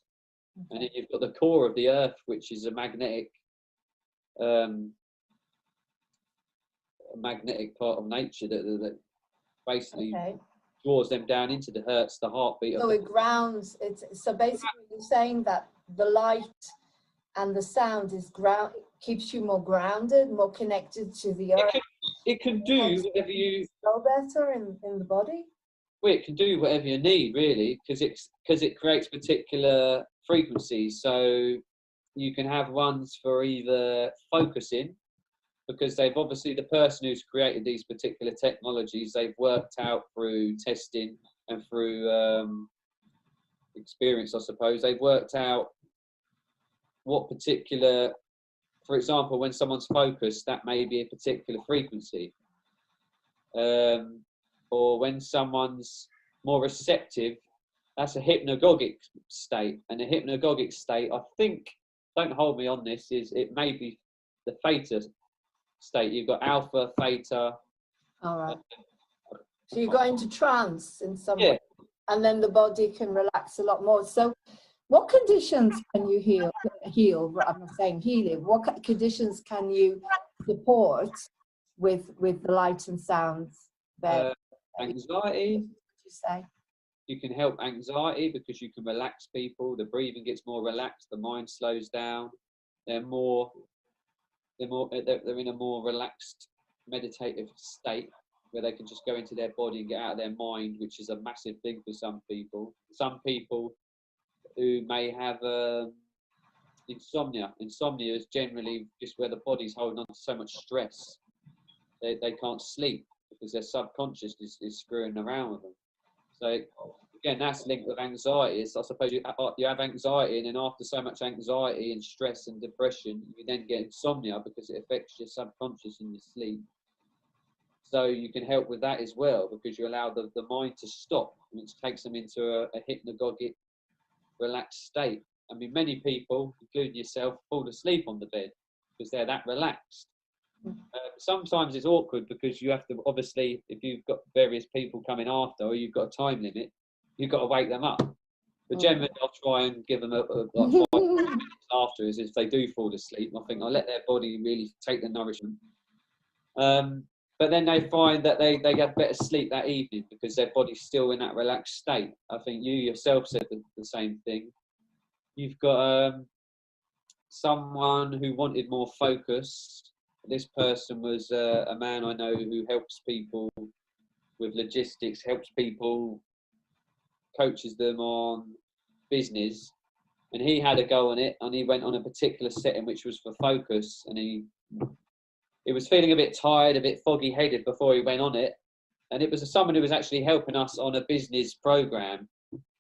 Okay. And then you've got the core of the earth, which is a magnetic part of nature that basically draws them down into the hertz, the heartbeat. So it grounds. So basically, you're saying that the light and the sound keeps you more grounded, more connected to the earth. It can do whatever you feel better in the body. Well, it can do whatever you need, really, because it creates particular frequencies. So you can have ones for either focusing, because they've obviously, the person who's created these particular technologies, they've worked out through testing and through experience, I suppose. They've worked out what particular, for example, when someone's focused, that may be a particular frequency. Or when someone's more receptive, that's a hypnagogic state. And a hypnagogic state, I think, don't hold me on this, is it may be the theta state. You've got alpha, theta. All right. So you go into trance in some way, and then the body can relax a lot more. So what conditions can you heal? I'm not saying healing. What conditions can you support with the light and sounds bed? Anxiety. Would you say? You can help anxiety because you can relax people. The breathing gets more relaxed. The mind slows down. They're in a more relaxed, meditative state where they can just go into their body and get out of their mind, which is a massive thing for some people. Some people who may have insomnia. Insomnia is generally just where the body's holding on to so much stress. They can't sleep because their subconscious is screwing around with them. So again, that's linked with anxiety. I suppose you have anxiety, and then after so much anxiety and stress and depression, you then get insomnia because it affects your subconscious in your sleep. So you can help with that as well because you allow the mind to stop, which takes them into a hypnagogic, relaxed state. I mean, many people, including yourself, fall asleep on the bed because they're that relaxed. Sometimes it's awkward because you have to, obviously, if you've got various people coming after or you've got a time limit, you've got to wake them up. But generally, I'll try and give them like 5 minutes after, as if they do fall asleep. I think I'll let their body really take the nourishment. But then they find that they get better sleep that evening because their body's still in that relaxed state. I think you yourself said the same thing. You've got someone who wanted more focus. This person was a man I know who helps people with logistics, helps people, coaches them on business, and he had a go on it, and he went on a particular setting which was for focus, and he was feeling a bit tired, a bit foggy-headed before he went on it, and it was someone who was actually helping us on a business program,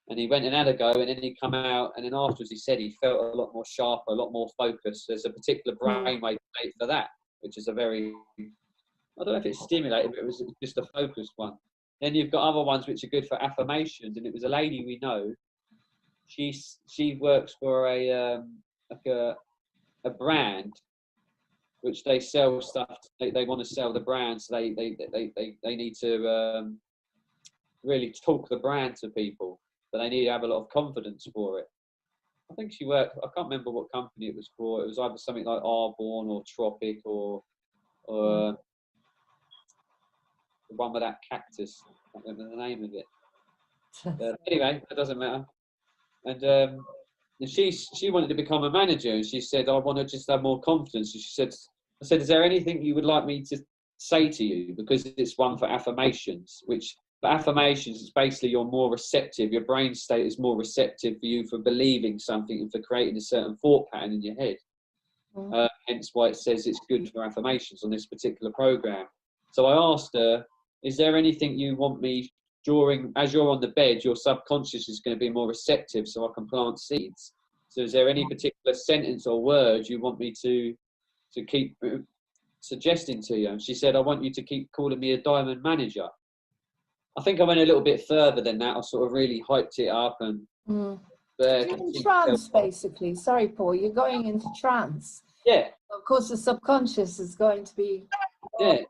and he went and had a go, and then he come out, and then afterwards he said he felt a lot more sharp, a lot more focused. There's a particular brainwave state for that, which is a very, I don't know if it's stimulating, but it was just a focused one. Then you've got other ones which are good for affirmations, and it was a lady we know. She works for a brand which they sell stuff. They want to sell the brand, so they need to really talk the brand to people, but they need to have a lot of confidence for it. I think she worked, I can't remember what company it was for. It was either something like Arborn or Tropic or the one with that cactus. I can't remember the name of it. Anyway, that doesn't matter. And she wanted to become a manager, and she said, I want to just have more confidence. And she said, I said, is there anything you would like me to say to you? Because it's one for affirmations, which for affirmations is basically you're more receptive. Your brain state is more receptive for you for believing something and for creating a certain thought pattern in your head. Hence why it says it's good for affirmations on this particular program. So I asked her, is there anything you want me as you're on the bed, your subconscious is going to be more receptive so I can plant seeds. So is there any particular sentence or word you want me to keep suggesting to you? And she said, I want you to keep calling me a diamond manager. I think I went a little bit further than that. I sort of really hyped it up and you're in trance, basically. Sorry, Paul, you're going into trance. Yeah. Of course, the subconscious is going to be to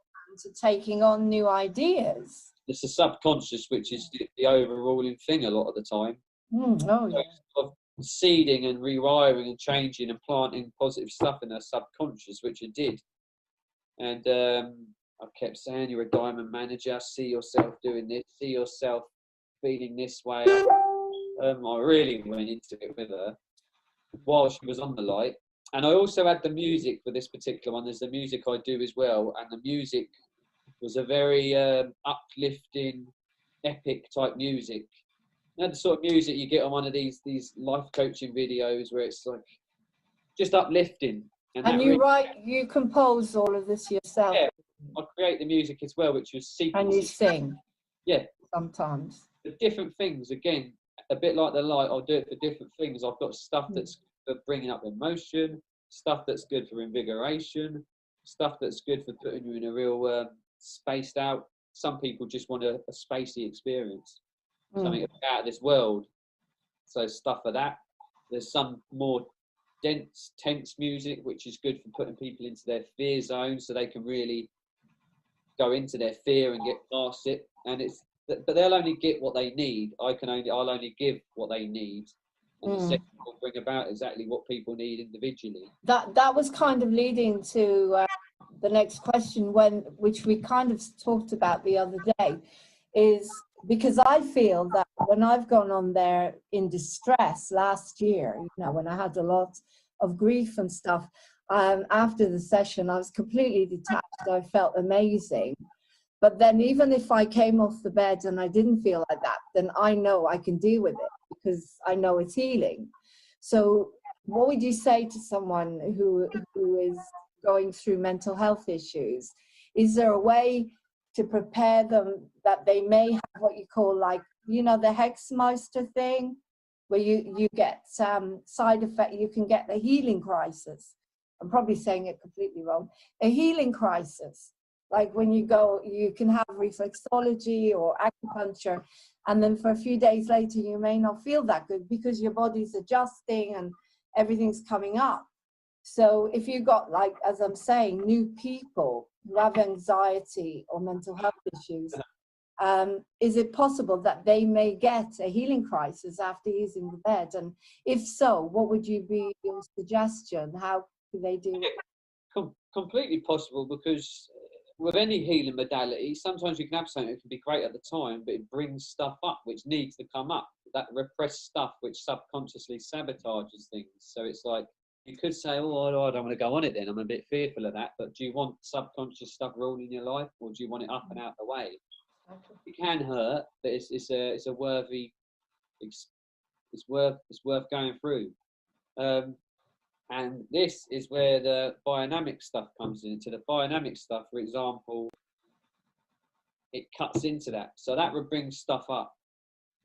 taking on new ideas. It's the subconscious, which is the overruling thing a lot of the time. Of seeding and rewiring and changing and planting positive stuff in their subconscious, which it did. And I kept saying, you're a diamond manager, see yourself doing this, see yourself feeling this way. I really went into it with her while she was on the light. And I also had the music for this particular one. There's the music I do as well. And the music was a very uplifting, epic type music. You know, the sort of music you get on one of these life coaching videos where it's like just uplifting. And you compose all of this yourself? Yeah, I create the music as well, which was sequences. And you sing? Yeah. Sometimes. The different things, again, a bit like the light, I'll do it for different things. I've got stuff that's for bringing up emotion, stuff that's good for invigoration, stuff that's good for putting you in a real spaced out. Some people just want a spacey experience, something out of this world. So stuff for that. There's some more dense, tense music, which is good for putting people into their fear zone so they can really go into their fear and get past it. And but they'll only get what they need. I'll only give what they need. And the second will bring about exactly what people need individually. That was kind of leading to the next question, which we kind of talked about the other day, is because I feel that when I've gone on there in distress last year, when I had a lot of grief and stuff, after the session, I was completely detached. I felt amazing. But then even if I came off the bed and I didn't feel like that, then I know I can deal with it because I know it's healing. So what would you say to someone who is going through mental health issues? Is there a way to prepare them that they may have what you call, like, the Hexmeister thing, where you get side effect, you can get a healing crisis. I'm probably saying it completely wrong. A healing crisis, like when you go, you can have reflexology or acupuncture, and then for a few days later, you may not feel that good because your body's adjusting and everything's coming up. So if you got, like, as I'm saying, new people who have anxiety or mental health issues, is it possible that they may get a healing crisis after using the bed? And if so, what would be your suggestion? How do they do it? Completely possible, because with any healing modality, sometimes you can have something that can be great at the time, but it brings stuff up which needs to come up, that repressed stuff which subconsciously sabotages things. So it's like, you could say, oh, I don't want to go on it then, I'm a bit fearful of that, but do you want subconscious stuff ruling your life, or do you want it up and out the way? It can hurt, but it's a worthy, it's worth going through. And this is where the biodynamic stuff comes into. The biodynamic stuff, for example, it cuts into that, so that would bring stuff up.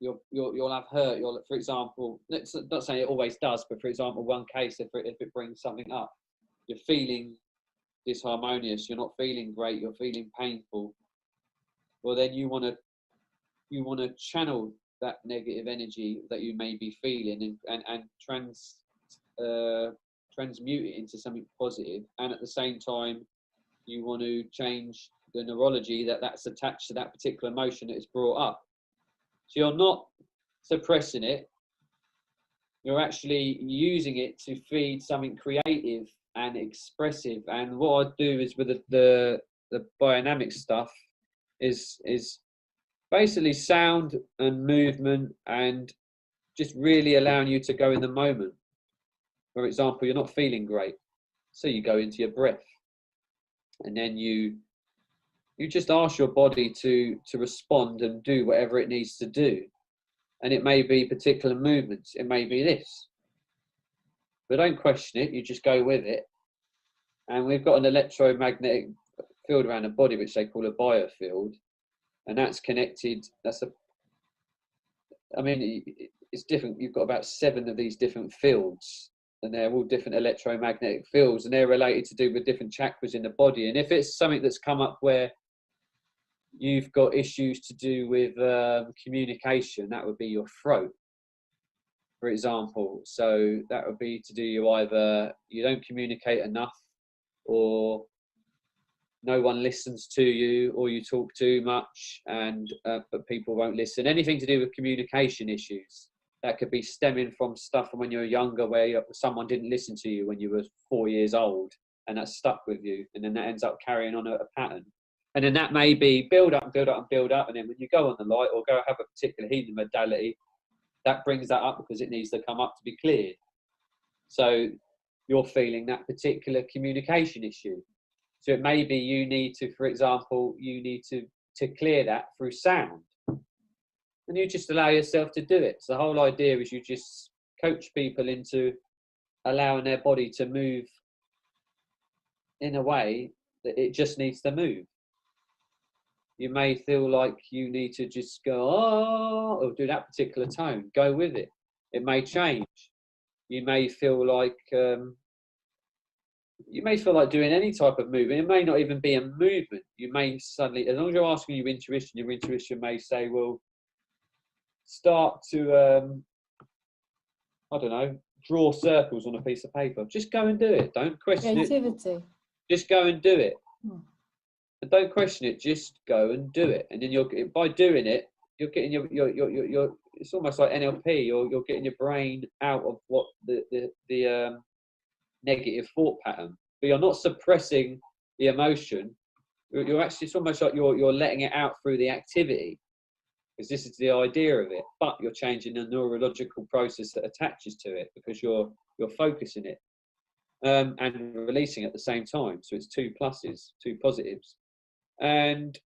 You'll have hurt. For example, it's not saying it always does, but for example, one case, if it brings something up, you're feeling disharmonious, you're not feeling great, you're feeling painful. Well, then you want to channel that negative energy that you may be feeling and transmute it into something positive, and at the same time you want to change the neurology that's attached to that particular emotion that is brought up. So you're not suppressing it, you're actually using it to feed something creative and expressive. And what I do is with the biodynamic stuff is basically sound and movement, and just really allowing you to go in the moment. For example, you're not feeling great, so you go into your breath, and then you just ask your body to respond and do whatever it needs to do. And it may be particular movements, it may be this, but don't question it, you just go with it. And we've got an electromagnetic field around the body which they call a biofield, and that's connected. It's different. You've got about 7 of these different fields, and they're all different electromagnetic fields, and they're related to do with different chakras in the body. And if it's something that's come up where you've got issues to do with communication, that would be your throat, for example. So that would be to do either you don't communicate enough, or no one listens to you, or you talk too much but people won't listen. Anything to do with communication issues. That could be stemming from stuff from when you were younger, where someone didn't listen to you when you were 4 years old, and that stuck with you, and then that ends up carrying on a pattern. And then that may be build up and build up and build up, and then when you go on the light or go have a particular healing modality, that brings that up because it needs to come up to be cleared. So you're feeling that particular communication issue. So it may be you need to, for example, to clear that through sound. And you just allow yourself to do it. So the whole idea is you just coach people into allowing their body to move in a way that it just needs to move. You may feel like you need to just go, oh, or do that particular tone. Go with it. It may change. You may feel like doing any type of movement. It may not even be a movement. You may suddenly, as long as you're asking your intuition may say, well, start to, draw circles on a piece of paper. Just go and do it. Don't question it. Just go and do it. And don't question it. Just go and do it. And then by doing it, you're getting your it's almost like NLP. You're getting your brain out of what the negative thought pattern. But you're not suppressing the emotion, you're actually, it's almost like you're letting it out through the activity, because this is the idea of it, but you're changing the neurological process that attaches to it, because you're focusing it and releasing at the same time. So it's two pluses, two positives. And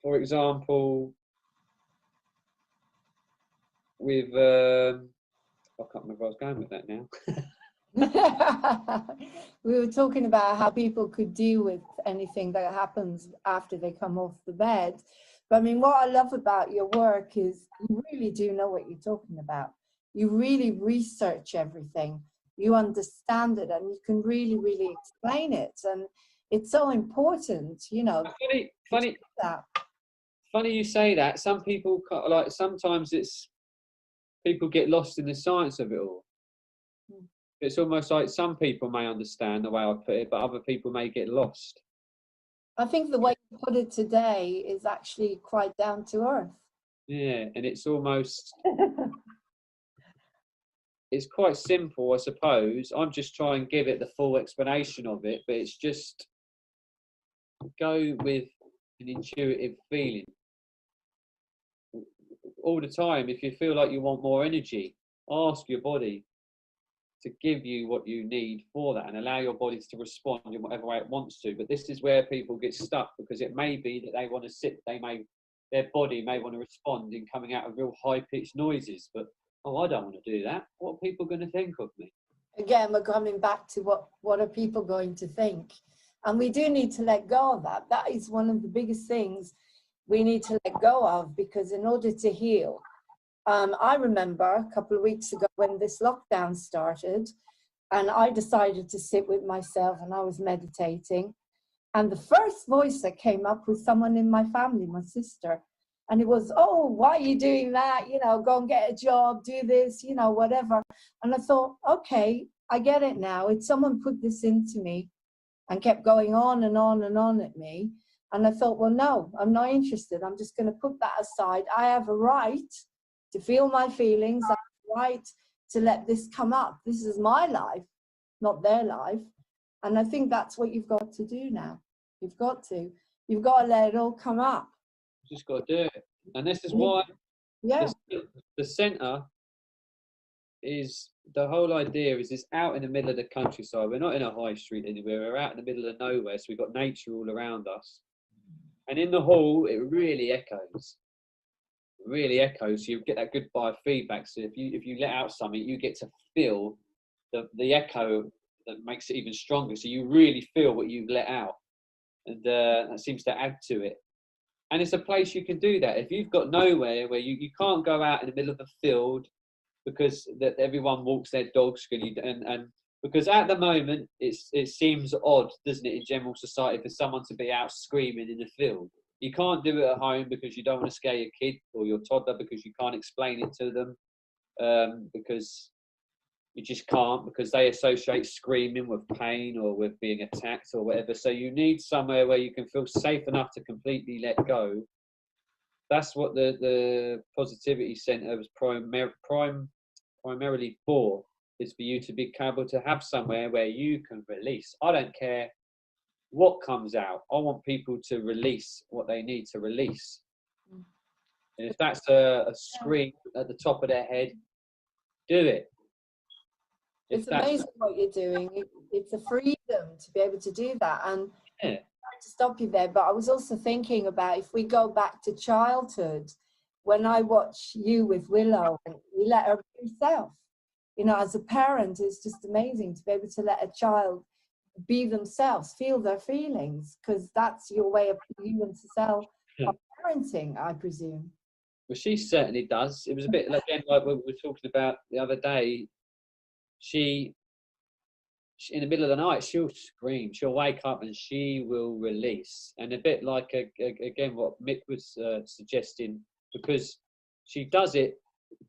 for example, with I can't remember where I was going with that now. We were talking about how people could deal with anything that happens after they come off the bed. But I mean, what I love about your work is you really do know what you're talking about. You really research everything. You understand it, and you can really, really explain it. And it's so important, you know. Funny you say that. Some people, like, sometimes it's people get lost in the science of it all. It's almost like some people may understand the way I put it, but other people may get lost. I think the way you put it today is actually quite down to earth. Yeah, and it's almost, it's quite simple, I suppose. I'm just trying to give it the full explanation of it, but it's just go with an intuitive feeling. All the time, if you feel like you want more energy, ask your body to give you what you need for that, and allow your body to respond in whatever way it wants to. But this is where people get stuck, because it may be that they want to sit, their body may want to respond in coming out of real high-pitched noises, but I don't want to do that. What are people going to think of me? Again, we're coming back to what are people going to think? And we do need to let go of that. That is one of the biggest things we need to let go of, because in order to heal, I remember a couple of weeks ago when this lockdown started, and I decided to sit with myself, and I was meditating. And the first voice that came up was someone in my family, my sister. And it was, oh, why are you doing that? You know, go and get a job, do this, you know, whatever. And I thought, okay, I get it now. It's someone put this into me and kept going on and on and on at me. And I thought, well, no, I'm not interested. I'm just going to put that aside. I have a right to feel my feelings. I have a right to let this come up. This is my life, not their life. And I think that's what you've got to do now. You've got to let it all come up. You just got to do it. And this is why the centre is, the whole idea is it's out in the middle of the countryside. We're not in a high street anywhere. We're out in the middle of nowhere. So we've got nature all around us. And in the hall, it really echoes. So you get that good biofeedback. So if you let out something, you get to feel the echo that makes it even stronger. So you really feel what you've let out, and that seems to add to it. And it's a place you can do that. If you've got nowhere where you can't go out in the middle of the field, because that everyone walks their dogs, and because at the moment it seems odd, doesn't it, in general society, for someone to be out screaming in the field. You can't do it at home because you don't want to scare your kid or your toddler, because you can't explain it to them, because you just can't, because they associate screaming with pain or with being attacked or whatever. So you need somewhere where you can feel safe enough to completely let go. That's what the Positivity Centre was primarily for, is for you to be able to have somewhere where you can release. I don't care what comes out. I want people to release what they need to release. And if that's a scream at the top of their head, do it. It's amazing what you're doing. It's a freedom to be able to do that. And yeah. to stop you there, but I was also thinking about, if we go back to childhood, when I watch you with Willow, and you let her be herself, you know, as a parent, it's just amazing to be able to let a child be themselves, feel their feelings, because that's your way of you and Cecile of parenting, I presume. Well, she certainly does. It was a bit, again, like we were talking about the other day. She in the middle of the night, she'll scream, she'll wake up and she will release. And a bit like, again, what Mick was suggesting, because she does it,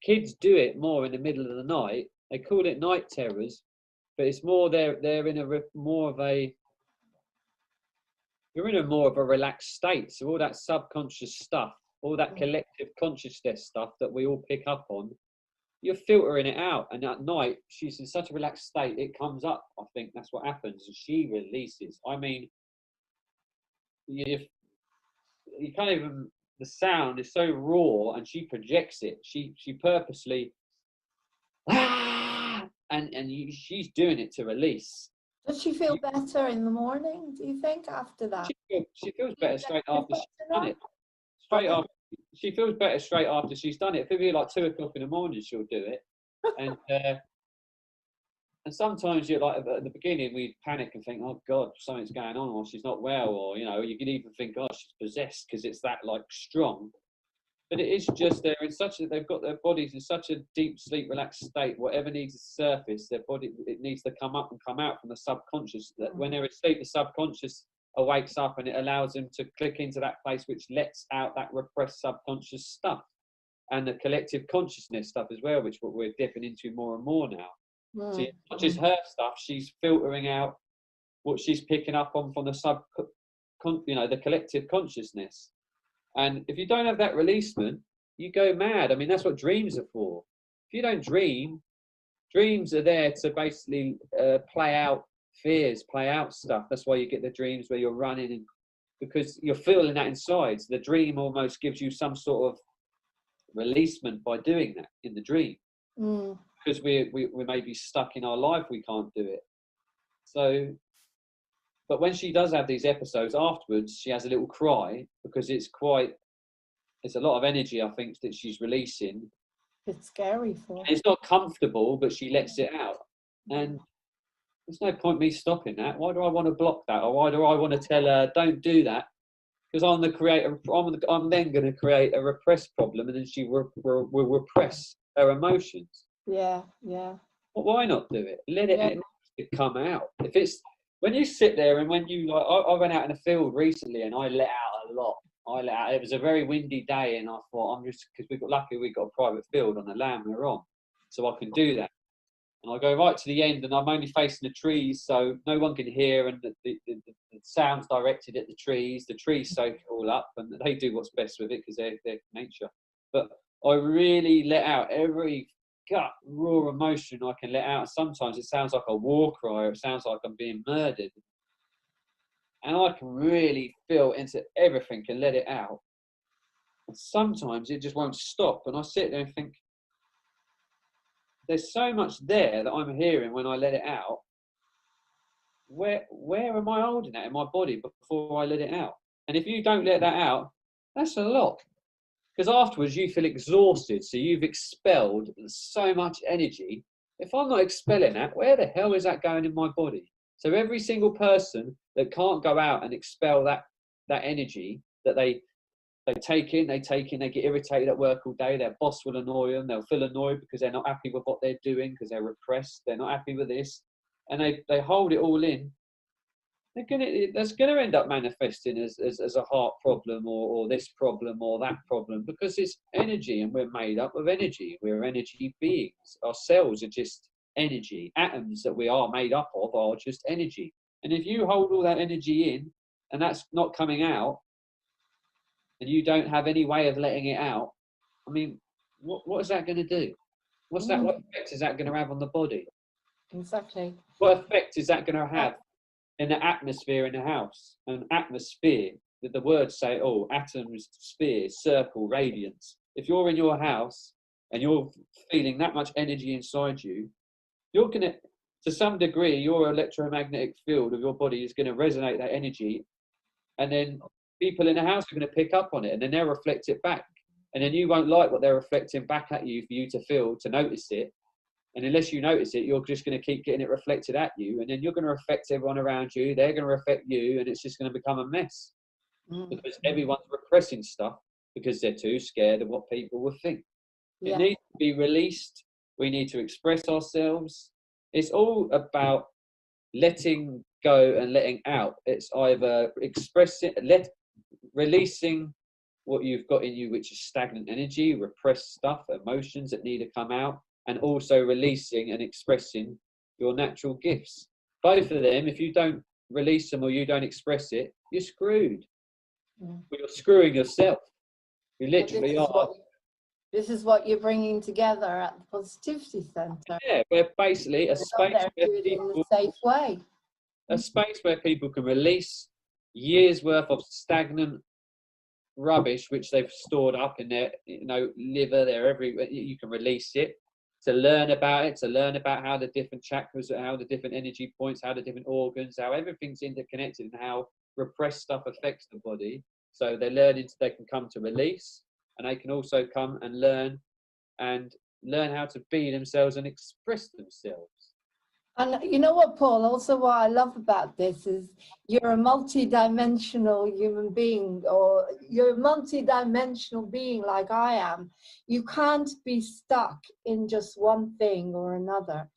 kids do it more in the middle of the night. They call it night terrors, but it's more they're in a more of a, you're in a more of a relaxed state. So all that subconscious stuff, all that collective consciousness stuff that we all pick up on, you're filtering it out. And at night, she's in such a relaxed state, it comes up. I think that's what happens. And she releases. I mean, you can't even, the sound is so raw, and she projects it. She purposely, she's doing it to release. Does she feel better in the morning, do you think, after that? She feels better straight after she's done it. She feels better straight after she's done it. If it'd be like 2 o'clock in the morning, she'll do it. And sometimes you're like, at the beginning, we panic and think, oh God, something's going on, or she's not well, or, you know, you could even think, oh, she's possessed, because it's that like strong. But it is just they've got their bodies in such a deep sleep, relaxed state. Whatever needs to surface, their body, it needs to come up and come out from the subconscious. That when they're asleep, the subconscious wakes up, and it allows them to click into that place which lets out that repressed subconscious stuff, and the collective consciousness stuff as well, which what we're dipping into more and more now. So it's not just her stuff; she's filtering out what she's picking up on from the the collective consciousness. And if you don't have that releasement, you go mad. I mean, that's what dreams are for. If you don't dream, dreams are there to basically play out fears, play out stuff. That's why you get the dreams where you're running, and because you're feeling that inside. So the dream almost gives you some sort of releasement by doing that in the dream. Because we may be stuck in our life, we can't do it. So, but when she does have these episodes afterwards, she has a little cry, because it's a lot of energy, I think, that she's releasing. It's scary for her. It's not comfortable, but she lets it out. And there's no point me stopping that. Why do I want to block that? Or why do I want to tell her, don't do that? Because I'm the creator. I'm then going to create a repressed problem, and then she will repress her emotions. Yeah. Well, why not do it? Let it come out. If it's when you sit there, and when you like, I went out in the field recently, and I let out a lot. It was a very windy day, and I thought, I'm just, because we got a private field on the land we're on, so I can do that. And I go right to the end, and I'm only facing the trees, so no one can hear, and the sound's directed at the trees. The trees soak it all up, and they do what's best with it, because they're nature. But I really let out every gut raw emotion I can let out. Sometimes it sounds like a war cry, or it sounds like I'm being murdered, and I can really feel into everything and let it out. And sometimes it just won't stop, and I sit there and think, there's so much there that I'm hearing when I let it out. Where am I holding that in my body before I let it out? And if you don't let that out, that's a lot. Because afterwards you feel exhausted, so you've expelled so much energy. If I'm not expelling that, where the hell is that going in my body? So every single person that can't go out and expel that energy that they take in, they get irritated at work all day, their boss will annoy them, they'll feel annoyed because they're not happy with what they're doing, because they're repressed, they're not happy with this, and they hold it all in. That's gonna end up manifesting as a heart problem, or this problem or that problem, because it's energy, and we're made up of energy. We're energy beings. Our cells are just energy. Atoms that we are made up of are just energy. And if you hold all that energy in, and that's not coming out, and you don't have any way of letting it out, I mean, what is that going to do? What effect is that going to have on the body? Exactly. What effect is that going to have in the atmosphere in the house? An atmosphere, that the words say, oh, atoms, sphere, circle, radiance. If you're in your house and you're feeling that much energy inside you, you're going to some degree, your electromagnetic field of your body is going to resonate that energy, and then people in the house are going to pick up on it, and then they'll reflect it back. And then you won't like what they're reflecting back at you, for you to feel, to notice it. And unless you notice it, you're just going to keep getting it reflected at you, and then you're going to affect everyone around you. They're going to affect you, and it's just going to become a mess, because everyone's repressing stuff because they're too scared of what people will think. It needs to be released. We need to express ourselves. It's all about letting go and letting out. It's either releasing what you've got in you, which is stagnant energy, repressed stuff, emotions that need to come out, and also releasing and expressing your natural gifts. Both of them, if you don't release them or you don't express it, you're screwed. You're screwing yourself. You literally are. This is what you're bringing together at the Positivity Centre. Yeah, we're basically a Go space there, where do it in people, a safe way. a space where people can release years worth of stagnant rubbish which they've stored up in their, you know, liver, their everywhere. You can release it, to learn about it, to learn about how the different chakras, how the different energy points, how the different organs, how everything's interconnected, and how repressed stuff affects the body. So they're learning, they can come to release, and they can also come and learn how to be themselves and express themselves. And you know what, Paul, also what I love about this is you're a multi-dimensional human being, or you're a multi-dimensional being like I am. You can't be stuck in just one thing or another.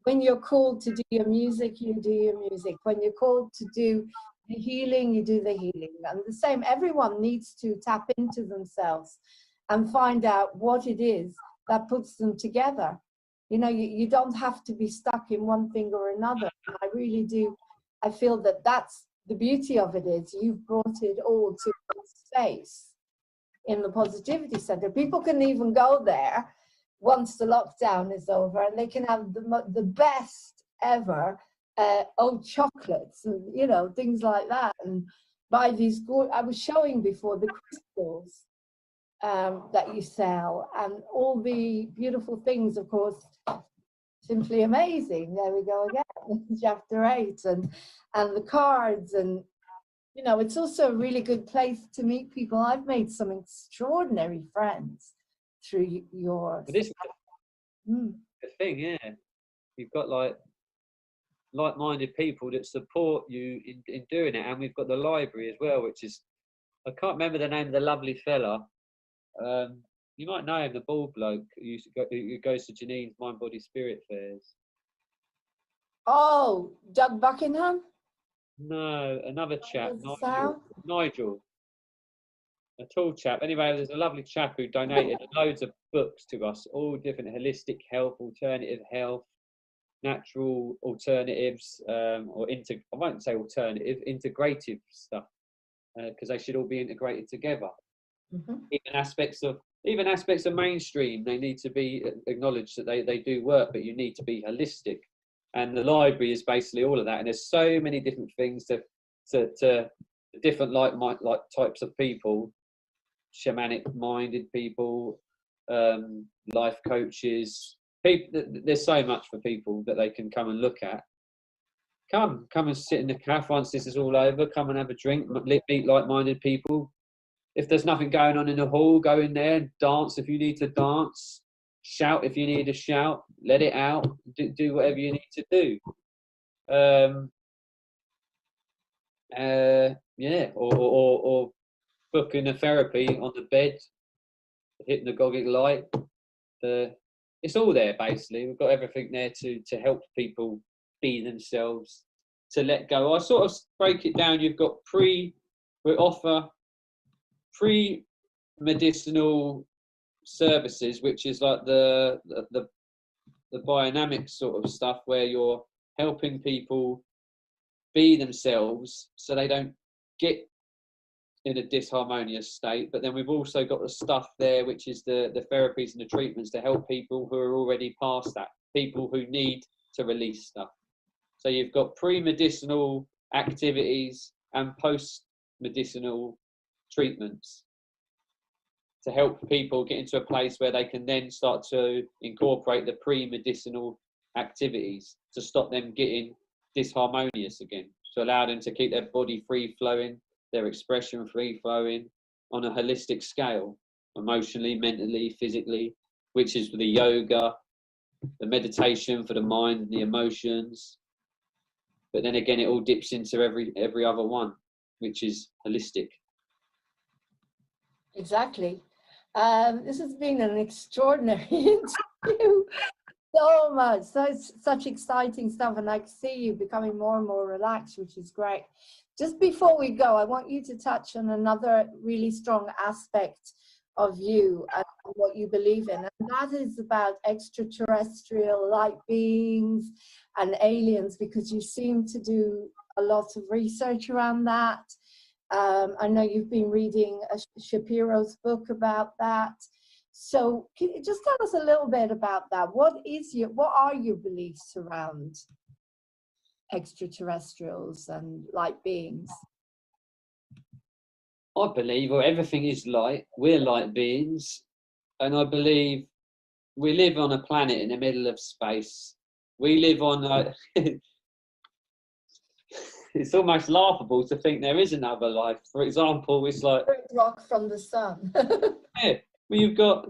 When you're called to do your music, you do your music. When you're called to do the healing, you do the healing. And the same, everyone needs to tap into themselves and find out what it is that puts them together. You know, you don't have to be stuck in one thing or another. And I really do. I feel that that's the beauty of it, is you've brought it all to one space in the Positivity Centre. People can even go there once the lockdown is over, and they can have the best ever old chocolates and, you know, things like that, and buy these I was showing before the crystals that you sell, and all the beautiful things, of course, simply amazing. There we go again, chapter 8, and the cards, and you know, it's also a really good place to meet people. I've made some extraordinary friends through your This is the thing, yeah. You've got like-minded people that support you in doing it, and we've got the library as well, which is, I can't remember the name of the lovely fella. You might know him, the bald bloke who goes to Janine's Mind Body Spirit fairs. Oh, Doug Buckingham? No, another chap, Does it sound? Nigel, a tall chap. Anyway, there's a lovely chap who donated loads of books to us, all different holistic health, alternative health, natural alternatives, I won't say alternative, integrative stuff, because they should all be integrated together. Mm-hmm. Even aspects of mainstream, they need to be acknowledged that they do work, but you need to be holistic. And the library is basically all of that. And there's so many different things to different like types of people, shamanic minded people, life coaches. There's so much for people that they can come and look at. Come and sit in the cafe once this is all over. Come and have a drink, meet like-minded people. If there's nothing going on in the hall, go in there, dance if you need to dance, shout if you need to shout, let it out, do whatever you need to do. Yeah, or booking a therapy on the bed, hypnagogic light. It's all there basically. We've got everything there to help people be themselves, to let go. I sort of break it down. You've got we offer pre-medicinal services, which is like the biodynamic sort of stuff, where you're helping people be themselves so they don't get in a disharmonious state. But then we've also got the stuff there, which is the therapies and the treatments to help people who are already past that, people who need to release stuff. So you've got pre-medicinal activities and post-medicinal treatments to help people get into a place where they can then start to incorporate the pre-medicinal activities to stop them getting disharmonious again, to allow them to keep their body free-flowing, their expression free-flowing on a holistic scale, emotionally, mentally, physically, which is the yoga, the meditation for the mind and the emotions. But then again, it all dips into every other one, which is holistic. Exactly. This has been an extraordinary interview. So much, such exciting stuff, and I can see you becoming more and more relaxed, which is great. Just before we go, I want you to touch on another really strong aspect of you and what you believe in, and that is about extraterrestrial light beings and aliens, because you seem to do a lot of research around that. I know you've been reading Shapiro's book about that. So can you just tell us a little bit about that? What are your beliefs around extraterrestrials and light beings? I believe, or everything is light. We're light beings, and I believe we live on a planet in the middle of space. We live on a it's almost laughable to think there is another life. For example, it's like Rock from the sun. yeah, well, you've got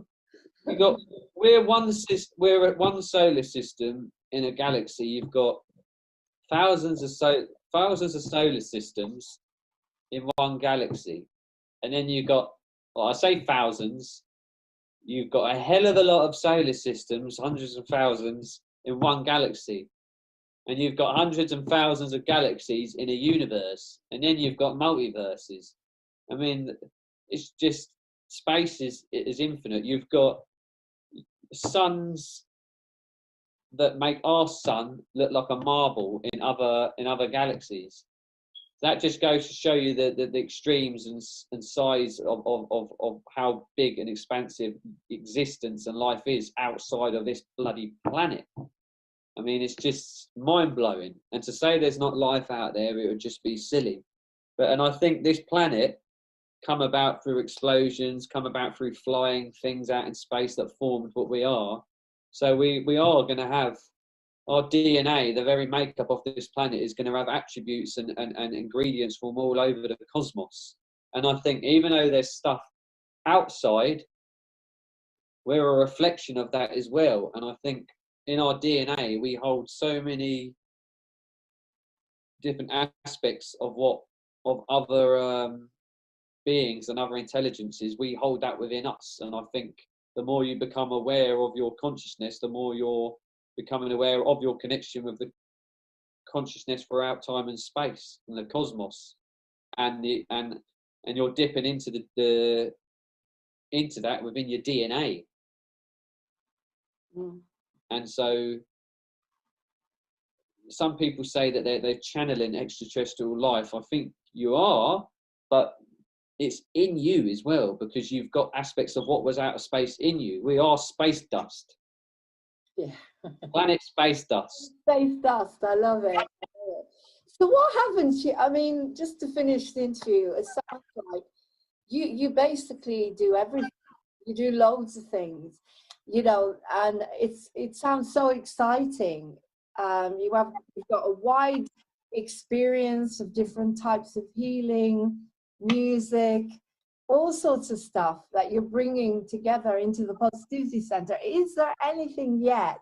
we're at one solar system in a galaxy. You've got thousands of solar systems in one galaxy, and then you've got, well, I say thousands. You've got a hell of a lot of solar systems, hundreds of thousands in one galaxy. And you've got hundreds and thousands of galaxies in a universe. And then you've got multiverses. I mean, it's just, space is infinite. You've got suns that make our sun look like a marble in other galaxies. That just goes to show you the extremes and size of how big and expansive existence and life is outside of this bloody planet. I mean, it's just mind-blowing. And to say there's not life out there, it would just be silly. And I think this planet come about through explosions, come about through flying things out in space that formed what we are. So we are going to have our DNA, the very makeup of this planet, is going to have attributes and ingredients from all over the cosmos. And I think even though there's stuff outside, we're a reflection of that as well. And I think in our DNA, we hold so many different aspects of other beings and other intelligences. We hold that within us. And I think the more you become aware of your consciousness, the more you're becoming aware of your connection with the consciousness throughout time and space and the cosmos, and you're dipping into into that within your DNA. And so some people say that they're channeling extraterrestrial life. I think you are, but it's in you as well, because you've got aspects of what was out of space in you. We are space dust. Yeah. Planet space dust. Space dust, I love it. So what happens here? I mean, just to finish the interview, it sounds like you basically do everything. You do loads of things, you know, and it sounds so exciting. You've got a wide experience of different types of healing, music, all sorts of stuff that you're bringing together into the Positivity Center. Is there anything yet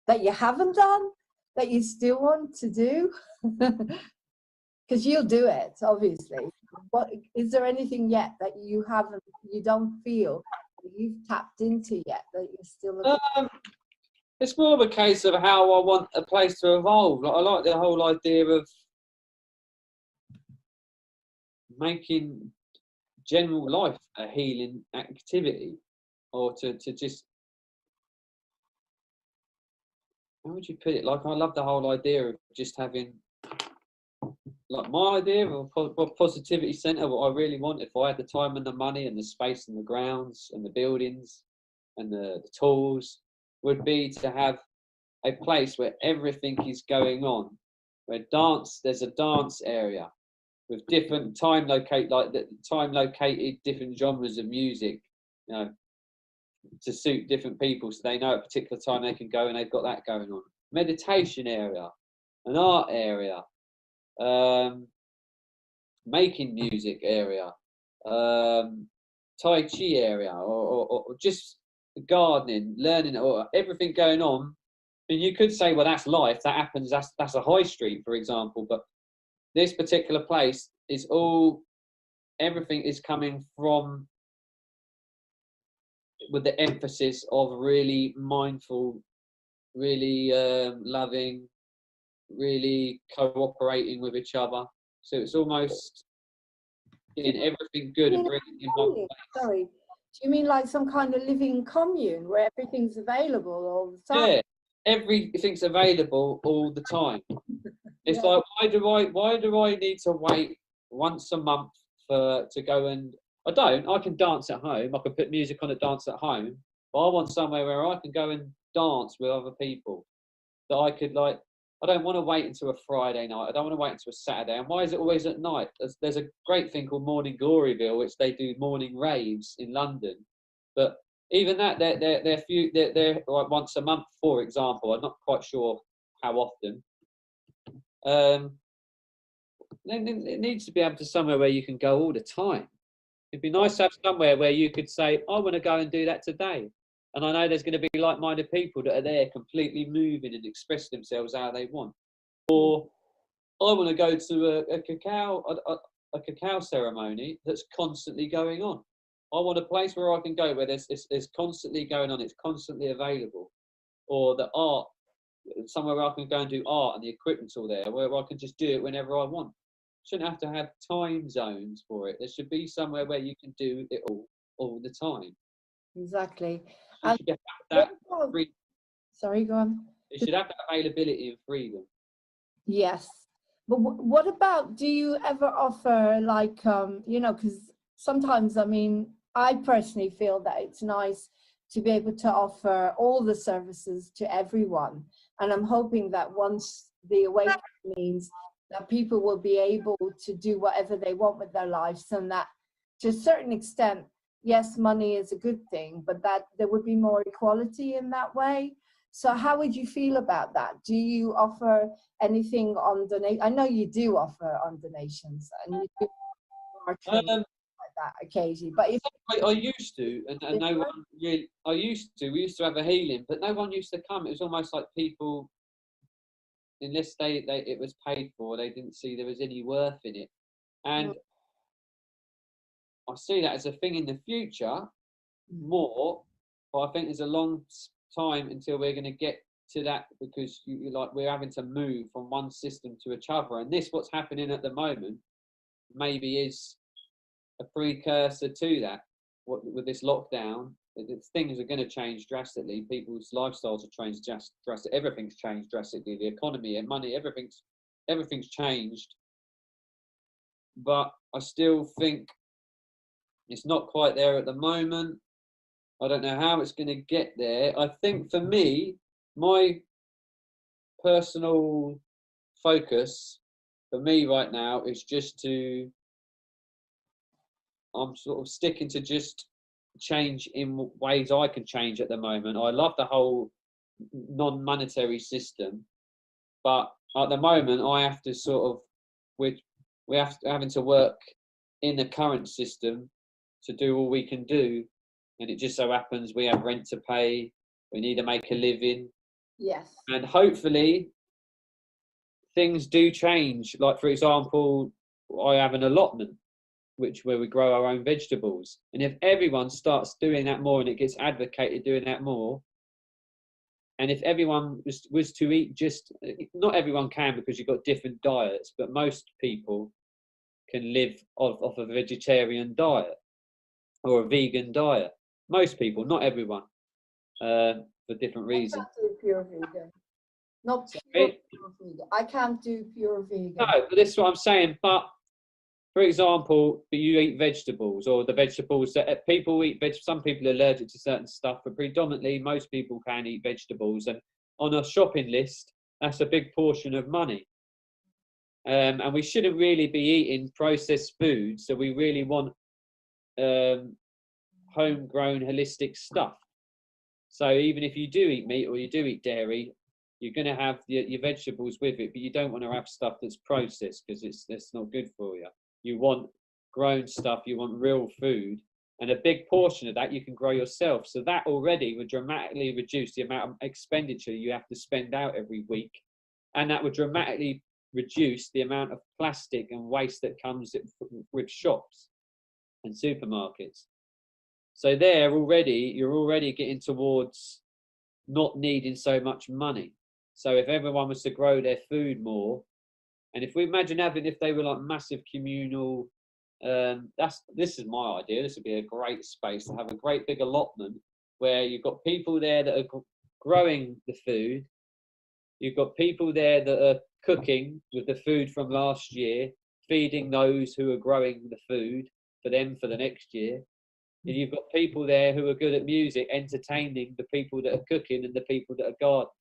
that you haven't done that you still want to do? Because you'll do it, obviously. What is there anything yet that you don't feel that you've tapped into yet that you're still? It's more of a case of how I want a place to evolve. Like, I like the whole idea of making general life a healing activity, or to just, how would you put it? Like, I love the whole idea of just having, like, my idea of a positivity centre, what I really want, if I had the time and the money and the space and the grounds and the buildings and the tools, would be to have a place where everything is going on, where there's a dance area with different time-located different genres of music, you know, to suit different people, so they know at a particular time they can go and they've got that going on. Meditation area, an art area, making music area, Tai Chi area, or just gardening, learning, or everything going on. And you could say, well, that's life, that happens, that's a high street, for example, but this particular place is everything is coming from, with the emphasis of really mindful, really loving, really cooperating with each other. So it's almost getting everything good and bringing in one place. Sorry, do you mean like some kind of living commune where everything's available all the time? Yeah, everything's available all the time. It's like, why do I need to wait once a month to go and I can dance at home. I can put music on and dance at home. But I want somewhere where I can go and dance with other people. That I could like. I don't want to wait until a Friday night. I don't want to wait until a Saturday. And why is it always at night? There's a great thing called Morning Gloryville, which they do morning raves in London. But even that, they're like once a month, for example. I'm not quite sure how often. It needs to be able to somewhere where you can go all the time. It'd be nice to have somewhere where you could say, I want to go and do that today. And I know there's going to be like-minded people that are there completely moving and express themselves how they want. Or I want to go to a cacao ceremony that's constantly going on. I want a place where I can go where there's constantly going on, it's constantly available. Or the art, somewhere where I can go and do art and the equipment's all there, where I can just do it whenever I want. Shouldn't have to have time zones for it. There should be somewhere where you can do it all the time. Exactly. You And should have that free, sorry, go on. it should have that availability and freedom. Yes. But what about, do you ever offer like, you know, because sometimes, I mean, I personally feel that it's nice to be able to offer all the services to everyone. And I'm hoping that once the awakening means that people will be able to do whatever they want with their lives, and that to a certain extent, yes, money is a good thing, but that there would be more equality in that way. So how would you feel about that? Do you offer anything on donate? I know you do offer on donations, and you do marketing like that occasionally. But if I used to, and no one really. We used to have a healing, but no one used to come. It was almost like people, unless it was paid for, they didn't see there was any worth in it. And I see that as a thing in the future more, but I think there's a long time until we're going to get to that, because we're having to move from one system to another. And what's happening at the moment maybe is a precursor to that. With this lockdown, things are going to change drastically. People's lifestyles have changed drastically. Everything's changed drastically. The economy and money, everything's changed. But I still think it's not quite there at the moment. I don't know how it's going to get there. I think for me, my personal focus for me right now is I'm sort of sticking to just change in ways I can change at the moment. I love the whole non-monetary system, but at the moment I have to having to work in the current system to do all we can do, and it just so happens we have rent to pay, we need to make a living. yes, And hopefully things do change. Like, for example, I have an allotment where we grow our own vegetables, and if everyone starts doing that more and it gets advocated doing that more, and if everyone was to eat, just not everyone can, because you've got different diets, but most people can live off a vegetarian diet or a vegan diet. Most people, not everyone, for different reasons. I can't do pure vegan. Not pure vegan. I can't do pure vegan. No, but this is what I'm saying. But for example, you eat vegetables, or the vegetables that people eat. Some people are allergic to certain stuff, but predominantly most people can eat vegetables. And on a shopping list, that's a big portion of money. And we shouldn't really be eating processed food. So we really want homegrown, holistic stuff. So even if you do eat meat or you do eat dairy, you're going to have your vegetables with it, but you don't want to have stuff that's processed, because that's not good for you. You want grown stuff, you want real food, and a big portion of that you can grow yourself. So that already would dramatically reduce the amount of expenditure you have to spend out every week, and that would dramatically reduce the amount of plastic and waste that comes with shops and supermarkets. So you're already getting towards not needing so much money. So if everyone was to grow their food more, and if we imagine if they were like massive communal, this is my idea. This would be a great space to have a great big allotment where you've got people there that are growing the food. You've got people there that are cooking with the food from last year, feeding those who are growing the food. for them for the next year. And you've got people there who are good at music, entertaining the people that are cooking and the people that are gardening.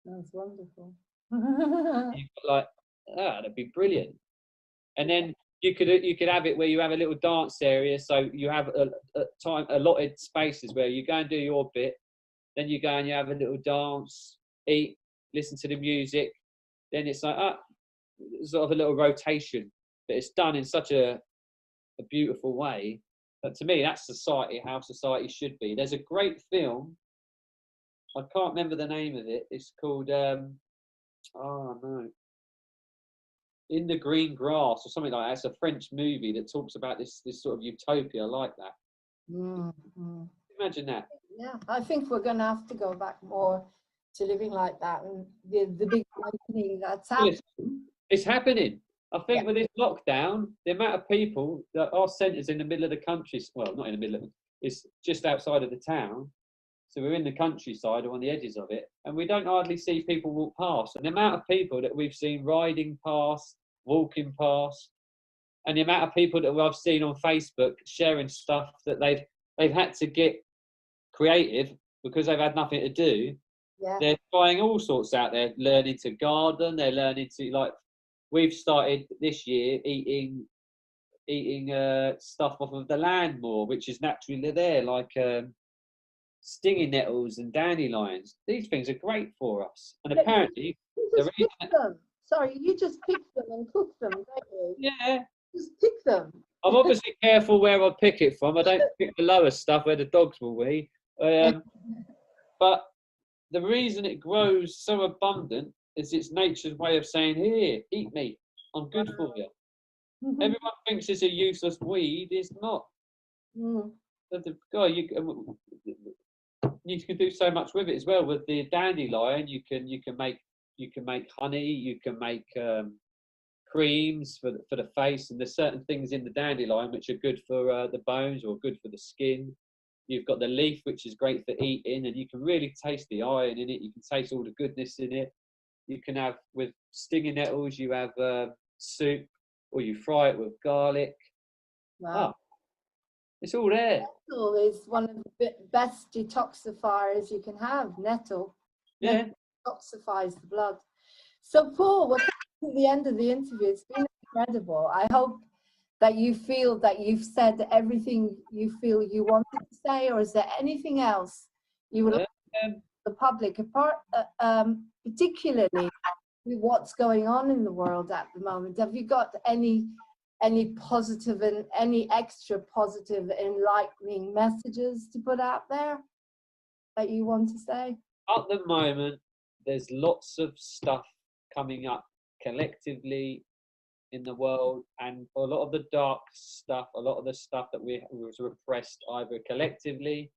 That's wonderful. You've got like, that'd be brilliant. And then you could have it where you have a little dance area, so you have a time allotted spaces where you go and do your bit, then you go and you have a little dance, eat, listen to the music. Then it's like sort of a little rotation, but it's done in such a beautiful way. But to me, that's society, how society should be. There's a great film. I can't remember the name of it. It's called In the Green Grass or something like that. It's a French movie that talks about this sort of utopia like that. Imagine that. Yeah, I think we're going to have to go back more to living like that, and the big awakening that's happening. It's happening. I think with this lockdown, the amount of people that our centre's in the middle of the country, well, not in the middle of it, it's just outside of the town. So we're in the countryside or on the edges of it, and we don't hardly see people walk past. And the amount of people that we've seen riding past, walking past, and the amount of people that I've seen on Facebook sharing stuff that they've had to get creative because they've had nothing to do. Yeah. They're trying all sorts out there, learning to garden. They're learning to, like, we've started this year eating stuff off of the land more, which is naturally there, like stinging nettles and dandelions. These things are great for us. And apparently, you just pick them. Sorry, you just pick them and cook them, don't you? Yeah. Just pick them. I'm obviously careful where I pick it from. I don't pick the lower stuff where the dogs will be. But the reason it grows so abundant is it's nature's way of saying, here, eat me. I'm good for you. Everyone thinks it's a useless weed. It's not. God, you can do so much with it as well. With the dandelion, you can make honey. You can make creams for the face, and there's certain things in the dandelion which are good for the bones or good for the skin. You've got the leaf, which is great for eating, and you can really taste the iron in it. You can taste all the goodness in it. You can have, with stinging nettles, you have soup, or you fry it with garlic. Wow. It's all there. Nettle is one of the best detoxifiers you can have, nettle. Yeah. Nettle detoxifies the blood. So Paul, we're coming to the end of the interview. It's been incredible. I hope that you feel that you've said everything you feel you wanted to say, or is there anything else you would like to tell the public, apart, particularly with what's going on in the world at the moment? Have you got any positive and any extra positive enlightening messages to put out there that you want to say? At the moment, there's lots of stuff coming up collectively in the world, and a lot of the dark stuff, a lot of the stuff that was repressed either collectively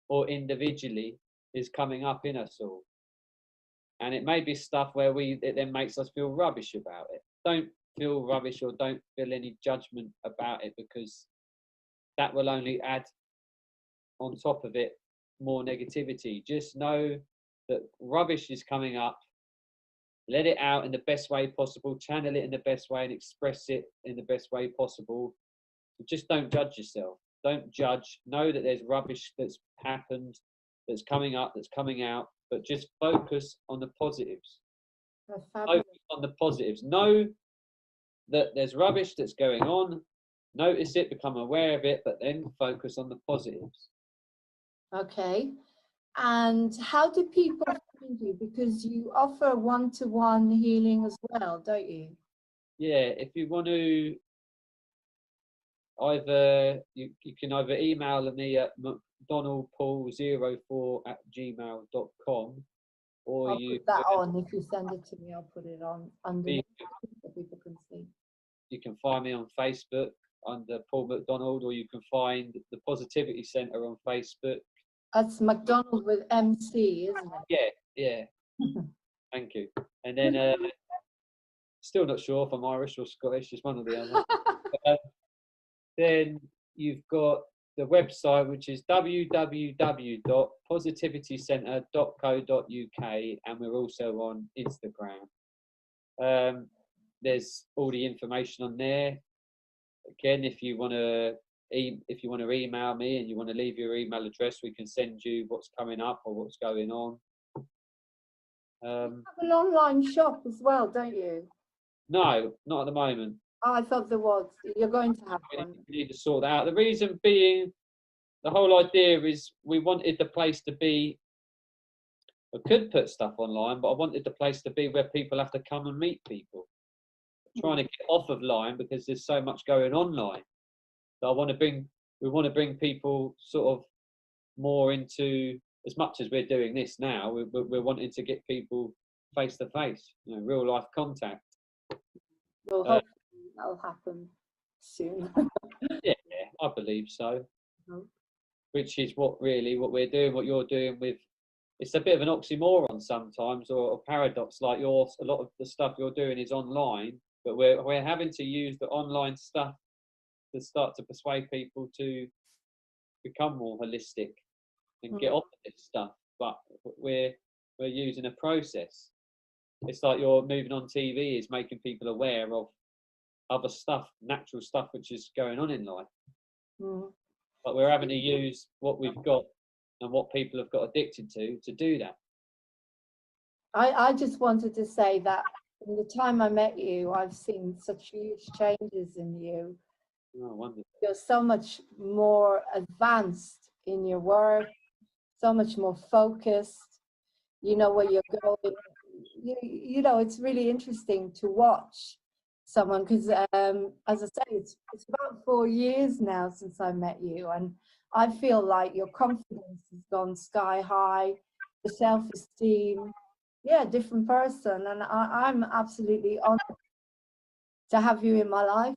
or individually is coming up in us all. And it may be stuff where it then makes us feel rubbish about it. Don't feel rubbish or don't feel any judgment about it, because that will only add on top of it more negativity. Just know that rubbish is coming up. Let it out in the best way possible, channel it in the best way and express it in the best way possible. Just don't judge yourself. Don't judge. Know that there's rubbish that's happened, that's coming up, that's coming out, but just focus on the positives. Focus on the positives. Know that there's rubbish that's going on. Notice it, become aware of it, but then focus on the positives. Okay. And how do people find you? Because you offer one-to-one healing as well, don't you? Yeah, if you want to, you can either email me at mcdonaldpaul04@gmail.com, or I'll put that on. If you send it to me, I'll put it on underneath so people can see. You can find me on Facebook under Paul McDonald, or you can find the Positivity Centre on Facebook. That's McDonald with MC, isn't it? Yeah. Thank you. And then, still not sure if I'm Irish or Scottish, just one or the other. Then you've got the website, which is www.positivitycentre.co.uk, and we're also on Instagram. There's all the information on there. Again, if you want to if you want to email me and you want to leave your email address, we can send you what's coming up or what's going on. You have an online shop as well, don't you? No, not at the moment. Oh, I thought there was. You're going to have one. We need to sort that out. The reason being, the whole idea is we wanted the place to be, I could put stuff online, but I wanted the place to be where people have to come and meet people. I'm trying to get off of line because there's so much going online. So we want to bring people sort of more into, as much as we're doing this now, we're wanting to get people face to face, real life contact. Well, hopefully that'll happen soon. Yeah, I believe so. Which is what we're doing, what you're doing with. It's a bit of an oxymoron sometimes, or a paradox. Like a lot of the stuff you're doing is online, but we're having to use the online stuff to start to persuade people to become more holistic and get off of this stuff. But we're using a process. It's like you're moving on TV is making people aware of other stuff, natural stuff, which is going on in life. But we're having to use what we've got and what people have got addicted to do that. I just wanted to say that from the time I met you, I've seen such huge changes in you. Oh, wonderful. You're so much more advanced in your work, so much more focused. You know where you're going. You know, it's really interesting to watch someone because, as I say, it's about 4 years now since I met you, and I feel like your confidence has gone sky high, the self-esteem, different person, and I'm absolutely honored to have you in my life.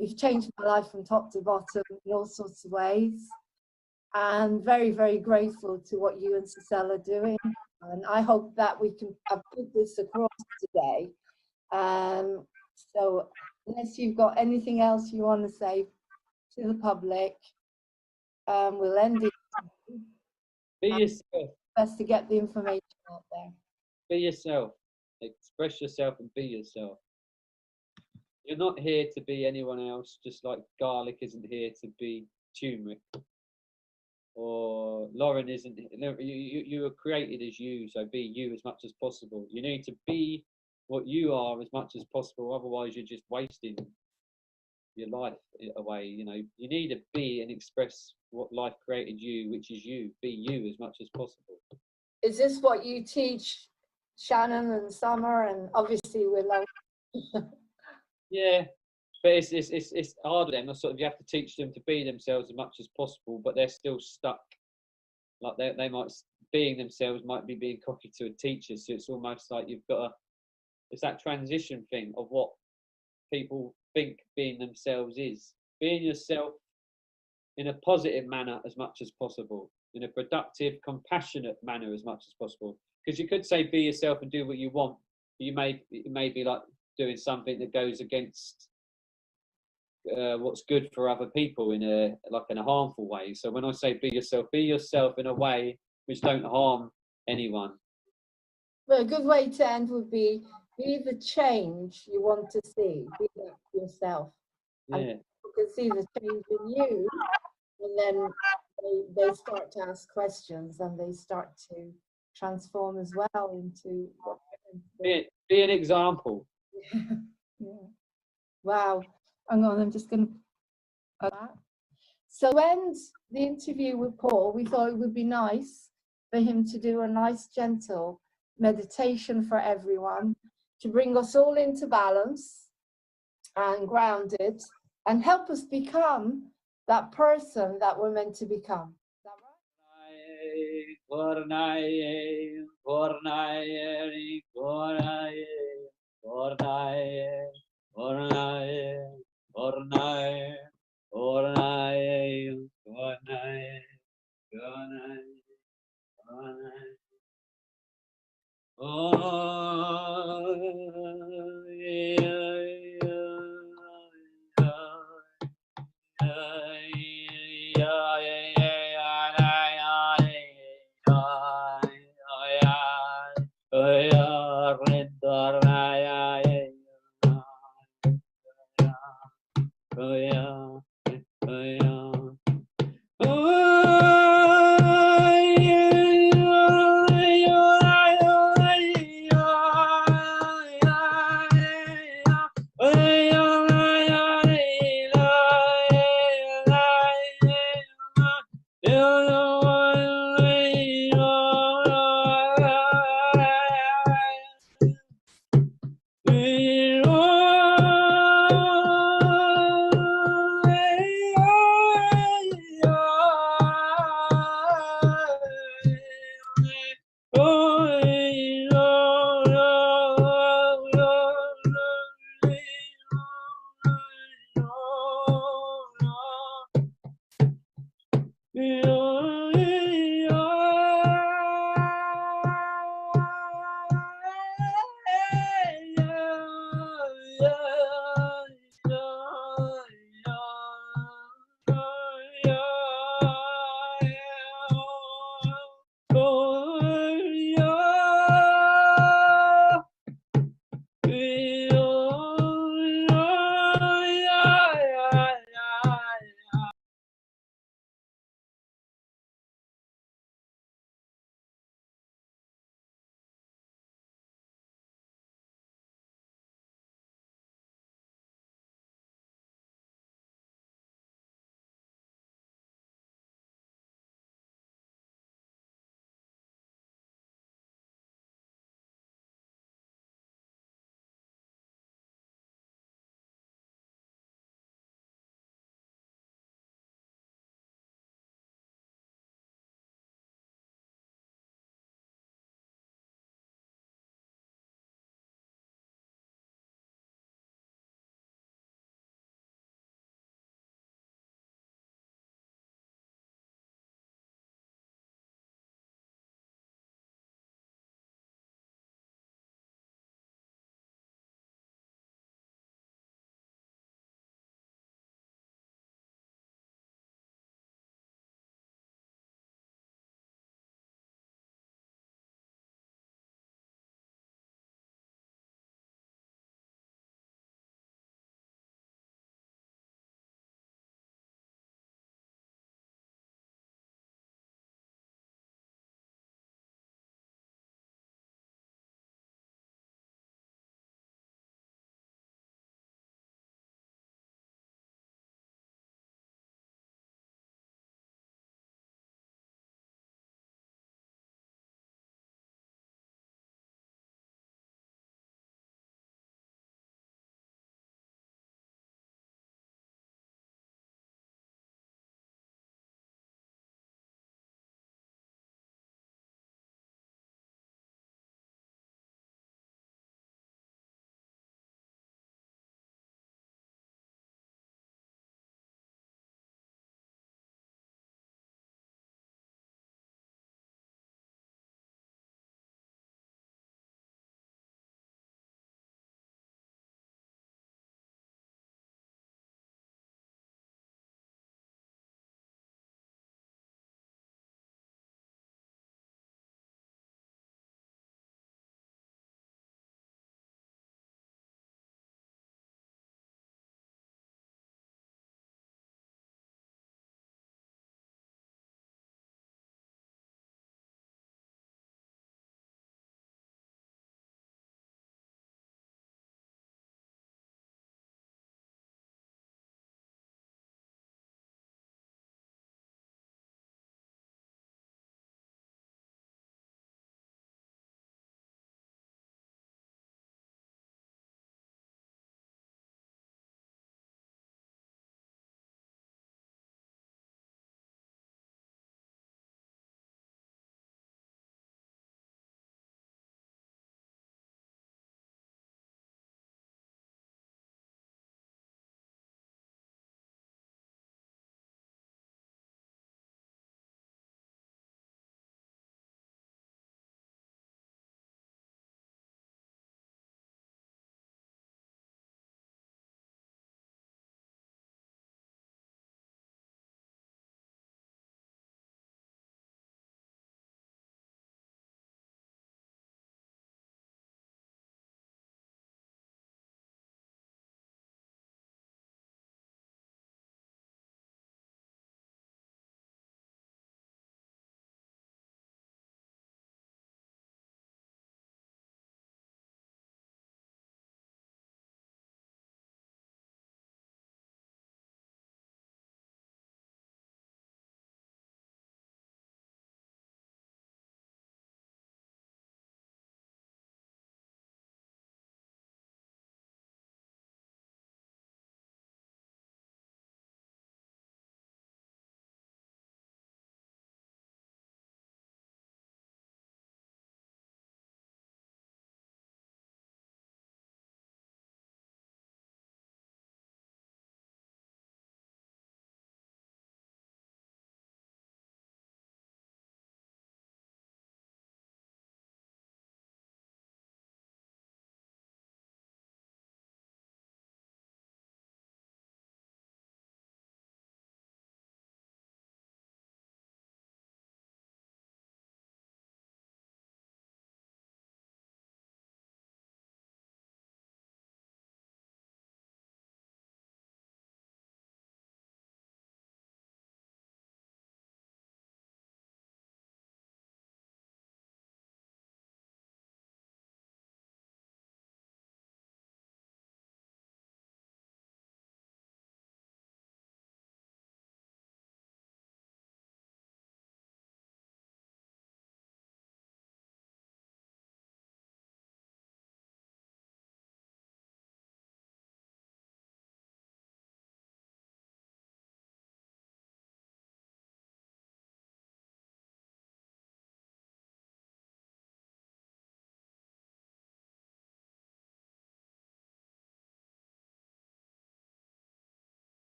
You've changed my life from top to bottom in all sorts of ways, and very, very grateful to what you and Cecile are doing. And I hope that we can put this across today. So unless you've got anything else you want to say to the public, we'll end it. Be yourself. Best to get the information out there. Be yourself. Express yourself and be yourself. You're not here to be anyone else, just like garlic isn't here to be turmeric. Or Lauren isn't. You were created as you, so be you as much as possible. You need to be what you are as much as possible, otherwise you're just wasting your life away. You need to be and express what life created you, which is you. Be you as much as possible. Is this what you teach Shannon and Summer, and obviously we're like Yeah, but it's hard for them. Sort of, you have to teach them to be themselves as much as possible, but they're still stuck. Like they might, being themselves might be being copied to a teacher. So it's almost like you've got it's that transition thing of what people think being themselves is. Being yourself in a positive manner as much as possible, in a productive, compassionate manner as much as possible. Because you could say be yourself and do what you want. It may be like doing something that goes against what's good for other people in a harmful way. So when I say be yourself in a way which don't harm anyone. Well, a good way to end would be the change you want to see. Be that yourself. Yeah. And people can see the change in you, and then they start to ask questions and they start to transform as well into what be an example. Yeah. Wow. Hang on, I'm just going to. So to end the interview with Paul, we thought it would be nice for him to do a nice, gentle meditation for everyone to bring us all into balance and grounded and help us become that person that we're meant to become. Is that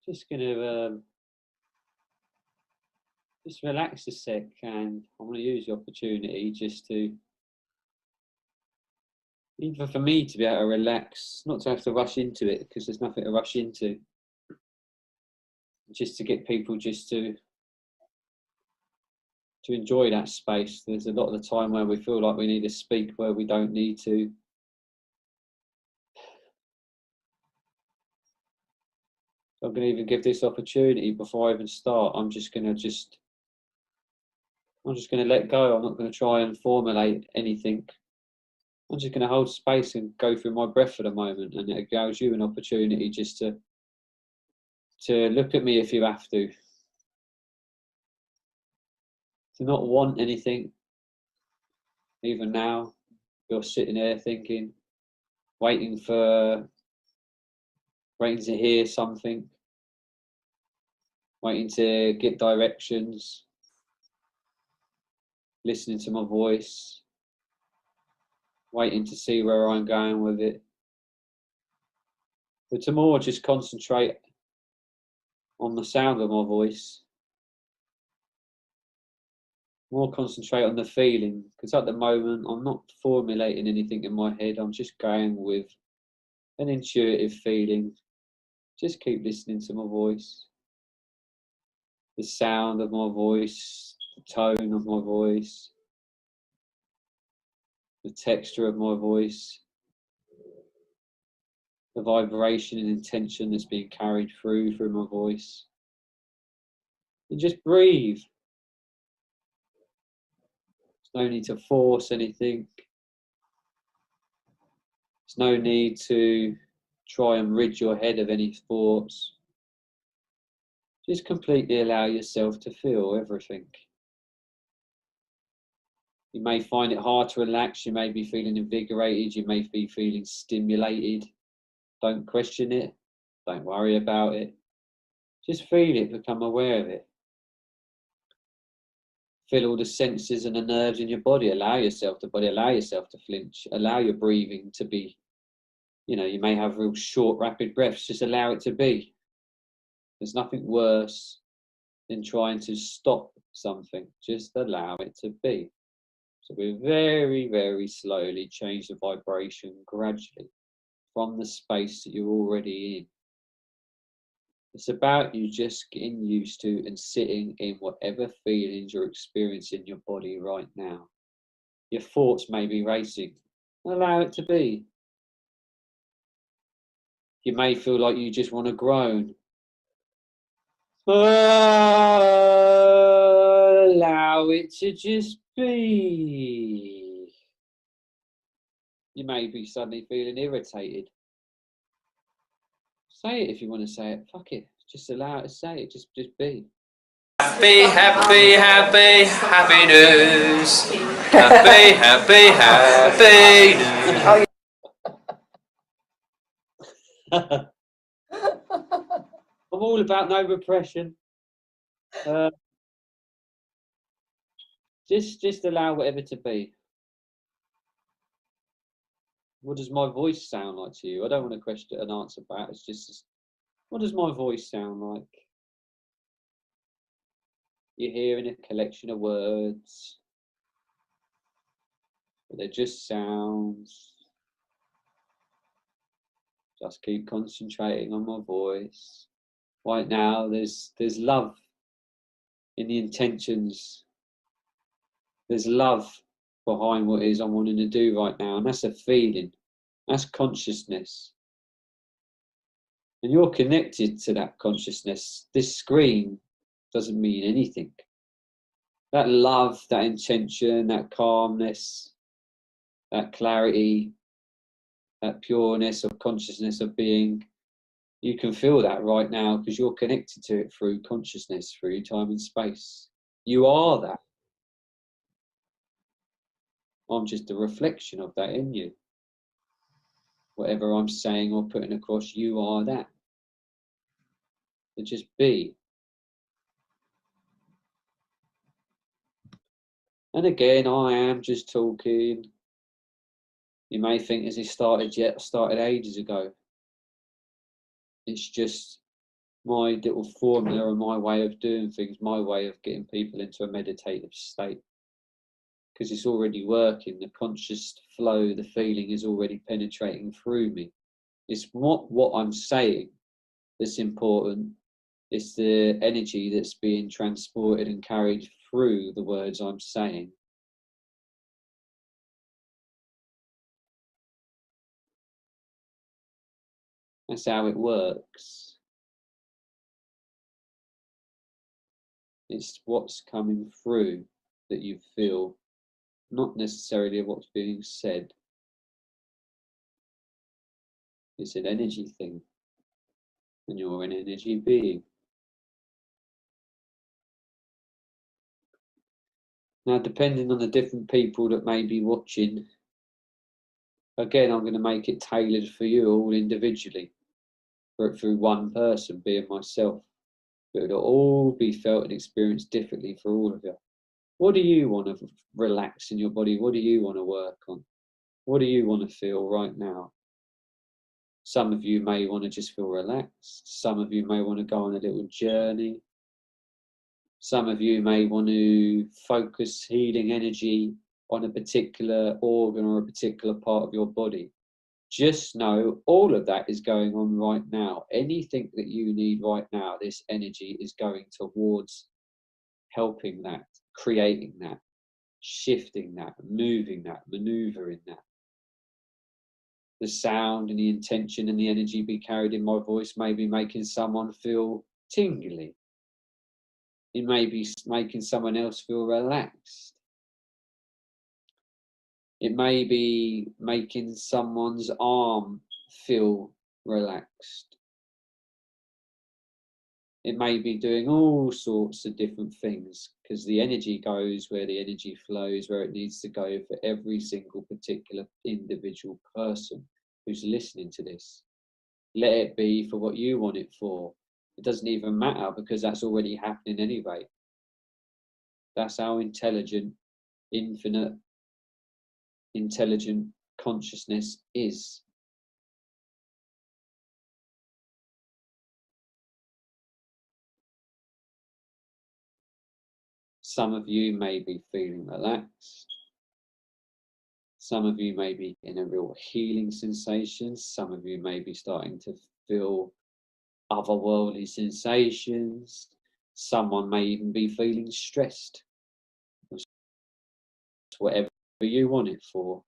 Just gonna just relax a sec, and I'm gonna use the opportunity just to, even for me to be able to relax, not to have to rush into it, because there's nothing to rush into. Just to get people just to enjoy that space. There's a lot of the time where we feel like we need to speak where we don't need to. I'm going to even give this opportunity before I even start. I'm just going to let go. I'm not going to try and formulate anything. I'm just going to hold space and go through my breath for the moment, and it allows you an opportunity just to look at me if you have to not want anything. Even now, you're sitting there thinking, waiting to hear something, waiting to get directions, listening to my voice, waiting to see where I'm going with it. But to more just concentrate on the sound of my voice, more concentrate on the feeling, because at the moment I'm not formulating anything in my head, I'm just going with an intuitive feeling. Just keep listening to my voice, the sound of my voice, the tone of my voice, the texture of my voice, the vibration and intention that's being carried through my voice. And just breathe. There's no need to force anything. There's no need to try and rid your head of any thoughts. Just completely allow yourself to feel everything. You may find it hard to relax, you may be feeling invigorated, you may be feeling stimulated. Don't question it, don't worry about it. Just feel it, become aware of it. Feel all the senses and the nerves in your body. Allow yourself to flinch. Allow your breathing to be, you may have real short, rapid breaths. Just allow it to be. There's nothing worse than trying to stop something. Just allow it to be. So we very, very slowly change the vibration gradually from the space that you're already in. It's about you just getting used to and sitting in whatever feelings you're experiencing in your body right now. Your thoughts may be racing. Allow it to be. You may feel like you just want to groan. Allow it to just be. You may be suddenly feeling irritated. Say it if you want to say it. Fuck it. Just allow it to say it. Just be. Happy, happy, happy, happy news. Happy, happy, happy news. I'm all about no repression. Just allow whatever to be. What does my voice sound like to you? I don't want to question and answer back. It's just, what does my voice sound like? You're hearing a collection of words, but they're just sounds. Just keep concentrating on my voice. Right now, there's love in the intentions. There's love behind what it is I'm wanting to do right now, and that's a feeling. That's consciousness. And you're connected to that consciousness. This screen doesn't mean anything. That love, that intention, that calmness, that clarity, that pureness of consciousness of being, You can feel that right now because you're connected to it through consciousness, through time and space. You are that. I'm just a reflection of that in you. Whatever I'm saying or putting across, you are that. So just be. And again, I am just talking. You may think, has he started yet? I started ages ago. It's just my little formula and my way of doing things, my way of getting people into a meditative state. Because it's already working, the conscious flow, the feeling is already penetrating through me. It's not what I'm saying that's important, it's the energy that's being transported and carried through the words I'm saying. That's how it works. It's what's coming through that you feel, not necessarily what's being said. It's an energy thing, and you're an energy being. Now, depending on the different people that may be watching, again, I'm going to make it tailored for you all individually, through one person, being myself. But it'll all be felt and experienced differently for all of you. What do you want to relax in your body? What do you want to work on? What do you want to feel right now? Some of you may want to just feel relaxed. Some of you may want to go on a little journey. Some of you may want to focus healing energy on a particular organ or a particular part of your body. Just know all of that is going on right now. Anything that you need right now, this energy is going towards helping that, creating that, shifting that, moving that, maneuvering that. The sound and the intention and the energy be carried in my voice may be making someone feel tingly. It may be making someone else feel relaxed. It may be making someone's arm feel relaxed. It may be doing all sorts of different things because the energy goes where the energy flows, where it needs to go for every single particular individual person who's listening to this. Let it be for what you want it for. It doesn't even matter because that's already happening anyway. That's how intelligent, infinite, intelligent consciousness is. Some of you may be feeling relaxed. Some of you may be in a real healing sensation. Some of you may be starting to feel otherworldly sensations. Someone may even be feeling stressed. Whatever you want it for.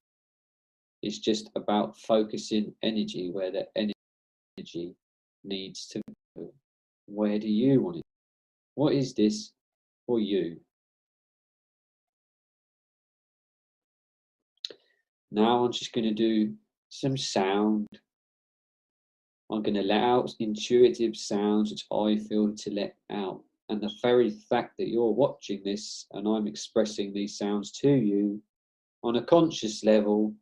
It's just about focusing energy where the energy needs to go. Where do you want it? What is this for you? Now I'm just going to do some sound. I'm going to let out intuitive sounds which I feel to let out. And the very fact that you're watching this and I'm expressing these sounds to you on a conscious level,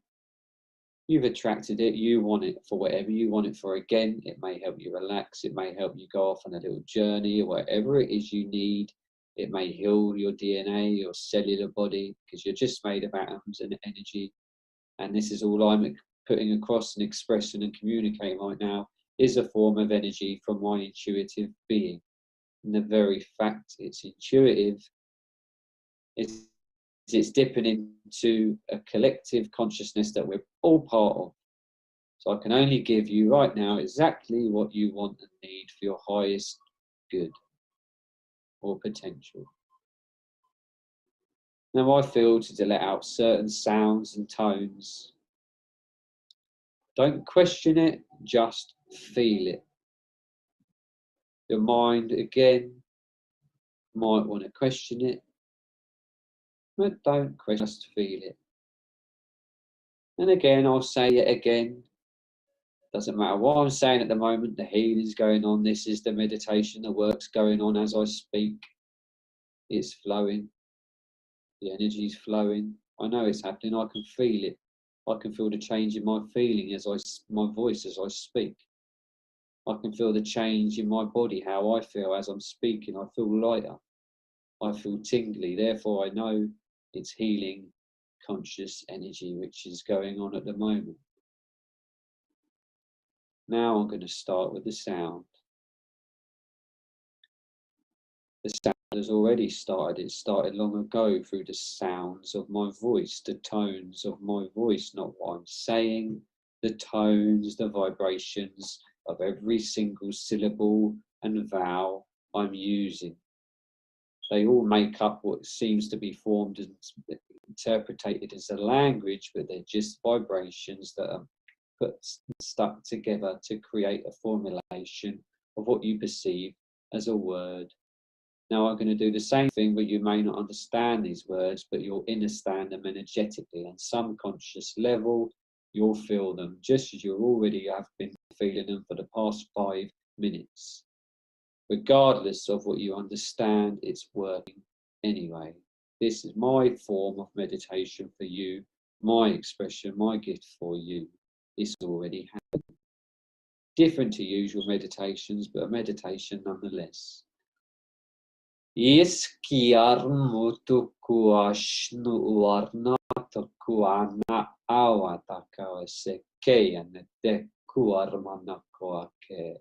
you've attracted it, you want it for whatever you want it for. Again, it may help you relax, it may help you go off on a little journey, or whatever it is you need. It may heal your DNA, your cellular body, because you're just made of atoms and energy. And this is all I'm putting across and expressing and communicating right now is a form of energy from my intuitive being. And the very fact it's intuitive, it's dipping into a collective consciousness that we're all part of. So I can only give you right now exactly what you want and need for your highest good or potential. Now I feel to let out certain sounds and tones. Don't question it, just feel it. Your mind, again, might want to question it, but don't question, just feel it. And again, I'll say it again. Doesn't matter what I'm saying at the moment, the healing's going on. This is the meditation, the work's going on as I speak. It's flowing. The energy's flowing. I know it's happening. I can feel it. I can feel the change in my feeling my voice as I speak. I can feel the change in my body, how I feel as I'm speaking. I feel lighter. I feel tingly. Therefore, I know it's healing conscious energy which is going on at the moment. Now I'm going to start with the sound. The sound has already started. It started long ago through the sounds of my voice, the tones of my voice, not what I'm saying, the tones, the vibrations of every single syllable and vowel I'm using. They all make up what seems to be formed and interpreted as a language, but they're just vibrations that are stuck together to create a formulation of what you perceive as a word. Now I'm going to do the same thing, but you may not understand these words, but you'll understand them energetically. On some conscious level, you'll feel them just as you already have been feeling them for the past 5 minutes. Regardless of what you understand, it's working anyway. This is my form of meditation for you, my expression, my gift for you. It's already happened. Different to usual meditations, but a meditation nonetheless. Iskiarmutukuashnu warnatukuana awatakawasekeyannetekuarmanakoake.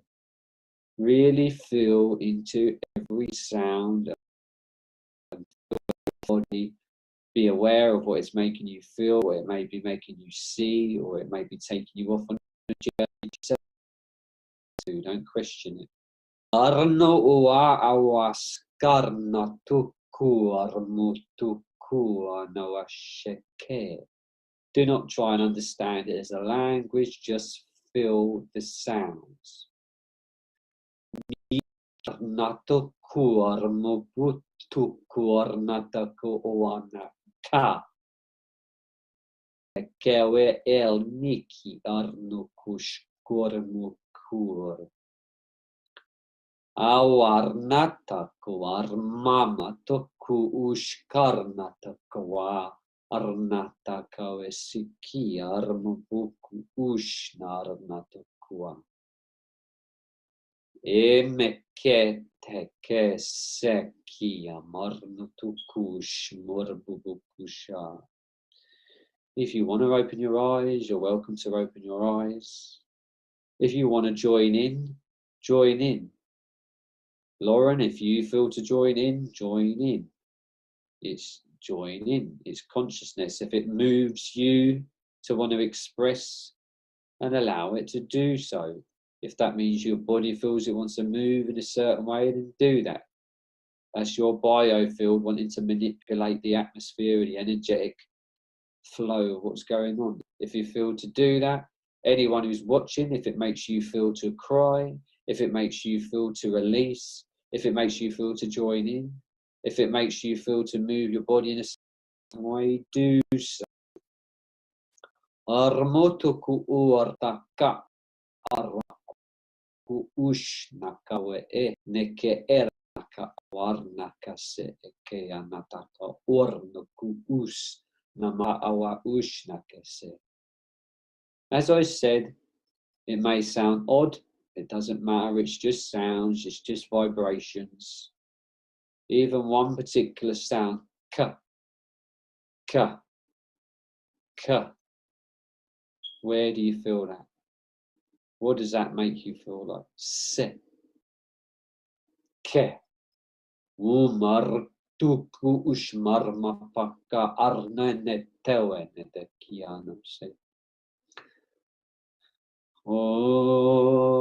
Really feel into every sound and feel the body. Be aware of what it's making you feel, what it may be making you see, or it may be taking you off on a journey. Don't question it. Arno ua awaskarna tuku armutuku anawasheke. Do not try and understand it as a language, just feel the sounds. Arnatuku armutuku arnataku oanaka. Kewe el niki arnukush gormukur. Awarnataku armamataku ushkarnataku arnataka esiki armubuku ushnarnataku. Emekete seki amarnatukush morbubukusha. If you want to open your eyes, you're welcome to open your eyes. If you want to join in, join in. Lauren, if you feel to join in, join in. It's join in. It's consciousness. If it moves you to want to express, and allow it to do so. If that means your body feels it wants to move in a certain way, then do that. That's your biofield wanting to manipulate the atmosphere, the energetic flow of what's going on. If you feel to do that, anyone who's watching, if it makes you feel to cry, if it makes you feel to release, if it makes you feel to join in, if it makes you feel to move your body in a certain way, do so. Armotuku uartaka arraku ushnakawe neke eraka warnaka se eke anataka ornuku us. As I said, it may sound odd, it doesn't matter, it's just sounds, it's just vibrations. Even one particular sound, ka, ka, ka. Where do you feel that? What does that make you feel like? Se, ke, umar, tuku, ushmar, mapaka, arnene, tewe, ne kiano se. Oh.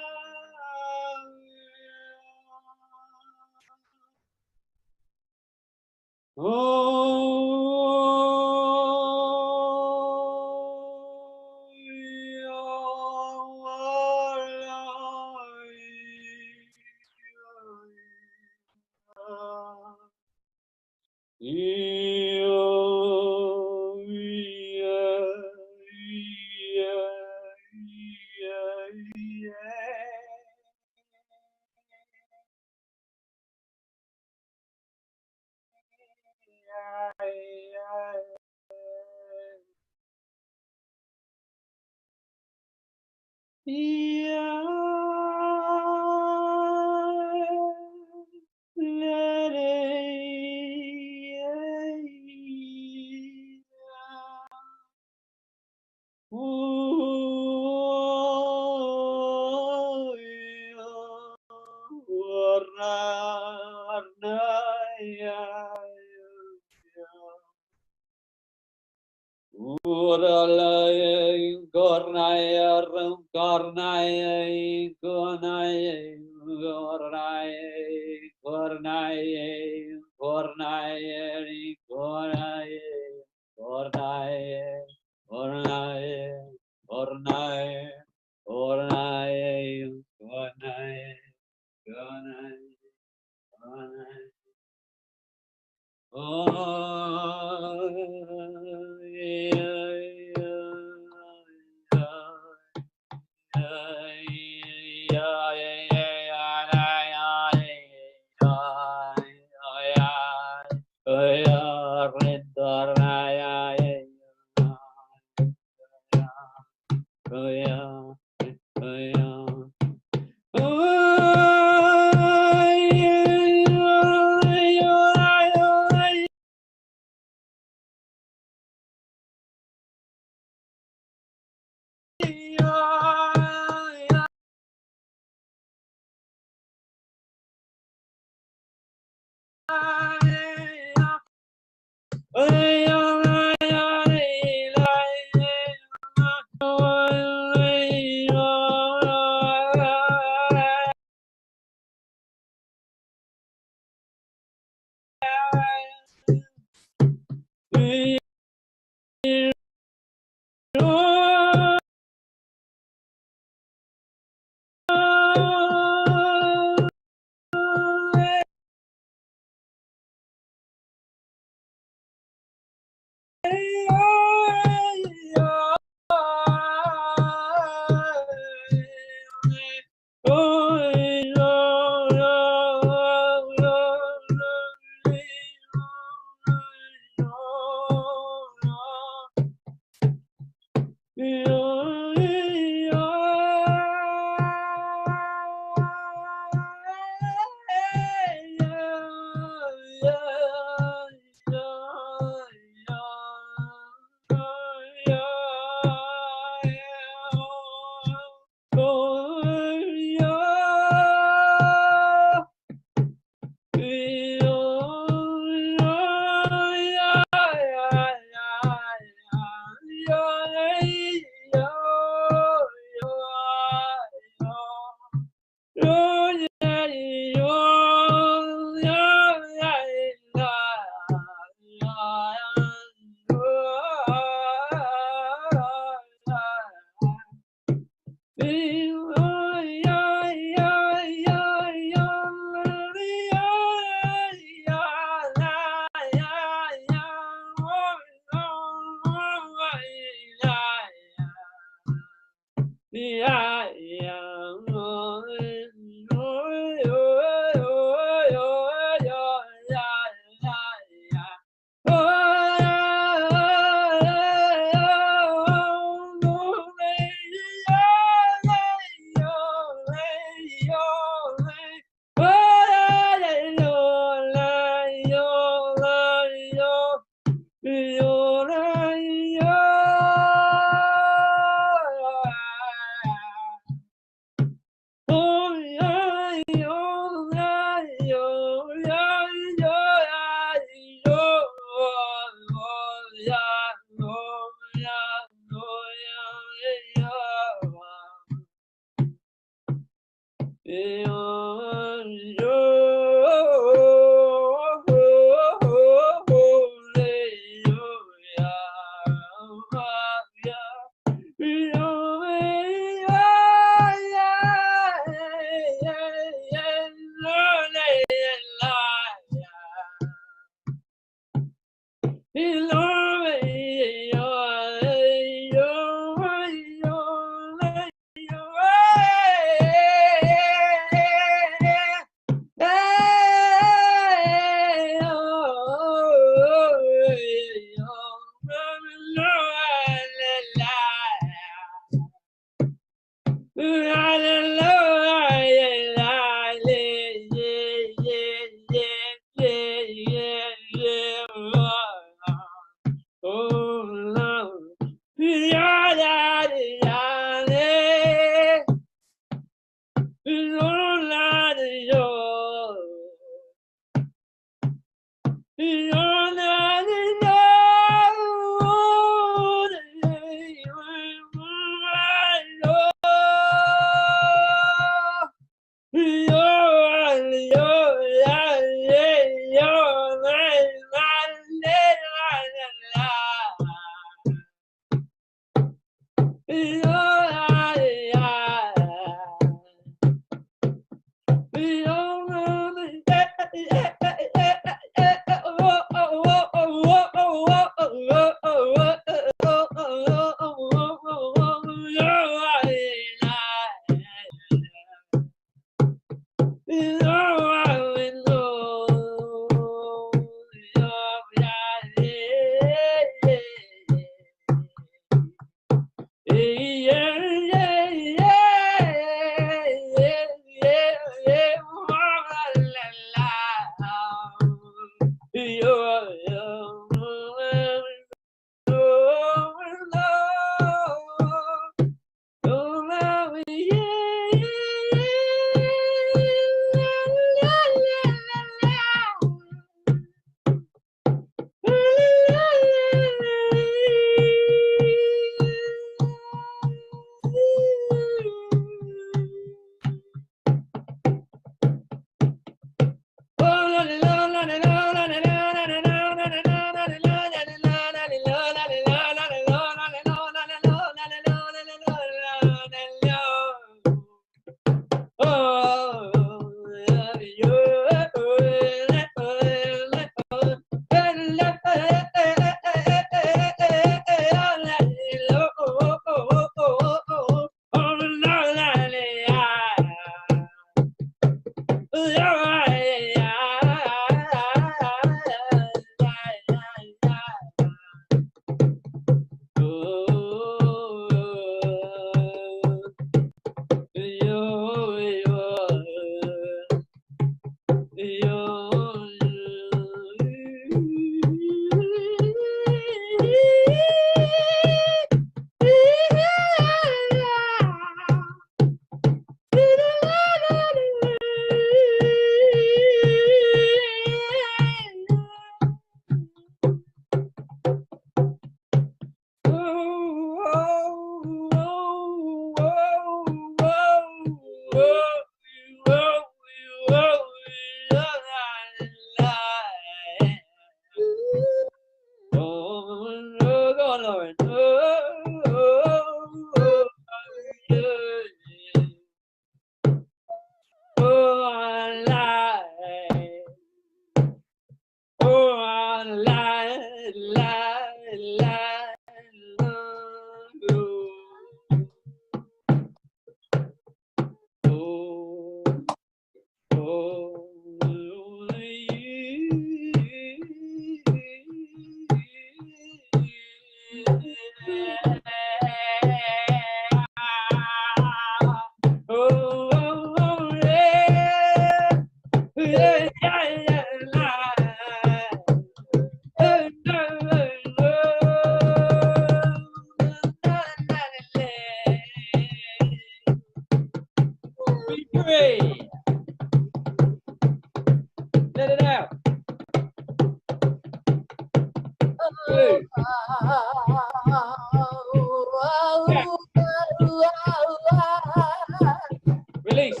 Release.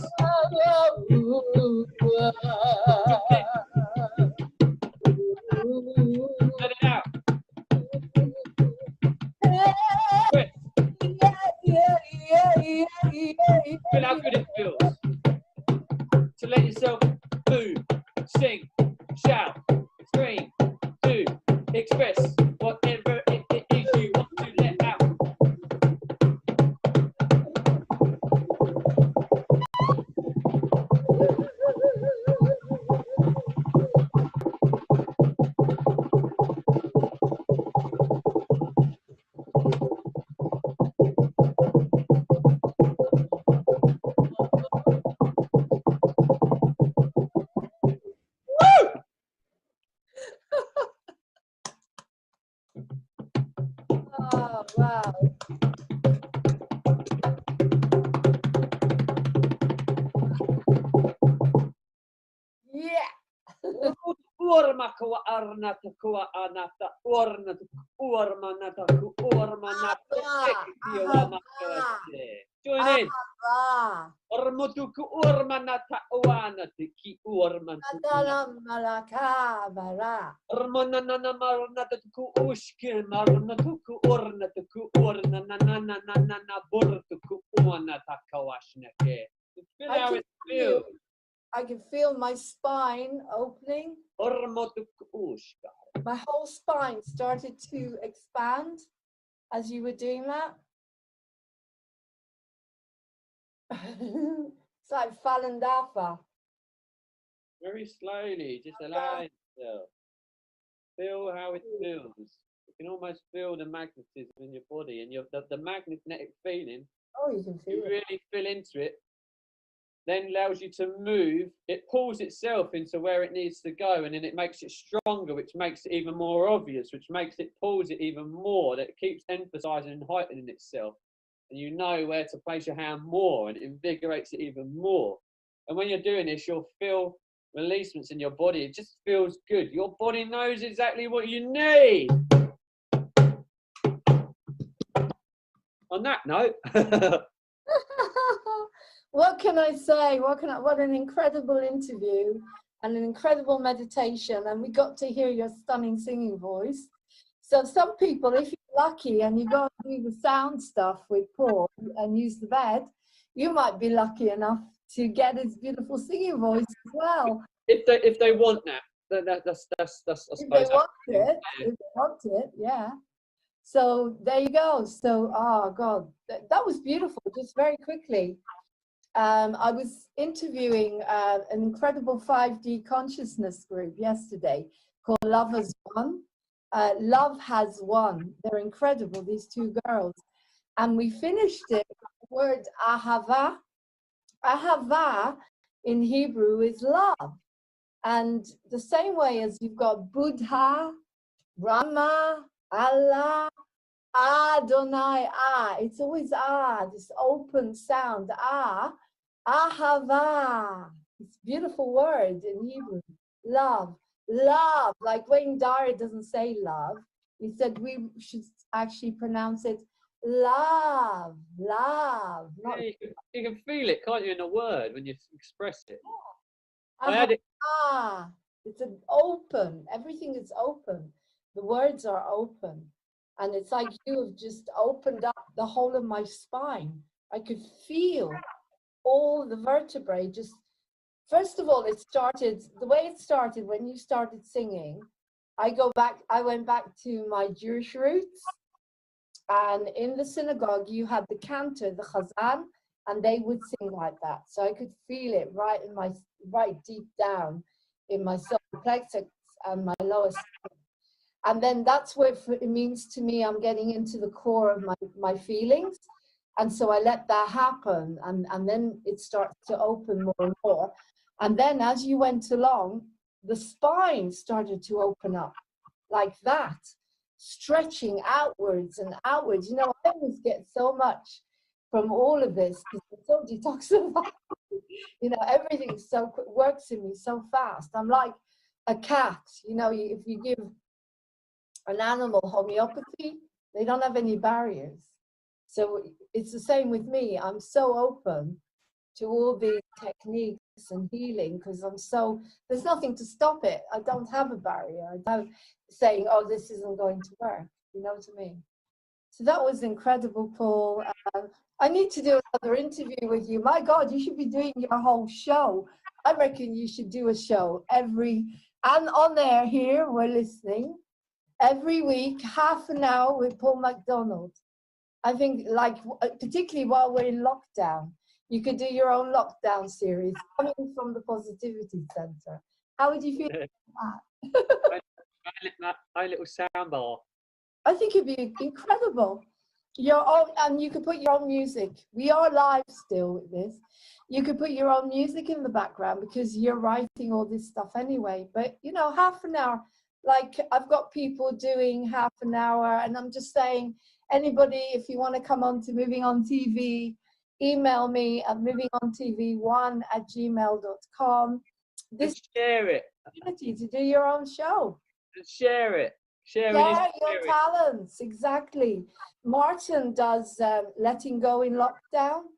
Let it out. Quit. Feel how good it feels to let yourself move, sing, shout, scream, do, express whatever it is you want to let out. Oh, wow. Yeah. Urmakawa arnata kuwa anata urna urmanata ku urmanata join in. Ah. Urmutuku urmanata uanati ki urmantu. Madalam malakabara. Urmanana marnata ku ushke marnatuku urnatuku urnanana burtuku uanata kawashnake. Feel how it feels. I can feel my spine opening. Urmutuku ushka. My whole spine started to expand as you were doing that. It's like Falandafa. Very slowly, just allow yourself. Feel how it feels. You can almost feel the magnetism in your body and the magnetic feeling. Oh, you can feel You it. really feel into it. Then allows you to move. It pulls itself into where it needs to go, and then it makes it stronger, which makes it even more obvious, which makes it pulls it even more. That it keeps emphasizing and heightening itself. And you know where to place your hand more, and it invigorates it even more. And when you're doing this, you'll feel releasements in your body. It just feels good. Your body knows exactly what you need. On that note, What can I say? What an incredible interview and an incredible meditation. And we got to hear your stunning singing voice. So some people, if you're lucky and you go and do the sound stuff with Paul and use the bed, you might be lucky enough to get his beautiful singing voice as well. if they want that's I If they suppose. want it, yeah. So there you go. So, oh God, that was beautiful. Just very quickly. I was interviewing an incredible 5D consciousness group yesterday called Love Has Won. Love Has Won. They're incredible, these two girls. And we finished it with the word ahava. Ahava in Hebrew is love. And the same way as you've got Buddha, Brahma, Allah, Adonai, it's always this open sound, ahava. It's a beautiful word in Hebrew. Love, love. Like Wayne Dyer doesn't say love. He said we should actually pronounce it love, love. Not You can feel it, can't you, in a word when you express it. It's an open. Everything is open. The words are open. And it's like you have just opened up the whole of my spine. I could feel all the vertebrae just, first of all, the way it started when you started singing, I went back to my Jewish roots. And in the synagogue, you had the cantor, the chazan, and they would sing like that. So I could feel it right deep down in my solar plexus and my lower stomach. And then that's what it means to me. I'm getting into the core of my feelings. And so I let that happen. And then it starts to open more and more. And then as you went along, the spine started to open up like that, stretching outwards and outwards. You know, I always get so much from all of this because it's so detoxifying. You know, everything works in me so fast. I'm like a cat. You know, if you give an animal homeopathy, they don't have any barriers. So it's the same with me. I'm so open to all these techniques and healing because there's nothing to stop it. I don't have a barrier. I don't saying, oh, this isn't going to work. You know what I mean? So that was incredible, Paul. I need to do another interview with you. My God, you should be doing your whole show. I reckon you should do a show and on there here, we're listening, every week, half an hour with Paul McDonald. I think, like, particularly while we're in lockdown, you could do your own lockdown series coming from the Positivity Center. How would you feel about that? my little soundbar. I think it'd be incredible. And you could put your own music. We are live still with this. You could put your own music in the background because you're writing all this stuff anyway. But, you know, half an hour, like I've got people doing half an hour, and I'm just saying, anybody, if you want to come on to Moving On TV, email me at movingontv1@gmail.com. This And share it. opportunity to do your own show. And share it. Share Your talents, exactly. Martin does letting go in lockdown.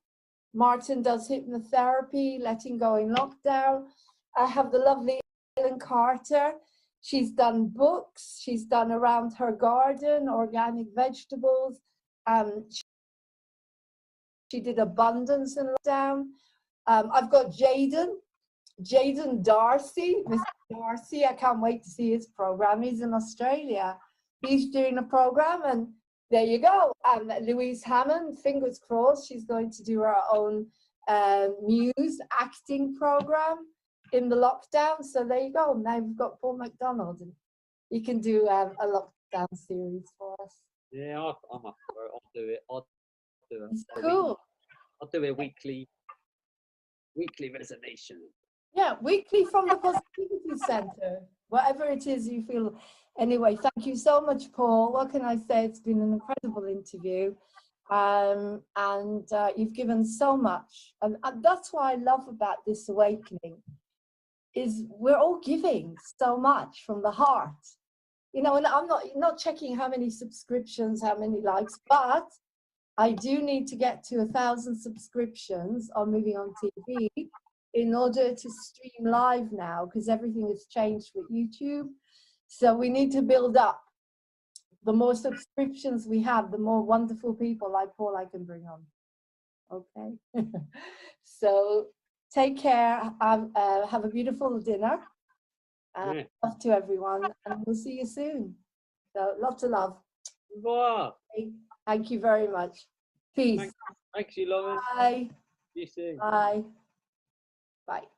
Martin does hypnotherapy, letting go in lockdown. I have the lovely Ellen Carter. She's done books. She's done around her garden, organic vegetables. She did abundance in lockdown. I've got Jaden Darcy, Mr. Darcy. I can't wait to see his program. He's in Australia. He's doing a program, and there you go. Louise Hammond, fingers crossed, she's going to do her own Muse acting program in the lockdown. So there you go. Now we've got Paul McDonald, and he can do a lockdown series for us. Yeah, I'm up for it. I'll do it. It's cool. I'll do a weekly reservation. Yeah, weekly from the Positivity Center, whatever it is you feel. Anyway, thank you so much, Paul. What can I say? It's been an incredible interview. And you've given so much. And that's what I love about this awakening, is we're all giving so much from the heart. You know, and I'm not checking how many subscriptions, how many likes, but I do need to get to 1,000 subscriptions on Moving On TV in order to stream live now, because everything has changed with YouTube. So we need to build up. The more subscriptions we have, the more wonderful people like Paul I can bring on. Okay. So take care. Have a beautiful dinner. Love to everyone, and we'll see you soon. So lots of love. Wow. Thank you very much. Peace. Thanks you, Lauren. Bye. See you soon. Bye. Bye.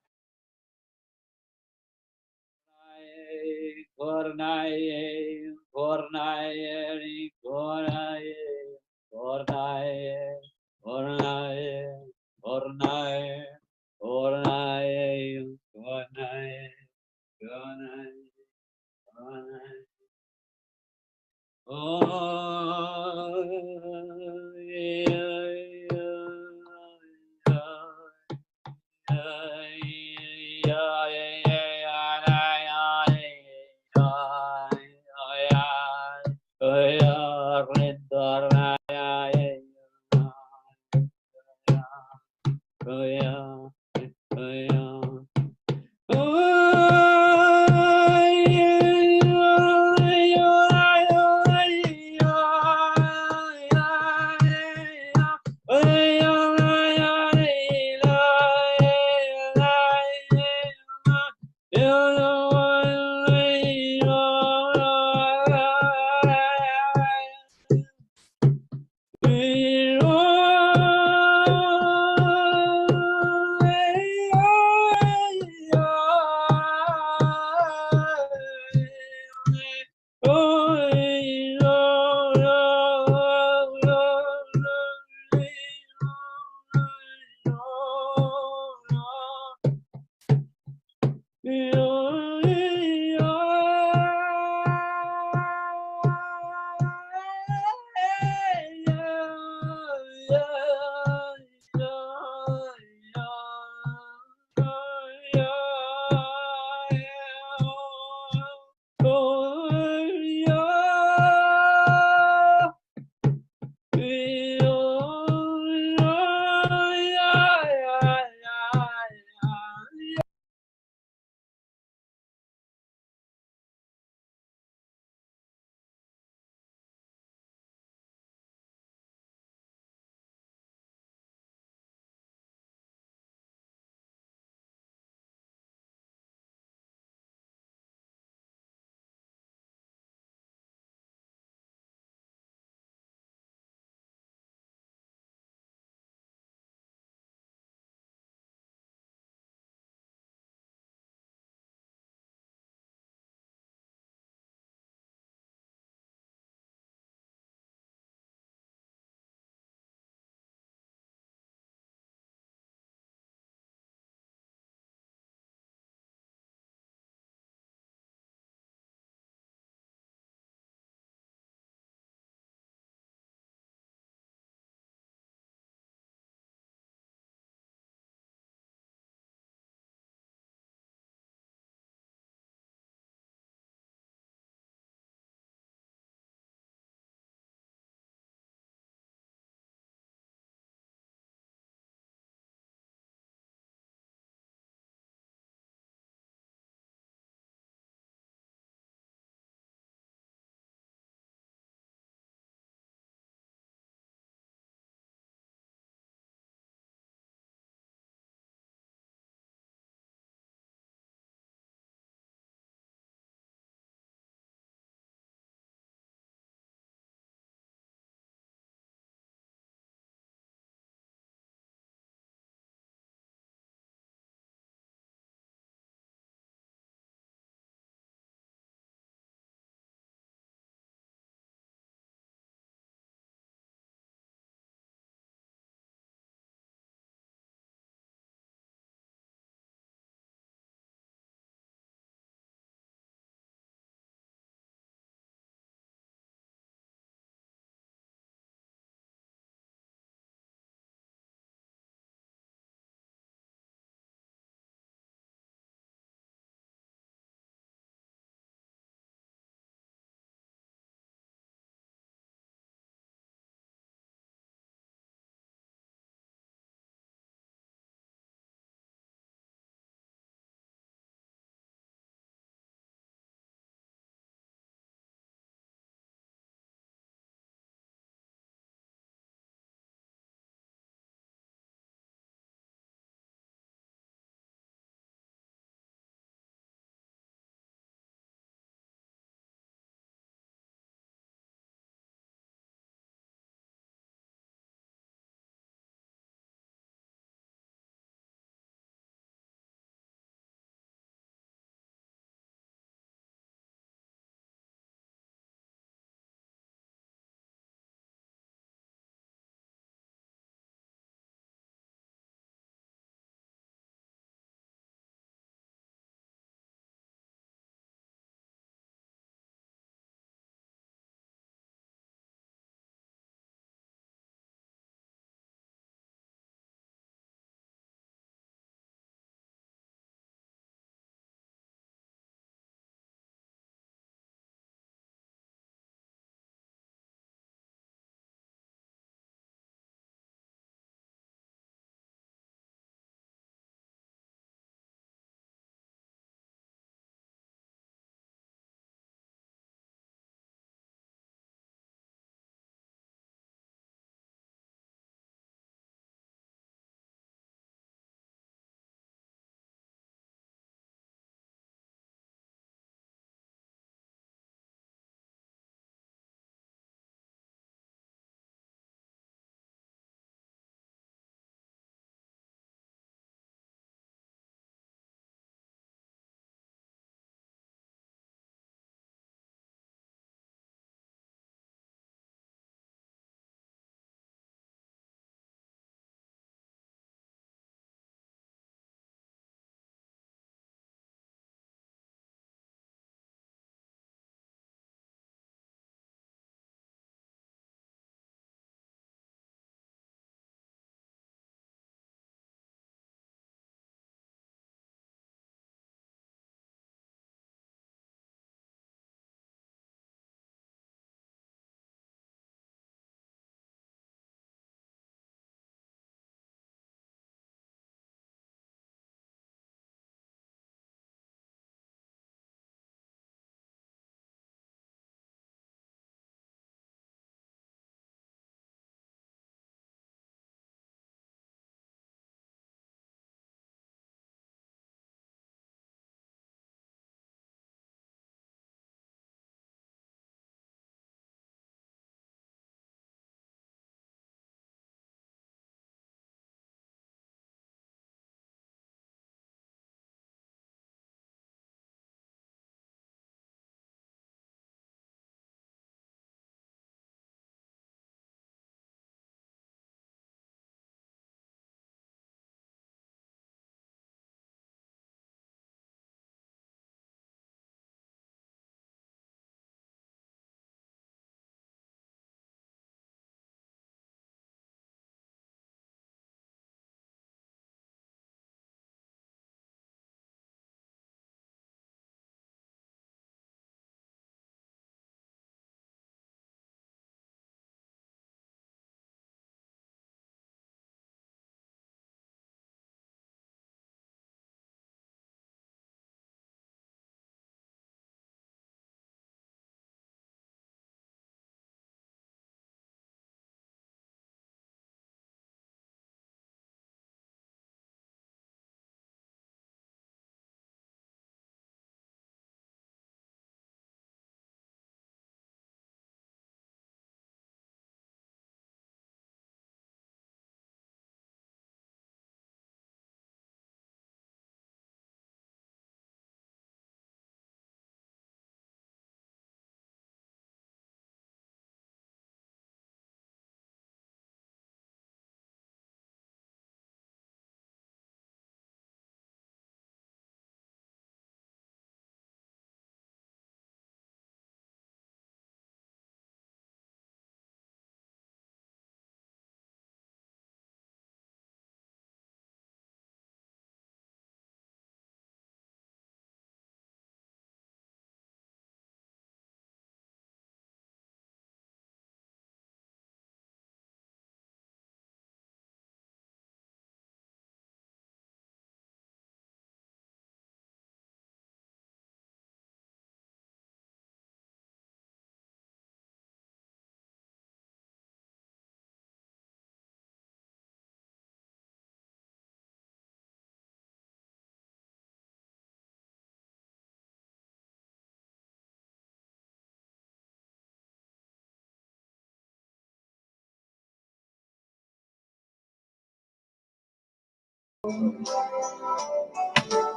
E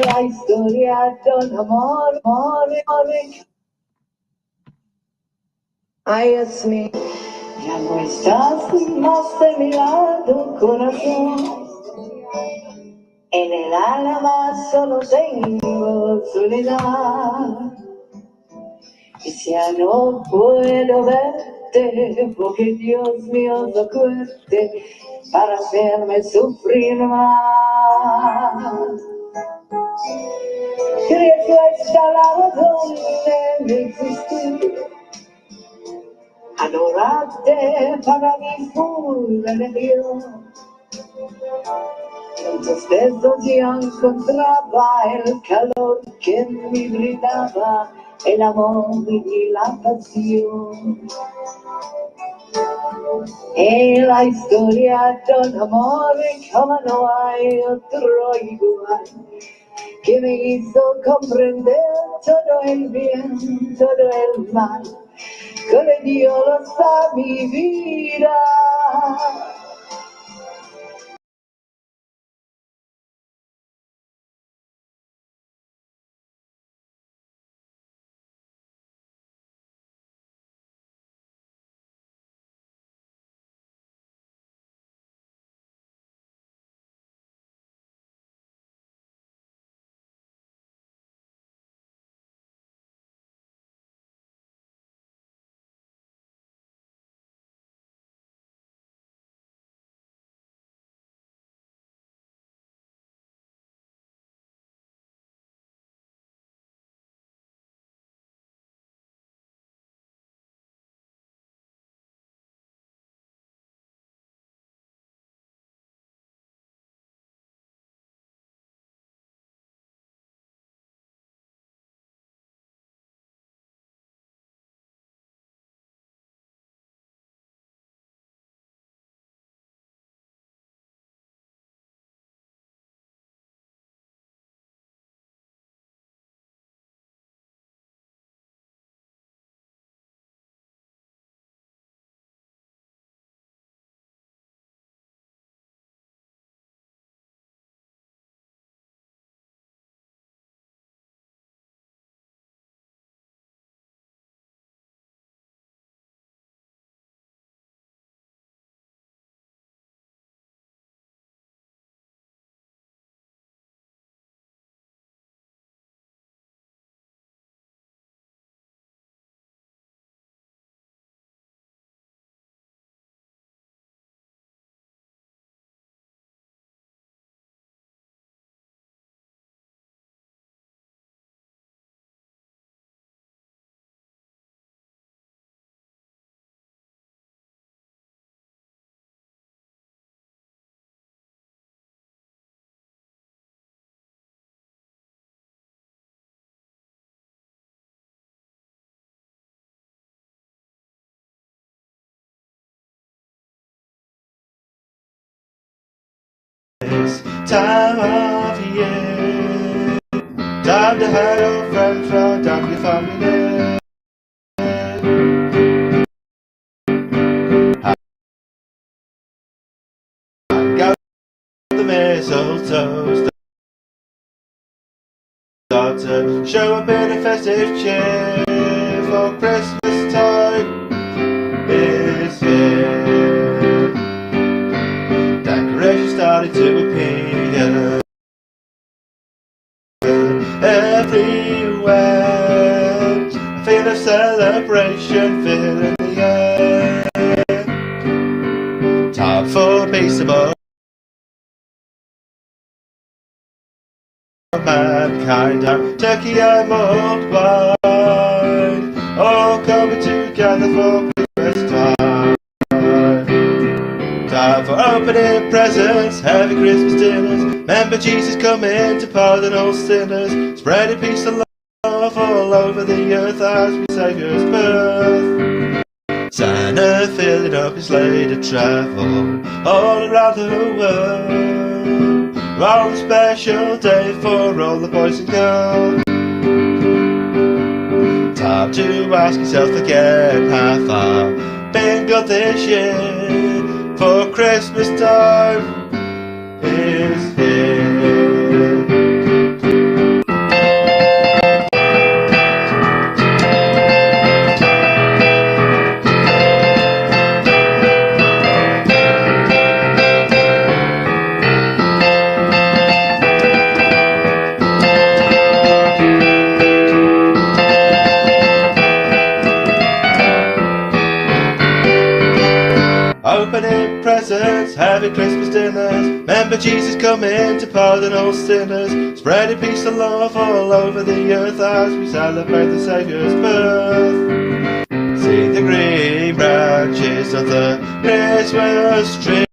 la historia de un amor, amor, amor. Ay, es mi, ya no estás más de mi lado, corazón. En el alma solo tengo soledad. Y si ya no puedo verte, porque Dios mío no cuente para hacerme sufrir más. Creo que esta la razón de existir. Adorarte para mí fue una religión. En tus besos yo encontraba el calor que me brindaba el amor y la pasión. En la historia de un amor como no hay otro igual, que me hizo comprender todo el bien, todo el mal, que le dio luz a mi vida. Time of year, time to hide old friends from down your family. Got the mistletoe, start to show a bit of festive cheer for Christmas time is here. Decorations started to appear everywhere. A feel of celebration filling the air. Time for peaceable mankind, our turkey and mulled wine, all coming together for Christmas time. Time for opening presents, having Christmas dinners. Remember Jesus coming to pardon all sinners, spreading peace and love all over the earth as we Saviour's birth. Santa filling up his sleigh to travel all around the world, on a special day for all the boys and girls. Time to ask yourself again, have I been good this year? For Christmas time, is here. Opening presents, having Christmas dinners. Remember Jesus coming to pardon all sinners. Spreading peace and love all over the earth as we celebrate the Saviour's birth. See the green branches of the Christmas tree.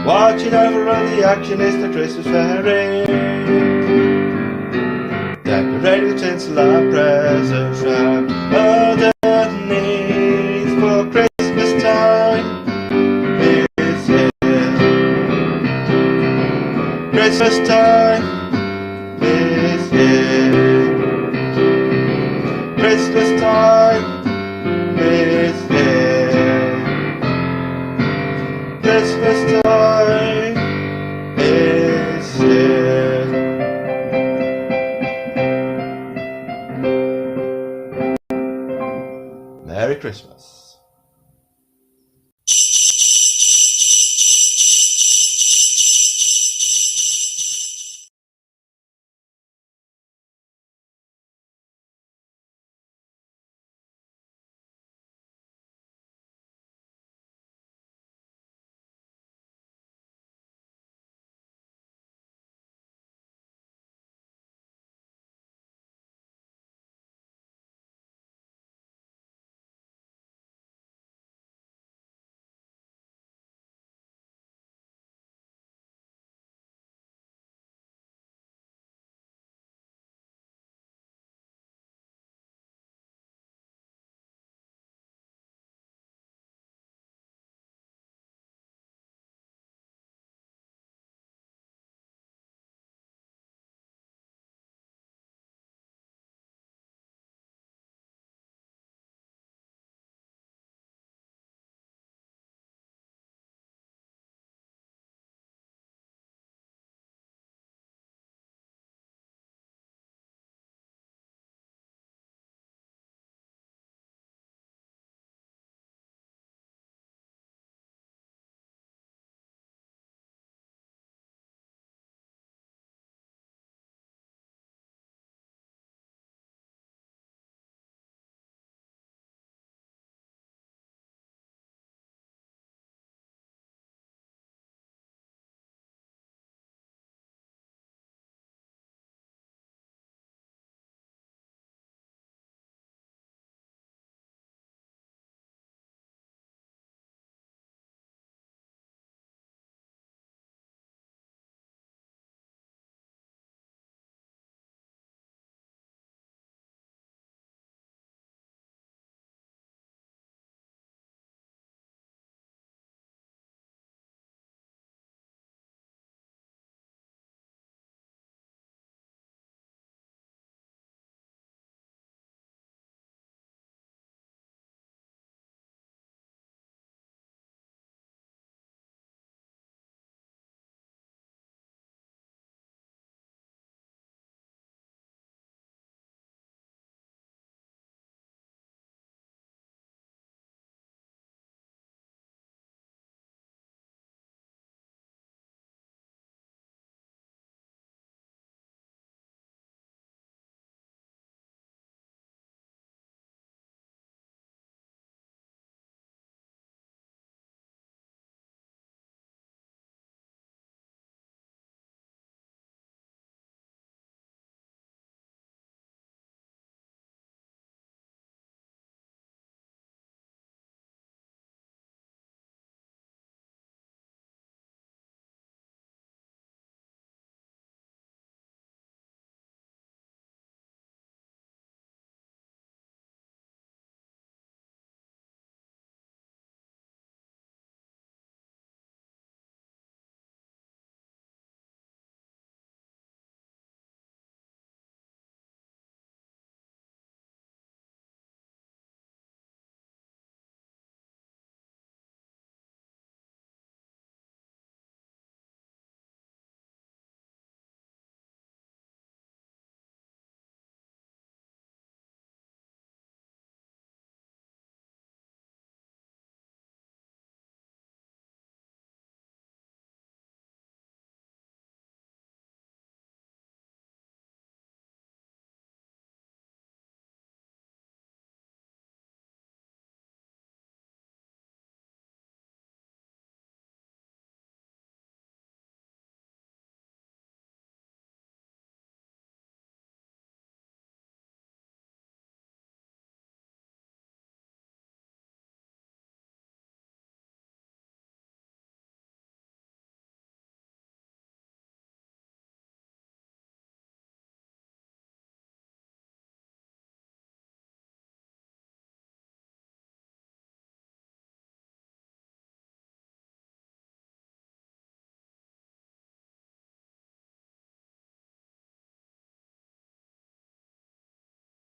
Watching over all the action is the Christmas fairy. Decorating the tinsel and presents wrapped underneath for Christmas time. It's here. Christmas time is here. Christmas time is here. Christmas time is here. Merry Christmas.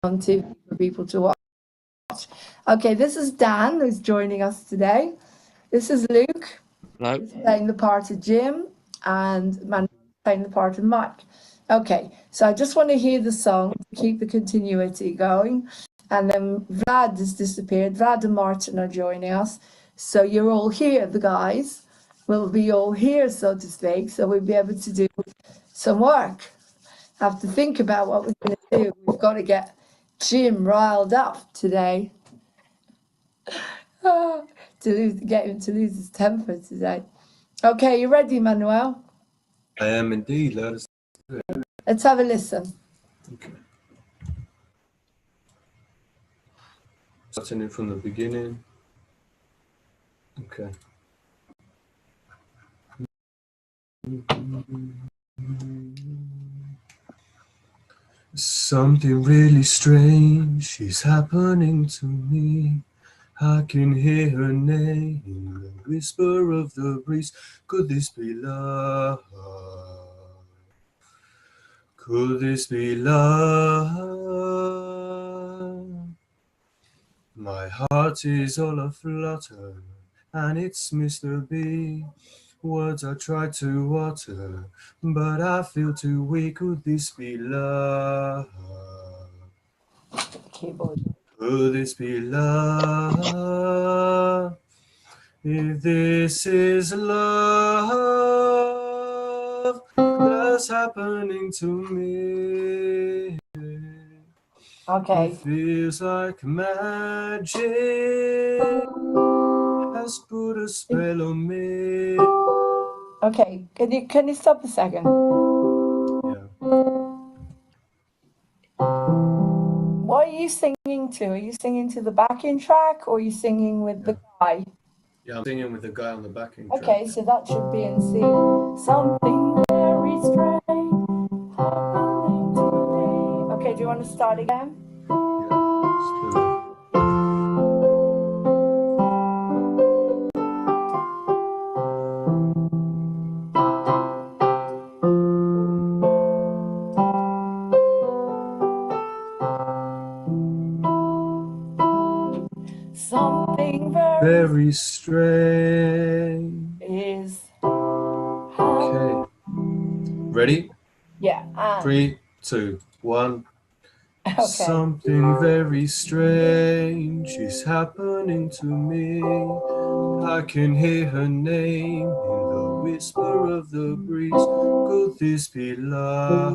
on TV for people to watch. Okay, this is Dan who's joining us today. This is Luke. Hello. Who's playing the part of Jim, and Manuel playing the part of Mike. Okay, so I just want to hear the song to keep the continuity going. And then Vlad has disappeared. Vlad and Martin are joining us. So you're all here, the guys. We'll be all here, so to speak. So we'll be able to do some work. Have to think about what we're going to do. We've got to get Jim riled up today. Get him to lose his temper today. Okay, you ready, Manuel? I am indeed. Let's have a listen. Okay. Starting it from the beginning. Okay. Something really strange is happening to me. I can hear her name in the whisper of the breeze. Could this be love? Could this be love? My heart is all aflutter, and it's Mr. B. Words I try to utter, but I feel too weak. Could this be love? Keyboard. Could this be love? If this is love that's happening to me, Okay. it feels like magic has put a spell on me. Okay. Can you stop a second? Yeah. What are you singing to? Are you singing to the backing track, or are you singing with the guy? Yeah, I'm singing with the guy on the backing Okay, track. so that should be in C. Something very strange happening to me. Okay, do you want to start again? Yeah, let's do it. Something Very strange. is Okay. Ready? yeah. And 3, 2, 1. okay. Something very strange is happening to me. I can hear her name in the whisper of the breeze. Could this be love?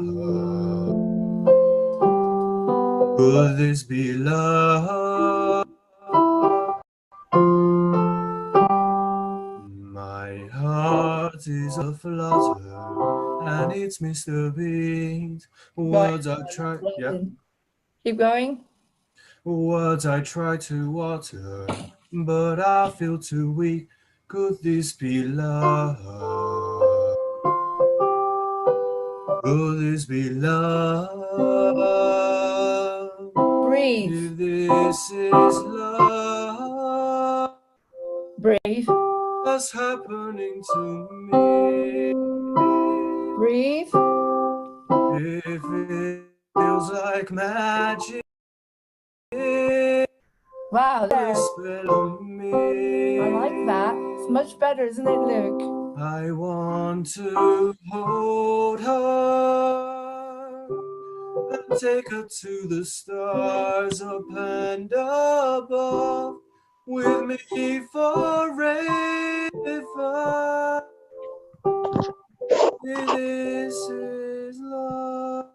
Could this be love? My heart is aflutter, and it's Mr. Beat. Words I try, yeah. Keep going. Words I try to utter, but I feel too weak. Could this be love? Could this be love? Breathe. If this is love, Breathe. what's happening to me? Breathe. If it feels like magic, Wow, there. spell on me. I like that. It's much better, isn't it, Luke? I want to hold her and take her to the stars up and above with me forever. This is love.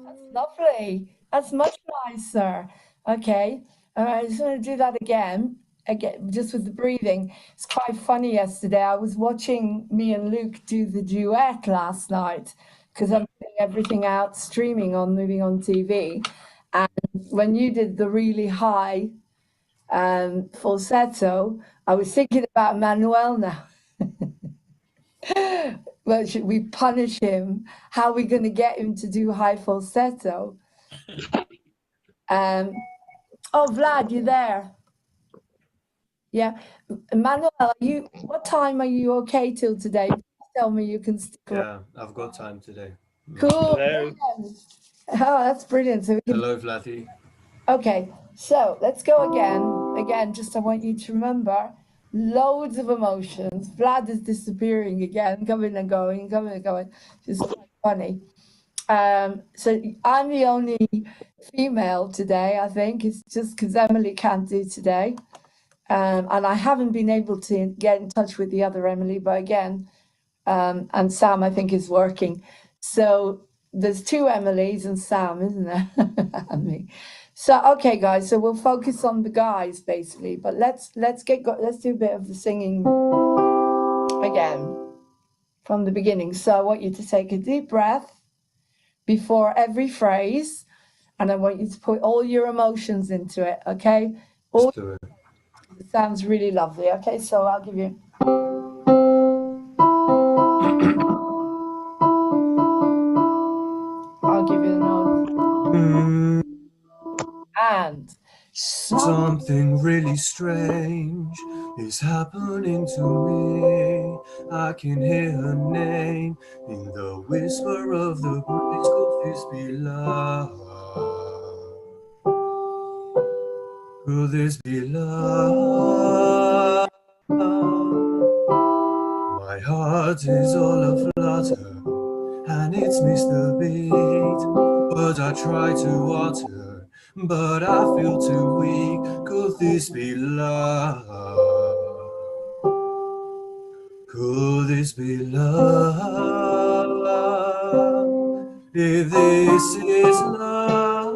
That's lovely. That's much nicer. Okay. All right, I just want to do that again, just with the breathing. It's quite funny yesterday. I was watching me and Luke do the duet last night because I'm putting everything out streaming on Moving on TV. And when you did the really high falsetto, I was thinking about Manuel now. Well, should we punish him? How are we going to get him to do high falsetto? Oh, Vlad, you there? Yeah. Manuel, what time are you okay till today? Please tell me you can stick around. Yeah, I've got time today. Cool. Hello. Brilliant. Oh, that's brilliant. So we can, Hello, Vladdy. okay, so let's go again. Again, just I want you to remember loads of emotions. Vlad is disappearing again, coming and going, coming and going. It's quite funny. So I'm the only female today, I think. It's just because Emily can't do today. And I haven't been able to get in touch with the other Emily, but again, and Sam, I think, is working. So there's two Emilys and Sam, isn't there? And me. So okay, guys. So we'll focus on the guys basically, but let's do a bit of the singing again from the beginning. So I want you to take a deep breath before every phrase, and I want you to put all your emotions into it. Okay? Let's do it. It sounds really lovely. Okay, so I'll give you. I'll give you the note. And Something really strange is happening to me. I can hear her name in the whisper of the breeze. Could this be love? Could this be love? My heart is all aflutter and it's missed the beat. Words I try to water, but I feel too weak. Could this be love? Could this be love? If this is love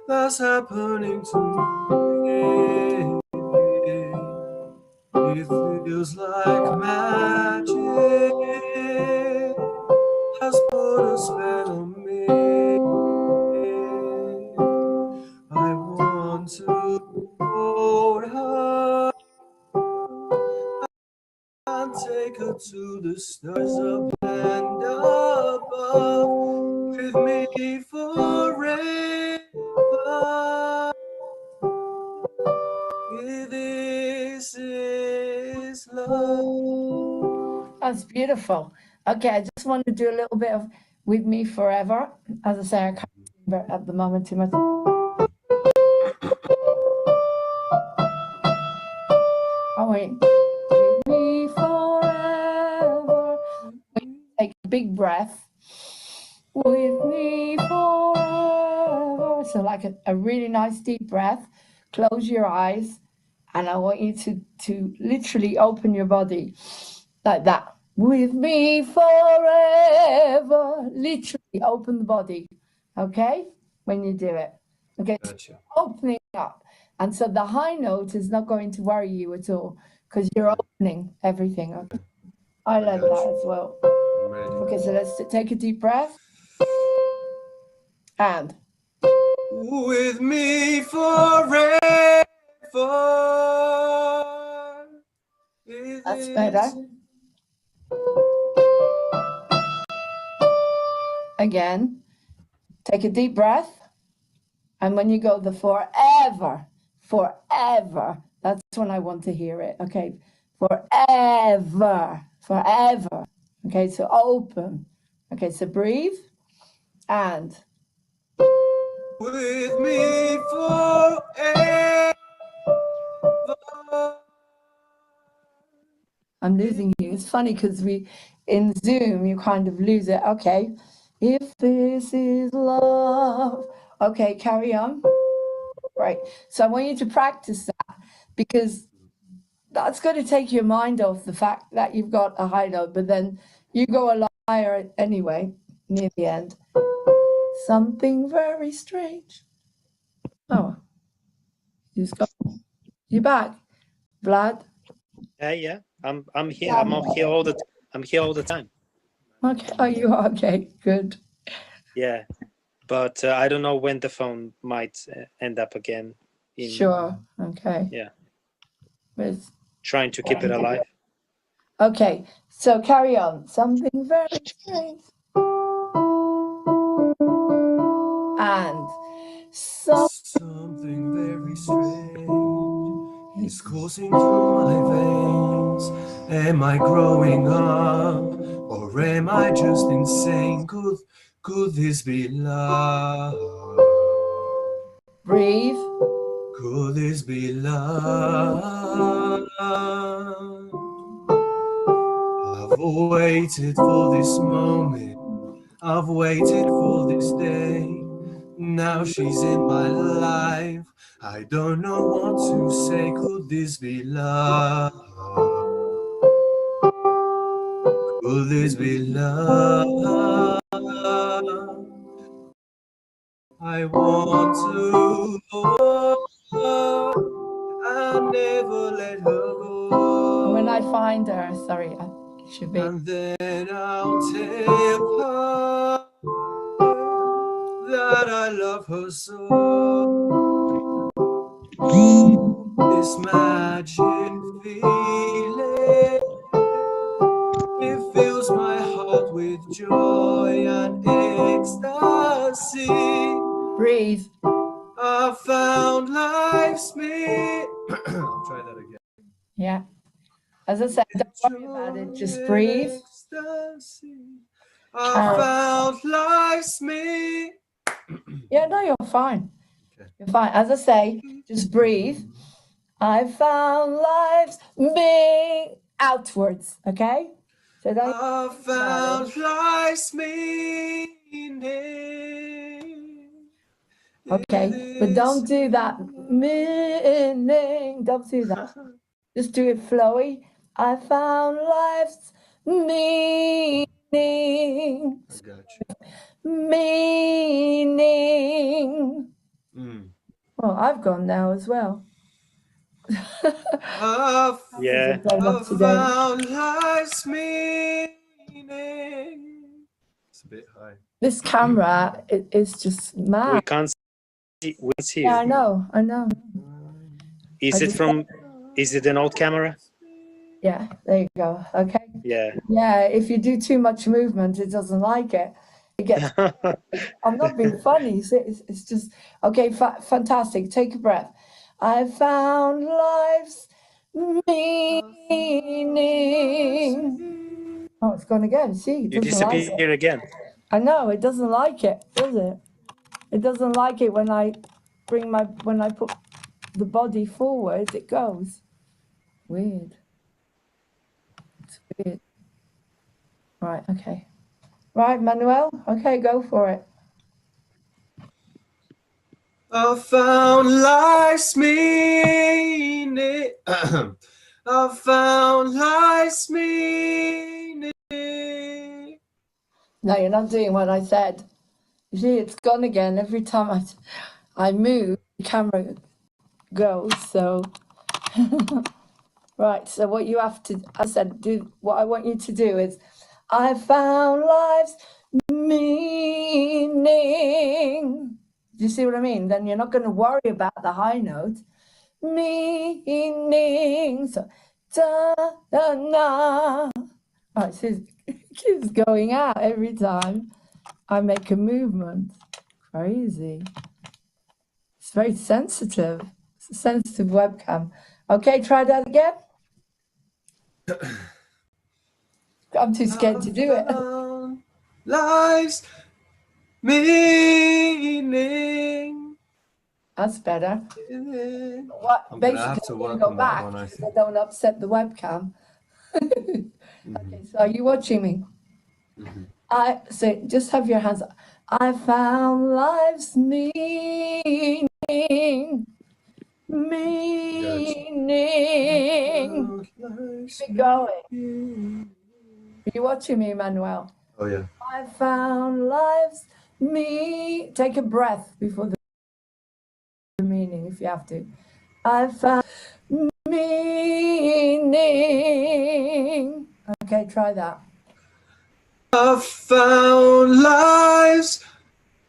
that's happening to me, it feels like magic has put a spell on me. I want to hold her and take her to the stars up and above with me forever. This is love. that's beautiful. Okay, I just want to do a little bit of "With Me Forever." As I say, I can't remember at the moment too much. Oh wait, with me forever. Take a big breath. With me forever. So like a really nice deep breath. Close your eyes, and I want you to literally open your body like that. With me forever. Literally open the body. Okay? When you do it. Okay. Gotcha. Opening up. And so the high note is not going to worry you at all because you're opening everything. Okay. I learned that as well. I'm ready. Okay, so let's take a deep breath. And With me forever. that's better. Again, take a deep breath. And when you go the forever, that's when I want to hear it. Okay, forever. Okay, so open. Okay, so breathe. And With me forever. I'm losing you. It's funny because in Zoom, you kind of lose it. Okay, if this is love. Okay, carry on. Right. So I want you to practice that because that's going to take your mind off the fact that you've got a high note, but then you go a higher anyway near the end. Something very strange. Oh, you've got, you're back, Vlad. Yeah, I'm here. I'm here all the time. Okay. Oh, you are okay. Good. Yeah, but I don't know when the phone might end up again. Sure. Okay. Yeah. With, Trying to keep it alive. okay. So carry on. Something very strange. And something very strange is coursing through my veins. Am I growing up or am I just insane? Could this be love? Breathe. Could this be love? I've waited for this moment. I've waited for this day. Now she's in my life. I don't know what to say. Could this be love? Could this be love? I want to hold her and never let her go. When I find her, sorry, it should be. And then I'll tell her that I love her so. This magic feeling, it fills my heart with joy and ecstasy. Breathe. I found life's meaning. I'll try that again. Yeah. As I said, don't worry about it. Just breathe. I found life's meaning. Yeah, no, you're fine. Okay. You're fine. As I say, just breathe. I found life's being outwards. Okay? So don't I found life's meaning. Okay, but don't do that meaning. Don't do that. Just do it flowy. I found life's meaning. I got you. Meaning. Well, I've gone now as well. Yeah. I found life's meaning. It's a bit high. This camera is just mad. We can't see Yeah, I you. know, I know. Is it an old camera? Yeah, there you go. Okay. Yeah. Yeah, if you do too much movement, it doesn't like it. It gets. I'm not being funny. It's just okay. Fantastic. Take a breath. I found life's meaning. Oh, it's gone again. See, it You doesn't like disappear it. again. I know it doesn't like it, does it? It doesn't like it when I when I put the body forward. It goes weird. It's weird. Right. Okay. Right, Manuel. Okay, go for it. I found life's meaning. I found life's meaning. No, you're not doing what I said. You see, it's gone again every time I move. The camera goes. So right. So what you have to, I said, do what I want you to do is, I found life's meaning. Do you see what I mean? Then you're not going to worry about the high note. Meaning. So da da na. Right. So it keeps going out every time I make a movement. Crazy. It's very sensitive. It's a sensitive webcam. Okay, try that again. I'm too scared to do it. Life's meaning. That's better. What? I'm gonna have to work on that one, I think. I don't upset the webcam. Okay, so are you watching me? So just have your hands up. I found life's meaning. Meaning. Keep going. Are you watching me, Manuel? Oh yeah. I found life's Take a breath before the meaning, if you have to. I found meaning. Okay, try that. I found life's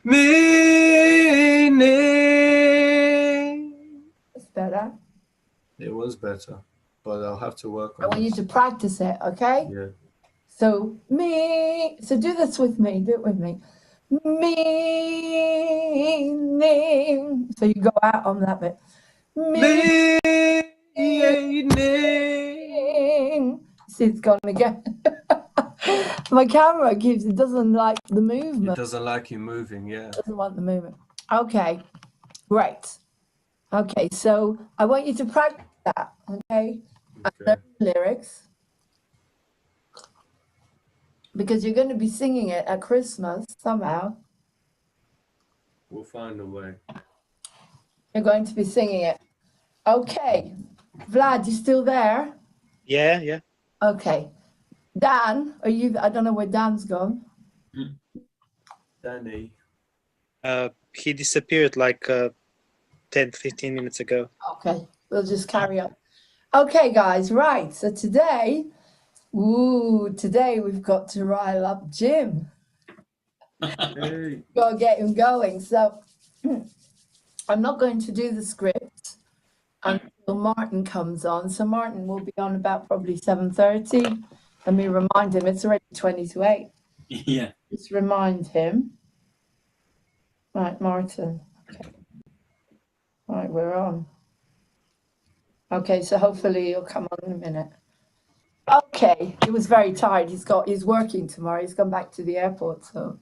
meaning. That's better. It was better, but I'll have to work on I want you this. to practice it, okay? Yeah. So do this with me. Do it with me. Meaning. So you go out on that bit. Meaning. See, it's gone again. My camera it doesn't like the It movement. doesn't like you moving, yeah. Doesn't want the movement. Okay, great. Okay, so I want you to practice that, okay? Okay. Lyrics. Because you're going to be singing it at Christmas somehow. We'll find a way. You're going to be singing it. Okay. Vlad, you still there? Yeah, yeah. Okay. Dan, I don't know where Dan's gone. Danny. He disappeared like 10, 15 minutes ago. Okay, we'll just carry on. Okay, guys, right. So today we've got to rile up Jim. Hey. Gotta get him going. So I'm not going to do the script until Martin comes on. So Martin will be on about probably 7:30. Let me remind him, it's already 20 to 8. Yeah. Just remind him. Right, Martin. Okay. Right, we're on. Okay, so hopefully he'll come on in a minute. Okay, he was very tired. He's working tomorrow. He's gone back to the airport, so.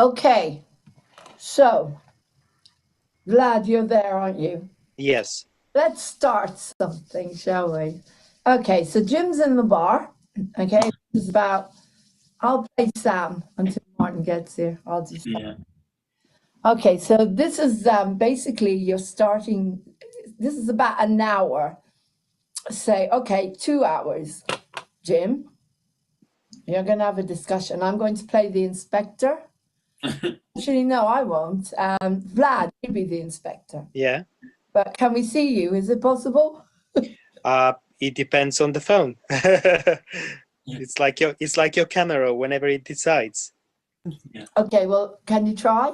Okay, so Vlad, you're there, aren't you? Yes. Let's start something, shall we? Okay, so Jim's in the bar. Okay, this is about. I'll play Sam until Martin gets here. I'll do Sam. Yeah. Okay, so this is basically you're starting. This is about an hour. Say, okay, 2 hours. Jim, you're going to have a discussion. I'm going to play the inspector. Actually, no, I won't. Vlad, you'll be the inspector. Yeah. But can we see you? Is it possible? It depends on the phone. It's like your camera whenever it decides. Okay, well, can you try?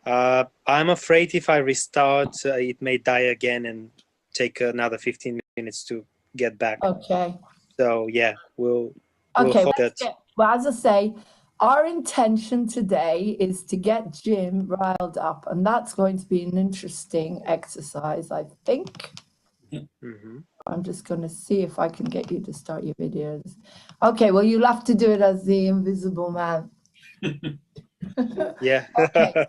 I'm afraid if I restart, it may die again and take another 15 minutes to get back. Okay. So yeah, we'll Okay, hope that. well, as I say, our intention today is to get Jim riled up, and that's going to be an interesting exercise, I think. Mhm. I'm just going to see if I can get you to start your videos. Okay, well, you'll have to do it as the invisible man. Yeah. Okay.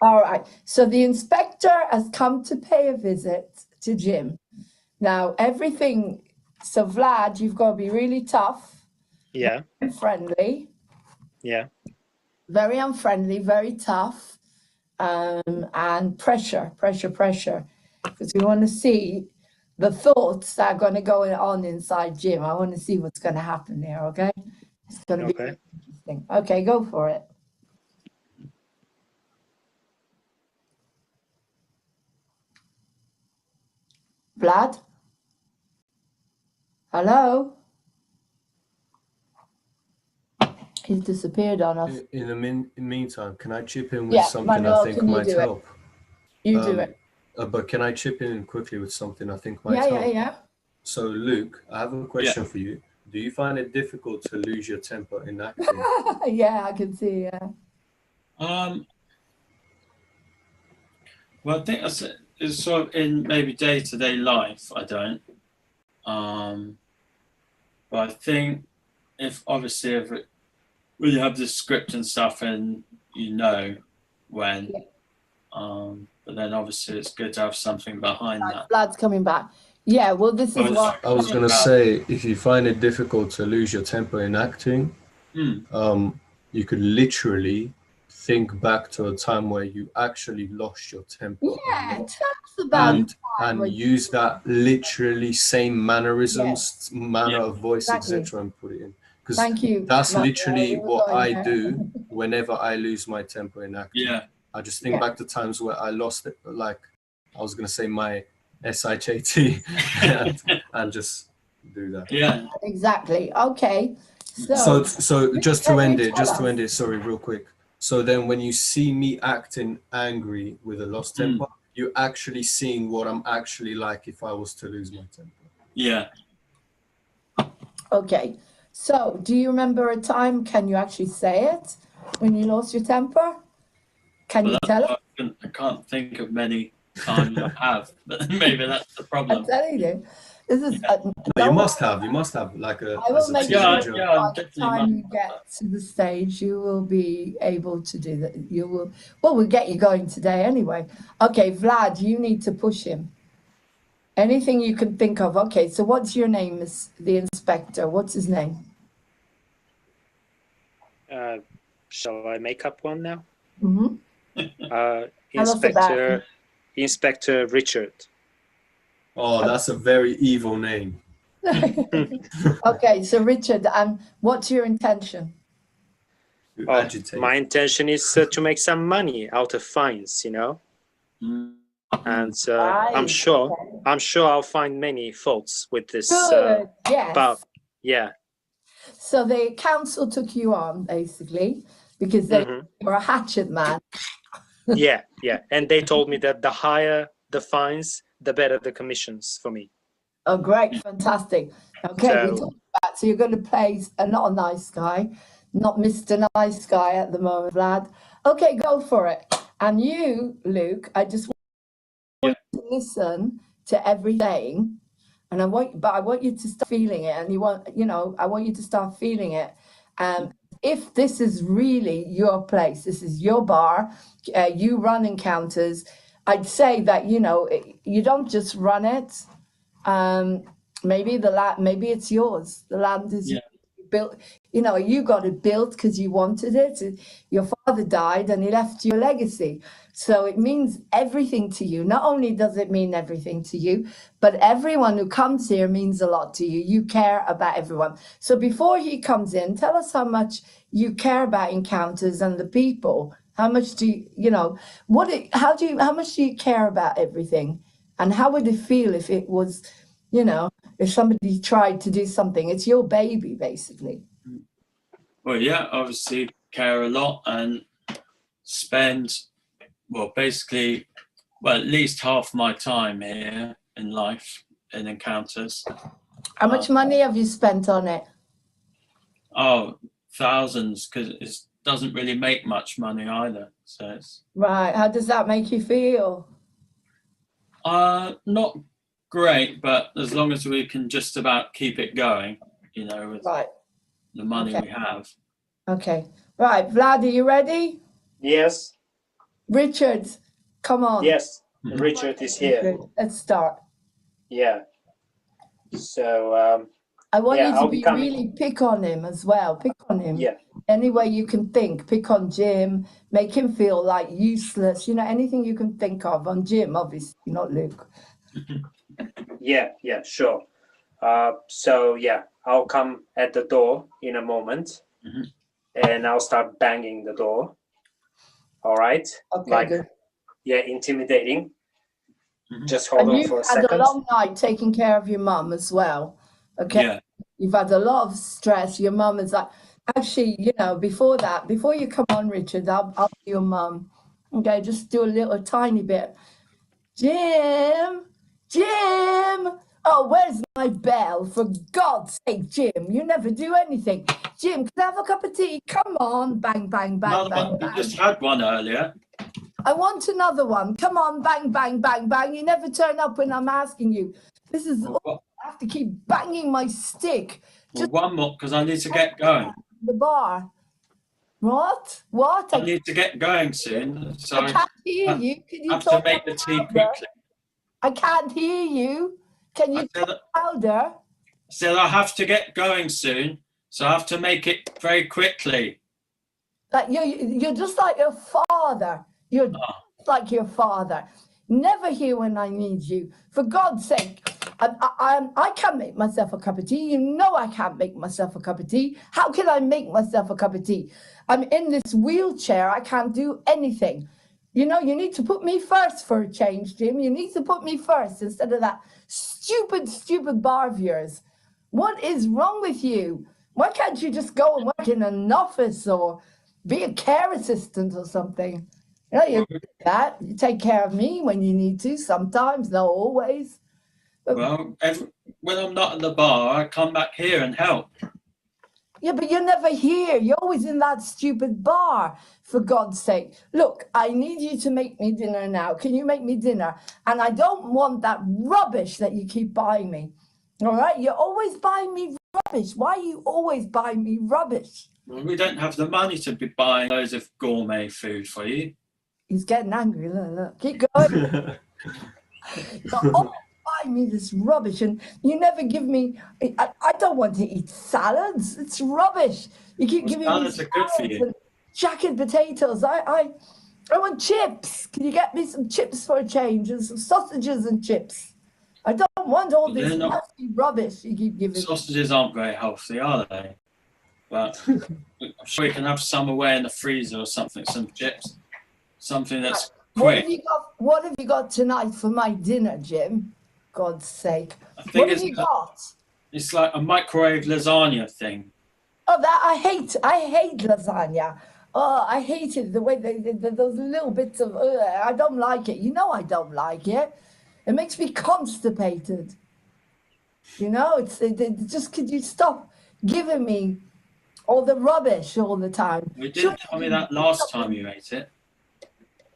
All right. So the inspector has come to pay a visit to Jim. Now, everything. So, Vlad, you've got to be really tough. Yeah. Friendly. Yeah. Very unfriendly, very tough. And pressure. Because we want to see the thoughts that are going to go on inside Jim. I want to see what's going to happen here, okay? It's going to be really interesting. Okay, go for it. Vlad? Hello? He's disappeared on us. In the meantime, can I chip in with something Manuel, I think can you might do it? help? You do it. But can I chip in quickly with something I think might help? Yeah. So, Luke, I have a question for you. Do you find it difficult to lose your temper in acting? Yeah, I can see, yeah. Well, I think it's sort of in maybe day-to-day life, I don't. But I think when you have the script and stuff and you know when, but then obviously it's good to have something behind that. Vlad's coming back. Yeah, well, this is what I was going to say, if you find it difficult to lose your temper in acting, you could literally think back to a time where you actually lost your temper. Yeah, tell us about and use that literally same mannerisms, manner of voice, etc., and put it in. Because that's literally what I do whenever I lose my temper in acting. Yeah. I just think back to times where I lost it, like I was going to say my SIJT and just do that. Yeah. Exactly. Okay. So just to end it, sorry, real quick. So then when you see me acting angry with a lost temper, you're actually seeing what I'm actually like if I was to lose my temper. Yeah. Okay. So do you remember a time, can you actually say it when you lost your temper? Can you tell it? I can't think of many times I have, but maybe that's the I'm problem. telling you, this is. No, you must have like a I will as a make Yeah, teenager. yeah, by the definitely time must. you get to the stage, you will be able to do that. You will. Well, we'll get you going today anyway. Okay, Vlad, you need to push him. Anything you can think of. Okay, so what's your name, Miss the inspector? What's his name? Shall I make up one now? Mm-hmm. Tell us about Inspector Richard. Oh, that's a very evil name. Okay, so Richard, what's your intention? To Oh, agitate. my intention is to make some money out of fines, you know, Mm. and Right. I'm sure I'll find many faults with this. Good. Yes. But yeah. So the council took you on basically because they were a hatchet man. Yeah, and they told me that the higher the fines, the better the commissions for me. Oh, great, fantastic. Okay, we talked about, so you're going to play not a nice guy, not Mr. Nice Guy at the moment, Vlad. Okay, go for it. And you, Luke, I just want you to listen to everything, and I want you to start feeling it, and I want you to start feeling it. And if this is really your place, this is your bar, you run encounters, I'd say that, you don't just run it. Maybe maybe it's yours. The land is built. You got it built because you wanted it. Your father died and he left you a legacy. So it means everything to you. Not only does it mean everything to you, but everyone who comes here means a lot to you. You care about everyone. So before he comes in, tell us how much you care about encounters and the people. How much do how much do you care about everything? And how would it feel if it was, if somebody tried to do something? It's your baby, basically. Well, yeah, obviously care a lot and spend, basically, at least half my time here in life in encounters. How much money have you spent on it? Oh, thousands, because it doesn't really make much money either. So it's Right. How does that make you feel? not great, but as long as we can just about keep it going, with Right. the money Okay. we have. Okay. Right. Vlad, are you ready? Yes. Richard, come on. Yes. Richard is here. Good. Let's start. Yeah. So I want you to I'll be coming. really pick on him as well. Pick on him. Yeah. Any way you can think. Pick on Jim. Make him feel like useless. Anything you can think of on Jim, obviously, not Luke. Yeah, sure. So I'll come at the door in a moment, and I'll start banging the door. All right. Okay, good. Yeah, intimidating. Just hold on for a second. You've had a long night taking care of your mum as well. Okay. Yeah. You've had a lot of stress. Your mum is like, actually, before you come on, Richard, I'll be your mum. Okay, just do a little tiny bit. Jim. Oh, where's my bell? For God's sake, Jim, you never do anything. Jim, can I have a cup of tea? Come on, bang, bang, bang, bang, bang. You just had one earlier. I want another one. Come on, bang, bang, bang, bang. You never turn up when I'm asking you. This is I have to keep banging my stick. Just one more, because I need to get going. The bar. What? I need to get going soon. So I can't hear you. Can you have talk to make the tea louder? quickly. I can't hear you. Can you talk louder? Said I have to get going soon, so I have to make it very quickly. Like you're just like your father. You're just like your father. Never here when I need you. For God's sake, I can't make myself a cup of tea. You know I can't make myself a cup of tea. How can I make myself a cup of tea? I'm in this wheelchair. I can't do anything. You need to put me first for a change, Jim. You need to put me first instead of that stupid bar of yours. What is wrong with you? Why can't you just go and work in an office or be a care assistant or something? You do that. You take care of me when you need to, sometimes, not always. But when I'm not at the bar, I come back here and help. Yeah, but you're never here. You're always in that stupid bar, for God's sake. Look, I need you to make me dinner now. Can you make me dinner? And I don't want that rubbish that you keep buying me. All right? You're always buying me rubbish. Why are you always buying me rubbish? Well, we don't have the money to be buying loads of gourmet food for you. He's getting angry. Look, look. Keep going. You're always buying me this rubbish, and you never give me. I don't want to eat salads. It's rubbish. You keep Well, giving me salads are good for salads you. and jacket potatoes. I want chips. Can you get me some chips for a change, and some sausages and chips? I don't want all this They're not- healthy rubbish you keep giving me. Sausages aren't very healthy, are they? But I'm sure you can have some away in the freezer or something, some chips, something that's What quick. have you got? What have you got tonight for my dinner, Jim? God's sake! I think What have it's you got? it's like a microwave lasagna thing. Oh, that I hate lasagna. Oh, I hate it. The way those little bits of, I don't like it. You know, I don't like it. It makes me constipated. You know, it just, could you stop giving me all the rubbish all the time? You didn't tell me that last time you ate it.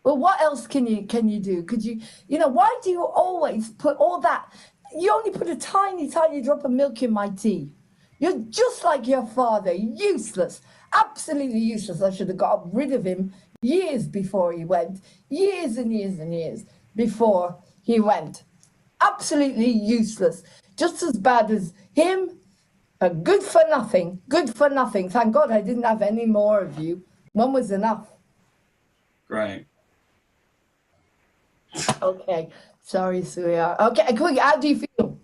Well, what else can you do? Could you, why do you always put all that? You only put a tiny, tiny drop of milk in my tea. You're just like your father, useless, absolutely useless. I should have got rid of him years before he went, years and years and years before he went. Absolutely useless, just as bad as him. Good for nothing, good for nothing. Thank God I didn't have any more of you. One was enough. Great. Okay, sorry, sweetheart. Okay, quick, how do you feel?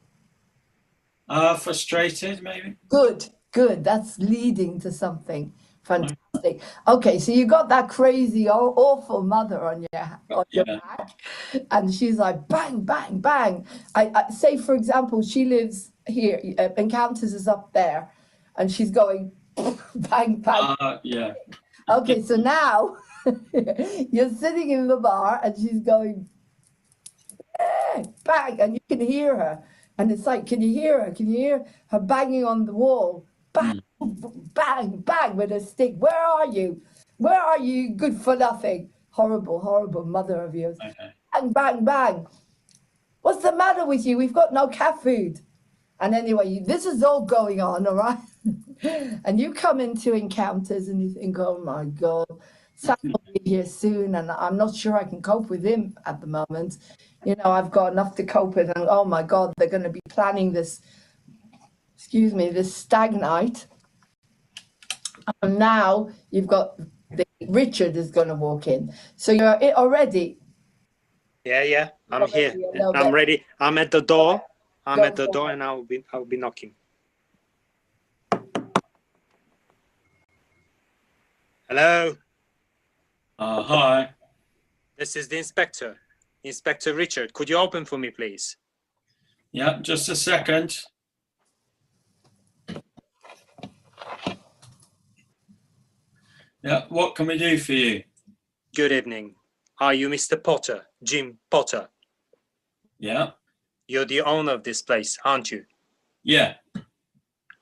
Frustrated, maybe. Good, good. That's leading to something fantastic. Okay, so you got that crazy, awful mother on your back, and she's like bang, bang, bang. I say, for example, she lives here, Encounters is up there, and she's going bang, bang. Yeah. Okay, so now you're sitting in the bar, and she's going bang, and you can hear her. And it's like, can you hear her? Can you hear her banging on the wall? Bang, bang, bang with a stick. Where are you? Where are you, good for nothing? Horrible, horrible mother of yours. Okay. Bang, bang, bang. What's the matter with you? We've got no cat food. And anyway, this is all going on, all right? And you come into Encounters and you think, oh my God, Sam will be here soon, and I'm not sure I can cope with him at the moment. I've got enough to cope with, and oh my God, they're going to be planning this, this stag night. And now you've got Richard is going to walk in. So you're already. Yeah, I'm here. No, I'm ready. I'm at the door. I'm Go at the for door, it. and I'll be knocking. Hello. Hi. This is the inspector, Inspector Richard. Could you open for me, please? Yeah, just a second. Yeah, what can we do for you? Good evening. Are you Mr. Potter, Jim Potter? Yeah. You're the owner of this place, aren't you? Yeah.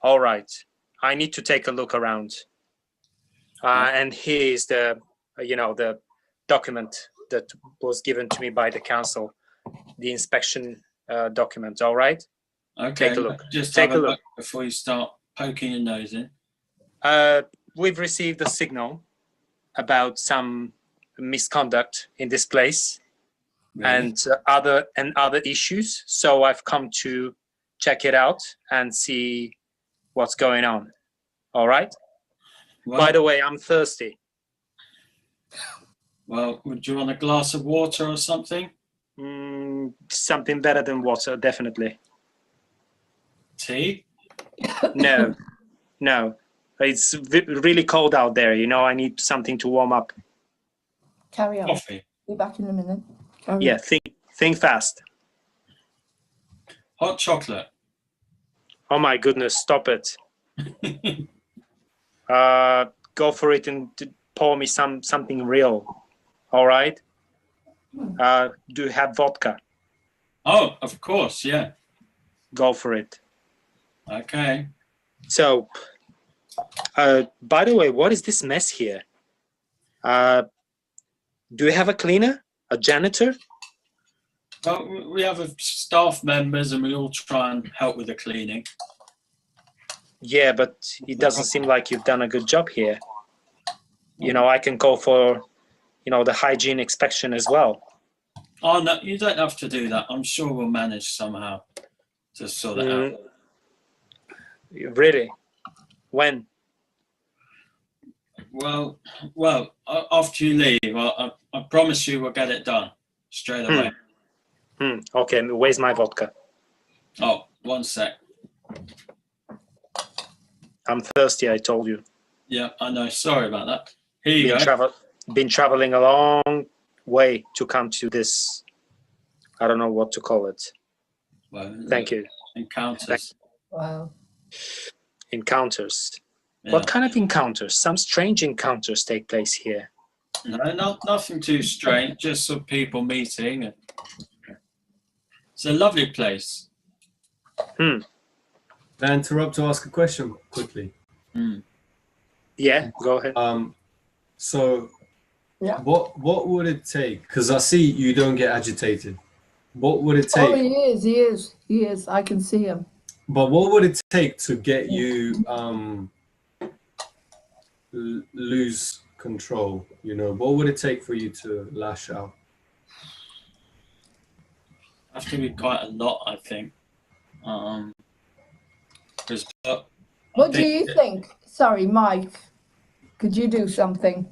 All right. I need to take a look around. And here is the document that was given to me by the council, the inspection document. All right. Okay. Take a look. Just Take have a look. before you start poking your nose in. We've received a signal about some misconduct in this place. Really? and other issues. So I've come to check it out and see what's going on. All right. Well, By the way, I'm thirsty. Well, would you want a glass of water or something? Something better than water, definitely. Tea? No. It's really cold out there. I need something to warm up. Carry on. Coffee? Be back in a minute. Yeah, think fast. Hot chocolate? Oh my goodness, stop it. Go for it and pour me something real. All right. Do you have vodka? Oh, of course, yeah. Go for it. Okay. So By the way, what is this mess here? Do you have a cleaner, a janitor? Well, we have staff members and we all try and help with the cleaning. Yeah, but it doesn't seem like you've done a good job here. You know, I can call for, you know, the hygiene inspection as well. Oh, no, you don't have to do that. I'm sure we'll manage somehow to sort it out. Really? When? Well, after you leave, I promise you we'll get it done straight away. Okay, where's my vodka? Oh, one sec. I'm thirsty, I told you. Yeah, I know. Sorry about that. Here you go. Been traveling a long way to come to this. I don't know what to call it. Well, Thank you. Encounters. Wow. Encounters. Yeah. What kind of encounters? Some strange encounters take place here. No, nothing too strange. Just some people meeting. It's a lovely place. Can I interrupt to ask a question quickly? Yeah, go ahead. So, Yeah. what would it take? Because I see you don't get agitated. What would it take? Oh, he is. I can see him. But what would it take to get you lose control? You know, what would it take for you to lash out? Have to be quite a lot, I think. What do you think? Sorry, Mike. Could you do something?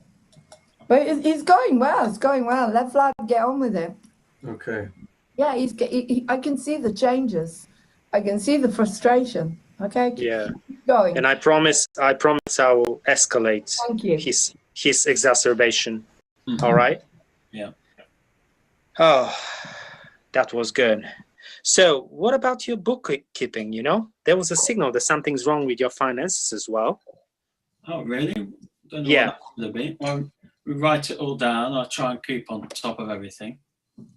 But it's going well. It's going well. Let Vlad get on with it. Okay. Yeah, I can see the changes. I can see the frustration. Okay. Yeah. Keep going. And I promise I will escalate Thank you. his exacerbation. All right? Yeah. Oh, that was good. So what about your bookkeeping, you know? There was a signal that something's wrong with your finances as well. Oh, really? Don't know Yeah. what that would be. Well, we write it all down. I try and keep on top of everything.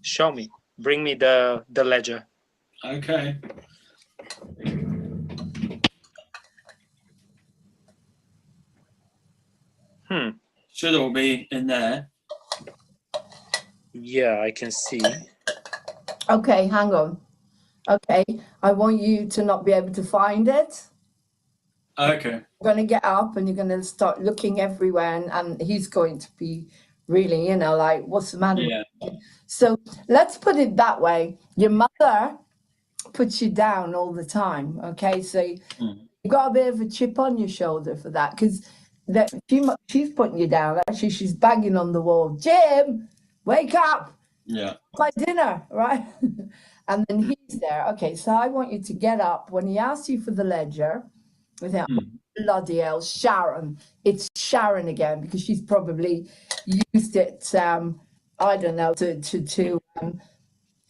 Show me. Bring me the ledger. Okay. Should all be in there. Yeah, I can see. Okay, hang on. Okay, I want you to not be able to find it. Okay. You're going to get up and you're going to start looking everywhere, and he's going to be really, you know, like, what's the matter? Yeah. With you? So let's put it that way. Your mother puts you down all the time. Okay, so you've got a bit of a chip on your shoulder for that, because she's putting you down. Actually, she's banging on the wall. Jim, wake up! Yeah. My dinner, right? And then he's there. Okay, so I want you to get up when he asks you for the ledger. With him, bloody hell, Sharon! It's Sharon again, because she's probably used it. I don't know,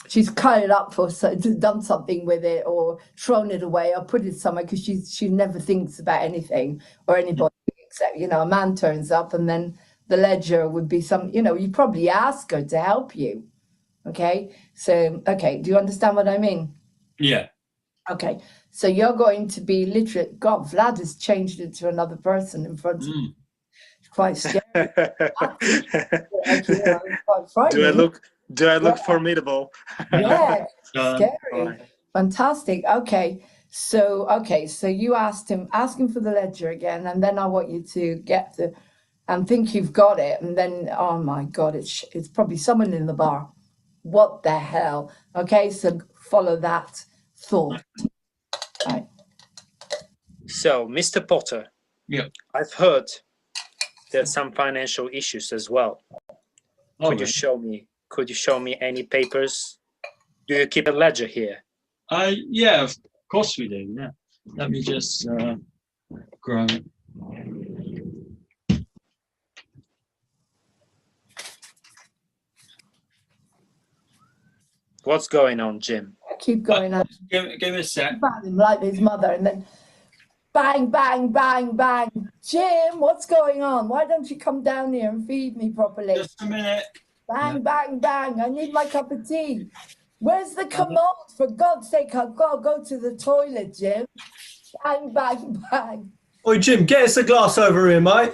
she's cut it up done something with it, or thrown it away, or put it somewhere, because she never thinks about anything or anybody except, you know, a man turns up and then the ledger would be you probably ask her to help you. Okay, so do you understand what I mean? Yeah. Okay, so you're going to be literate. God, Vlad has changed into another person in front of you. It's quite scary. Actually, quite frightening. Do I look formidable? Yeah, scary. Right. Fantastic. Okay, so you ask him for the ledger again, and then I want you to and think you've got it, and then, oh my God, it's probably someone in the bar. What the hell? Okay, so follow that thought. Right. So, Mr. Potter, Yeah. I've heard there's some financial issues as well. Could you show me any papers? Do you keep a ledger here? Yeah, of course we do. Yeah. Let me just grab it. What's going on, Jim? Keep going on. Give me a sec. Bang him like his mother, and then bang, bang, bang, bang. Jim, what's going on? Why don't you come down here and feed me properly? Just a minute. Bang, bang, bang. I need my cup of tea. Where's the commode? For God's sake, I've got to go to the toilet, Jim. Bang, bang, bang. Oi, Jim, get us a glass over here, mate.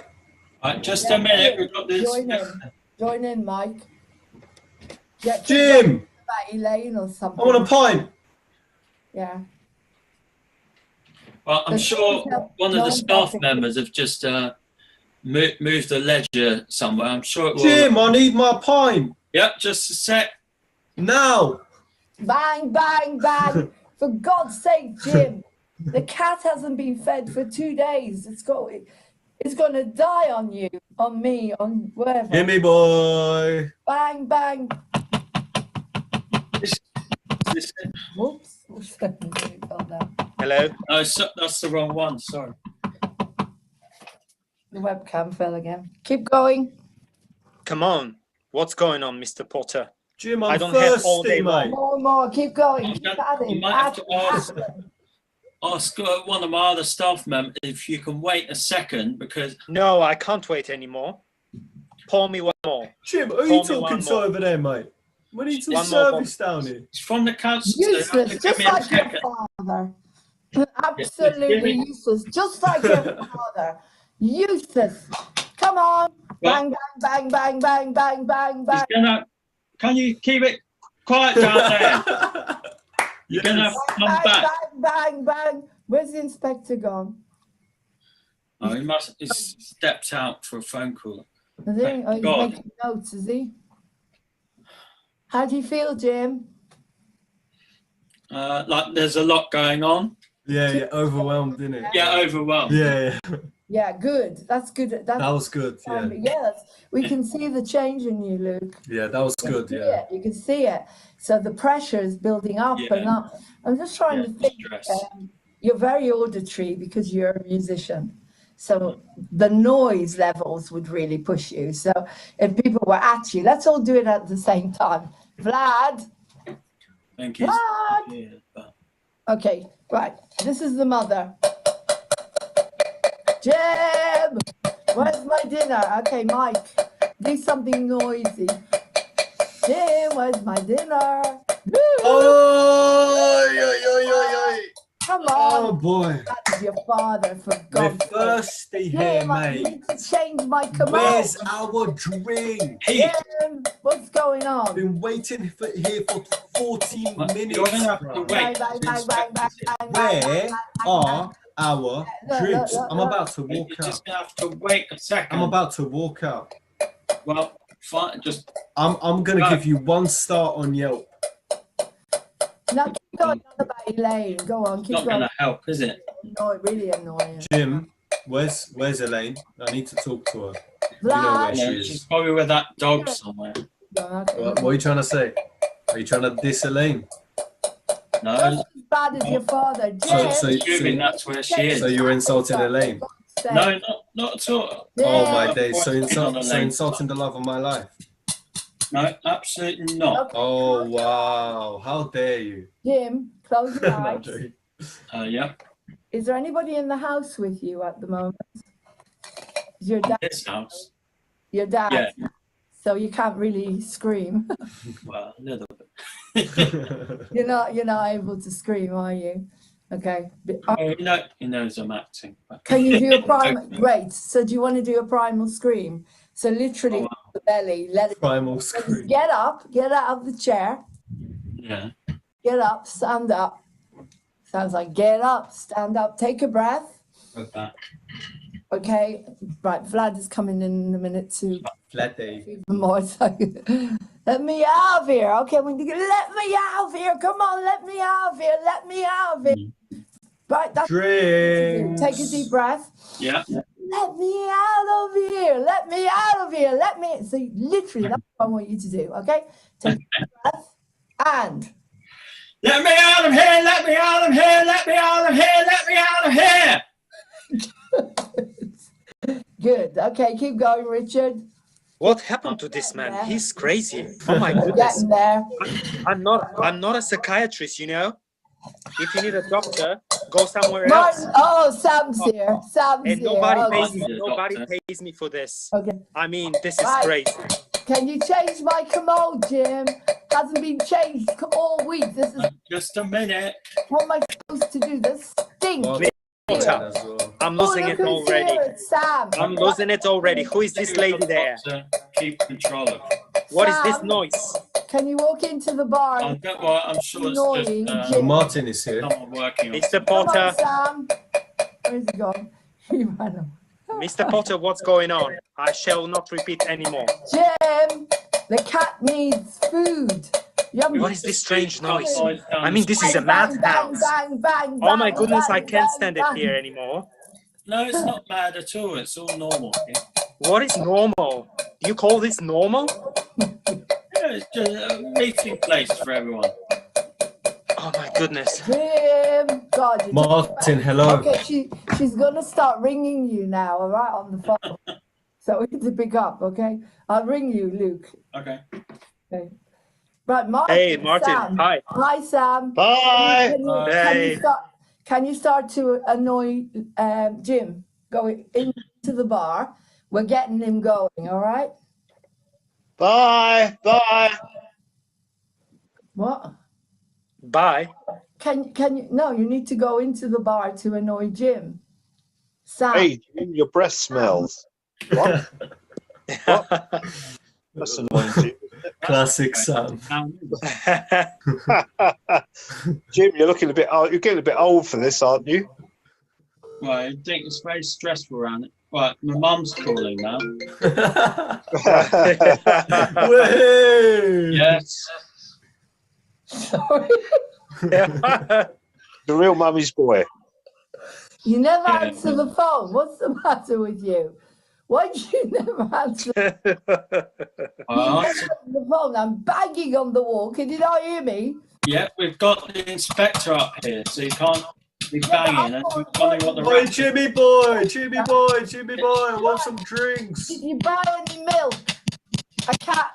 Right, just a minute. We've got this. Join in, Mike. Jim! About Elaine or something. I want a pint. Yeah. Well, I'm sure one of the staff members have just moved the ledger somewhere. I'm sure it will. Jim, I need my pint. Yep, just a sec. Now. Bang, bang, bang. For God's sake, Jim. The cat hasn't been fed for 2 days. It's going to die on you, on me, on wherever. Hear me, boy. Bang, bang. Whoops. Hello. No, that's the wrong one. Sorry. The webcam fell again. Keep going. Come on. What's going on, Mr. Potter? Jim, I I'm don't have all thirsty, day long. mate. More. Keep going. Keep adding. You might have to ask one of my other staff members if you can wait a second because. No, I can't wait anymore. Pour me one more. Jim, who are you talking to over there, mate? We need some service down here. It's from the council. Useless, just like your father. Absolutely useless, just like your father. Useless. Come on. Bang, bang, bang, bang, bang, bang, bang, bang. Can you keep it quiet down there? You're going to come back. Bang, bang, bang. Where's the inspector gone? Oh, he stepped out for a phone call. Is he? Oh, he's making notes, is he? How do you feel, Jim? Like there's a lot going on. Yeah, overwhelmed, isn't it? Yeah, overwhelmed. Yeah. Yeah, good. That's good. That was good, yeah. Yes, we can see the change in you, Luke. Yeah, that was good, yeah. You can see it. So the pressure is building up and up. I'm just trying to think. You're very auditory because you're a musician. So the noise levels would really push you. So if people were at you, let's all do it at the same time. Vlad. Thank you. Vlad. Okay, right. This is the mother. Jim, where's my dinner? Okay, Mike, do something noisy. Jim, where's my dinner? Oh, come on. Oh, boy. That is your father, for God's sake. We're thirsty here, Jim, I mate. need to change my command. Where's our drink? Jim, what's going on? Been waiting here for 14 minutes. You're going to have to wait. Where are our drinks? I'm about to walk You're out. just going to have to wait a second. I'm about to walk out. Well, fine. Just. I'm going to give you 1 star on Yelp. Now keep going on about Elaine. Go on, keep Not going. going to help, is it? No, it really annoying. Jim, where's Elaine? I need to talk to her. Vlad. You know where she She's is. probably with that dog somewhere. What are you trying to say? Are you trying to diss Elaine? No. Just as bad as your father. Jim. Assuming that's where she is. So you're insulting Elaine? No, not at all. Oh my days! So insulting the love of my life. No, absolutely not. Oh wow! How dare you? Jim, close your eyes. Yeah. Is there anybody in the house with you at the moment? Is your dad? This house. Your dad. Yeah. So you can't really scream. Well, a little bit. You're not able to scream, are you? Okay. He knows I'm acting. Can you do a primal? Great. So do you want to do a primal scream? So literally, the belly, let it. Primal scream. Get up. Get out of the chair. Yeah. Get up. Stand up. Sounds like get up. Stand up. Take a breath. Okay. Right. Vlad is coming in a minute to. Flat day. Even more. Let me out of here. Okay. Let me out of here. Come on. Let me out of here. Let me out of here. Right. That's Drinks. Take a deep breath. Yeah. Let me out of here. Let me out of here. Let me. So literally, that's what I want you to do. Okay. Take a deep breath and. Let me out of here. Let me out of here. Let me out of here. Let me out of here. Good. Okay. Keep going, Richard. What happened to this man? He's crazy. Oh my goodness. Getting there. I'm not a psychiatrist, you know. If you need a doctor, go somewhere else. Oh, Sam's here. Sam's And here. nobody pays me for this. Okay. I mean, this is great. Can you change my commode, Jim? Hasn't been changed all week. This is. Just a minute. What am I supposed to do? This stinks. I'm losing oh, it look who's already. here, it's Sam. I'm losing it already. Who is this lady there? Keep control of. What is this Sam, noise? Can you walk into the bar? Oh, don't worry, I'm sure it's Annoying just Jim. Martin is here. someone working on. Mr. Come Potter, on, Sam. Where's he gone? He ran off. Mr. Potter, what's going on? I shall not repeat anymore. Jim, the cat needs food. What is this strange noise? Bang, I mean, this is a Bang, bang, madhouse. bang, bang, Oh my bang, goodness, I bang, can't bang, stand it bang. here anymore. No, it's not bad at all. It's all normal. What is normal? You call this normal? Yeah, it's just a meeting place for everyone. Oh my goodness. Jim, God, you Martin, hello. Okay, she's gonna start ringing you now, all right, on the phone. So we need to pick up, okay? I'll ring you, Luke. Okay. Okay. Right, Martin. Hey, Martin. Sam. Hi. Hi, Sam. Bye. Hey. Can you start to annoy Jim? Going into the bar. We're getting him going, all right? Bye. Bye. What? Bye. Can you? No, you need to go into the bar to annoy Jim. Sam. Hey, Jim, your breath smells. What? What? That's annoying, Jim. Classic Sam. Jim, you're looking a bit old. You're getting a bit old for this, aren't you? Well, I think it's very stressful around it. Right, my mum's calling now. Whey! Yes. Sorry. The real mummy's boy. You never Yeah. answer the phone. What's the matter with you? Why do you never answer Well, the phone? I'm banging on the wall. Can you not hear me? yeah, we've got the inspector up here, so you can't be banging and you're wondering what the Boy, rest Jimmy boy, Jimmy boy, Jimmy boy, I want some drinks. Did you buy any milk? I can't.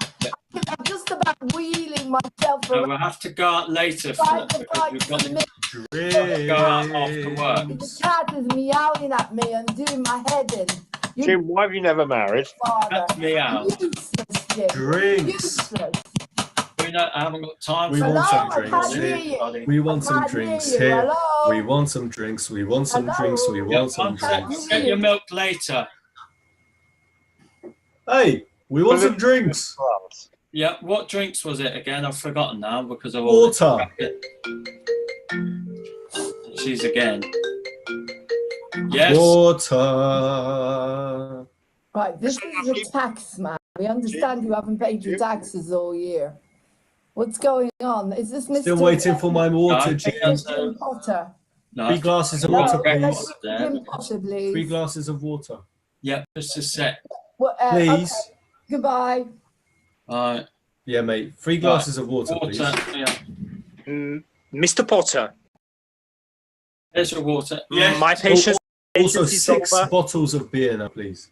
I'm just about wheeling myself No, around. we'll have to go out later for Trying that to because find we've got some to milk. Drinks. go out after work. The cat is meowing at me and doing my head in. You Jim, why have you never married? father. That's me out. Useless, Jim. Drinks. Useless. I haven't got time We for want that. some Hello, I can't drinks hear here. you. We want some I can't hear drinks you. here. Hello? We want some drinks. We want some Hello? drinks. We Yeah, want some one sec. drinks. Get your milk later. Hey, we want some drinks. Yeah, what drinks was it again? I've forgotten now because of all Water. She's again. Yes. Water. Right, this is the tax man. We understand you haven't paid your taxes all year. What's going on? Is this Mr. Still waiting for my water, No, Jim. Jim Potter? No, 3 glasses of No, water, let's please. do Jim Potter, 3 please. glasses of water. yeah, just a sec. Well, Please. okay, goodbye. Alright. Yeah, mate. 3 glasses of water, please. Yeah. Mr. Potter, There's your water. Yes. my patience Also, is 6 over. bottles of beer now, please.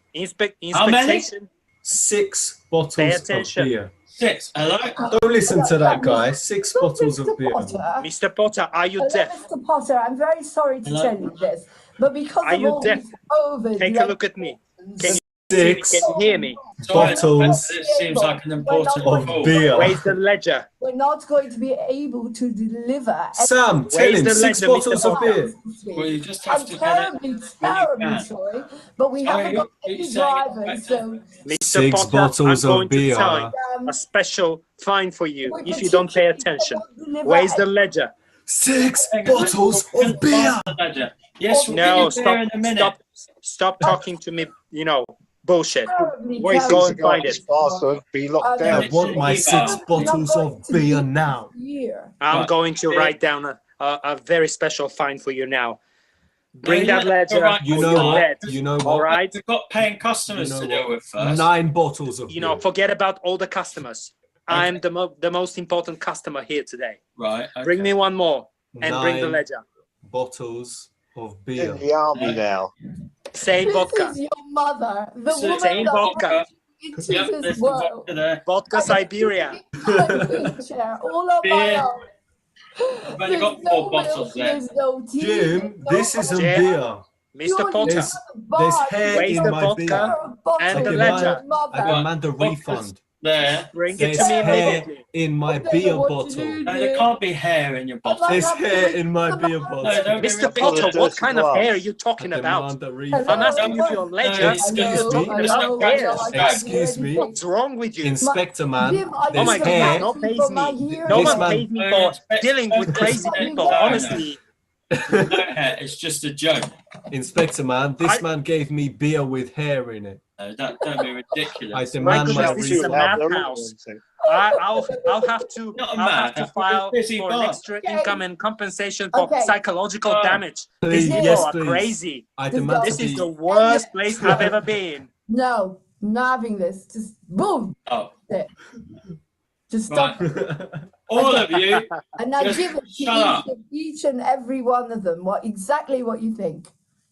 How many? Inspection. 6 Pay bottles of attention. beer. 6. Hello? Don't listen to that guy. 6 bottles of Mr. beer. Potter. Mr. Potter, are you Hello, deaf? Mr. Potter, I'm very sorry to Hello? tell you this, but because Are of you all deaf? these COVID Take a look at me. Can you see me? 6 Can you hear me? Sorry, bottles this seems like an important of call. beer. Where's the ledger? we're not going to be able to deliver. Sam, tell Where's him the 6 ledger, bottles Mr. of beer. Well, you just have I'm to get terribly, it. terribly can. sorry, but we Sorry, haven't got you're any saying it drivers, better. so Mr. 6 Potter, bottles I'm going of beer. to sign um, a special fine for you we if you don't pay particularly attention. cannot deliver Where's the any- ledger? 6 Hang on, bottles we'll of beer. pass the ledger. Yes, we'll No, get your beer in a minute. stop talking to me, bullshit. terribly, Where is terribly going to find it? Faster, be locked Uh, I down. want my 6 bottles of beer now. Year. I'm Right. going to write down a very special fine for you now. Bring that ledger. Right. You or know you're what? dead. You know All what? right? We've got paying customers You know to deal what? with first. 9 bottles of beer. Forget about all the customers. I'm the most important customer here today. Right. Okay. Bring me one more and bring the 9 ledger. bottles of In beer. the army now. Same This vodka. is your mother, the Same woman that vodka. brought you into Yep, this there's the world. vodka there. Vodka Siberia. Chair, all on my Beer. own. I've only got There's 4 no bottles milk, there. there's no tea, Jim, there's no this isn't Jim. beer. Mr. Potter, There's hair Where's in the my vodka? beer. and I the demand, ledger. I demand a refund. there. Bring it There's to me hair immediately. in my I don't know beer what to bottle. do, No, there Jim. can't be hair in your I'd like bottle. There's to have to hair read in my the beer man. bottle. No, don't be Mr. ridiculous. Potter, what kind of hair are you I talking about? demand a I'm refund. asking you for your No, ledger. excuse You're me. talking It's about not hairs. I can't do Excuse me. anything. What's wrong with you? Inspector man, Jim, I Oh there's my need a God, hair. no vaccine pays for my me. hearing. No This one man- pays me No, for inspect- dealing with inspect- crazy inspect- people, No, no. honestly. No hair. It's just a joke. Inspector man, this I- man gave me beer with hair in it. No, don't be I ridiculous. My demand my goodness, this is a refund. madhouse. I'll have to Not a I'll have to madhouse, file it's a busy for an bar. extra Okay. income and compensation for Okay. psychological Oh. damage. Please, These people yes, are please. crazy. I This demand guy- This to is be. the worst place I've ever been. No, I'm not having this. Just boom. Oh, Just stop. all of you. And now Just give it to shut up. each and every one of them exactly what you think.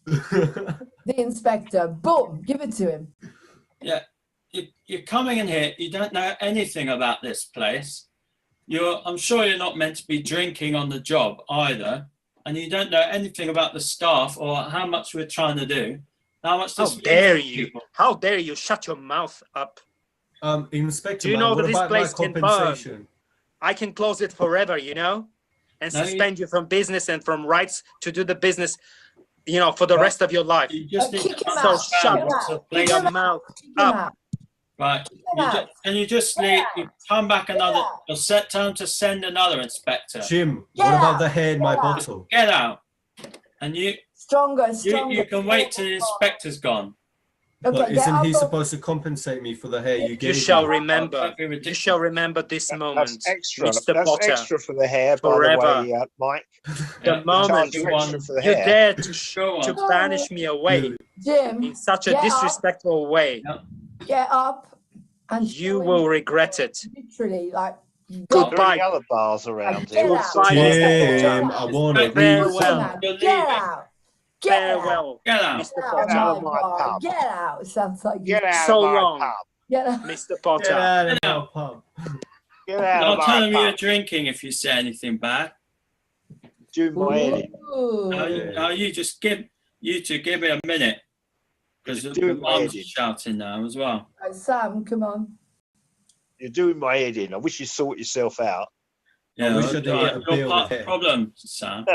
The inspector, boom, give it to him. Yeah, you're coming in here. You don't know anything about this place. I'm sure you're not meant to be drinking on the job either, and you don't know anything about the staff or how much we're trying to do. How much How this means dare to you? people. How dare you shut your mouth up? Inspector Do you man, know what that this about my place can burn? compensation? I can close it forever, and No, suspend you from business and from rights to do the business, for the rest of your life. You just need Kick to him So out. shut Kick him out. to Lay Kick your him out. mouth Kick him up. out. Right. out. Can you just leave? You come back another. You'll set time to send another inspector. Jim, Get what about out. the hair in my Get out. bottle? Get out. And you Stronger. you can wait till the inspector's gone. Okay, But get isn't out he of- supposed to compensate me for the hair you You gave shall me? remember. Don't be You ridiculous. shall remember this moment, That's extra. Mr. That's Potter. extra for the hair, Forever. by the way, Mike. The Yeah, moment Charge you go extra on. for the you hair. dare Go on. to banish me away Jim, in such a get up. disrespectful way, Get up and you show will him regret it. literally like Are there Goodbye. any other bars around Get here? out. Goodbye, Get Mr. Jim, Potter. I want a Farewell. refund. You're Get leaving. out. Get out. Farewell, Get out. Mr. Get out Potter. out of of my my bar. pub. Get out. Sounds like Get out So of my long. pub. Get out. Mr. Get Potter. out of my pub. Get out I'll of tell my them you're pub. drinking if you say anything bad. Do my head in. Ooh. You two give me a minute because Just the do it, mum's Eddie. shouting now as well. Right, Sam, come on. You're doing my head in. I wish you'd sort yourself out. Yeah, wish I didn't get a you're bill part with of the hair. problem, Sam.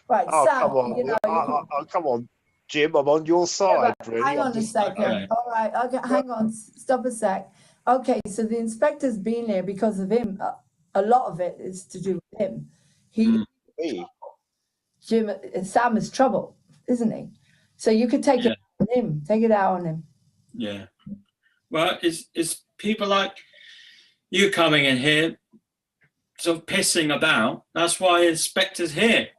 Right, Oh, Sam, come on. you know, Come on, Jim. I'm on your side, really. hang I'm on a just- second. Okay. All right, okay, hang on. Stop a sec. Okay, so the inspector's been there because of him. A lot of it is to do with him. Me. Sam is trouble, isn't he? So you could take Yeah. it on him. Take it out on him. Yeah. Well, it's people like you coming in here sort of pissing about. That's why inspectors here.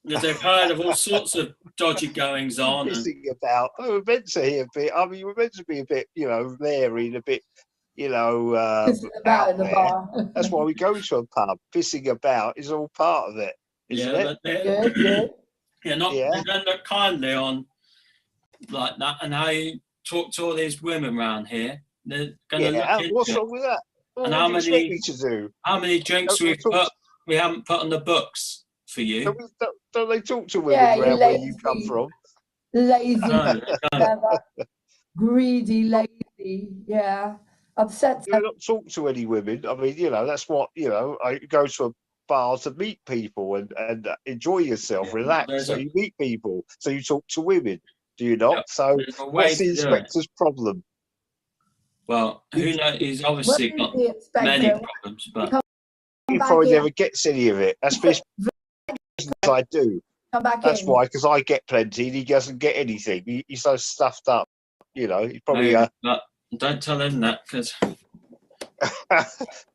Because they've heard of all sorts of dodgy goings on. And, Pissing about. We're meant to be a bit. I mean, we're meant to be a bit, varied, a bit, Pissing about out in the there. bar. That's why we go to a pub. Pissing about is all part of it, isn't yeah, it? but they're, Good, good. you're not, Yeah. they don't look kindly on like that. And how you talk to all these women around here, they're going to Yeah. look What's into it. wrong with that? What And would how you expect many- me to do? How many drinks Don't talk- we haven't put on the books for you? Don't they talk to women Yeah, you around where you come lazy. from? Lazy, No, they don't. clever, greedy, lazy. Yeah. Upset. You don't talk to any women. I mean, that's what I go to a bar to meet people and enjoy yourself, Yeah, relax. there's So a- you meet people. So you talk to women. Do you not? Yeah, So there's a way what's the to do it. inspector's problem? Well, who knows? He's Where obviously is got the inspector? many problems, but Come He back probably in. never gets any of it. That's business I do. Come back That's in. why, because I get plenty and he doesn't get anything. He's so stuffed up. He probably. but don't tell him that because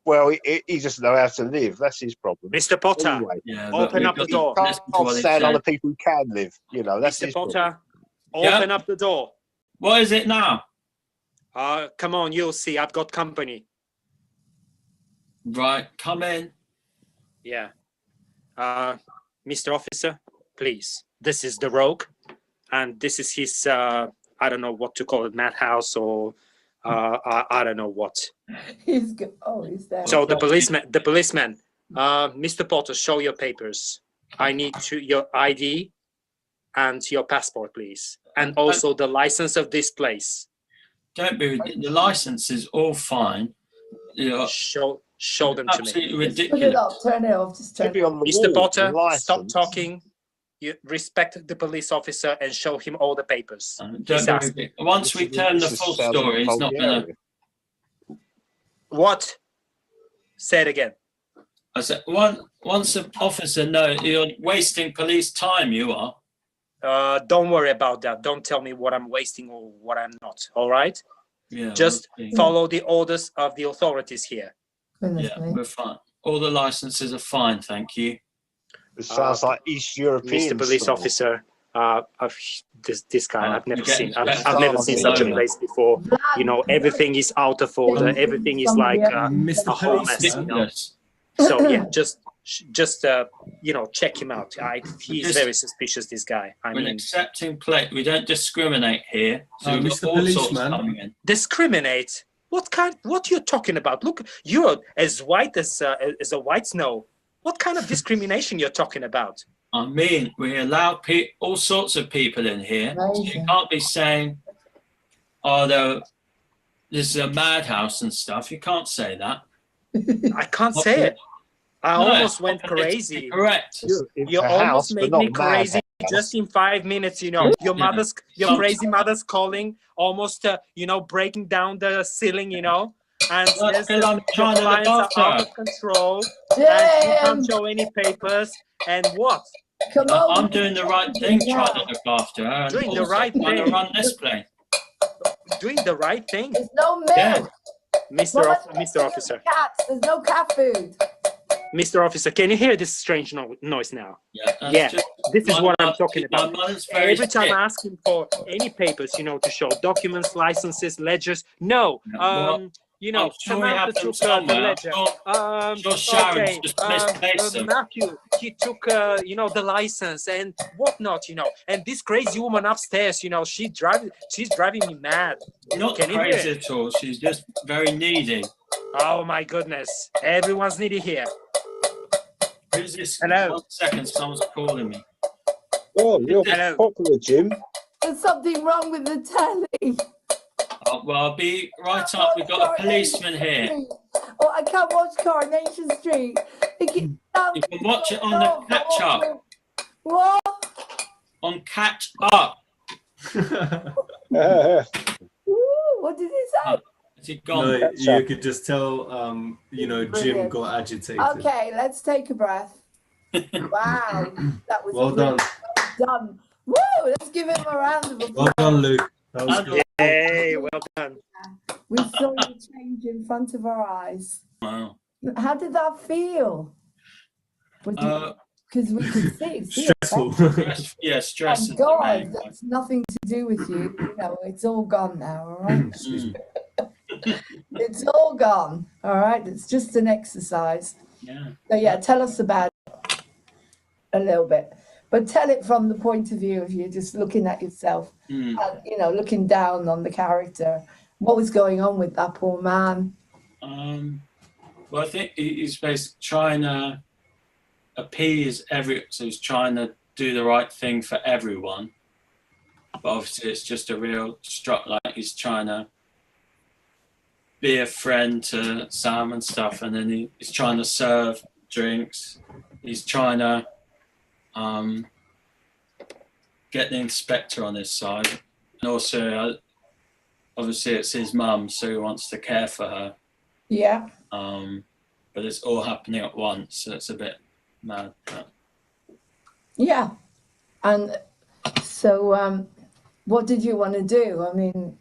Well, he doesn't know how to live. That's his problem. Mr. Potter, Anyway, yeah, Open but up the we've got door. to can't listen to what he stand said. other people who can live. That's Mr. his problem. Potter, Yeah. open up the door. What is it now? Come on, you'll see. I've got company. Right, come in. Yeah. Mr. Officer, please. This is the rogue, and this is his. I don't know what to call it, madhouse or I don't know what. He's good. Oh, he's there. So the policeman. Mr. Potter, show your papers. I need your ID and your passport, please, and also the license of this place. don't be. The license is all fine. You know, Show them to me. absolutely Put it ridiculous. off, turn it off, just turn Should be it off. on the Mr. wall, Potter, the license. stop talking. You respect the police officer and show him all the papers. He's Don't asking. be, once we tell him the full story, he's not going to. What? Say it again. I said, once an officer knows you're wasting police time, you are. Don't worry about that. Don't tell me what I'm wasting or what I'm not. All right? Yeah. Just we'll see. follow the orders of the authorities here. Yeah, we're fine. All the licenses are fine, thank you. It sounds like East European. Mr. Police style. Officer, this guy I've never seen. getting I've never seen such a better. place before. You know, everything is out of order. Everything is like Mr. a whole mess. You know? Ridiculous. So yeah, just you know, check him out. He's Just- very suspicious. This guy. I We're mean, accepting plate. We don't discriminate here. So we've got Mr. all sorts Policeman. coming in. discriminate. What you're talking about? Look, you're as white as a white snow. What kind of discrimination you're talking about? I mean, we allow all sorts of people in here. So you can't be saying, "Oh, this is a madhouse and stuff." You can't say that. I can't say it. I No, almost went politically crazy. correct. You a almost house, made but me not crazy madhouse. just in 5 minutes. You know, your Some- crazy mother's calling, almost you know, breaking down the ceiling. You know, and That's there's because I'm your trying to look clients are after out her. of control, and you Jim! can't show any papers. And what? Come on. I'm doing the right thing, trying to look after her, and Doing the also right trying to thing. run this place. Doing the right thing, There's no milk. Yeah. Mr. Mama, Mr. Officer. Cats. There's no cat food. Mr. Officer, can you hear this strange noise now? Yeah, that's Yeah, just this is my what I'm mother- talking about. My mother's very Every time sick. I ask him for any papers, you know, to show documents, licenses, ledgers, no. Well, You know, I'm sure we have Samantha them took the somewhere. ledger. Sure Sharon's Okay, just misplaced them. Matthew, he took, you know, the license and whatnot, you know. And this crazy woman upstairs, you know, she's driving me mad. Not Can you hear crazy it? at all. She's just very needy. Oh my goodness, everyone's needy here. Who's this? Hello. 1 second, someone's calling me. Oh, you're Hello. popular, Jim. There's something wrong with the telly. Well, I'll be right up. We've got a policeman here. Oh, I can't watch Coronation Street. You can watch it on the catch up. What? On catch up. Ooh, what did he say? Has he gone? No, you could just tell, you know, Jim Brilliant. got agitated. Okay, let's take a breath. Wow, that was Well done. done. Woo! Let's give him a round of applause. Well done, Luke. That was good. Hey, well done. We saw you change in front of our eyes. Wow. How did that feel? Because we could see. Stressful. Yeah, stress. Thank is the God, main one. that's nothing to do with you. You know, it's all gone now, all right? Mm, It's all gone, all right? It's just an exercise. yeah. So yeah, tell us about it a little bit, but tell it from the point of view of you just looking at yourself, Mm. and, you know, looking down on the character. What was going on with that poor man? Well, I think he's basically trying to appease so he's trying to do the right thing for everyone. But obviously, it's just a real like he's trying to be a friend to Sam and stuff, and then he's trying to serve drinks. He's trying to get the inspector on his side, and also obviously it's his mum, so he wants to care for her. Yeah. But it's all happening at once, so it's a bit mad. Yeah. And so what did you want to do? I mean,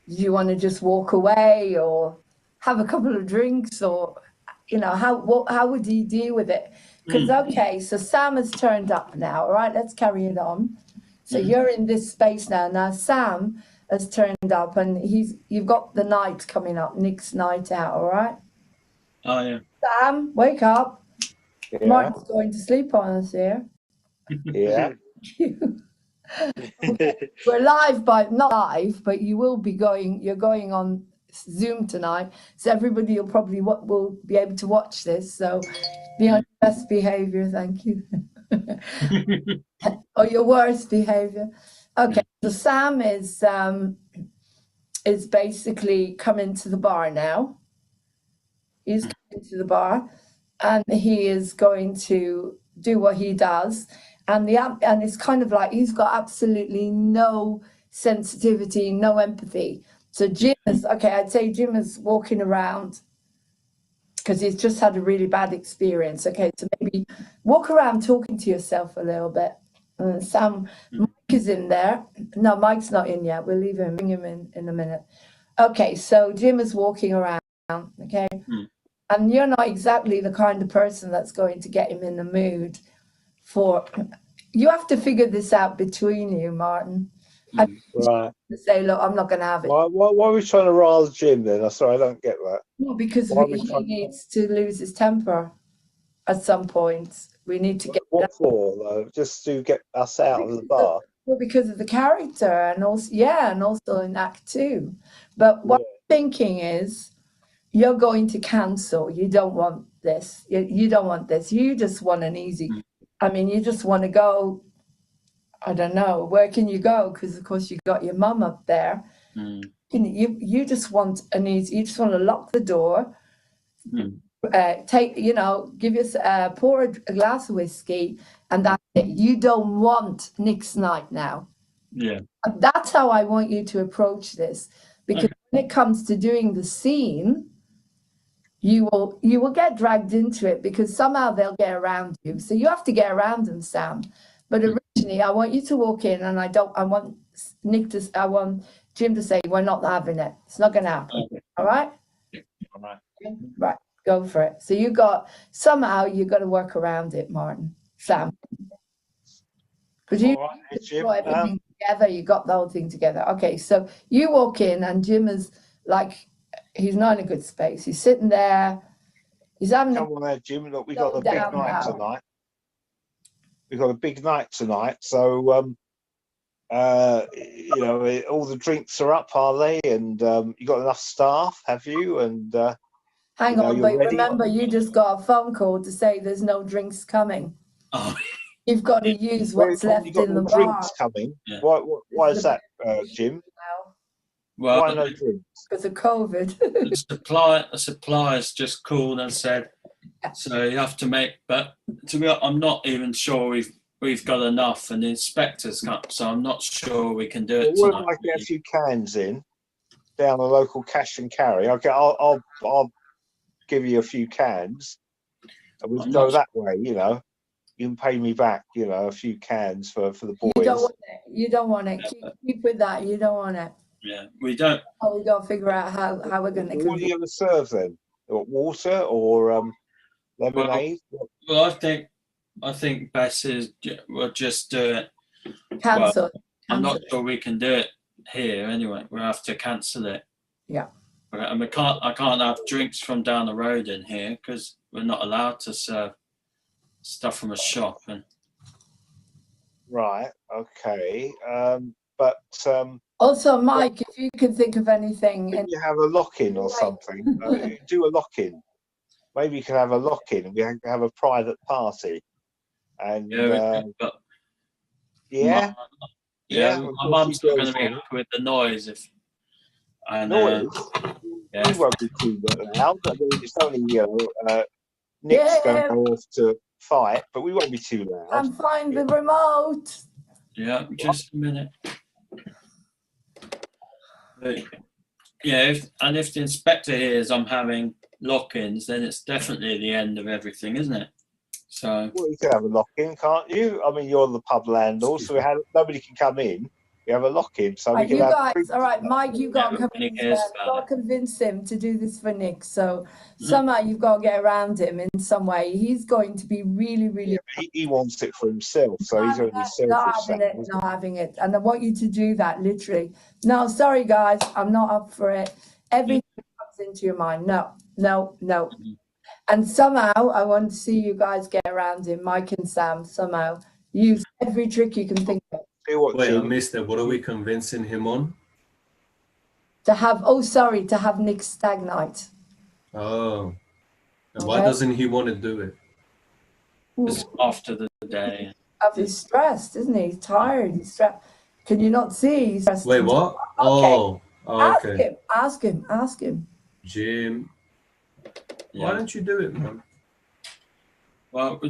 did you want to just walk away or have a couple of drinks, or, you know, how would you deal with it? Because, okay, so Sam has turned up now, all right? Let's carry it on. So you're in this space now. Now Sam has turned up, and you've got the night coming up, Nick's night out, all right? Oh, yeah. Sam, wake up. Yeah. Mark's going to sleep on us here. Yeah. We're live, not live, but you're going on Zoom tonight, so everybody will probably will be able to watch this, so be on your best behavior, thank you. Or your worst behavior. Okay, so Sam is is basically coming to the bar now. He's coming to the bar, and he is going to do what he does. And it's kind of like he's got absolutely no sensitivity, no empathy. So Jim is okay. I'd say Jim is walking around because he's just had a really bad experience. Okay, so maybe walk around talking to yourself a little bit. And Sam, Mike is in there. No, Mike's not in yet. We'll leave him, bring him in a minute. Okay, so Jim is walking around. Okay, and you're not exactly the kind of person that's going to get him in the mood for. You have to figure this out between you, Martin. Right. Say, look, I'm not going to have it. Why are we trying to rile Jim then? Sorry, I don't get that. Well, because Why are we he trying- needs to lose his temper at some point. We need to get What for though? Just to get us out of the bar? well, because of the character, and also in Act 2. But what I'm thinking is, you're going to cancel. You don't want this. You don't want this. You just want an easy. I mean, you just want to go. I don't know. Where can you go? Because of course you got your mum up there. You just want an easy. You just want to lock the door. Give us pour a glass of whiskey, and that's it. You don't want Nick's night now. Yeah. And that's how I want you to approach this, because when it comes to doing the scene, you will get dragged into it because somehow they'll get around you. So you have to get around them, Sam. But originally, I want you to walk in, and I want Jim to say, we're not having it. It's not going to happen. All right? All right. Right. Go for it. So you got to work around it, Martin. Sam. Because you got everything together, you got the whole thing together. Okay, so you walk in and Jim is like, he's not in a good space. He's sitting there. He's having Come on there, Jim. Look, we got a big night tonight. We've got a big night tonight. So all the drinks are up, are they? And you got enough staff, have you? And hang on, but ready? remember, you just got a phone call to say there's no drinks coming. Oh. You've got to use what's left in the bar. Drinks coming. Yeah. Why is that, Jim? Well, why no drinks? Because of COVID. the suppliers just called and said, so you have to make. But to be honest, I'm not even sure we've got enough, and the inspectors can't. So I'm not sure we can do it Well, tonight. I get a few cans in down the local cash and carry. I'll give you a few cans, and we'll go that way. You can pay me back, a few cans for the boys. You don't want it. Keep with that. You don't want it. Yeah, we don't. Oh, we got to figure out how we're going to. What are you going to serve then? Water or lemonade? Well, I think best is we'll just do it. Cancel. Well, I'm not sure we can do it here anyway. We'll have to cancel it. Yeah. And I can't have drinks from down the road in here because we're not allowed to serve stuff from a shop. Right. Okay. But also, Mike, if you can think of anything, you have a lock-in or something. Do a lock-in. Maybe you can have a lock-in, and we have a private party. And my mum's not going to be happy with the noise noise. We won't be too loud. I mean, it's only Nick's going to go off to fight, but we won't be too loud. And find the remote. Yeah, just a minute. If the inspector hears I'm having lock-ins, then it's definitely the end of everything, isn't it? So. Well, you can have a lock-in, can't you? I mean, you're the pub landlord, so nobody can come in. You have a lock-in, so we can you have. Guys, all right, Mike, you've got to come in. You've got to convince him to do this for Nick. So somehow you've got to get around him in some way. He's going to be really, really. Yeah, he wants it for himself, so he's going to be selfish. Not having it, and I want you to do that literally. No, sorry guys, I'm not up for it. Everything comes into your mind. No. And somehow I want to see you guys get around him, Mike and Sam. Somehow use every trick you can think of. Wait, I missed it. What are we convincing him on? To have Nick's stag night. Oh. And why doesn't he want to do it? It's after the day. He's stressed, isn't he? He's tired. He's stressed. Can you not see? He's stressed. Wait, what? Okay. Oh. Oh, Ask okay. him, ask him, ask him. Jim, why Yeah. don't you do it, man? Well, we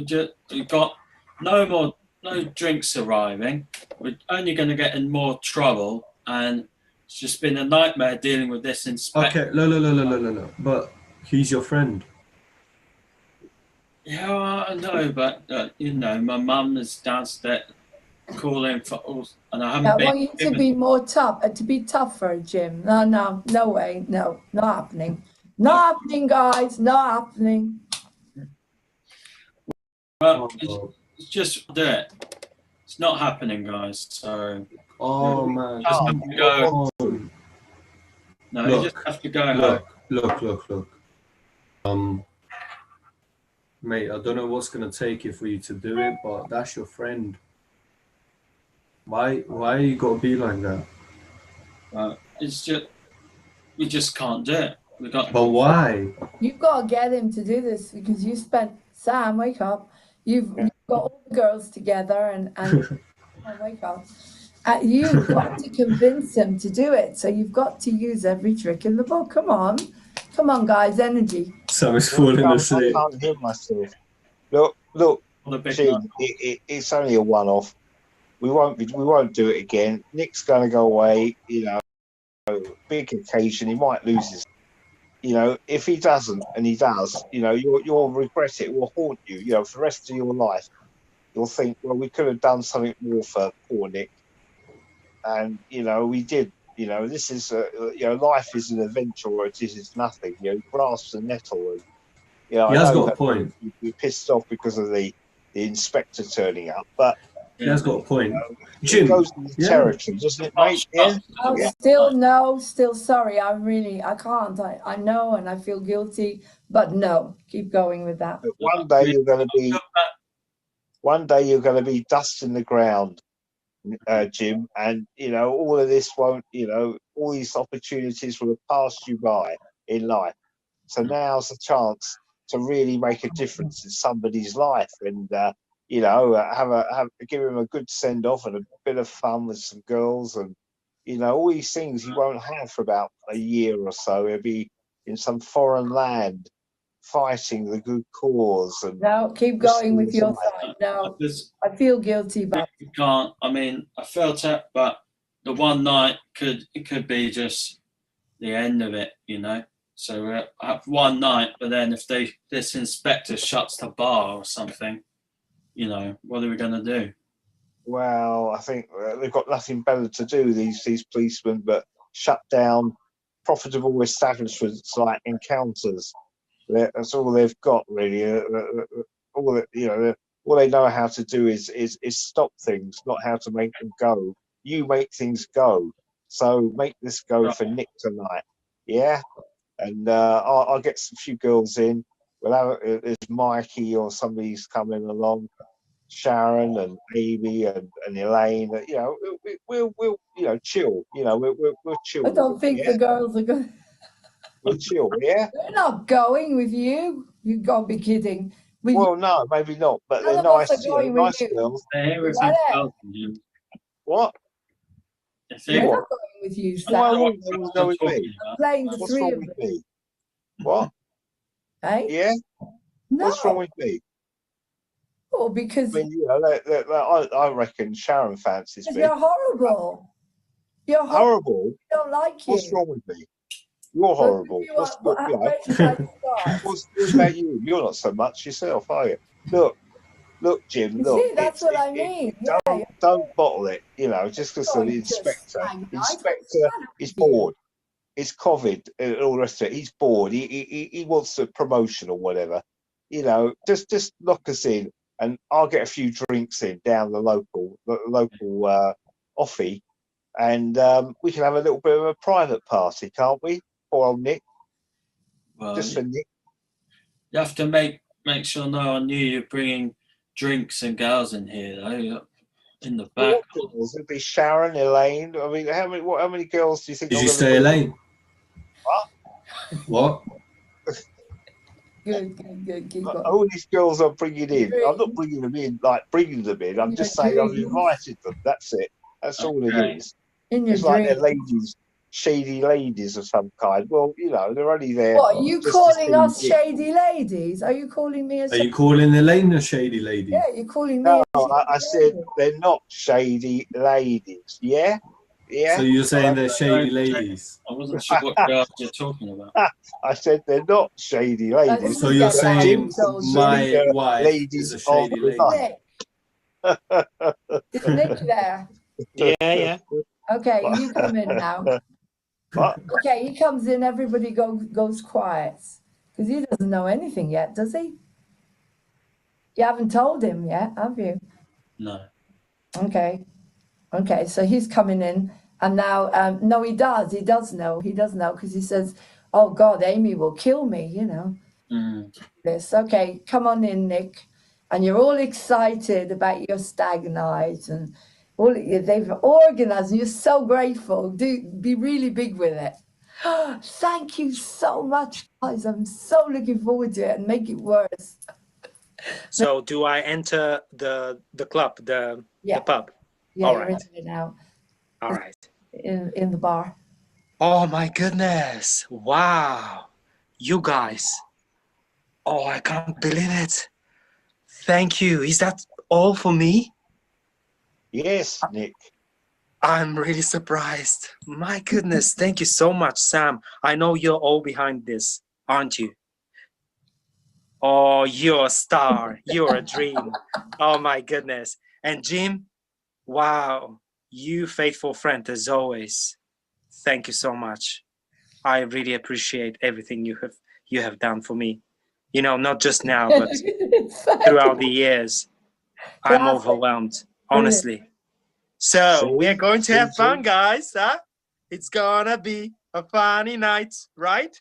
got no drinks arriving. We're only going to get in more trouble, and it's just been a nightmare dealing with this inspector. Okay, no. But he's your friend. Yeah, well, I know, but you know, my mum is downstairs calling for all, and I haven't I been. want you to be more tough, to be tougher, Jim. No way, no, not happening. Not happening, guys, not happening. Well, it's just do it. It's not happening, guys. So. Oh man, Just have to go. No, you just Look, have to go home. look. Mate, I don't know what's gonna take it for you to do it, but that's your friend. Why you gotta be like that? It's just we just can't do it. We got. But why? You've got to get him to do this because you spent, Sam, wake up. You've got all the girls together and oh, wake up. You've got to convince him to do it. So you've got to use every trick in the book. Come on, guys, energy. Sam is falling asleep. I can't hear myself. Look, Jim, it's only a one-off. We won't do it again. Nick's going to go away. You know, big occasion. He might lose his. You know, if he doesn't, and he does, you know, you'll regret it. It will haunt you. You know, for the rest of your life, you'll think, well, we could have done something more for poor Nick. And you know, we did. You know, this is you know, life is an adventure, or it is nothing. You know, grasp the nettle, and you know, He I has know got a that point. you're pissed off because of the inspector turning up, but He has got a point. It goes with the territory, doesn't it, mate? Yeah. Oh, still sorry. I can't. I know and I feel guilty, but no, keep going with that. But one day you're going to be dust in the ground, Jim, and you know all of this won't. You know, all these opportunities will have passed you by in life. So now's the chance to really make a difference in somebody's life, and you know, give him a good send off and a bit of fun with some girls, and you know, all these things you won't have for about a year or so. He'll be in some foreign land fighting the good cause. And no, keep going with your side. No, I feel guilty, but You can't. I mean, I felt it, but the one night could be just the end of it, you know. So we have one night, but then if this inspector shuts the bar or something, you know, what are we going to do? Well, I think they've got nothing better to do, these policemen, but shut down profitable establishments like Encounters. That's all they've got, really. All they know how to do is stop things, not how to make them go. You make things go, so make this go for Nick tonight, yeah. And I'll get some few girls in. We'll have there's Mikey or somebody's coming along. Sharon and Amy and Elaine, you know, we'll you know, chill. You know, we'll chill. I don't think the girls are going. We'll chill, yeah. They're not going with you. You gotta be kidding. Well, no, maybe not, but they're None of us nice, are going with nice you. girls. Is that it? What? They're not going with you, Sam. Why wouldn't they go with me? Playing the What's three wrong of with them. me? What? Hey? Yeah. No. What's wrong with me? Well, because I mean, you know, I reckon Sharon fancies me. you're horrible. You're Horrible. We don't like you. What's wrong with me? You're horrible. What's about you? You're not so much yourself, are you? Look, Jim. You Look, see, that's what I mean. Don't bottle it. You know, just because the inspector is bored. It's COVID and all the rest of it. He's bored. He wants a promotion or whatever. You know, just lock us in, and I'll get a few drinks in down the local offie, and we can have a little bit of a private party, can't we? Poor old Nick. Well, Just for Nick. You have to make sure no one knew you're bringing drinks and girls in here, though. In the back. It'd be Sharon, Elaine. I mean, how many girls do you think? Did you say Elaine? What? Good. Keep going. All these girls I'm bringing in, I'm not bringing them in like bringing them in. I'm just saying I've invited them. That's it. That's all it is. In your It's like they're dreams. ladies. shady ladies of some kind. Well, you know, they're only there. What, are you just to calling see us Nick. shady ladies? Are you calling me a Are you calling Elaine a shady lady? Yeah, you're calling me No, a shady I said lady. they're not shady ladies. Yeah, yeah. So you're saying they're shady Sorry, ladies? I wasn't sure what girls you're talking about. I said they're not shady ladies. So you're Get that saying insult, my Consider wife is ladies a of shady the lady? night. Nick, is Nick there? Yeah, yeah. Okay, you come in now. What? Okay, he comes in, everybody goes quiet. Because he doesn't know anything yet, does he? You haven't told him yet, have you? No. Okay. Okay, so he's coming in, and now, no, he does know, because he says, oh God, Amy will kill me, you know. This, okay, come on in, Nick. And you're all excited about your stag night, and all they've organized, and you're so grateful. Do be really big with it. Thank you so much, guys. I'm so looking forward to it, and make it worse. So do I enter the club, the pub? Yeah, All you're right. in it now. All right. In the bar. Oh my goodness. Wow. You guys. Oh, I can't believe it. Thank you. Is that all for me? Yes, Nick. I'm really surprised. My goodness. Thank you so much, Sam. I know you're all behind this, aren't you? Oh, you're a star. You're a dream. Oh my goodness. And Jim, wow. You faithful friend as always. Thank you so much. I really appreciate everything you have done for me. You know, not just now, but throughout the years. I'm Classic. overwhelmed, Brilliant. honestly. So See? we're going to have See? fun, guys. Huh? It's gonna be a funny night, right?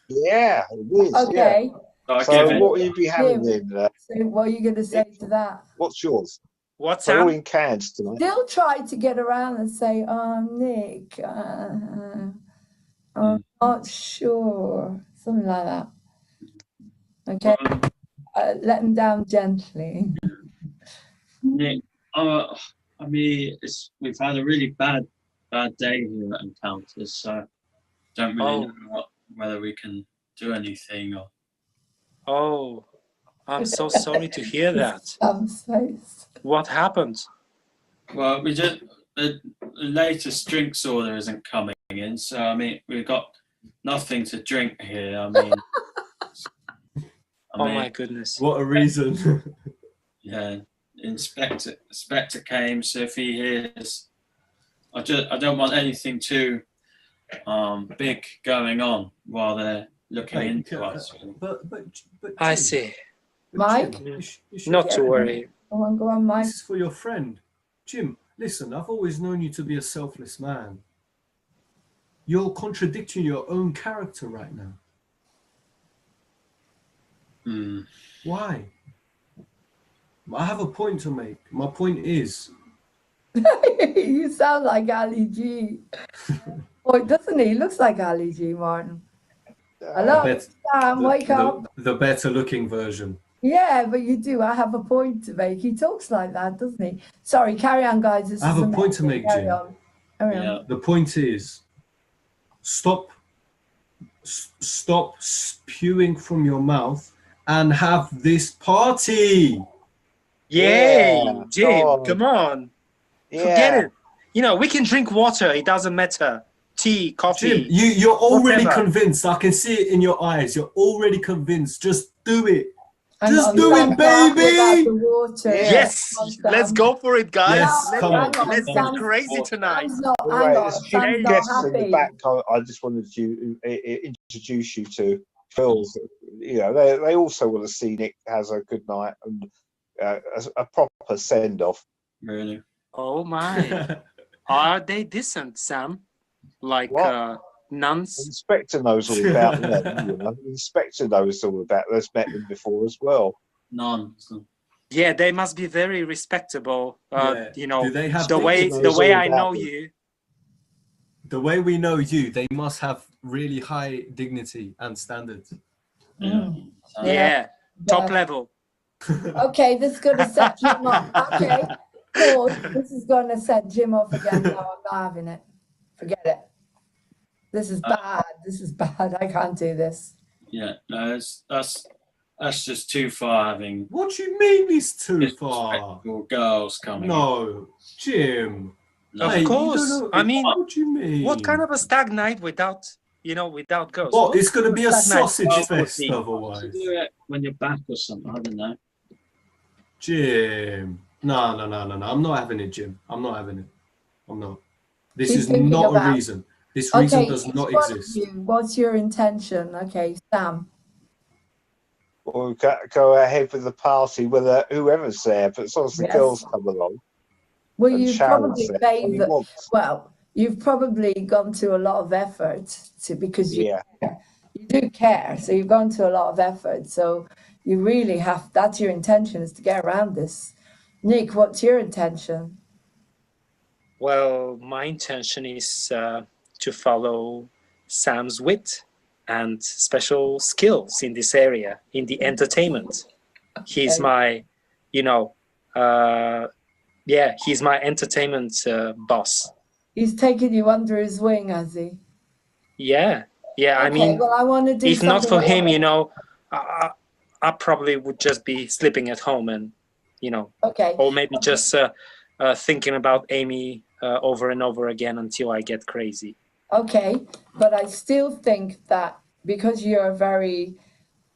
Yeah, it is. Okay. Yeah. So what will you be having Jim, then? so what are you going to say to that? What's yours? What's We're all that? in cans tonight. Still try to get around and say, oh, Nick, I'm not sure. Something like that. Okay. Let him down gently. Nick, I mean, we've had a really bad day here at Encounters, so don't really know whether we can do anything or. Oh, I'm so sorry to hear that. Face. What happened? Well, we just the latest drinks order isn't coming in, so I mean we've got nothing to drink here. I mean, oh my goodness! What a reason! Yeah, Inspector came, so if he hears, I don't want anything too big going on while they're looking into us. But I Jim, see. Mike? you should Not get to it. worry. Go on, Mike. This is for your friend. Jim, listen, I've always known you to be a selfless man. You're contradicting your own character right now. Why? I have a point to make. My point is... You sound like Ali G. Oh, doesn't he? He looks like Ali G, Martin. Hello, Sam, wake up. The better looking version. Yeah, but you do. I have a point to make. He talks like that, doesn't he? Sorry, carry on, guys. This I have is a point to make, Carry Jim. on. Carry on. The point is, stop spewing from your mouth and have this party. Yay, Yeah, Jim, come on. Forget it. You know, we can drink water. It doesn't matter. Tea, coffee. Jim, you're already whatever. convinced. I can see it in your eyes. You're already convinced. Just do it. And Just I'm do so it, happy about baby. the water. Yes, let's go for it, guys. Yes, come on. Let's go crazy tonight. Sam's not, All hang right, on, there's a few Sam's not guests in the happy. back. I just wanted to introduce you to Phil's. You know, they also want to see Nick has a good night and a proper send off. Really? Oh my. Are they decent, Sam? Like nuns? Inspector knows all about them. You know, Inspector knows all about. They've met them before as well. Nuns. Yeah, they must be very respectable. Yeah. You know, Do they have the way I know you. The way we know you, they must have really high dignity and standards. Yeah, top level. Okay, this is going to set Jim off. Okay, pause. This is going to set Jim off again. No, I'm not having it. Forget it. This is bad. This is bad. I can't do this. Yeah, no, that's just too far. Having What do you mean it's too far? disrespectful girls coming. No, Jim. No. Of Mate, you don't course. know- I mean, what do you mean? what kind of a stag night without, without girls? What? It's going to be a stag night sausage would fest be? otherwise. Do it when you're back or something. I don't know. Jim. No. I'm not having it, Jim. I'm not having it. I'm not. This Keep is thinking not about- a reason. This reason Okay, does each not one of exist. you, what's your intention? Okay, Sam. Or go ahead with the party with whoever's there, but as long as the Yes. girls come along. Well, and you've Sharon's probably there, made what he the, wants. well, you've probably gone to a lot of effort because you Yeah. you do care, so you've gone to a lot of effort. So you really have, that's your intention, is to get around this. Nick, what's your intention? Well, my intention is to follow Sam's wit and special skills in this area, in the entertainment. He's Okay. my, he's my entertainment boss. He's taken you under his wing, has he? Yeah. I Okay, mean, well, I want to do if not something for him, else. I probably would just be sleeping at home and, Okay. or maybe just thinking about Amy over and over again until I get crazy. Okay, but I still think that because you're very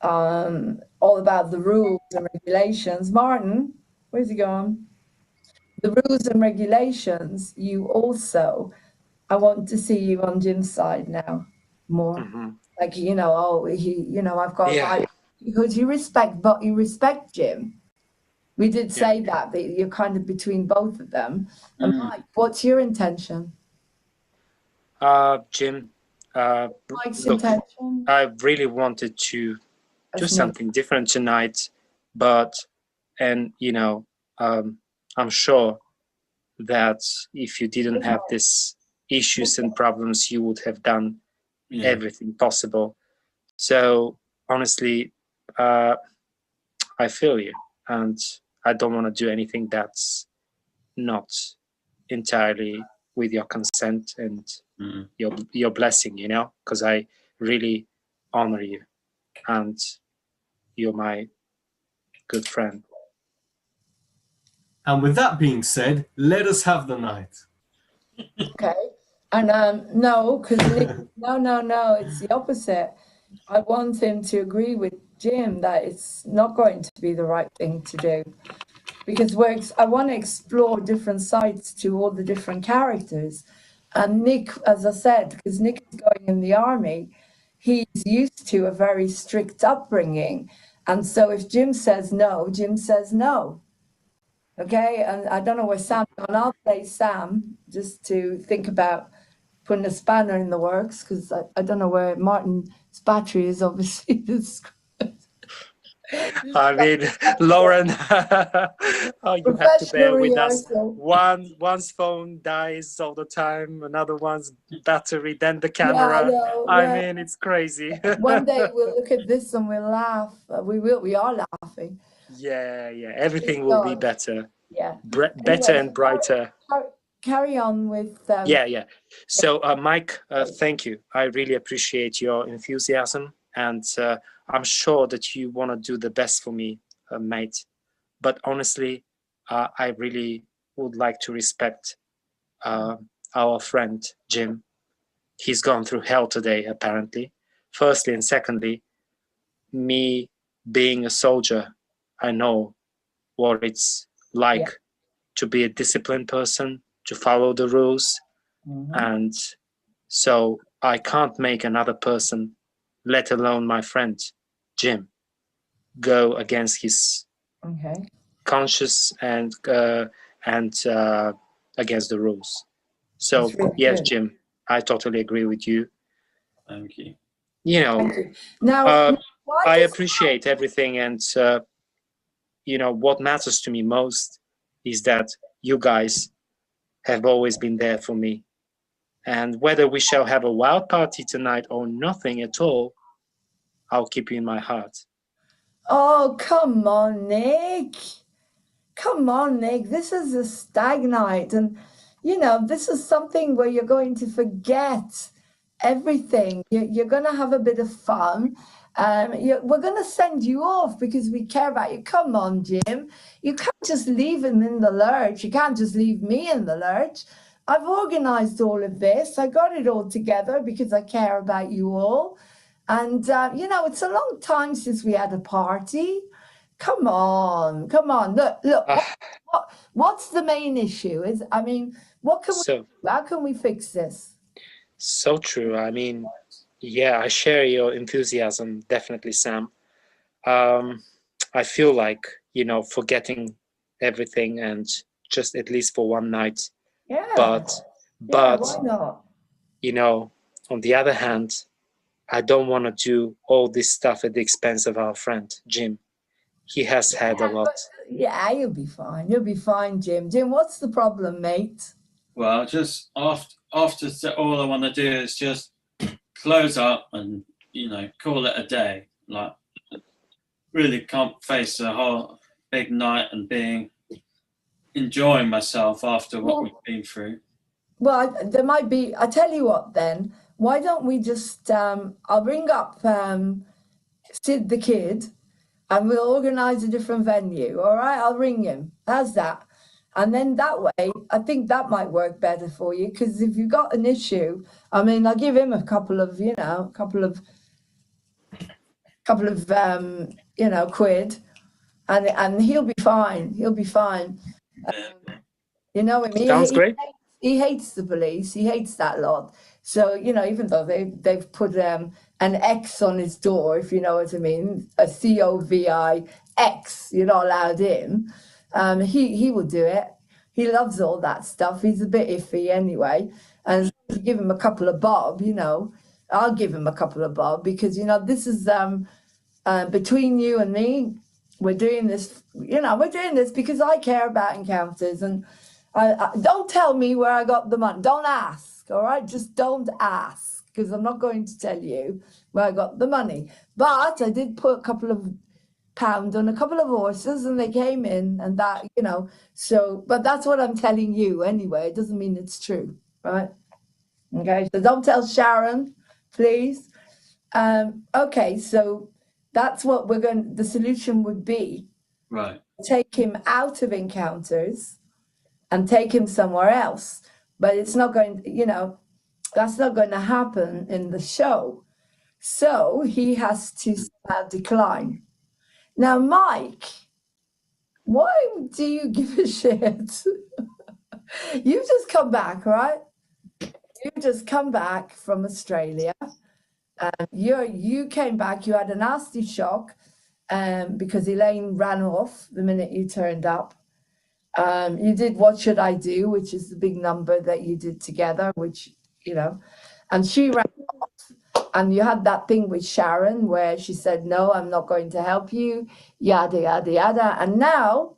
all about the rules and regulations, Martin, where's he gone? The rules and regulations, you also, I want to see you on Jim's side now more. Mm-hmm. Like, I've got Yeah. my, because you respect Jim. We did say that you're kind of between both of them. And Mike, what's your intention? Jim, Mike's look, intention? I really wanted to do something different tonight, but, I'm sure that if you didn't have these issues and problems, you would have done everything possible. So honestly, I feel you, and I don't want to do anything that's not entirely with your consent and your blessing, because I really honor you, and you're my good friend. And with that being said, let us have the night. Okay. And no, because no, it's the opposite. I want him to agree with Jim that it's not going to be the right thing to do. Because I want to explore different sides to all the different characters. And Nick, as I said, because Nick is going in the army, he's used to a very strict upbringing. And so if Jim says no, Jim says no. Okay, and I don't know where Sam's gone. I'll play Sam just to think about putting a spanner in the works, because I don't know where Martin's battery is, obviously. I mean, Lauren, you have to bear with us. One's phone dies all the time, another one's battery, then the camera. I mean, it's crazy. One day we'll look at this and we'll laugh. We are laughing. Yeah, everything will be better. Yeah. Better and brighter. Carry on with... Yeah. So, Mike, thank you. I really appreciate your enthusiasm, and I'm sure that you want to do the best for me, mate. But honestly, I really would like to respect our friend, Jim. He's gone through hell today, apparently. Firstly, and secondly, me being a soldier, I know what it's like to be a disciplined person, to follow the rules. And so I can't make another person, let alone my friend, Jim, go against his conscience and against the rules. So really yes, good. Jim, I totally agree with you. Thank you. Thank you. Now, I appreciate everything, and what matters to me most is that you guys have always been there for me. And whether we shall have a wild party tonight or nothing at all, I'll keep you in my heart. Oh, come on, Nick. Come on, Nick. This is a stag night. And, you know, this is something where you're going to forget everything. You're going to have a bit of fun. We're going to send you off because we care about you. Come on, Jim. You can't just leave him in the lurch. You can't just leave me in the lurch. I've organized all of this. I got it all together because I care about you all. And, you know, it's a long time since we had a party. Come on, come on. Look, what's the main issue? I mean, what can we do? How can we fix this? So true. I mean, yeah, I share your enthusiasm, definitely, Sam. I feel like, you know, forgetting everything and just at least for one night. Yeah. But, why not? you know, on the other hand, I don't want to do all this stuff at the expense of our friend, Jim. He has had a lot. Yeah, you'll be fine. You'll be fine, Jim. Jim, what's the problem, mate? Well, just after all I want to do is just close up and, you know, call it a day. Like, really can't face a whole big night and enjoying myself after what we've been through. Well, there might be. I tell you what, then. Why don't we just? I'll bring up Sid the kid, and we'll organise a different venue. All right, I'll ring him. How's that? And then that way, I think that might work better for you. Because if you've got an issue, I mean, I'll give him a couple of, you know, you know, quid, and he'll be fine. He'll be fine. You know what I mean? Sounds great. He hates the police. He hates that lot. So, you know, even though they've put an X on his door, if you know what I mean, a COVID-X, you're not allowed in. He will do it. He loves all that stuff. He's a bit iffy anyway. And if you give him a couple of bob, you know, I'll give him a couple of bob because, you know, this is between you and me. We're doing this, you know, we're doing this because I care about encounters. And I don't tell me where I got the money. Don't ask, all right? Just don't ask because I'm not going to tell you where I got the money. But I did put a couple of pounds on a couple of horses and they came in and that, you know. So, but that's what I'm telling you anyway. It doesn't mean it's true, right? Okay, so don't tell Sharon, please. Okay, so that's what the solution would be. Right. Take him out of encounters and take him somewhere else. But it's not going, you know, that's not going to happen in the show. So he has to decline. Now, Mike, why do you give a shit? You've just come back, right? You've just come back from Australia. You came back, you had a nasty shock because Elaine ran off the minute you turned up. You did What Should I Do, which is the big number that you did together, which, you know, and she ran off. And you had that thing with Sharon where she said, no, I'm not going to help you, yada, yada, yada. And now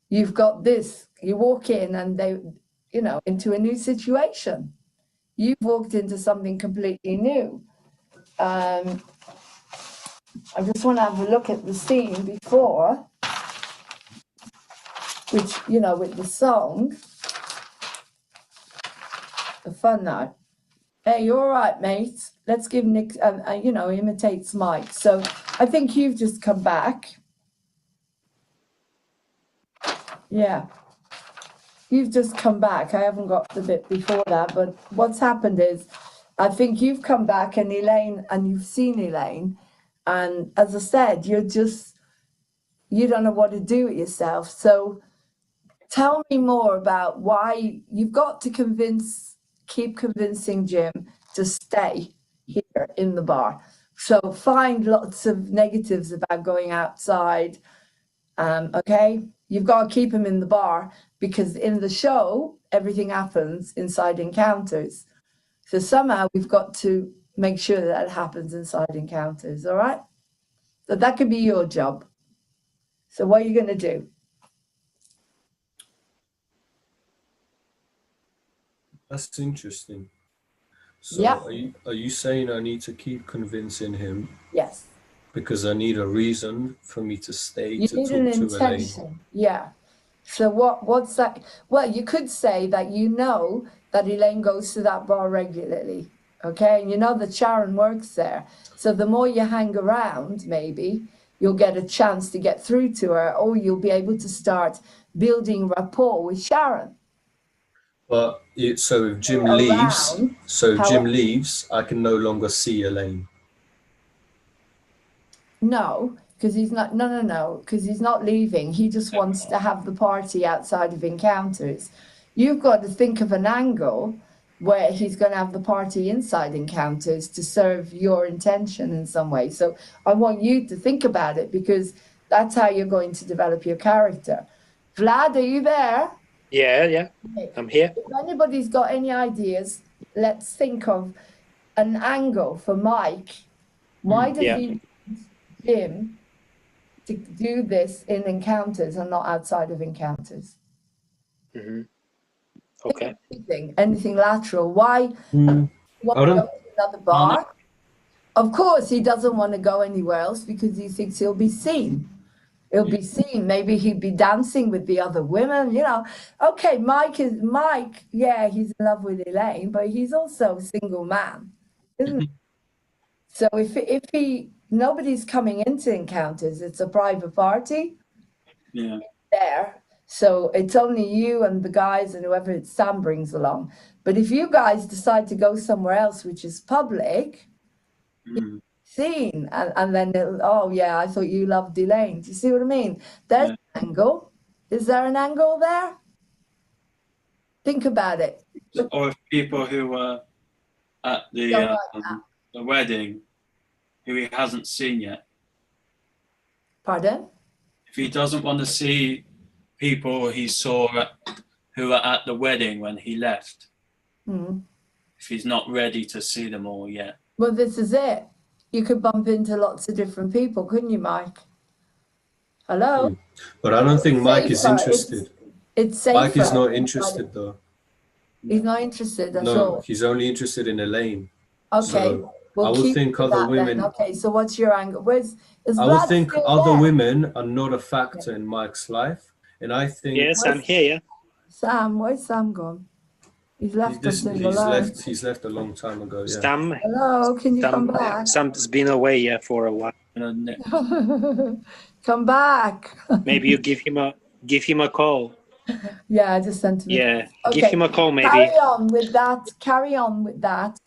you've got this. You walk in and they, you know, into a new situation. You've walked into something completely new. I just want to have a look at the scene before, which, you know, with the song, the fun now. Hey, you're all right, mate. Let's give Nick, you know, imitates Mike. So I think you've just come back. Yeah. You've just come back. I haven't got the bit before that, but what's happened is I think you've come back and you've seen Elaine. And as I said, you don't know what to do with yourself. So tell me more about why you've got to keep convincing Jim to stay here in the bar. So find lots of negatives about going outside. Okay, you've got to keep him in the bar because in the show, everything happens inside encounters. So somehow we've got to make sure that happens inside encounters, all right? So that could be your job. So what are you going to do? That's interesting. So Yeah. are you saying I need to keep convincing him? Yes. Because I need a reason for me to stay You to need talk an to Elaine. intention. Yeah. So what's that? Well, you could say that you know that Elaine goes to that bar regularly, okay? And you know that Sharon works there. So the more you hang around, maybe you'll get a chance to get through to her, or you'll be able to start building rapport with Sharon. But so if Jim Around, leaves, I can no longer see Elaine. No, because he's not. No, because he's not leaving. He just wants to have the party outside of Encounters. You've got to think of an angle where he's going to have the party inside Encounters to serve your intention in some way. So I want you to think about it, because that's how you're going to develop your character. Vlad, are you there? Yeah, I'm here. If anybody's got any ideas, let's think of an angle for Mike. Why does he need Jim to do this in Encounters and not outside of Encounters? Okay. Anything lateral. Why want to go to another bar? Of course, he doesn't want to go anywhere else because he thinks he'll be seen. He'll be seen. Maybe he'd be dancing with the other women, you know. Okay, Mike, yeah, he's in love with Elaine, but he's also a single man, isn't he? So if nobody's coming into Encounters, it's a private party. Yeah. There. So it's only you and the guys and whoever Sam brings along. But if you guys decide to go somewhere else, which is public, seen, and then oh yeah, I thought you loved Elaine. Do you see what I mean? There's an angle. Is there an angle there? Think about it. Or if people who were at the wedding who he hasn't seen yet. Pardon? If he doesn't want to see people he saw who were at the wedding when he left, if he's not ready to see them all yet. Well, this is it. You could bump into lots of different people, couldn't you, Mike? Hello? But I don't think Mike is interested. It's safer. Mike is not interested, though. He's not interested at all. No, he's only interested in Elaine. Okay. So I would think other women. Then. Okay, so what's your angle? I would think other women are not a factor in Mike's life, and I think. Yes, I'm here. Yeah. Sam, where's Sam gone? He's left us in the line. He's left a long time ago. Yeah. Sam. Hello, can you come back? Sam's been away for a while. Come back. Maybe you give him a call. Yeah, I just sent him. Yeah, okay. Give him a call, maybe. Carry on with that.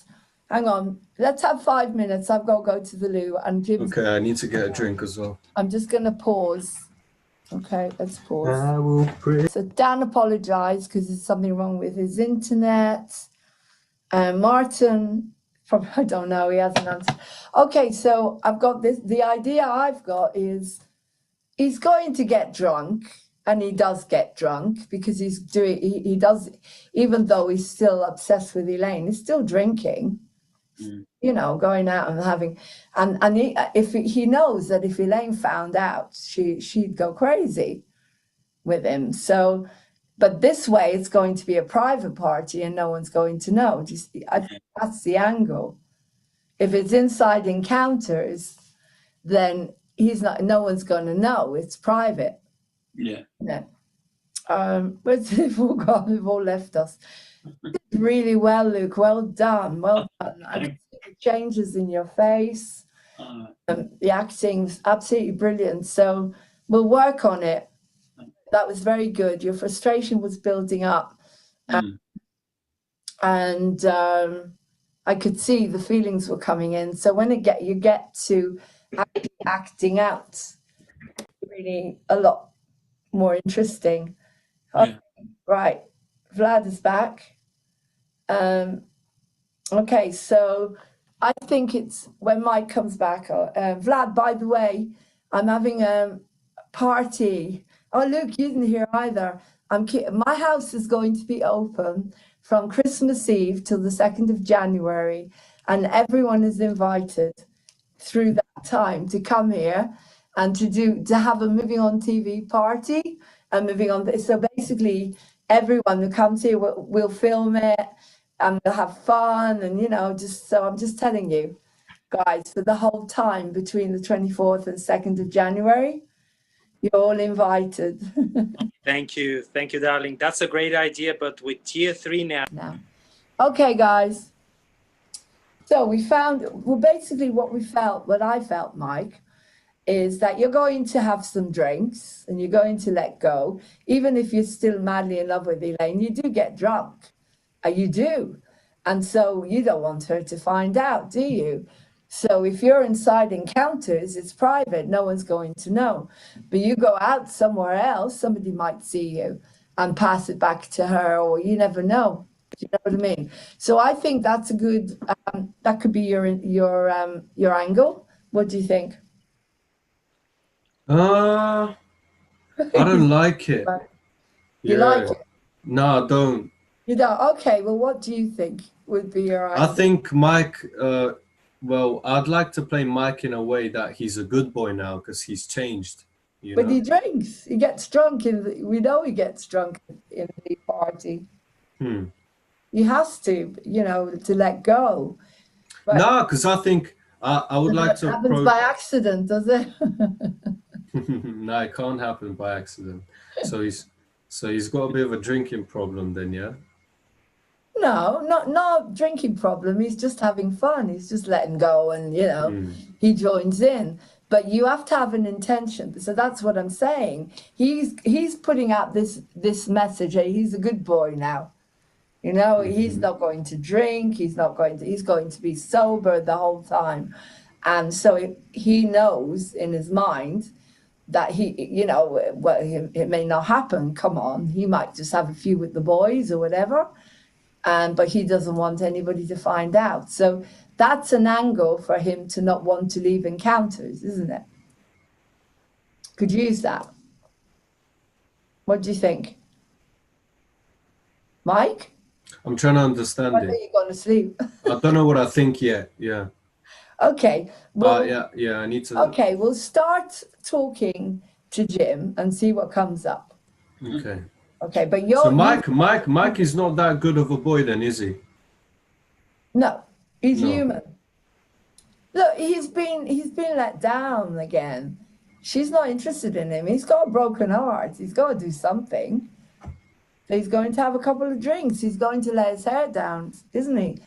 Hang on. Let's have 5 minutes. I've got to go to the loo. And Jim's... Okay, I need to get a drink as well. I'm just going to pause. Okay, let's pause. I will pray. So Dan apologized because there's something wrong with his internet. Martin, probably, I don't know, he hasn't answered. Okay, so I've got this. The idea I've got is he's going to get drunk. And he does get drunk because he does, even though he's still obsessed with Elaine, he's still drinking, you know, going out and having, and if he knows that if Elaine found out, she'd go crazy with him. So, but this way it's going to be a private party and no one's going to know. I think that's the angle. If it's inside Encounters, then no one's going to know. It's private. Yeah. But they've all gone, they've all left us. Really well, Luke. Well done. Well done. I can see the changes in your face. The acting's absolutely brilliant. So we'll work on it. That was very good. Your frustration was building up. And I could see the feelings were coming in. So when you get to acting out, really a lot more interesting. Yeah. Right, Vlad is back. Okay, so I think it's when Mike comes back. Vlad, by the way, I'm having a party. Oh, Luke, you didn't hear either. My house is going to be open from Christmas Eve till the 2nd of January, and everyone is invited through that time to come here and to have a Moving On TV party and moving on. So basically, everyone who comes here will film it and we'll have fun, and so I'm just telling you, guys, for the whole time between the 24th and 2nd of January, You're all invited. Thank you, darling. That's a great idea, but with tier 3 now. Okay, guys. So we found, well, basically what I felt, Mike, is that you're going to have some drinks and you're going to let go. Even if you're still madly in love with Elaine, you do get drunk. You do. And so you don't want her to find out, do you? So if you're inside encounters, it's private. No one's going to know. But you go out somewhere else, somebody might see you and pass it back to her, or you never know. Do you know what I mean? So I think that's a good, that could be your angle. What do you think? I don't like it. You like it? No, I don't. You don't? Okay, well, what do you think would be your I angle? think Mike, well, I'd like to play Mike in a way that he's a good boy now because he's changed, you But know? he drinks. He gets drunk we know he gets drunk in the party. He has to, to let go. But No, because I think I would like to happens by accident, does it? No, it can't happen by accident. So he's got a bit of a drinking problem then, yeah? No, not drinking problem. He's just having fun. He's just letting go, and he joins in. But you have to have an intention. So that's what I'm saying. He's putting out this message. Hey, he's a good boy now. He's not going to drink. He's going to be sober the whole time. And so he knows in his mind that it may not happen. Come on, he might just have a few with the boys or whatever. But he doesn't want anybody to find out. So that's an angle for him to not want to leave encounters, isn't it? Could use that. What do you think? Mike? I'm trying to understand I know it. you're going to sleep. I don't know what I think yet, yeah. Okay. Well, yeah, I need to... Okay, we'll start talking to Jim and see what comes up. Okay. Okay, but you're... So Mike is not that good of a boy then, is he? No, he's human. Look, he's been let down again. She's not interested in him. He's got a broken heart. He's got to do something. So he's going to have a couple of drinks. He's going to let his hair down, isn't he?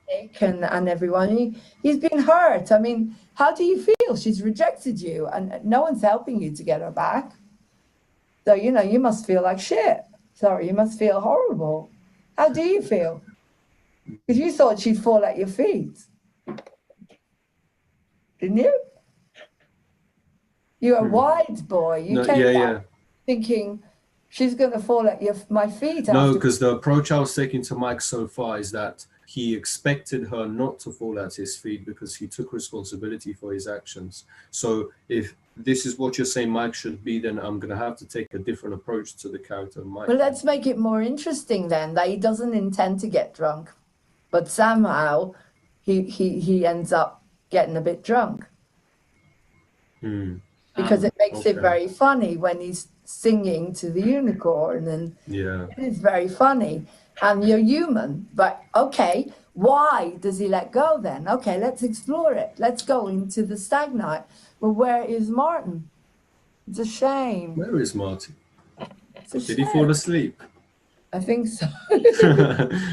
Nick and everyone. He's been hurt. I mean, how do you feel? She's rejected you and no one's helping you to get her back. So, you must feel like shit. Sorry, you must feel horrible. How do you feel? Because you thought she'd fall at your feet. Didn't you? You're a wise boy. You came back thinking she's going to fall at my feet. No, because the approach I was taking to Mike so far is that he expected her not to fall at his feet because he took responsibility for his actions. So if this is what you're saying Mike should be, then I'm going to have to take a different approach to the character of Mike. Well, let's make it more interesting then, that he doesn't intend to get drunk. But somehow he ends up getting a bit drunk. Because it makes it very funny when he's singing to the unicorn, and it is very funny. And you're human, but okay, why does he let go then? Okay, let's explore it. Let's go into the stag night. Well, where is Martin? It's a shame. Where is Martin? Did he fall asleep? I think so.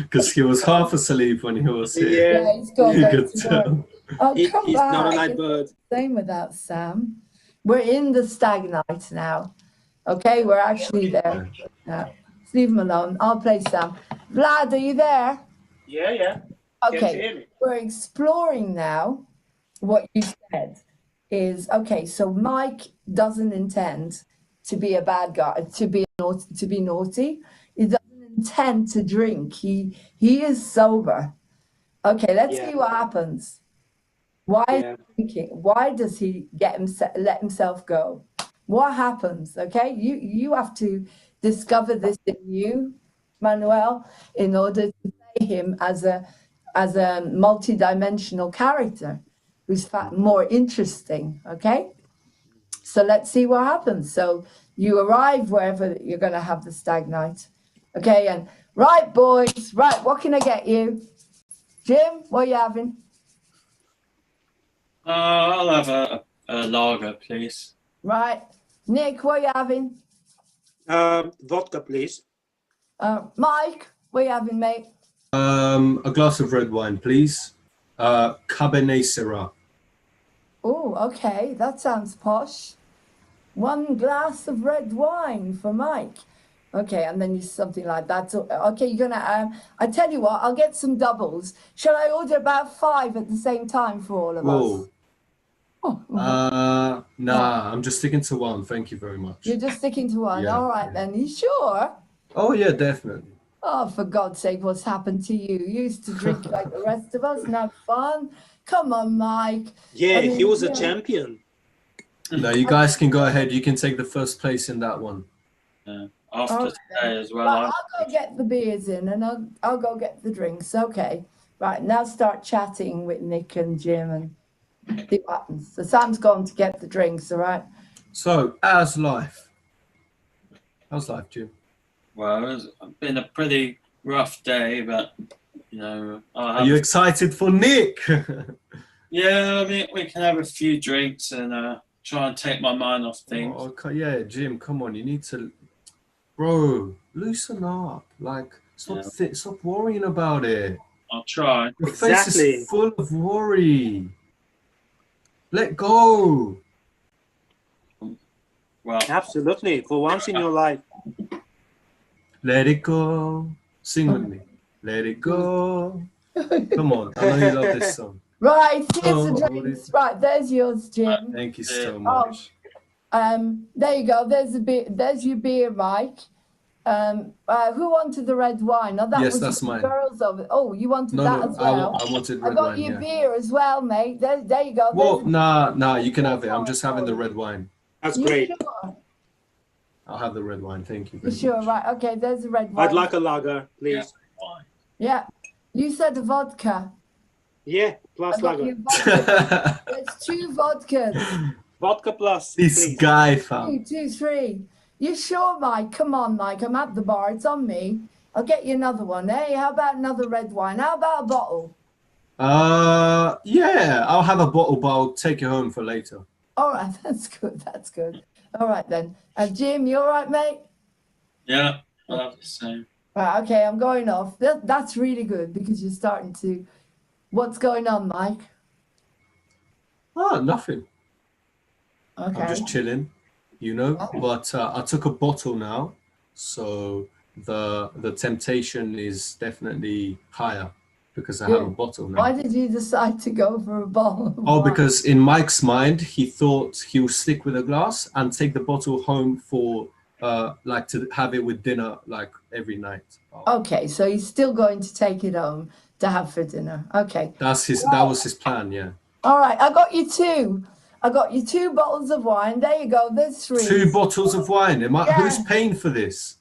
Because he was half asleep when he was here. Yeah, he's gone You back could to tell. work. Oh, come He's back. not a night bird. Same without Sam. We're in the stag night now. Okay, we're actually there. Just leave him alone. I'll play Sam. Vlad, are you there? Yeah. Okay, we're exploring now. What you said is, okay, so Mike doesn't intend to be a bad guy, to be naughty. He doesn't intend to drink. He is sober. Okay, let's see what happens. Why is he drinking? Why does he let himself go? What happens? Okay, you have to discover this in you, Manuel, in order to play him as a multi-dimensional character who's more interesting. Okay, so let's see what happens. So you arrive wherever you're going to have the stag night. Okay, and right, boys, right, what can I get you? Jim, what are you having? I'll have a lager, please. Right. Nick, what are you having? Vodka, please. Mike, what are you having, mate? A glass of red wine, please. Cabernet Syrah. Oh, okay, that sounds posh. 1 glass of red wine for Mike. Okay, and then you something like that. So, okay, you're gonna. I tell you what, I'll get some doubles. Shall I order about 5 at the same time for all of us? Whoa. Nah, I'm just sticking to one. Thank you very much. You're just sticking to one. Yeah, All right, then. You sure? Oh yeah, definitely. Oh, for God's sake, what's happened to you? You used to drink like the rest of us and have fun. Come on, Mike. Yeah, I mean, he was a yeah. champion. No, you guys can go ahead. You can take the first place in that one. After All right, today as well. Right, I'll go get the beers in and I'll go get the drinks. Okay. Right, now start chatting with Nick and Jim and see what happens. So Sam's gone to get the drinks, all right? So, how's life? How's life, Jim? Well, it's been a pretty rough day, but you know, Are you excited for Nick? Yeah, I mean, we can have a few drinks and try and take my mind off things. Oh, okay, yeah, Jim, come on, you need to, bro, loosen up. Like, stop worrying about it. I'll try. Your face is full of worry. Let go. Well, absolutely. For once in your life. Let it go. Sing with me. Let it go. Come on, I know you love this song. Right, here's the drinks. Right, there's yours, Jim. Thank you so much. There you go. There's a beer. There's your beer, Mike. Who wanted the red wine? Oh, Yes, was that's the mine. Girls of it. Oh, you wanted that as well. I wanted I red got wine, your yeah. beer as well, mate. There you go. Well, nah, you can have it. I'm just having the red wine. That's You great. Sure? I'll have the red wine. Thank you You very sure? much. Right. Okay. There's the red wine. I'd like a lager, please. Yeah. You said a vodka. Yeah, plus I got lager. you vodka. There's 2 vodkas. Vodka plus. This please. guy, fam. 2, 2, 3. You sure, Mike? Come on, Mike. I'm at the bar. It's on me. I'll get you another one. Hey, how about another red wine? How about a bottle? Yeah, I'll have a bottle, but I'll take it home for later. All right, that's good. That's good. All right then. Jim, you all right, mate? yeah, I'll have the same. Right. Okay, I'm going off. That's really good because you're starting to. What's going on, Mike? Oh, nothing. Okay. I'm just chilling, you know. But I took a bottle now, so the temptation is definitely higher because I have a bottle now. Why did you decide to go for a bottle of Oh, wine? because in Mike's mind, he thought he'll stick with a glass and take the bottle home for like to have it with dinner like every night. Okay, so he's still going to take it home to have for dinner. Okay. That was his plan, yeah. All right, I got you 2. I got you 2 bottles of wine. There you go. There's 3. 2 bottles of wine. Yeah. Who's paying for this?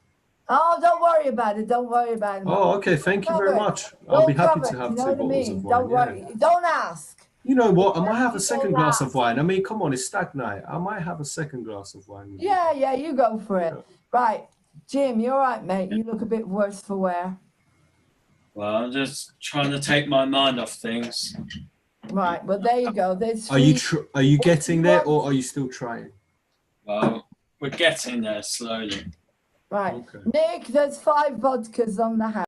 Oh, don't worry about it. Don't worry about it. Oh, okay. Thank you very much. I'll be happy to have 2 bottles of wine. Don't worry. Don't ask. You know what? I might have a second glass of wine. I mean, come on, it's stag night. I might have a second glass of wine. Yeah, you go for it. Right, Jim, you all right, mate? You look a bit worse for wear. Well, I'm just trying to take my mind off things. Right, well, there you go. There's 3. Are you getting there, or are you still trying? Well, we're getting there slowly. Right, Okay. Nick, there's 5 vodkas on the house.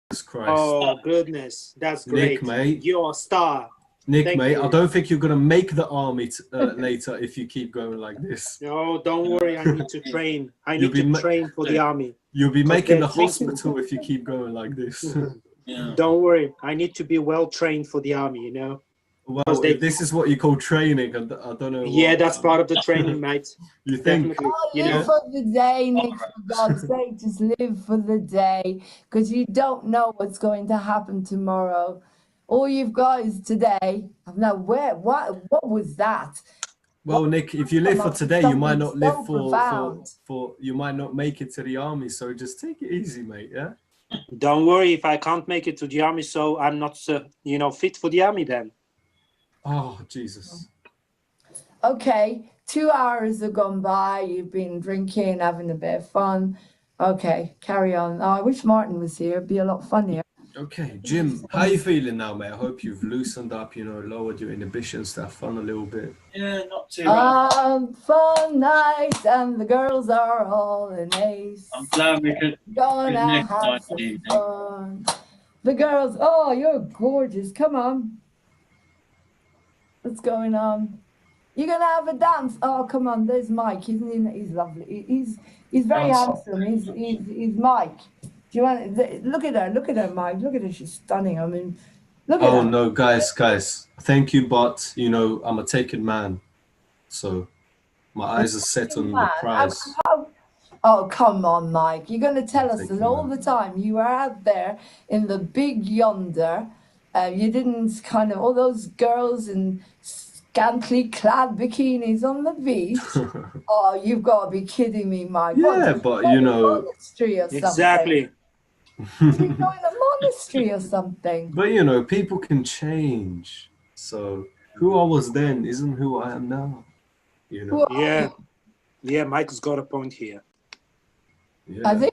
Jesus Christ. Oh, goodness. That's great. Nick, mate. You're a star. Nick, Thank mate, you. I don't think you're gonna make the army later if you keep going like this. No, don't worry. I need to train. I need to train for the army. You'll be making the they're drinking. hospital if you keep going like this. Yeah. Don't worry. I need to be well trained for the army, you know? Well, they- if this is what you call training, I don't know. Yeah, what- that's part of the training, mate. You think? Definitely. Oh, You live know? for the day, Nick, for God's sake. Just live for the day because you don't know what's going to happen tomorrow. All you've got is today. Now, what was that? Well, Nick, if you live for today, you might not live Something so profound. for you might not make it to the army. So just take it easy, mate. Yeah. Don't worry if I can't make it to the army, so I'm not, fit for the army then. Oh, Jesus. Okay, 2 hours have gone by. You've been drinking, having a bit of fun. Okay, carry on. Oh, I wish Martin was here. It'd be a lot funnier. Okay, Jim, how you feeling now, mate? I hope you've loosened up, lowered your inhibitions to have fun a little bit. Yeah, not too bad. Fun night and the girls are all in ace. I'm glad we could. Gonna next have night some evening. fun. The girls, oh, you're gorgeous. Come on. What's going on? You're gonna have a dance. Oh, come on. There's Mike. Isn't he? He's lovely. He's very handsome. He's Mike. Do you want? Look at her. Look at her, Mike. Look at her. She's stunning. I mean, look at Oh her. no, guys, thank you, but I'm a taken man, so my eyes are set on the prize. Oh, come on, Mike. You're going to tell us Thank that you, all man. the time you were out there in the big yonder. You didn't kind of, all those girls in scantily clad bikinis on the beach. Oh, you've got to be kidding me, Mike. Yeah, but monastery or something. Exactly. You join a monastery or something. But people can change. So who I was then isn't who I am now. Yeah, Mike's got a point here. Yeah.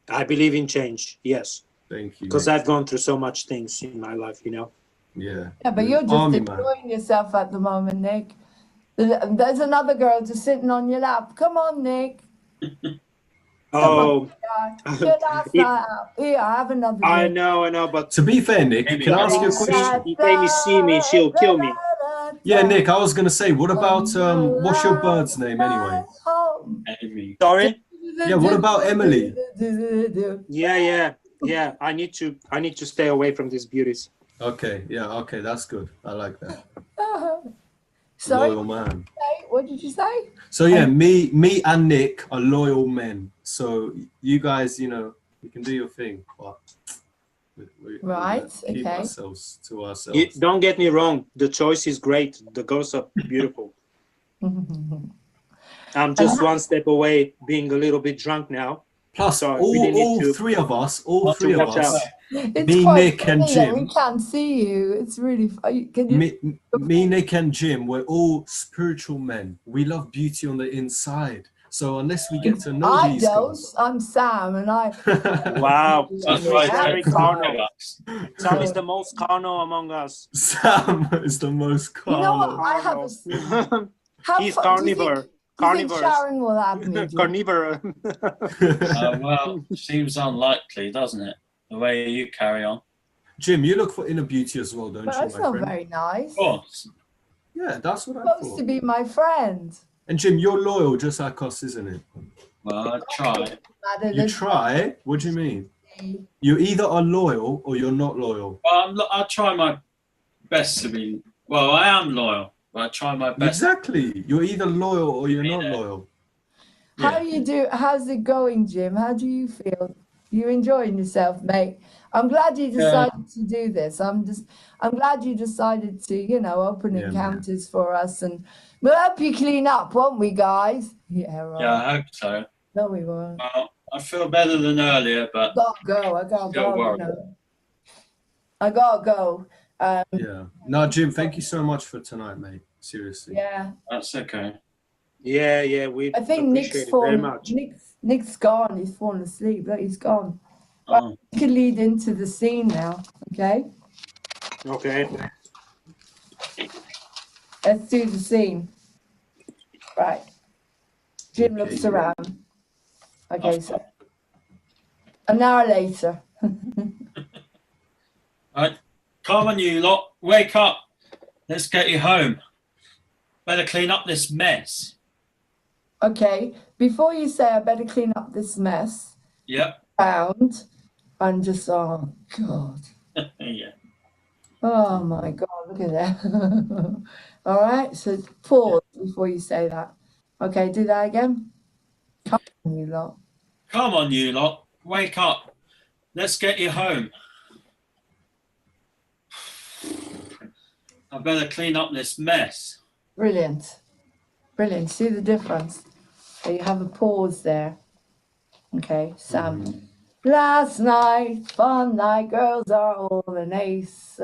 I believe in change. Yes. Thank you. Because I've gone through so much things in my life, Yeah. Yeah, but you're just enjoying yourself at the moment, Nick. There's another girl just sitting on your lap. Come on, Nick. Oh. Your last night out. Here, I have another drink. I know, but to be fair, Nick, can I ask you a question? If Amy see me, she'll kill me. Yeah, Nick, I was gonna say, what about what's your bird's name anyway? Amy. Sorry? Yeah, what about Emily? Yeah. I need to stay away from these beauties. Okay, that's good. I like that. Sorry? Loyal man. What did you say? So yeah, me and Nick are loyal men. So you guys, you can do your thing, but Right, keep okay. ourselves to ourselves. Don't get me wrong. The choice is great. The girls are beautiful. I'm just one step away, being a little bit drunk now. Plus, so all three of us, It's me, quite Nick, and funny that Jim. we can't see you. It's really funny. Me, Nick, and Jim, we're all spiritual men. We love beauty on the inside. So unless we get to know these girls, I'm Sam, and I. Wow, That's right. very carnal. Sam is the most carnal among us. Sam is the most carnal. You know what? I have a. He's carnivore. Do you think Sharon will have me? Carnivore. Well, seems unlikely, doesn't it? The way you carry on. Jim, you look for inner beauty as well, don't But you, that's my not friend? very nice. Of course. Yeah, that's what I Supposed thought. to be my friend. And Jim, you're loyal just like us, isn't it? Well, I try. You try? What do you mean? You either are loyal or you're not loyal. Well, I try my best to be. Well, I am loyal, but I try my best. Exactly. You're either loyal or you're not loyal. How do you do? How's it going, Jim? How do you feel? You enjoying yourself, mate? I'm glad you decided to do this. I'm glad you decided to, open encounters for us, and we'll help you clean up, won't we, guys? Yeah, right. Yeah, I hope so. No, we won't. Well, I feel better than earlier, but I gotta go. I gotta go. Yeah. No, Jim, thank you so much for tonight, mate. Seriously. Yeah. That's okay. Yeah, we I think appreciate it very much. Nick's gone. He's fallen asleep. Look, he's gone. Oh. We can lead into the scene now. Okay. Okay. Let's do the scene. Right. Jim looks around. Okay, so an hour later. Right. Come on, you lot. Wake up. Let's get you home. Better clean up this mess. Okay. Before you say I better clean up this mess. Yep. I'm just, oh, God. Yeah. Oh, my God. Look at that. All right. So pause before you say that. Okay. Do that again. Come on, you lot. Come on, you lot. Wake up. Let's get you home. I better clean up this mess. Brilliant. Brilliant. See the difference? So you have a pause there. Okay, Sam. Last night, fun night, girls are all an ace.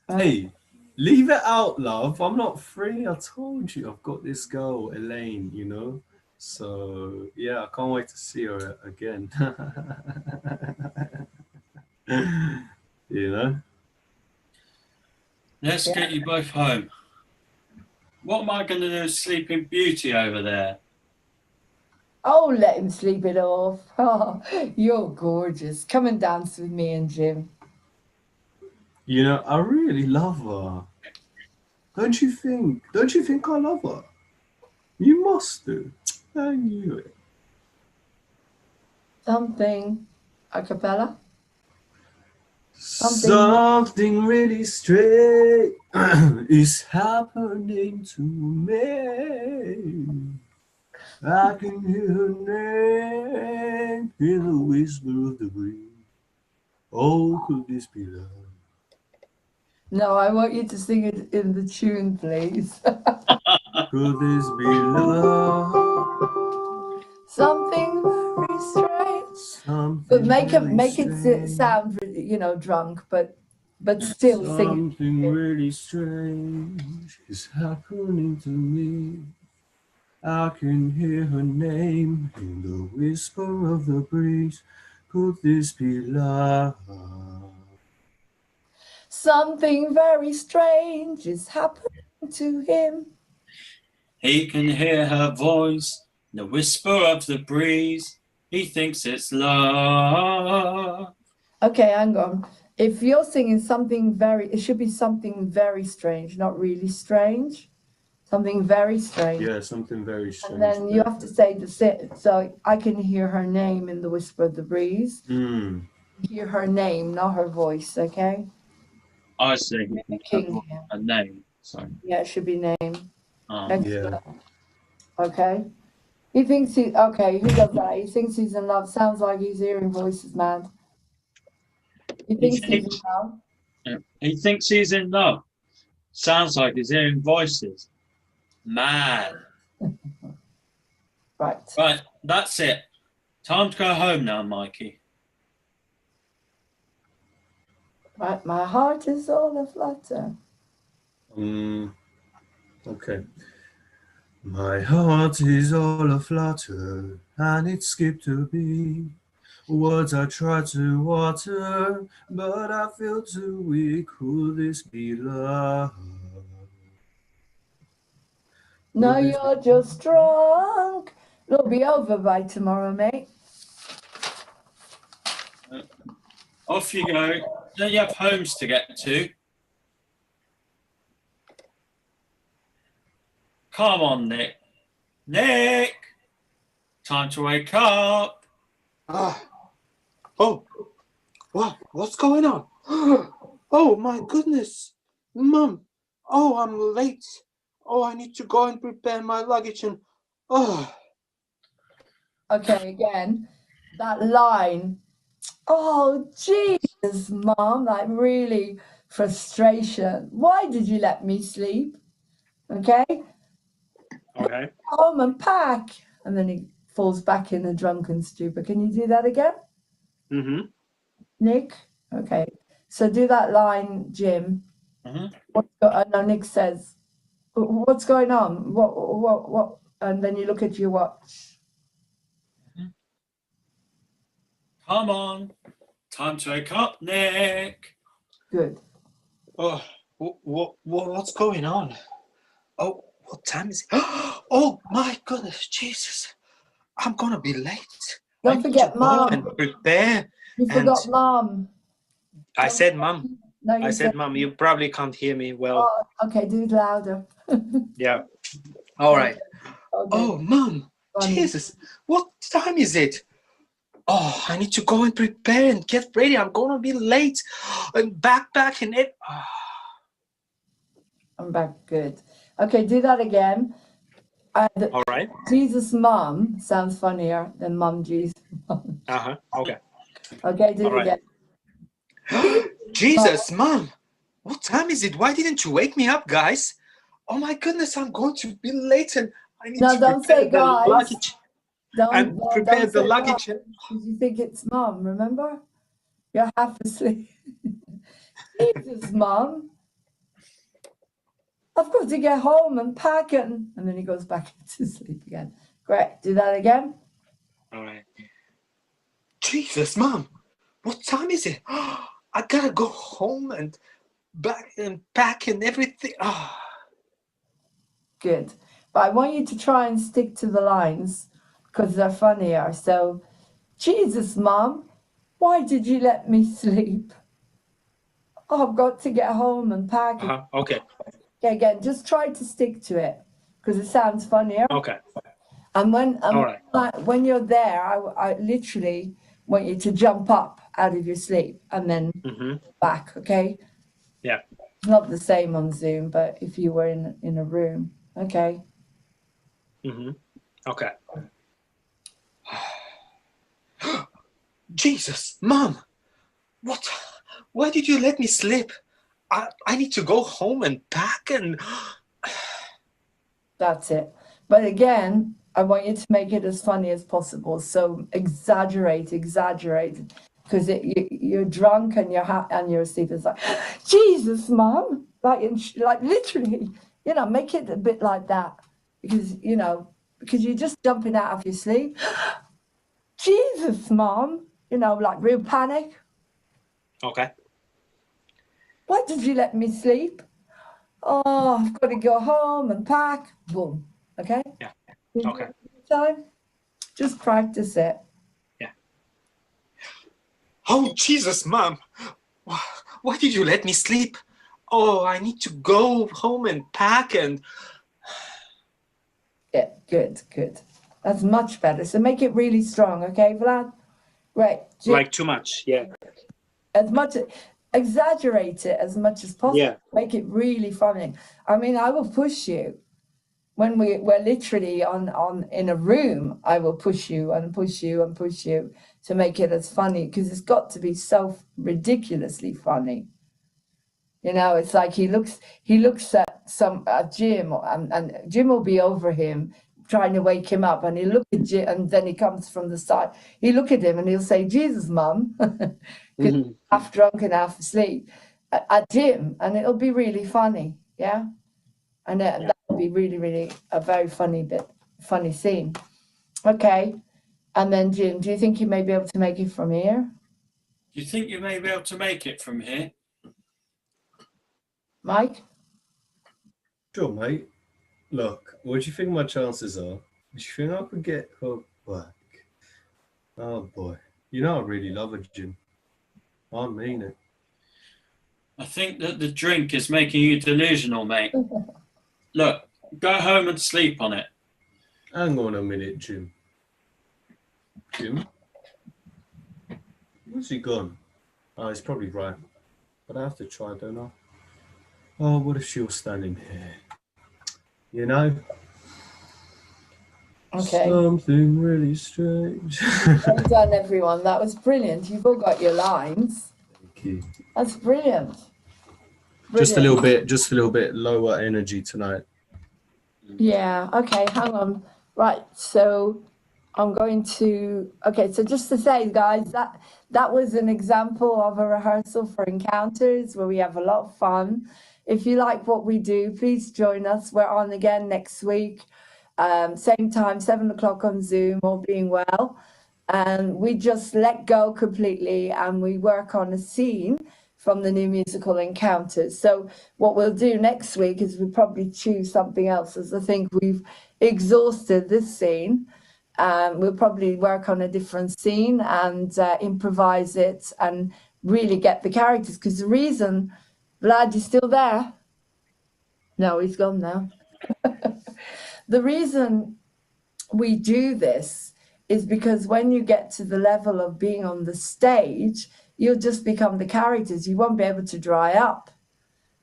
Hey, leave it out, love. I'm not free. I told you I've got this girl, Elaine, So yeah, I can't wait to see her again. You know. Let's Yeah. get you both home. What am I going to do with Sleeping Beauty over there? Oh, let him sleep it off. Oh, you're gorgeous. Come and dance with me and Jim. You know, I really love her. Don't you think? Don't you think I love her? You must do. I knew it. Something a cappella. Something really strange is happening to me. I can hear her name in the whisper of the breeze. Oh, could this be love? No, I want you to sing it in the tune, please. Could this be love? Something very strange. Something But make very it strange. sound, drunk, but still sing it. Something really strange is happening to me. I can hear her name in the whisper of the breeze. Could this be love? Something very strange is happening to him. He can hear her voice, the whisper of the breeze. He thinks it's love. Okay, hang on. If you're singing something it should be something very strange, not really strange. Something very strange. Yeah, something very strange. And then you have to say so I can hear her name in the whisper of the breeze. Mm. Hear her name, not her voice, okay? I say King. a name. Sorry. Yeah, it should be name. Oh. Excellent. Okay. He thinks who does that? He thinks he's in love. Sounds like he's hearing voices, man. He thinks he's in love. He thinks he's in love. Sounds like he's hearing voices. Man. Right. Right, that's it. Time to go home now, Mikey. Right, my heart is all aflutter. Okay. My heart is all aflutter, and it skipped a beat. Words I try to water, but I feel too weak. Could this be love? No, you're just drunk. It'll be over by tomorrow, mate. Off you go. Don't you have homes to get to? Come on, Nick. Nick! Time to wake up. Oh, what's going on? Oh my goodness, Mum. Oh, I'm late. Oh, I need to go and prepare my luggage and Okay, again, that line. Oh, Jesus, Mom, like really frustration. Why did you let me sleep? Okay? Okay. Home and pack. And then he falls back in a drunken stupor. Can you do that again? Mm-hmm. Nick? Okay. So do that line, Jim. No, Nick says, what's going on? What? And then you look at your watch. Come on. Time to wake up, Nick. Good. Oh, what's going on? Oh, what time is it? Oh my goodness, Jesus! I'm gonna be late. Don't forget, Mom. And prepare. You forgot Mom. I said, Mum. No, I said, Mum. You probably can't hear me well. Oh, okay, do it louder. Yeah. All right. Okay. Oh, Mum. Jesus, what time is it? Oh, I need to go and prepare and get ready. I'm gonna be late. And backpack and it. I'm back. Good. Okay, do that again. All right. Jesus Mom sounds funnier than Mum Jesus. Okay. Okay, do it again. Jesus, Mom. What time is it? Why didn't you wake me up, guys? Oh my goodness, I'm going to be late and I need to don't prepare say the guys. luggage. Don't prepare the say luggage. guys, because you think it's Mom, remember? You're half asleep. Jesus, Mom. I've got to get home and pack and then he goes back to sleep again. Great. Do that again. All right. Jesus, Mom, what time is it? I gotta go home and back and pack and everything. Good. But I want you to try and stick to the lines because they're funnier. So, Jesus, Mum, why did you let me sleep? Oh, I've got to get home and pack. Okay. Okay, again, just try to stick to it because it sounds funnier. Okay. And All right. when you're there, I literally want you to jump up out of your sleep and then back, okay? Yeah. It's not the same on Zoom, but if you were in a room, okay? Okay. Jesus, Mom, what? Why did you let me sleep? I need to go home and pack and. That's it. But again, I want you to make it as funny as possible. So exaggerate, because you're drunk and you're asleep. It's like, Jesus, Mom, like literally, make it a bit like that, because you're just jumping out of your sleep. Jesus, Mom, like real panic. Okay. Why did you let me sleep? Oh, I've got to go home and pack. Boom. Okay. Yeah. Can you do Okay. it next time? Just practice it. Yeah. Oh, Jesus, Mom, why did you let me sleep? Oh, I need to go home and pack and. Yeah, good. That's much better. So make it really strong, okay, Vlad? Right. Like too much. Yeah. Exaggerate it as much as possible. Yeah. Make it really funny. I mean, I will push you when we're literally in a room. I will push you and push you and push you to make it as funny, because it's got to be so ridiculously funny. It's like he looks at Jim, and Jim will be over him trying to wake him up, and he'll look at Jim, and then he comes from the side. He'll look at him and he'll say, Jesus, Mum, because half drunk and half asleep, at Jim, and it'll be really funny, yeah? And that'll be really, really a very funny scene. Okay, and then Jim, do you think you may be able to make it from here? Do you think you may be able to make it from here? Mike? Sure, mate. Look, what do you think my chances are? Do you think I could get her back? Oh boy, I really love her, Jim. I mean it. I think that the drink is making you delusional, mate. Look, go home and sleep on it. Hang on a minute, Jim. Jim? Where's he gone? Oh, he's probably right. But I have to try, don't I? Oh, what if she was standing here? Okay. Something really strange. Well done, everyone. That was brilliant. You've all got your lines. Thank you. That's brilliant. Just a little bit lower energy tonight. Yeah. Okay. Hang on. Right. So I'm going to. Okay. So just to say, guys, that was an example of a rehearsal for encounters where we have a lot of fun. If you like what we do, please join us. We're on again next week. Same time, 7:00 on Zoom, all being well. And we just let go completely and we work on a scene from the new musical Encounters. So what we'll do next week is we'll probably choose something else, as I think we've exhausted this scene. We'll probably work on a different scene and improvise it and really get the characters. Because the reason, Vlad, you still there? No, he's gone now. The reason we do this is because when you get to the level of being on the stage, you'll just become the characters. You won't be able to dry up.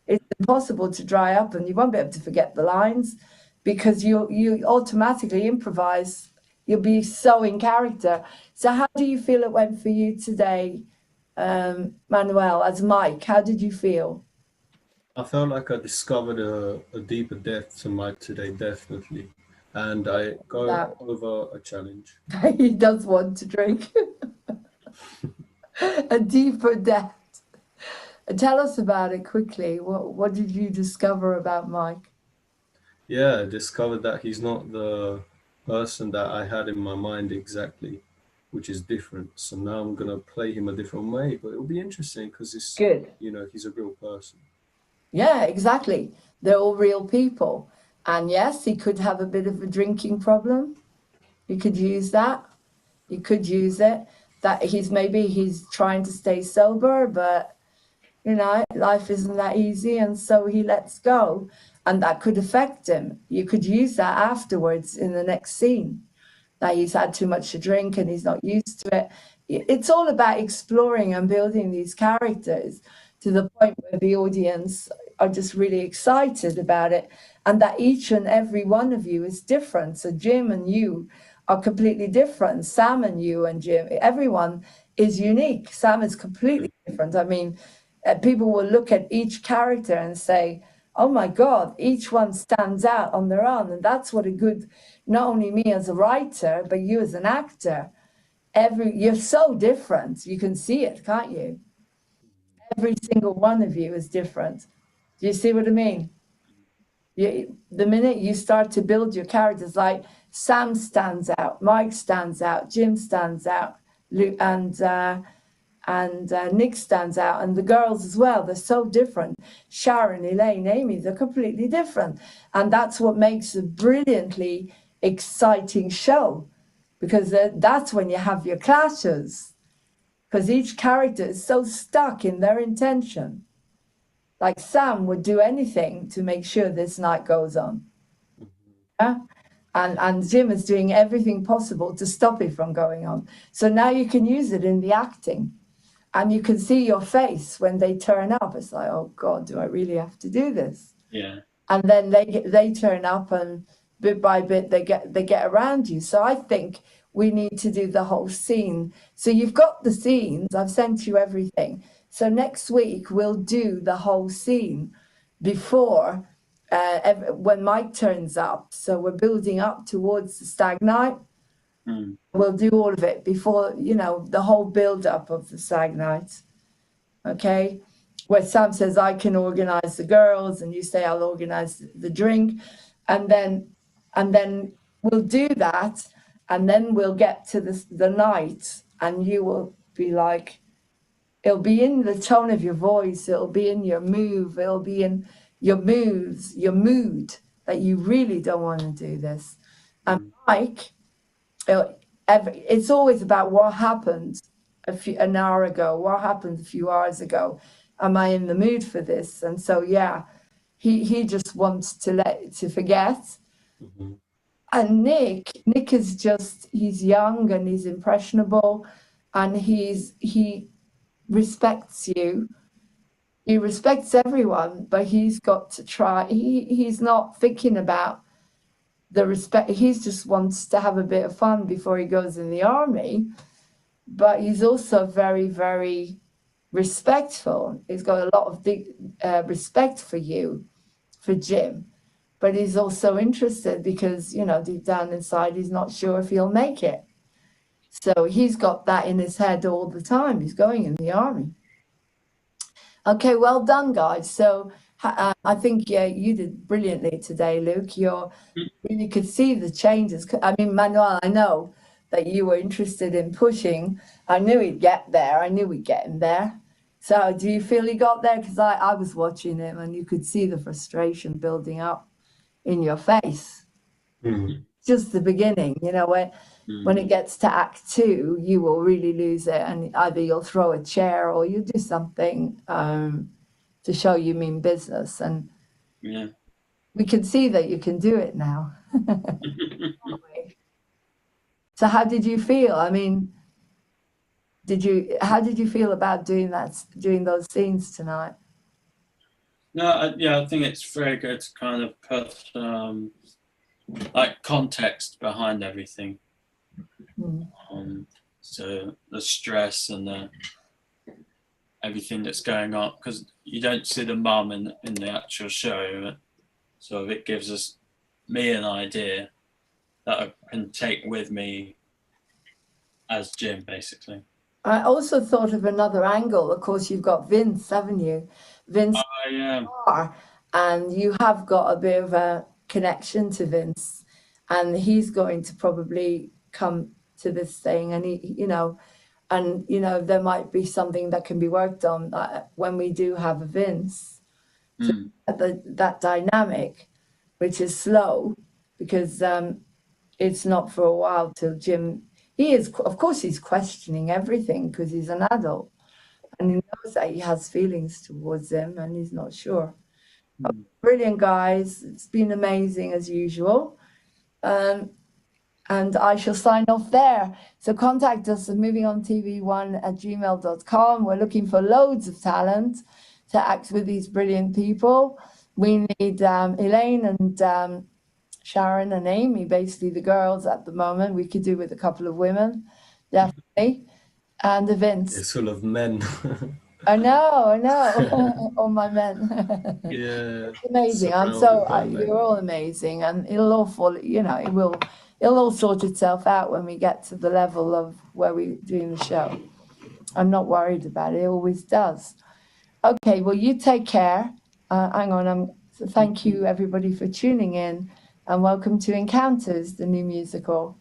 It's impossible to dry up, and you won't be able to forget the lines because you automatically improvise. You'll be so in character. So how do you feel it went for you today, Manuel, as Mike? How did you feel? I felt like I discovered a deeper depth to Mike today, definitely. And I got over a challenge. He does want to drink. A deeper depth. Tell us about it quickly. What did you discover about Mike? Yeah, I discovered that he's not the person that I had in my mind exactly, which is different. So now I'm gonna play him a different way, but it'll be interesting because it's Good. you know, he's a real person. Yeah, exactly. They're all real people. And yes, he could have a bit of a drinking problem. You could use that. You could use it. That he's trying to stay sober, but you know, life isn't that easy, and so he lets go. And that could affect him. You could use that afterwards in the next scene. That he's had too much to drink and he's not used to it. It's all about exploring and building these characters to the point where the audience are just really excited about it, and that each and every one of you is different. So Jim and you are completely different. Sam and you and Jim, everyone is unique. Sam is completely different. I mean, people will look at each character and say, oh my God, each one stands out on their own. And that's what a good, not only me as a writer, but you as an actor, you're so different. You can see it, can't you? Every single one of you is different. Do you see what I mean? The minute you start to build your characters, like Sam stands out, Mike stands out, Jim stands out, Luke and Nick stands out, and the girls as well. They're so different. Sharon, Elaine, Amy, they're completely different. And that's what makes a brilliantly exciting show, because that's when you have your clashes, because each character is so stuck in their intention. Like Sam would do anything to make sure this night goes on. Yeah? And Jim is doing everything possible to stop it from going on. So now you can use it in the acting. And you can see your face when they turn up. It's like, oh God, do I really have to do this? Yeah. And then they turn up, and bit by bit they get around you. So I think we need to do the whole scene. So you've got the scenes. I've sent you everything. So next week we'll do the whole scene before when Mike turns up. So we're building up towards the stag night. We'll do all of it before, you know, the whole build up of the stag night. Okay. Where Sam says, I can organize the girls, and you say, I'll organize the drink. And then we'll do that. And then we'll get to the night, and you will be like, it'll be in the tone of your voice. It'll be in your move. It'll be in your moves, your mood, that you really don't want to do this. And Mike, it's always about what happened an hour ago, what happened a few hours ago. Am I in the mood for this? And so, yeah, he just wants to forget. And Nick is he's young and he's impressionable, and he respects you. He respects everyone, but he's got to try. He's not thinking about the respect. He just wants to have a bit of fun before he goes in the army, but he's also very, very respectful. He's got a lot of respect for you, for Jim, but he's also interested because, you know, deep down inside, he's not sure if he'll make it. So he's got that in his head all the time. He's going in the army. Okay, well done, guys. So I think, yeah, you did brilliantly today, Luke. You could see the changes. I mean, Manuel, I know that you were interested in pushing. I knew he'd get there. I knew we'd get him there. So do you feel he got there? Because I was watching him, and you could see the frustration building up in your face. Just the beginning, you know, when it gets to act 2, you will really lose it, and either you'll throw a chair or you do something to show you mean business. And Yeah. we can see that you can do it now. So how did you feel? I mean, how did you feel about doing those scenes tonight? No, I think it's very good to kind of put like context behind everything. So the stress and everything that's going on, because you don't see the mum in the actual show, so it gives me an idea that I can take with me as Jim, basically. I also thought of another angle. Of course, you've got Vince, haven't you? Vince, and you have got a bit of a connection to Vince. and he's going to probably come to this thing, and he, you know, and you know, there might be something that can be worked on when we do have events. Mm. That dynamic, which is slow, because it's not for a while till Jim. He is, of course, he's questioning everything because he's an adult, and he knows that he has feelings towards him, and he's not sure. Mm. Brilliant, guys! It's been amazing as usual. And I shall sign off there. So contact us at movingontv1@gmail.com. We're looking for loads of talent to act with these brilliant people. We need Elaine and Sharon and Amy, basically the girls at the moment. We could do with a couple of women, definitely. And the Vince. It's full of men. I know. All my men. Yeah. Amazing. I'm surrounded by men. you're all amazing, and it'll all fall, you know, it'll all sort itself out when we get to the level of where we're doing the show. I'm not worried about it. It always does. Okay, well, you take care. Hang on. So thank you, everybody, for tuning in, and welcome to Encounters, the new musical.